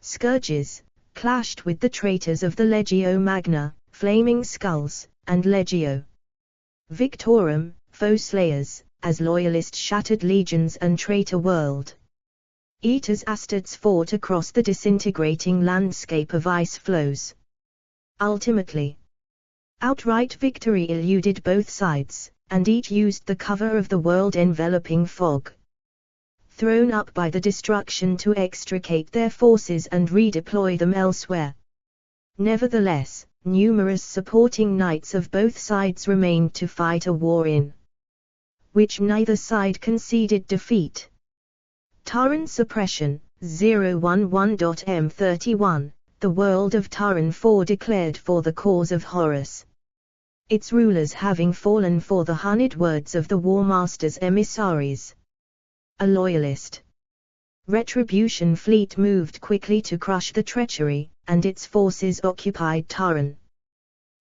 scourges, clashed with the traitors of the Legio Magna, flaming skulls, and Legio Victorum, foe slayers, as Loyalist shattered legions and traitor world eaters Astutes fought across the disintegrating landscape of ice flows. Ultimately, outright victory eluded both sides, and each used the cover of the world-enveloping fog thrown up by the destruction to extricate their forces and redeploy them elsewhere. Nevertheless, numerous supporting knights of both sides remained to fight a war in which neither side conceded defeat. Taran suppression, 011.M31, the world of Taran IV declared for the cause of Horus, its rulers having fallen for the honeyed words of the War Master's emissaries. A Loyalist retribution fleet moved quickly to crush the treachery, and its forces occupied Taran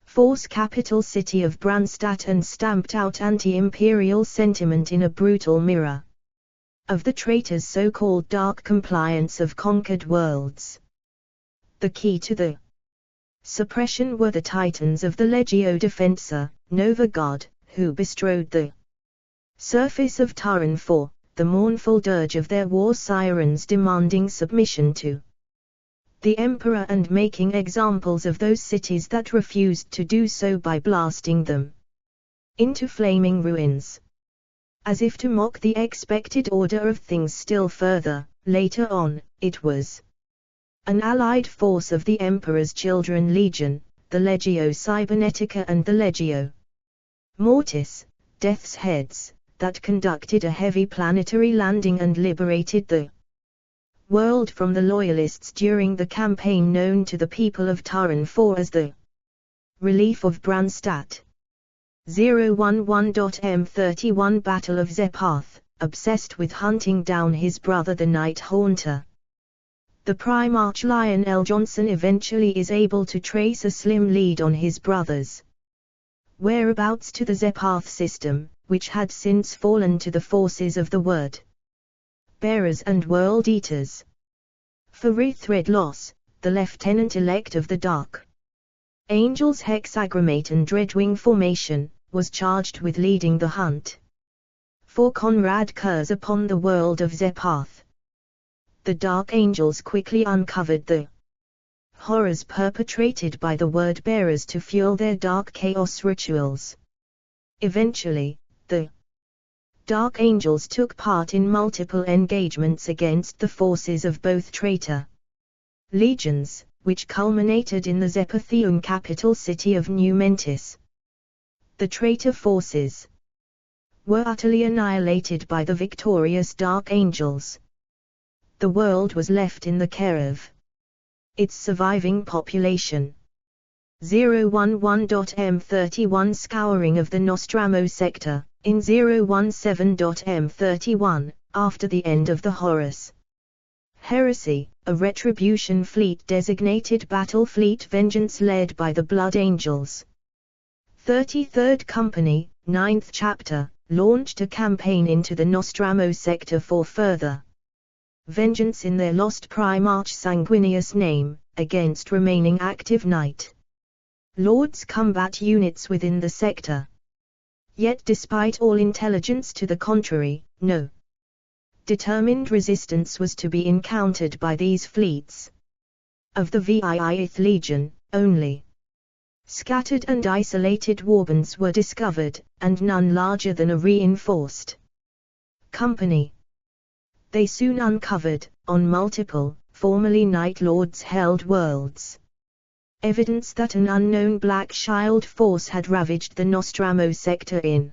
IV's capital city of Brandstadt and stamped out anti-imperial sentiment in a brutal mirror of the traitors' so-called dark compliance of conquered worlds. The key to the suppression were the Titans of the Legio Defensor, Nova God, who bestrode the surface of Taran IV, the mournful dirge of their war sirens demanding submission to the Emperor and making examples of those cities that refused to do so by blasting them into flaming ruins. As if to mock the expected order of things still further, later on, it was an allied force of the Emperor's Children Legion, the Legio Cybernetica and the Legio Mortis, Death's Heads, that conducted a heavy planetary landing and liberated the world from the Loyalists during the campaign known to the people of Taran IV as the Relief of Brandstadt. 011.M31 Battle of Zepath, obsessed with hunting down his brother the Night Haunter. The Primarch Lionel Johnson eventually is able to trace a slim lead on his brother's whereabouts to the Zepath system, which had since fallen to the forces of the Word Bearers and World Eaters. Farid Threadloss, the Lieutenant-elect of the Dark Angels Hexagrammate Dreadwing Formation, was charged with leading the hunt for Conrad Kurz upon the world of Zepath. The Dark Angels quickly uncovered the horrors perpetrated by the Word-Bearers to fuel their dark chaos rituals. Eventually, the Dark Angels took part in multiple engagements against the forces of both traitor legions, which culminated in the Zepathian capital city of New Mentis. The traitor forces were utterly annihilated by the victorious Dark Angels. The world was left in the care of its surviving population. 011.M31 Scouring of the Nostromo sector. In 017.M31, after the end of the Horus Heresy, a retribution fleet designated Battle Fleet Vengeance led by the Blood Angels. 33rd Company, 9th Chapter, launched a campaign into the Nostromo sector for further vengeance in their lost Primarch Sanguinius name, against remaining active Night Lords combat units within the sector. Yet despite all intelligence to the contrary, no determined resistance was to be encountered by these fleets. Of the VIIth Legion, only scattered and isolated warbands were discovered, and none larger than a reinforced company. They soon uncovered, on multiple, formerly Night Lords held worlds, evidence that an unknown Black Shield force had ravaged the Nostromo sector in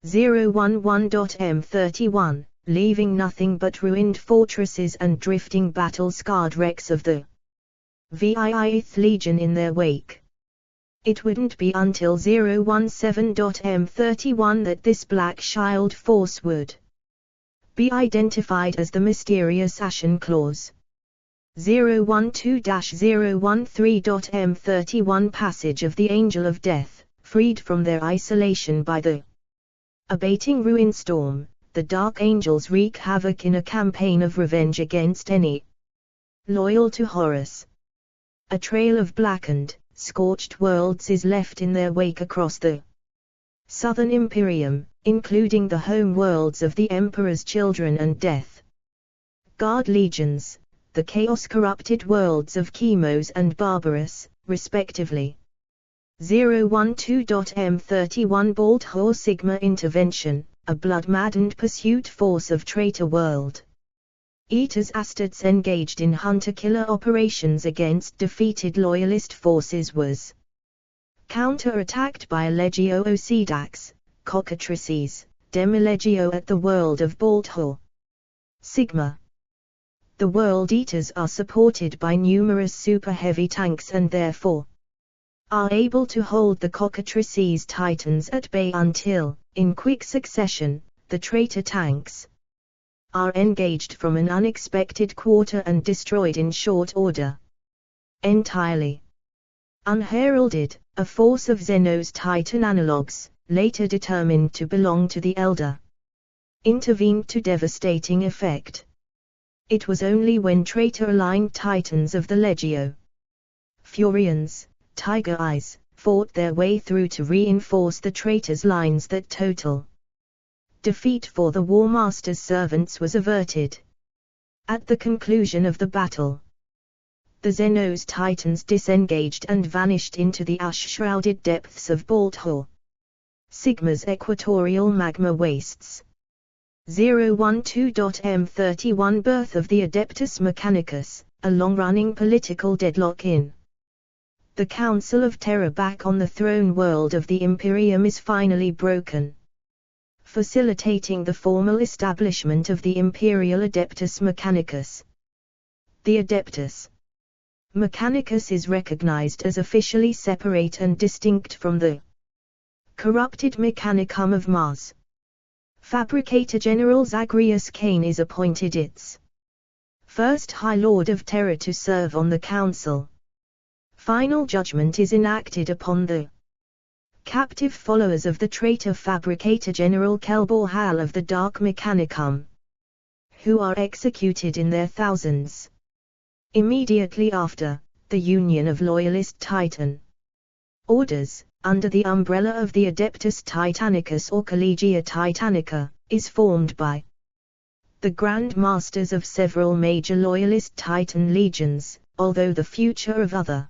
011.M31, leaving nothing but ruined fortresses and drifting battle-scarred wrecks of the VIIth Legion in their wake. It wouldn't be until 017.M31 that this Black Shield force would be identified as the mysterious Ashen Claws. 012-013.M31 Passage of the Angel of Death, freed from their isolation by the abating ruin storm, the Dark Angels wreak havoc in a campaign of revenge against any loyal to Horus. A trail of blackened, scorched worlds is left in their wake across the Southern Imperium, including the home worlds of the Emperor's Children and Death Guard legions, the chaos-corrupted worlds of Chemos and Barbarous, respectively. 012.M31 Bald Hor Sigma Intervention, a blood-maddened pursuit force of traitor world Eaters Astartes engaged in hunter-killer operations against defeated loyalist forces was counter-attacked by a Legio Ocedax, Cockatrices, Demilegio at the world of Bald Hor Sigma. The World Eaters are supported by numerous super-heavy tanks and therefore are able to hold the Cockatrices Titans at bay until, in quick succession, the traitor tanks are engaged from an unexpected quarter and destroyed in short order. Entirely unheralded, a force of Zeno's Titan analogues, later determined to belong to the Elder, intervened to devastating effect. It was only when traitor-aligned Titans of the Legio Furians, Tiger Eyes, fought their way through to reinforce the traitors' lines that total defeat for the War Master's servants was averted. At the conclusion of the battle, the Zeno's Titans disengaged and vanished into the ash-shrouded depths of Bald Hor Sigma's equatorial magma wastes. 012.M31 Birth of the Adeptus Mechanicus, a long-running political deadlock in the Council of Terror back on the throne world of the Imperium is finally broken, facilitating the formal establishment of the Imperial Adeptus Mechanicus. The Adeptus Mechanicus is recognized as officially separate and distinct from the corrupted Mechanicum of Mars. Fabricator General Zagreus Kane is appointed its first High Lord of Terror to serve on the Council. Final judgment is enacted upon the captive followers of the traitor Fabricator General Kelbor Hal of the Dark Mechanicum, who are executed in their thousands. Immediately after, the Union of Loyalist Titan Orders, under the umbrella of the Adeptus Titanicus or Collegia Titanica, is formed by the Grand Masters of several major Loyalist Titan legions, although the future of other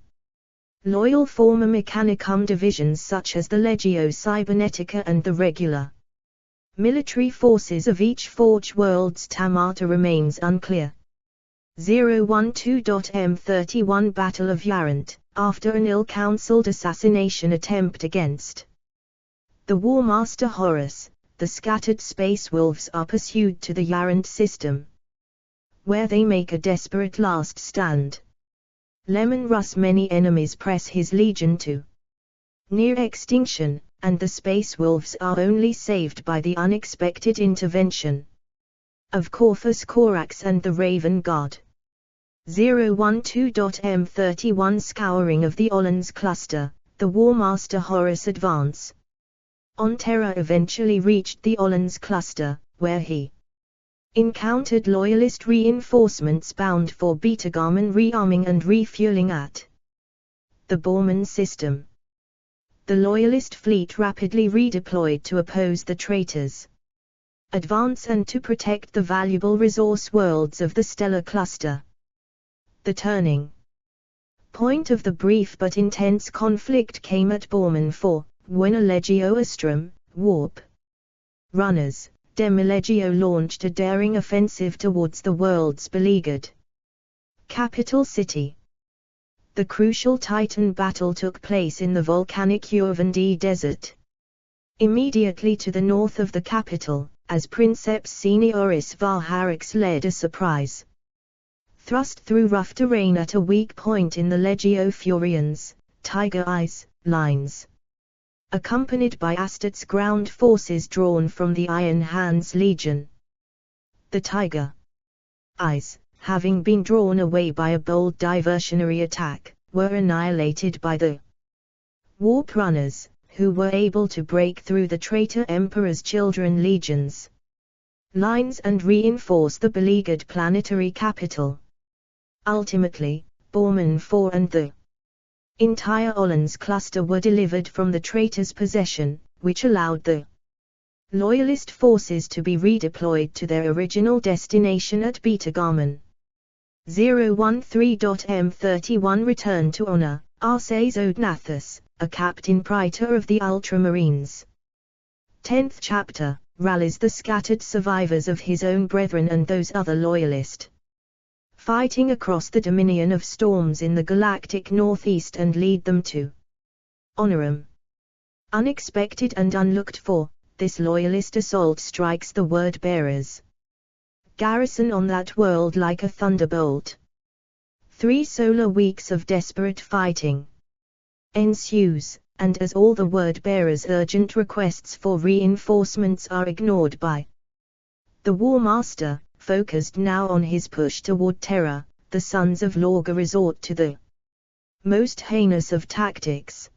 loyal former Mechanicum divisions such as the Legio Cybernetica and the regular military forces of each Forge World's Tamata remains unclear. 012.M31 Battle of Yarant, after an ill-counseled assassination attempt against the War Master Horus, the scattered space wolves are pursued to the Yarant system, where they make a desperate last stand. Lemon Russ' many enemies press his legion to near extinction, and the space wolves are only saved by the unexpected intervention of Corvus Corax and the Raven God. 012.M31 Scouring of the Olans cluster, the Warmaster Horus advance on Terra eventually reached the Olans cluster, where he encountered loyalist reinforcements bound for Betagarman rearming and refueling at the Borman system. The loyalist fleet rapidly redeployed to oppose the traitors' advance and to protect the valuable resource worlds of the stellar cluster. The turning point of the brief but intense conflict came at Borman 4, when a Legio Astrum, warp runners, Demilegio launched a daring offensive towards the world's beleaguered capital city. The crucial Titan battle took place in the volcanic Urvandi Desert, immediately to the north of the capital, as Princeps Senioris Varharix led a surprise thrust through rough terrain at a weak point in the Legio Furians, Tiger Eyes, lines. Accompanied by Astat's ground forces drawn from the Iron Hands Legion. The Tiger Eyes, having been drawn away by a bold diversionary attack, were annihilated by the Warp Runners, who were able to break through the traitor Emperor's Children Legions lines and reinforce the beleaguered planetary capital. Ultimately, Borman 4 and the entire Olans cluster were delivered from the traitors' possession, which allowed the loyalist forces to be redeployed to their original destination at Betagarman. 013.M31 Return to Honor, Arces Odnathus, a captain praetor of the Ultramarines. 10th chapter, rallies the scattered survivors of his own brethren and those other loyalist fighting across the dominion of storms in the galactic northeast and lead them to Honorum. Unexpected and unlooked for, this loyalist assault strikes the word-bearers' garrison on that world like a thunderbolt. 3 solar weeks of desperate fighting ensues, and as all the word-bearers' urgent requests for reinforcements are ignored by the War Master, focused now on his push toward Terra, the Sons of Lorga resort to the most heinous of tactics.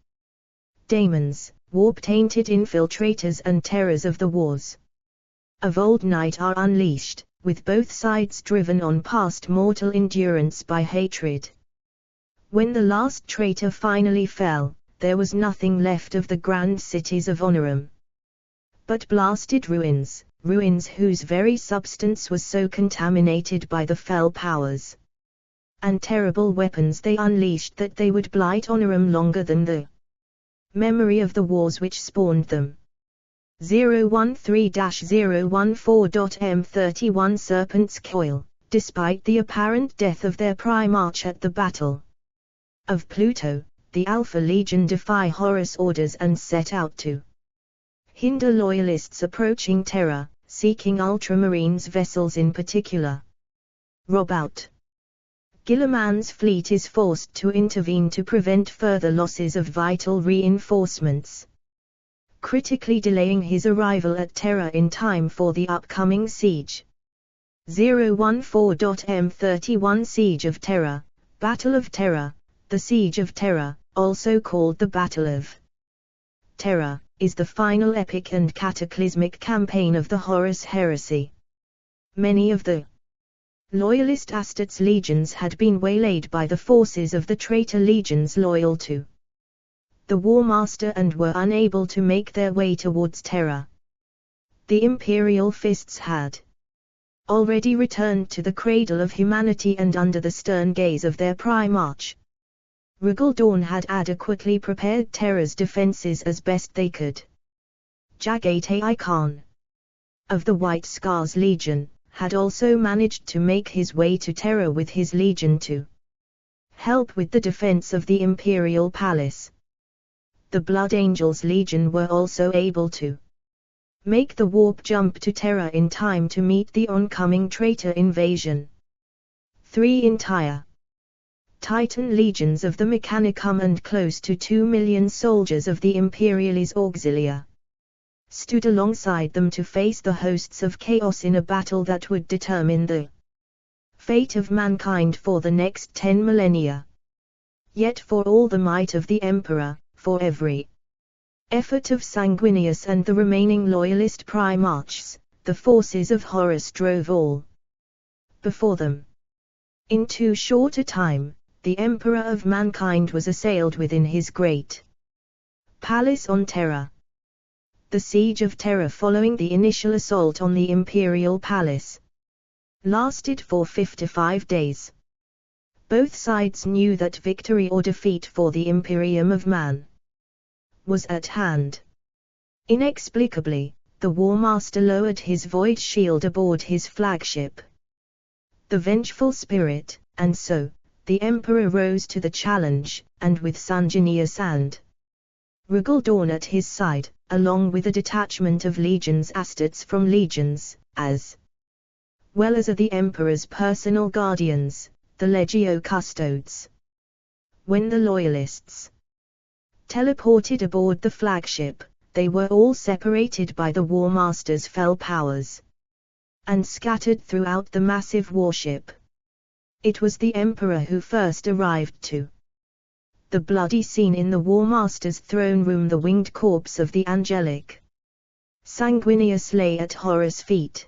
Daemons, warp-tainted infiltrators and terrors of the wars of old night are unleashed, with both sides driven on past mortal endurance by hatred. When the last traitor finally fell, there was nothing left of the grand cities of Honorum but blasted ruins, ruins whose very substance was so contaminated by the fell powers and terrible weapons they unleashed that they would blight Honorum longer than the memory of the wars which spawned them. 013-014.M31 Serpent's Coil, despite the apparent death of their Primarch at the Battle of Pluto, the Alpha Legion defy Horus' orders and set out to hinder loyalists approaching Terra, seeking Ultramarines vessels in particular. Rob out. Guilliman's fleet is forced to intervene to prevent further losses of vital reinforcements, critically delaying his arrival at Terra in time for the upcoming siege. 014.M31 Siege of Terra, Battle of Terra. The Siege of Terra, also called the Battle of Terra, is the final epic and cataclysmic campaign of the Horus Heresy. Many of the loyalist Astat's legions had been waylaid by the forces of the traitor legions loyal to the War Master and were unable to make their way towards Terra. The Imperial Fists had already returned to the cradle of humanity and under the stern gaze of their Primarch, Regal Dawn had adequately prepared Terra's defenses as best they could. Jagate Khan of the White Scars Legion had also managed to make his way to Terra with his legion to help with the defense of the Imperial Palace. The Blood Angels Legion were also able to Make the warp jump to Terra in time to meet the oncoming traitor invasion. 3 entire Titan legions of the Mechanicum and close to 2 million soldiers of the Imperialis Auxilia stood alongside them to face the hosts of chaos in a battle that would determine the fate of mankind for the next 10 millennia. Yet for all the might of the Emperor, for every effort of Sanguinius and the remaining loyalist Primarchs, the forces of Horus drove all before them. In too short a time, the Emperor of mankind was assailed within his great palace on Terra. The siege of Terra following the initial assault on the Imperial Palace lasted for 55 days. Both sides knew that victory or defeat for the Imperium of Man was at hand. Inexplicably, the War Master lowered his void shield aboard his flagship, the Vengeful Spirit, and so, the Emperor rose to the challenge, and with Sanguinius and Rigaldorn at his side, along with a detachment of legions Astartes from legions, as well as the Emperor's personal guardians, the Legio Custodes. When the Loyalists teleported aboard the flagship, they were all separated by the War Master's fell powers and scattered throughout the massive warship. It was the Emperor who first arrived to the bloody scene in the War Master's throne room. The winged corpse of the angelic Sanguinius lay at Horus' feet.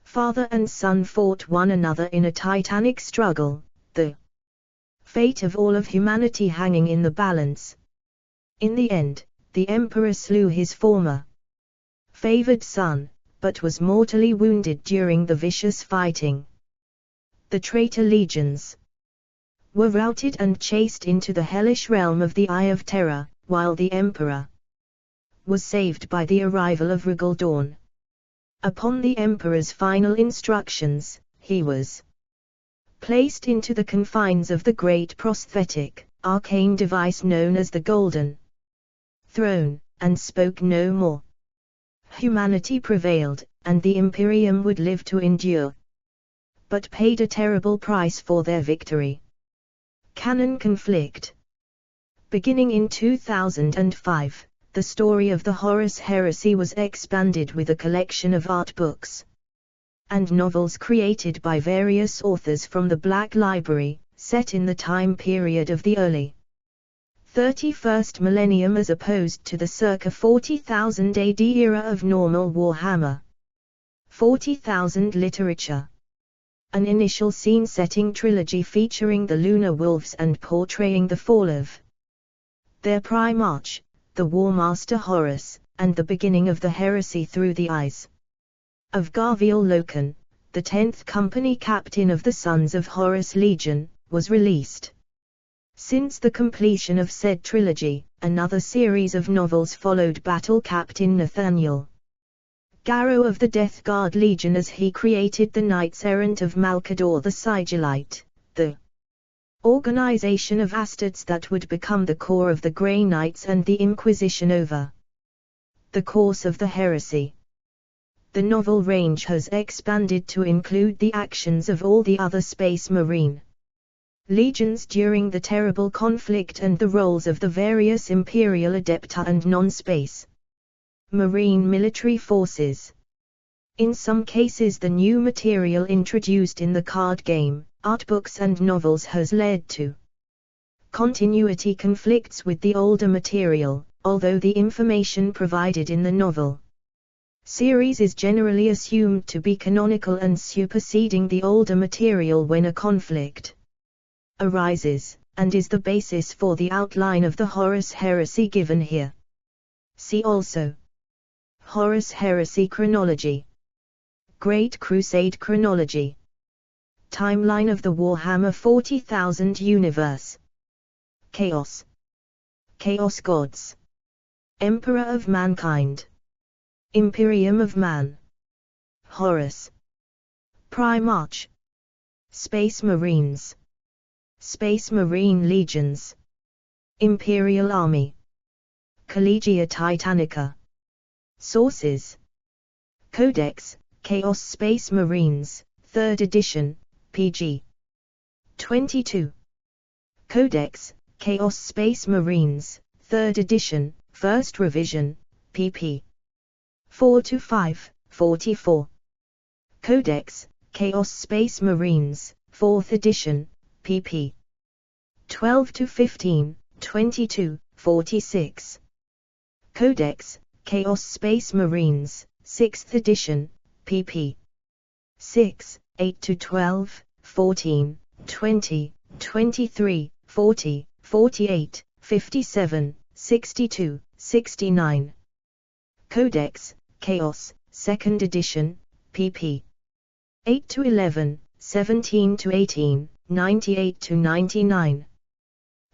Father and son fought one another in a titanic struggle, the fate of all of humanity hanging in the balance. In the end, the Emperor slew his former favored son, but was mortally wounded during the vicious fighting. The traitor legions were routed and chased into the hellish realm of the Eye of Terror, while the Emperor was saved by the arrival of Rigaldorn. Upon the Emperor's final instructions, he was placed into the confines of the great prosthetic, arcane device known as the Golden Throne, and spoke no more. Humanity prevailed, and the Imperium would live to endure, but paid a terrible price for their victory. Canon conflict. Beginning in 2005, the story of the Horus Heresy was expanded with a collection of art books and novels created by various authors from the Black Library, set in the time period of the early 31st millennium as opposed to the circa 40,000 AD era of normal Warhammer 40,000 literature. An initial scene-setting trilogy featuring the Lunar Wolves and portraying the fall of their Primarch, the War Master Horus, and the beginning of the heresy through the eyes of Garviel Loken, the 10th company captain of the Sons of Horus Legion, was released. Since the completion of said trilogy, another series of novels followed Battle Captain Nathaniel Garrow of the Death Guard Legion as he created the Knights Errant of Malcador the Sigillite, the organization of Astartes that would become the core of the Grey Knights and the Inquisition over the course of the heresy. The novel range has expanded to include the actions of all the other Space Marine legions during the terrible conflict and the roles of the various Imperial Adepta and non-Space Marine military forces. In some cases the new material introduced in the card game, art books and novels has led to continuity conflicts with the older material, although the information provided in the novel series is generally assumed to be canonical and superseding the older material when a conflict arises, and is the basis for the outline of the Horus Heresy given here. See also Horus Heresy chronology, Great Crusade chronology, timeline of the Warhammer 40,000 universe, Chaos, Chaos Gods, Emperor of Mankind, Imperium of Man, Horus, Primarch, Space Marines, Space Marine Legions, Imperial Army, Collegia Titanica. Sources: Codex, Chaos Space Marines, 3rd edition, pg. 22. Codex, Chaos Space Marines, 3rd edition, 1st revision, pp. 4-5, 44. Codex, Chaos Space Marines, 4th edition, pp. 12-15, 22, 46. Codex, Chaos Space Marines, 6th edition, pp. 6, 8-12, 14, 20, 23, 40, 48, 57, 62, 69. Codex, Chaos, 2nd edition, pp. 8-11, 17-18, 98-99.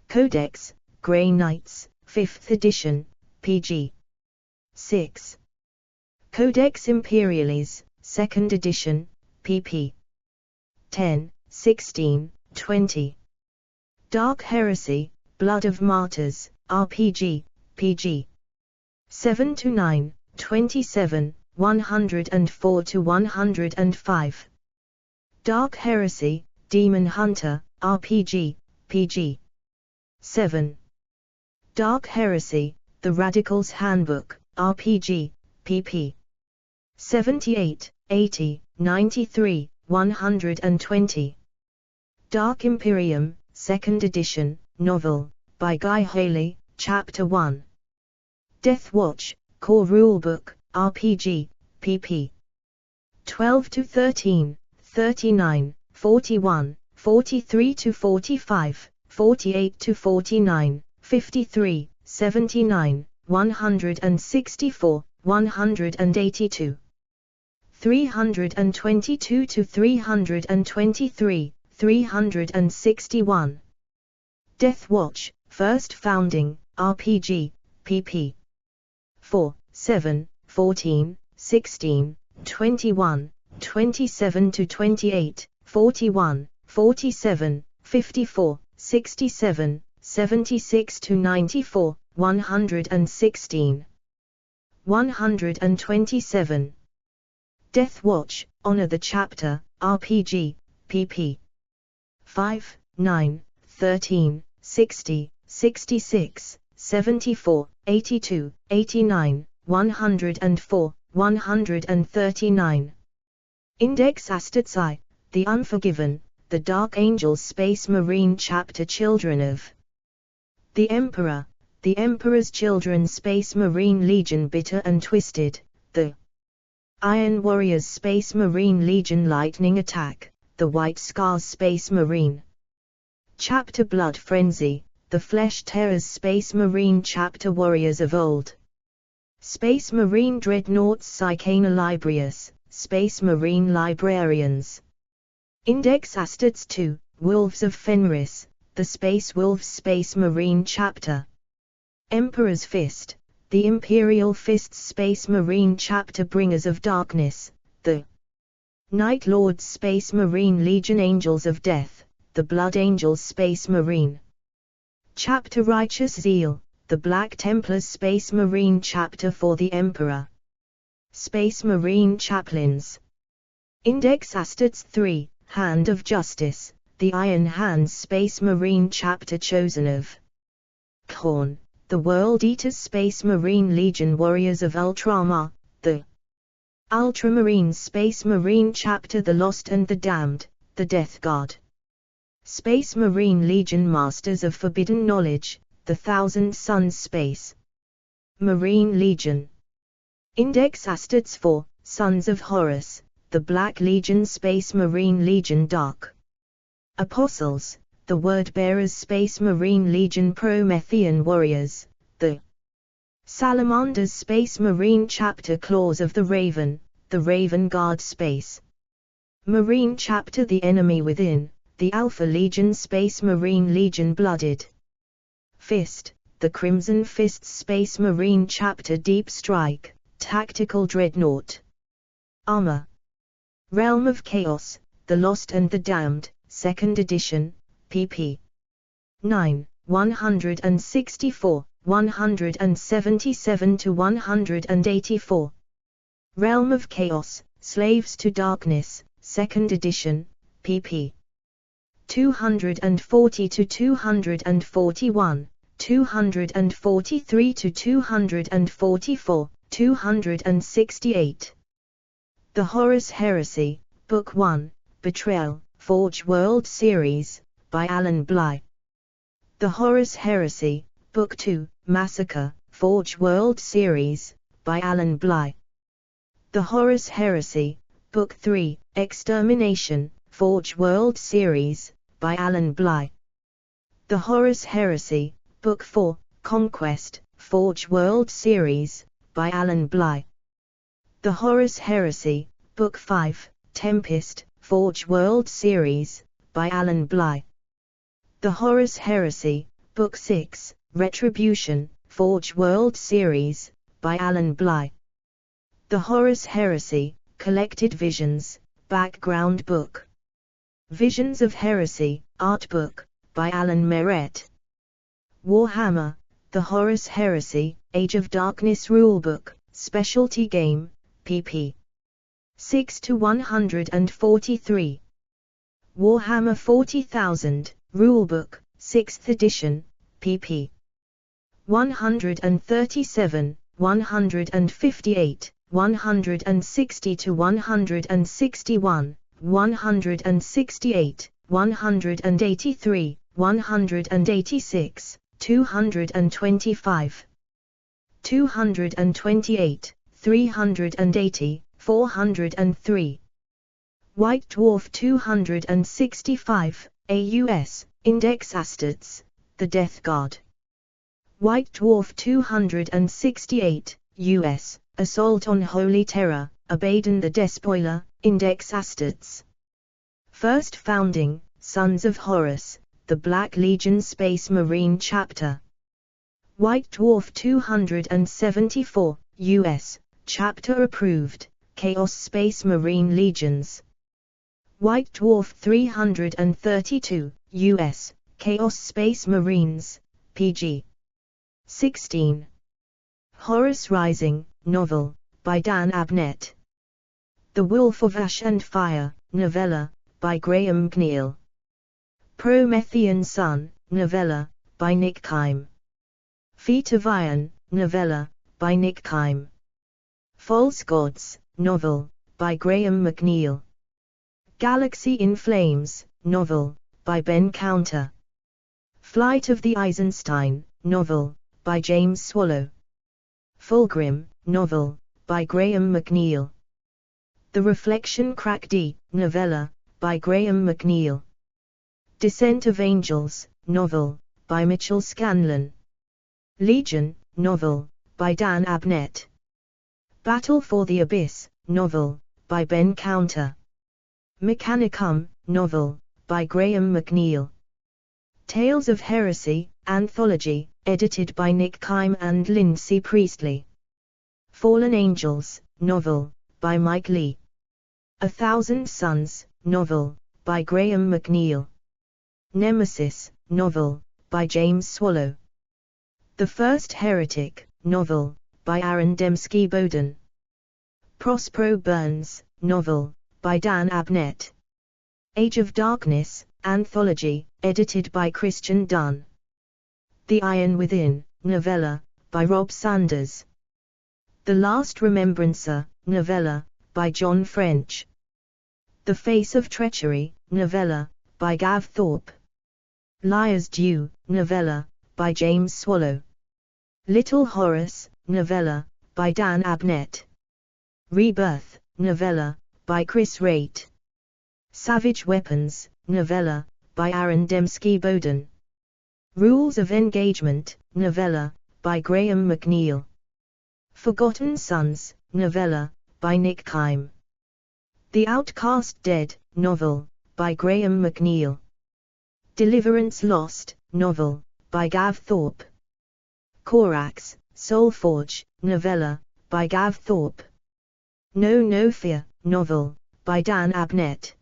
Codex, Grey Knights, 5th edition, pg. 6. Codex Imperialis, 2nd edition, pp. 10, 16, 20. Dark Heresy, Blood of Martyrs, RPG, pg. 7-9, 27, 104-105. Dark Heresy, Demon Hunter, RPG, pg. 7. Dark Heresy, The Radical's Handbook, RPG, pp. 78, 80, 93, 120. Dark Imperium, 2nd edition, novel, by Guy Haley, Chapter 1. Death Watch, Core Rulebook, RPG, pp. 12-13, 39, 41, 43-45, 48-49, 53, 79, 164, 182. 322-323, 361. Death Watch, First Founding, RPG, pp. 4, 7, 14, 16, 21, 27-28, 41, 47, 54, 67, 76-94, 116. 127. Death Watch, Honor the Chapter, RPG, pp. 5, 9, 13, 60, 66, 74, 82, 89, 104, 139. Index Astats I, The Unforgiven, The Dark Angels Space Marine Chapter Children of the Emperor, The Emperor's Children Space Marine Legion Bitter and Twisted, The Iron Warriors Space Marine Legion Lightning Attack, The White Scars Space Marine Chapter Blood Frenzy, The Flesh Terrors Space Marine Chapter Warriors of Old, Space Marine Dreadnoughts Psychana Librius, Space Marine Librarians. Index Astats II, Wolves of Fenris, The Space Wolves Space Marine Chapter. Emperor's Fist, The Imperial Fists Space Marine Chapter Bringers of Darkness, The Night Lords Space Marine Legion Angels of Death, The Blood Angels Space Marine Chapter Righteous Zeal, The Black Templars Space Marine Chapter for the Emperor. Space Marine Chaplains. Index Astats III, Hand of Justice, The Iron Hands Space Marine Chapter Chosen of Khorne, The World Eaters Space Marine Legion Warriors of Ultramar, The Ultramarines Space Marine Chapter The Lost and the Damned, The Death Guard. Space Marine Legion Masters of Forbidden Knowledge, The Thousand Suns Space Marine Legion. Index Astats IV, Sons of Horus, The Black Legion Space Marine Legion Dark Apostles, The Word-Bearers Space Marine Legion Promethean Warriors, The Salamanders Space Marine Chapter Claws of the Raven, The Raven Guard Space Marine Chapter The Enemy Within, The Alpha Legion Space Marine Legion Blooded Fist, The Crimson Fists Space Marine Chapter Deep Strike, Tactical Dreadnought Armor. Realm of Chaos, The Lost and the Damned, 2nd edition, pp. 9, 164, 177–184. Realm of Chaos, Slaves to Darkness, 2nd edition, pp. 240–241, 243–244, 268. The Horus Heresy, Book 1, Betrayal, Forge World Series, by Alan Bly. The Horus Heresy, Book 2, Massacre, Forge World Series, by Alan Bly. The Horus Heresy, Book 3, Extermination, Forge World Series, by Alan Bly. The Horus Heresy, Book 4, Conquest, Forge World Series, by Alan Bly. The Horus Heresy, Book 5, Tempest, Forge World Series, by Alan Bly. The Horus Heresy, Book 6, Retribution, Forge World Series, by Alan Bly. The Horus Heresy, Collected Visions, Background Book. Visions of Heresy, Art Book, by Alan Merritt. Warhammer, The Horus Heresy, Age of Darkness Rulebook, Specialty Game, pp. 6–143. Warhammer 40,000, Rulebook, 6th edition, pp. 137, 158, 160–161, 168, 183, 186, 225, 228, 380, 403. White Dwarf 265, AUS, Index Astartes, The Death Guard. White Dwarf 268, US, Assault on Holy Terror, Abaddon the Despoiler, Index Astartes. First Founding, Sons of Horus, The Black Legion Space Marine Chapter. White Dwarf 274, US, Chapter Approved, Chaos Space Marine Legions. White Dwarf 332, US, Chaos Space Marines, PG. 16. Horus Rising, Novel, by Dan Abnett. The Wolf of Ash and Fire, Novella, by Graham McNeill. Promethean Sun, Novella, by Nick Kime. Feet of Iron, Novella, by Nick Kime. False Gods, Novel, by Graham McNeill. Galaxy in Flames, Novel, by Ben Counter. Flight of the Eisenstein, Novel, by James Swallow. Fulgrim, Novel, by Graham McNeill. The Reflection Crack D, Novella, by Graham McNeill. Descent of Angels, Novel, by Mitchell Scanlon. Legion, Novel, by Dan Abnett. Battle for the Abyss, Novel, by Ben Counter. Mechanicum, Novel, by Graham McNeill. Tales of Heresy, Anthology, edited by Nick Kime and Lindsay Priestley. Fallen Angels, Novel, by Mike Lee. 1,000 Suns, Novel, by Graham McNeill. Nemesis, Novel, by James Swallow. The First Heretic, Novel, by Aaron Dembski Bowden. Prospero Burns, Novel, by Dan Abnett. Age of Darkness, Anthology, edited by Christian Dunn. The Iron Within, Novella, by Rob Sanders. The Last Remembrancer, Novella, by John French. The Face of Treachery, Novella, by Gav Thorpe. Liar's Due, Novella, by James Swallow. Little Horus, Novella, by Dan Abnett. Rebirth, Novella, by Chris Raitt. Savage Weapons, Novella, by Aaron Dembski Bowden. Rules of Engagement, Novella, by Graham McNeill. Forgotten Sons, Novella, by Nick Kime. The Outcast Dead, Novel, by Graham McNeill. Deliverance Lost, Novel, by Gav Thorpe. Corax, Soulforge, Novella, by Gav Thorpe. No Fear, Novel, by Dan Abnett.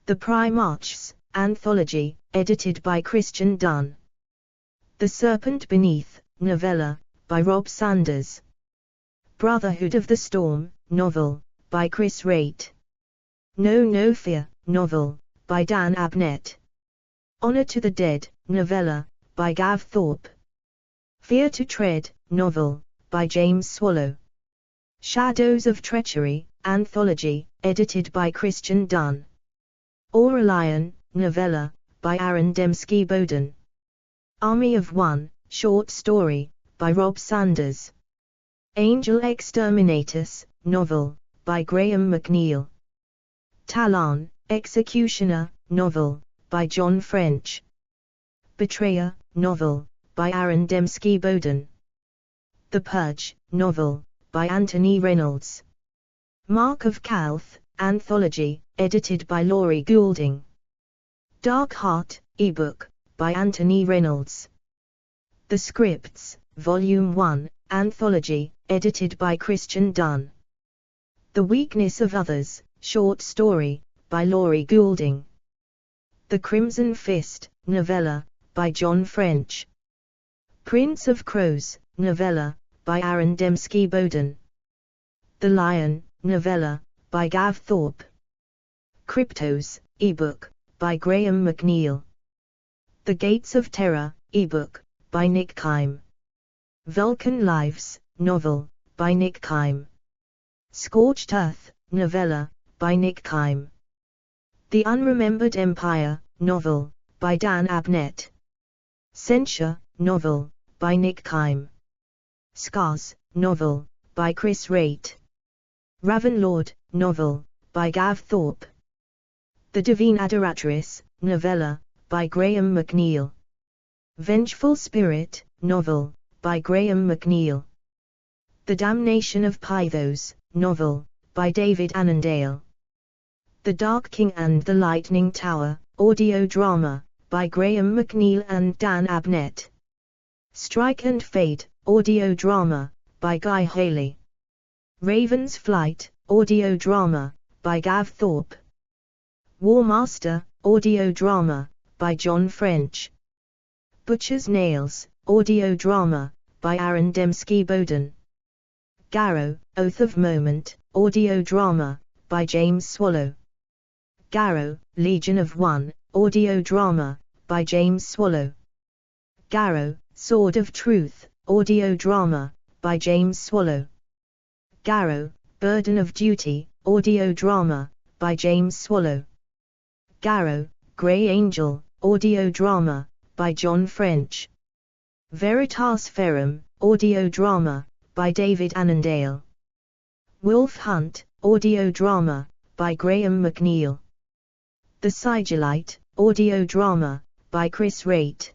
The Primarchs, Anthology, edited by Christian Dunn. The Serpent Beneath, novella, by Rob Sanders. Brotherhood of the Storm, novel, by Chris Raitt. No Fear, novel, by Dan Abnett. Honor to the Dead, novella, by Gav Thorpe. Fear to Tread, novel, by James Swallow. Shadows of Treachery, anthology, edited by Christian Dunn. Aurelion, novella, by Aaron Dembski-Bowden. Army of One, short story, by Rob Sanders. Angel Exterminatus, novel, by Graham McNeill. Talon, Executioner, novel, by John French. Betrayer, novel, by Aaron Dembski-Bowden. The Purge, novel, by Anthony Reynolds. Mark of Calth, anthology, edited by Laurie Goulding. Dark Heart, ebook, by Anthony Reynolds. The Scripts, Volume 1, anthology, edited by Christian Dunn. The Weakness of Others, short story, by Laurie Goulding. The Crimson Fist, novella, by John French. Prince of Crows, novella, by Aaron Dembski-Bowden. The Lion, novella, by Gav Thorpe. Cryptos, ebook, by Graham McNeill. The Gates of Terror, ebook, by Nick Kime. Vulcan Lives, novel, by Nick Kime. Scorched Earth, novella, by Nick Kime. The Unremembered Empire, novel, by Dan Abnett. Censure, novel, by Nick Kime. Scars, novel, by Chris Raitt. Ravenlord, novel, by Gav Thorpe. The Divine Adoratrix, novella, by Graham McNeill. Vengeful Spirit, novel, by Graham McNeill. The Damnation of Pythos, novel, by David Annandale. The Dark King and the Lightning Tower, audio drama, by Graham McNeill and Dan Abnett. Strike and Fade, audio drama, by Guy Haley. Raven's Flight, audio drama, by Gav Thorpe. War Master, audio drama, by John French. Butcher's Nails, audio drama, by Aaron Dembski-Bowden. Garrow, Oath of Moment, audio drama, by James Swallow. Garrow, Legion of One, audio drama, by James Swallow. Garrow, Sword of Truth, audio drama, by James Swallow. Garrow, Burden of Duty, audio drama, by James Swallow. Garrow, Grey Angel, audio drama, by John French. Veritas Ferrum, audio drama, by David Annandale. Wolf Hunt, audio drama, by Graham McNeill. The Sigilite, audio drama, by Chris Raitt.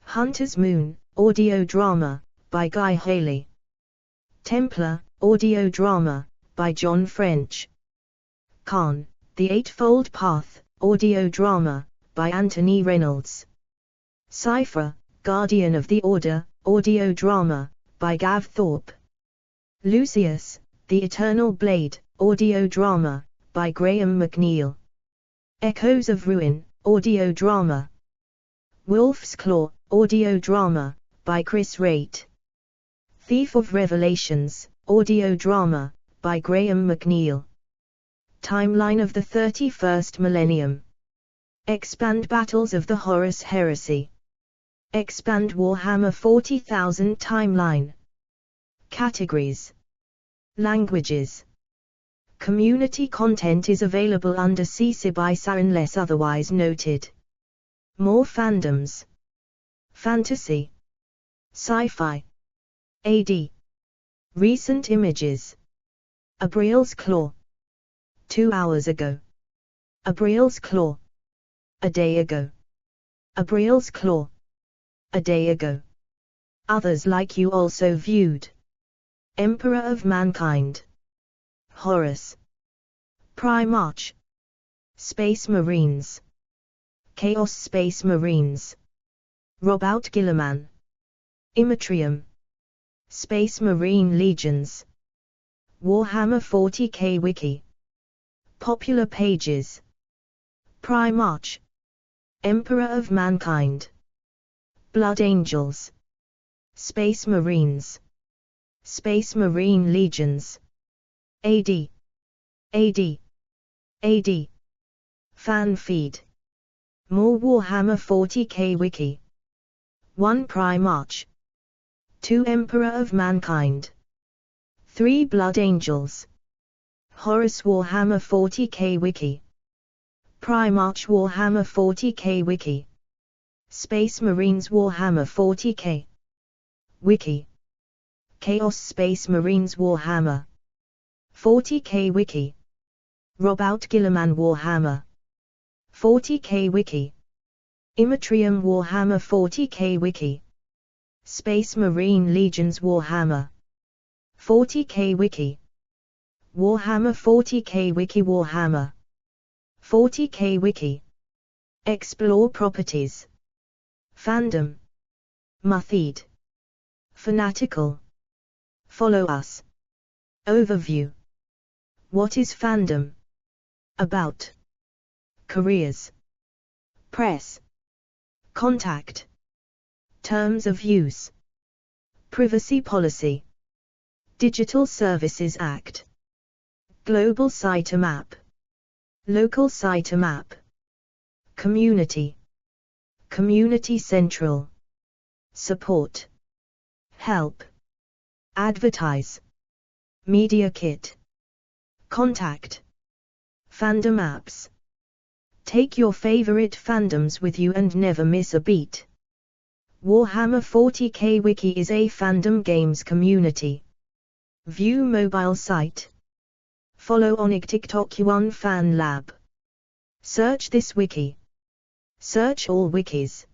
Hunter's Moon, audio drama, by Guy Haley. Templar, audio drama, by John French. Khan, The Eightfold Path, audio drama, by Anthony Reynolds. Cypher, Guardian of the Order, audio drama, by Gav Thorpe. Lucius, The Eternal Blade, audio drama, by Graham McNeill. Echoes of Ruin, audio drama. Wolf's Claw, audio drama, by Chris Raitt. Thief of Revelations, audio drama, by Graham McNeill. Timeline of the 31st Millennium. Expand Battles of the Horus Heresy. Expand Warhammer 40,000 Timeline. Categories. Languages. Community content is available under CC-BY-SA unless otherwise noted. More fandoms. Fantasy. Sci-fi. AD. Recent images. Abriel's Claw. 2 hours ago. Abriel's Claw. A day ago. Abriel's Claw. A day ago. Others like you also viewed. Emperor of Mankind. Horus. Primarch. Space Marines. Chaos Space Marines. Robout Gilliman. Immatrium. Space Marine Legions. Warhammer 40k Wiki. Popular pages. Primarch. Emperor of Mankind. Blood Angels. Space Marines. Space Marine Legions. AD. AD. AD. Fan feed. More Warhammer 40k Wiki. 1 Primarch. 2 Emperor of Mankind. 3 Blood Angels. Horus Warhammer 40k Wiki. Primarch Warhammer 40k Wiki. Space Marines Warhammer 40k Wiki. Chaos Space Marines Warhammer 40k Wiki. Robout Guilliman Warhammer 40k Wiki. Immatrium Warhammer 40k Wiki. Space Marine Legions Warhammer 40k Wiki. Warhammer 40k Wiki. Warhammer 40k Wiki. Explore properties. Fandom. Mutheed. Fanatical. Follow us. Overview. What is fandom? About. Careers. Press. Contact. Terms of use. Privacy policy. Digital Services Act. Global Sitemap. Local Sitemap. Community. Community Central. Support. Help. Advertise. Media Kit. Contact. Fandom apps. Take your favorite fandoms with you and never miss a beat. Warhammer 40k Wiki is a fandom games community. View mobile site. Follow on TikTok Yuan Fan Lab. Search this wiki. Search all wikis.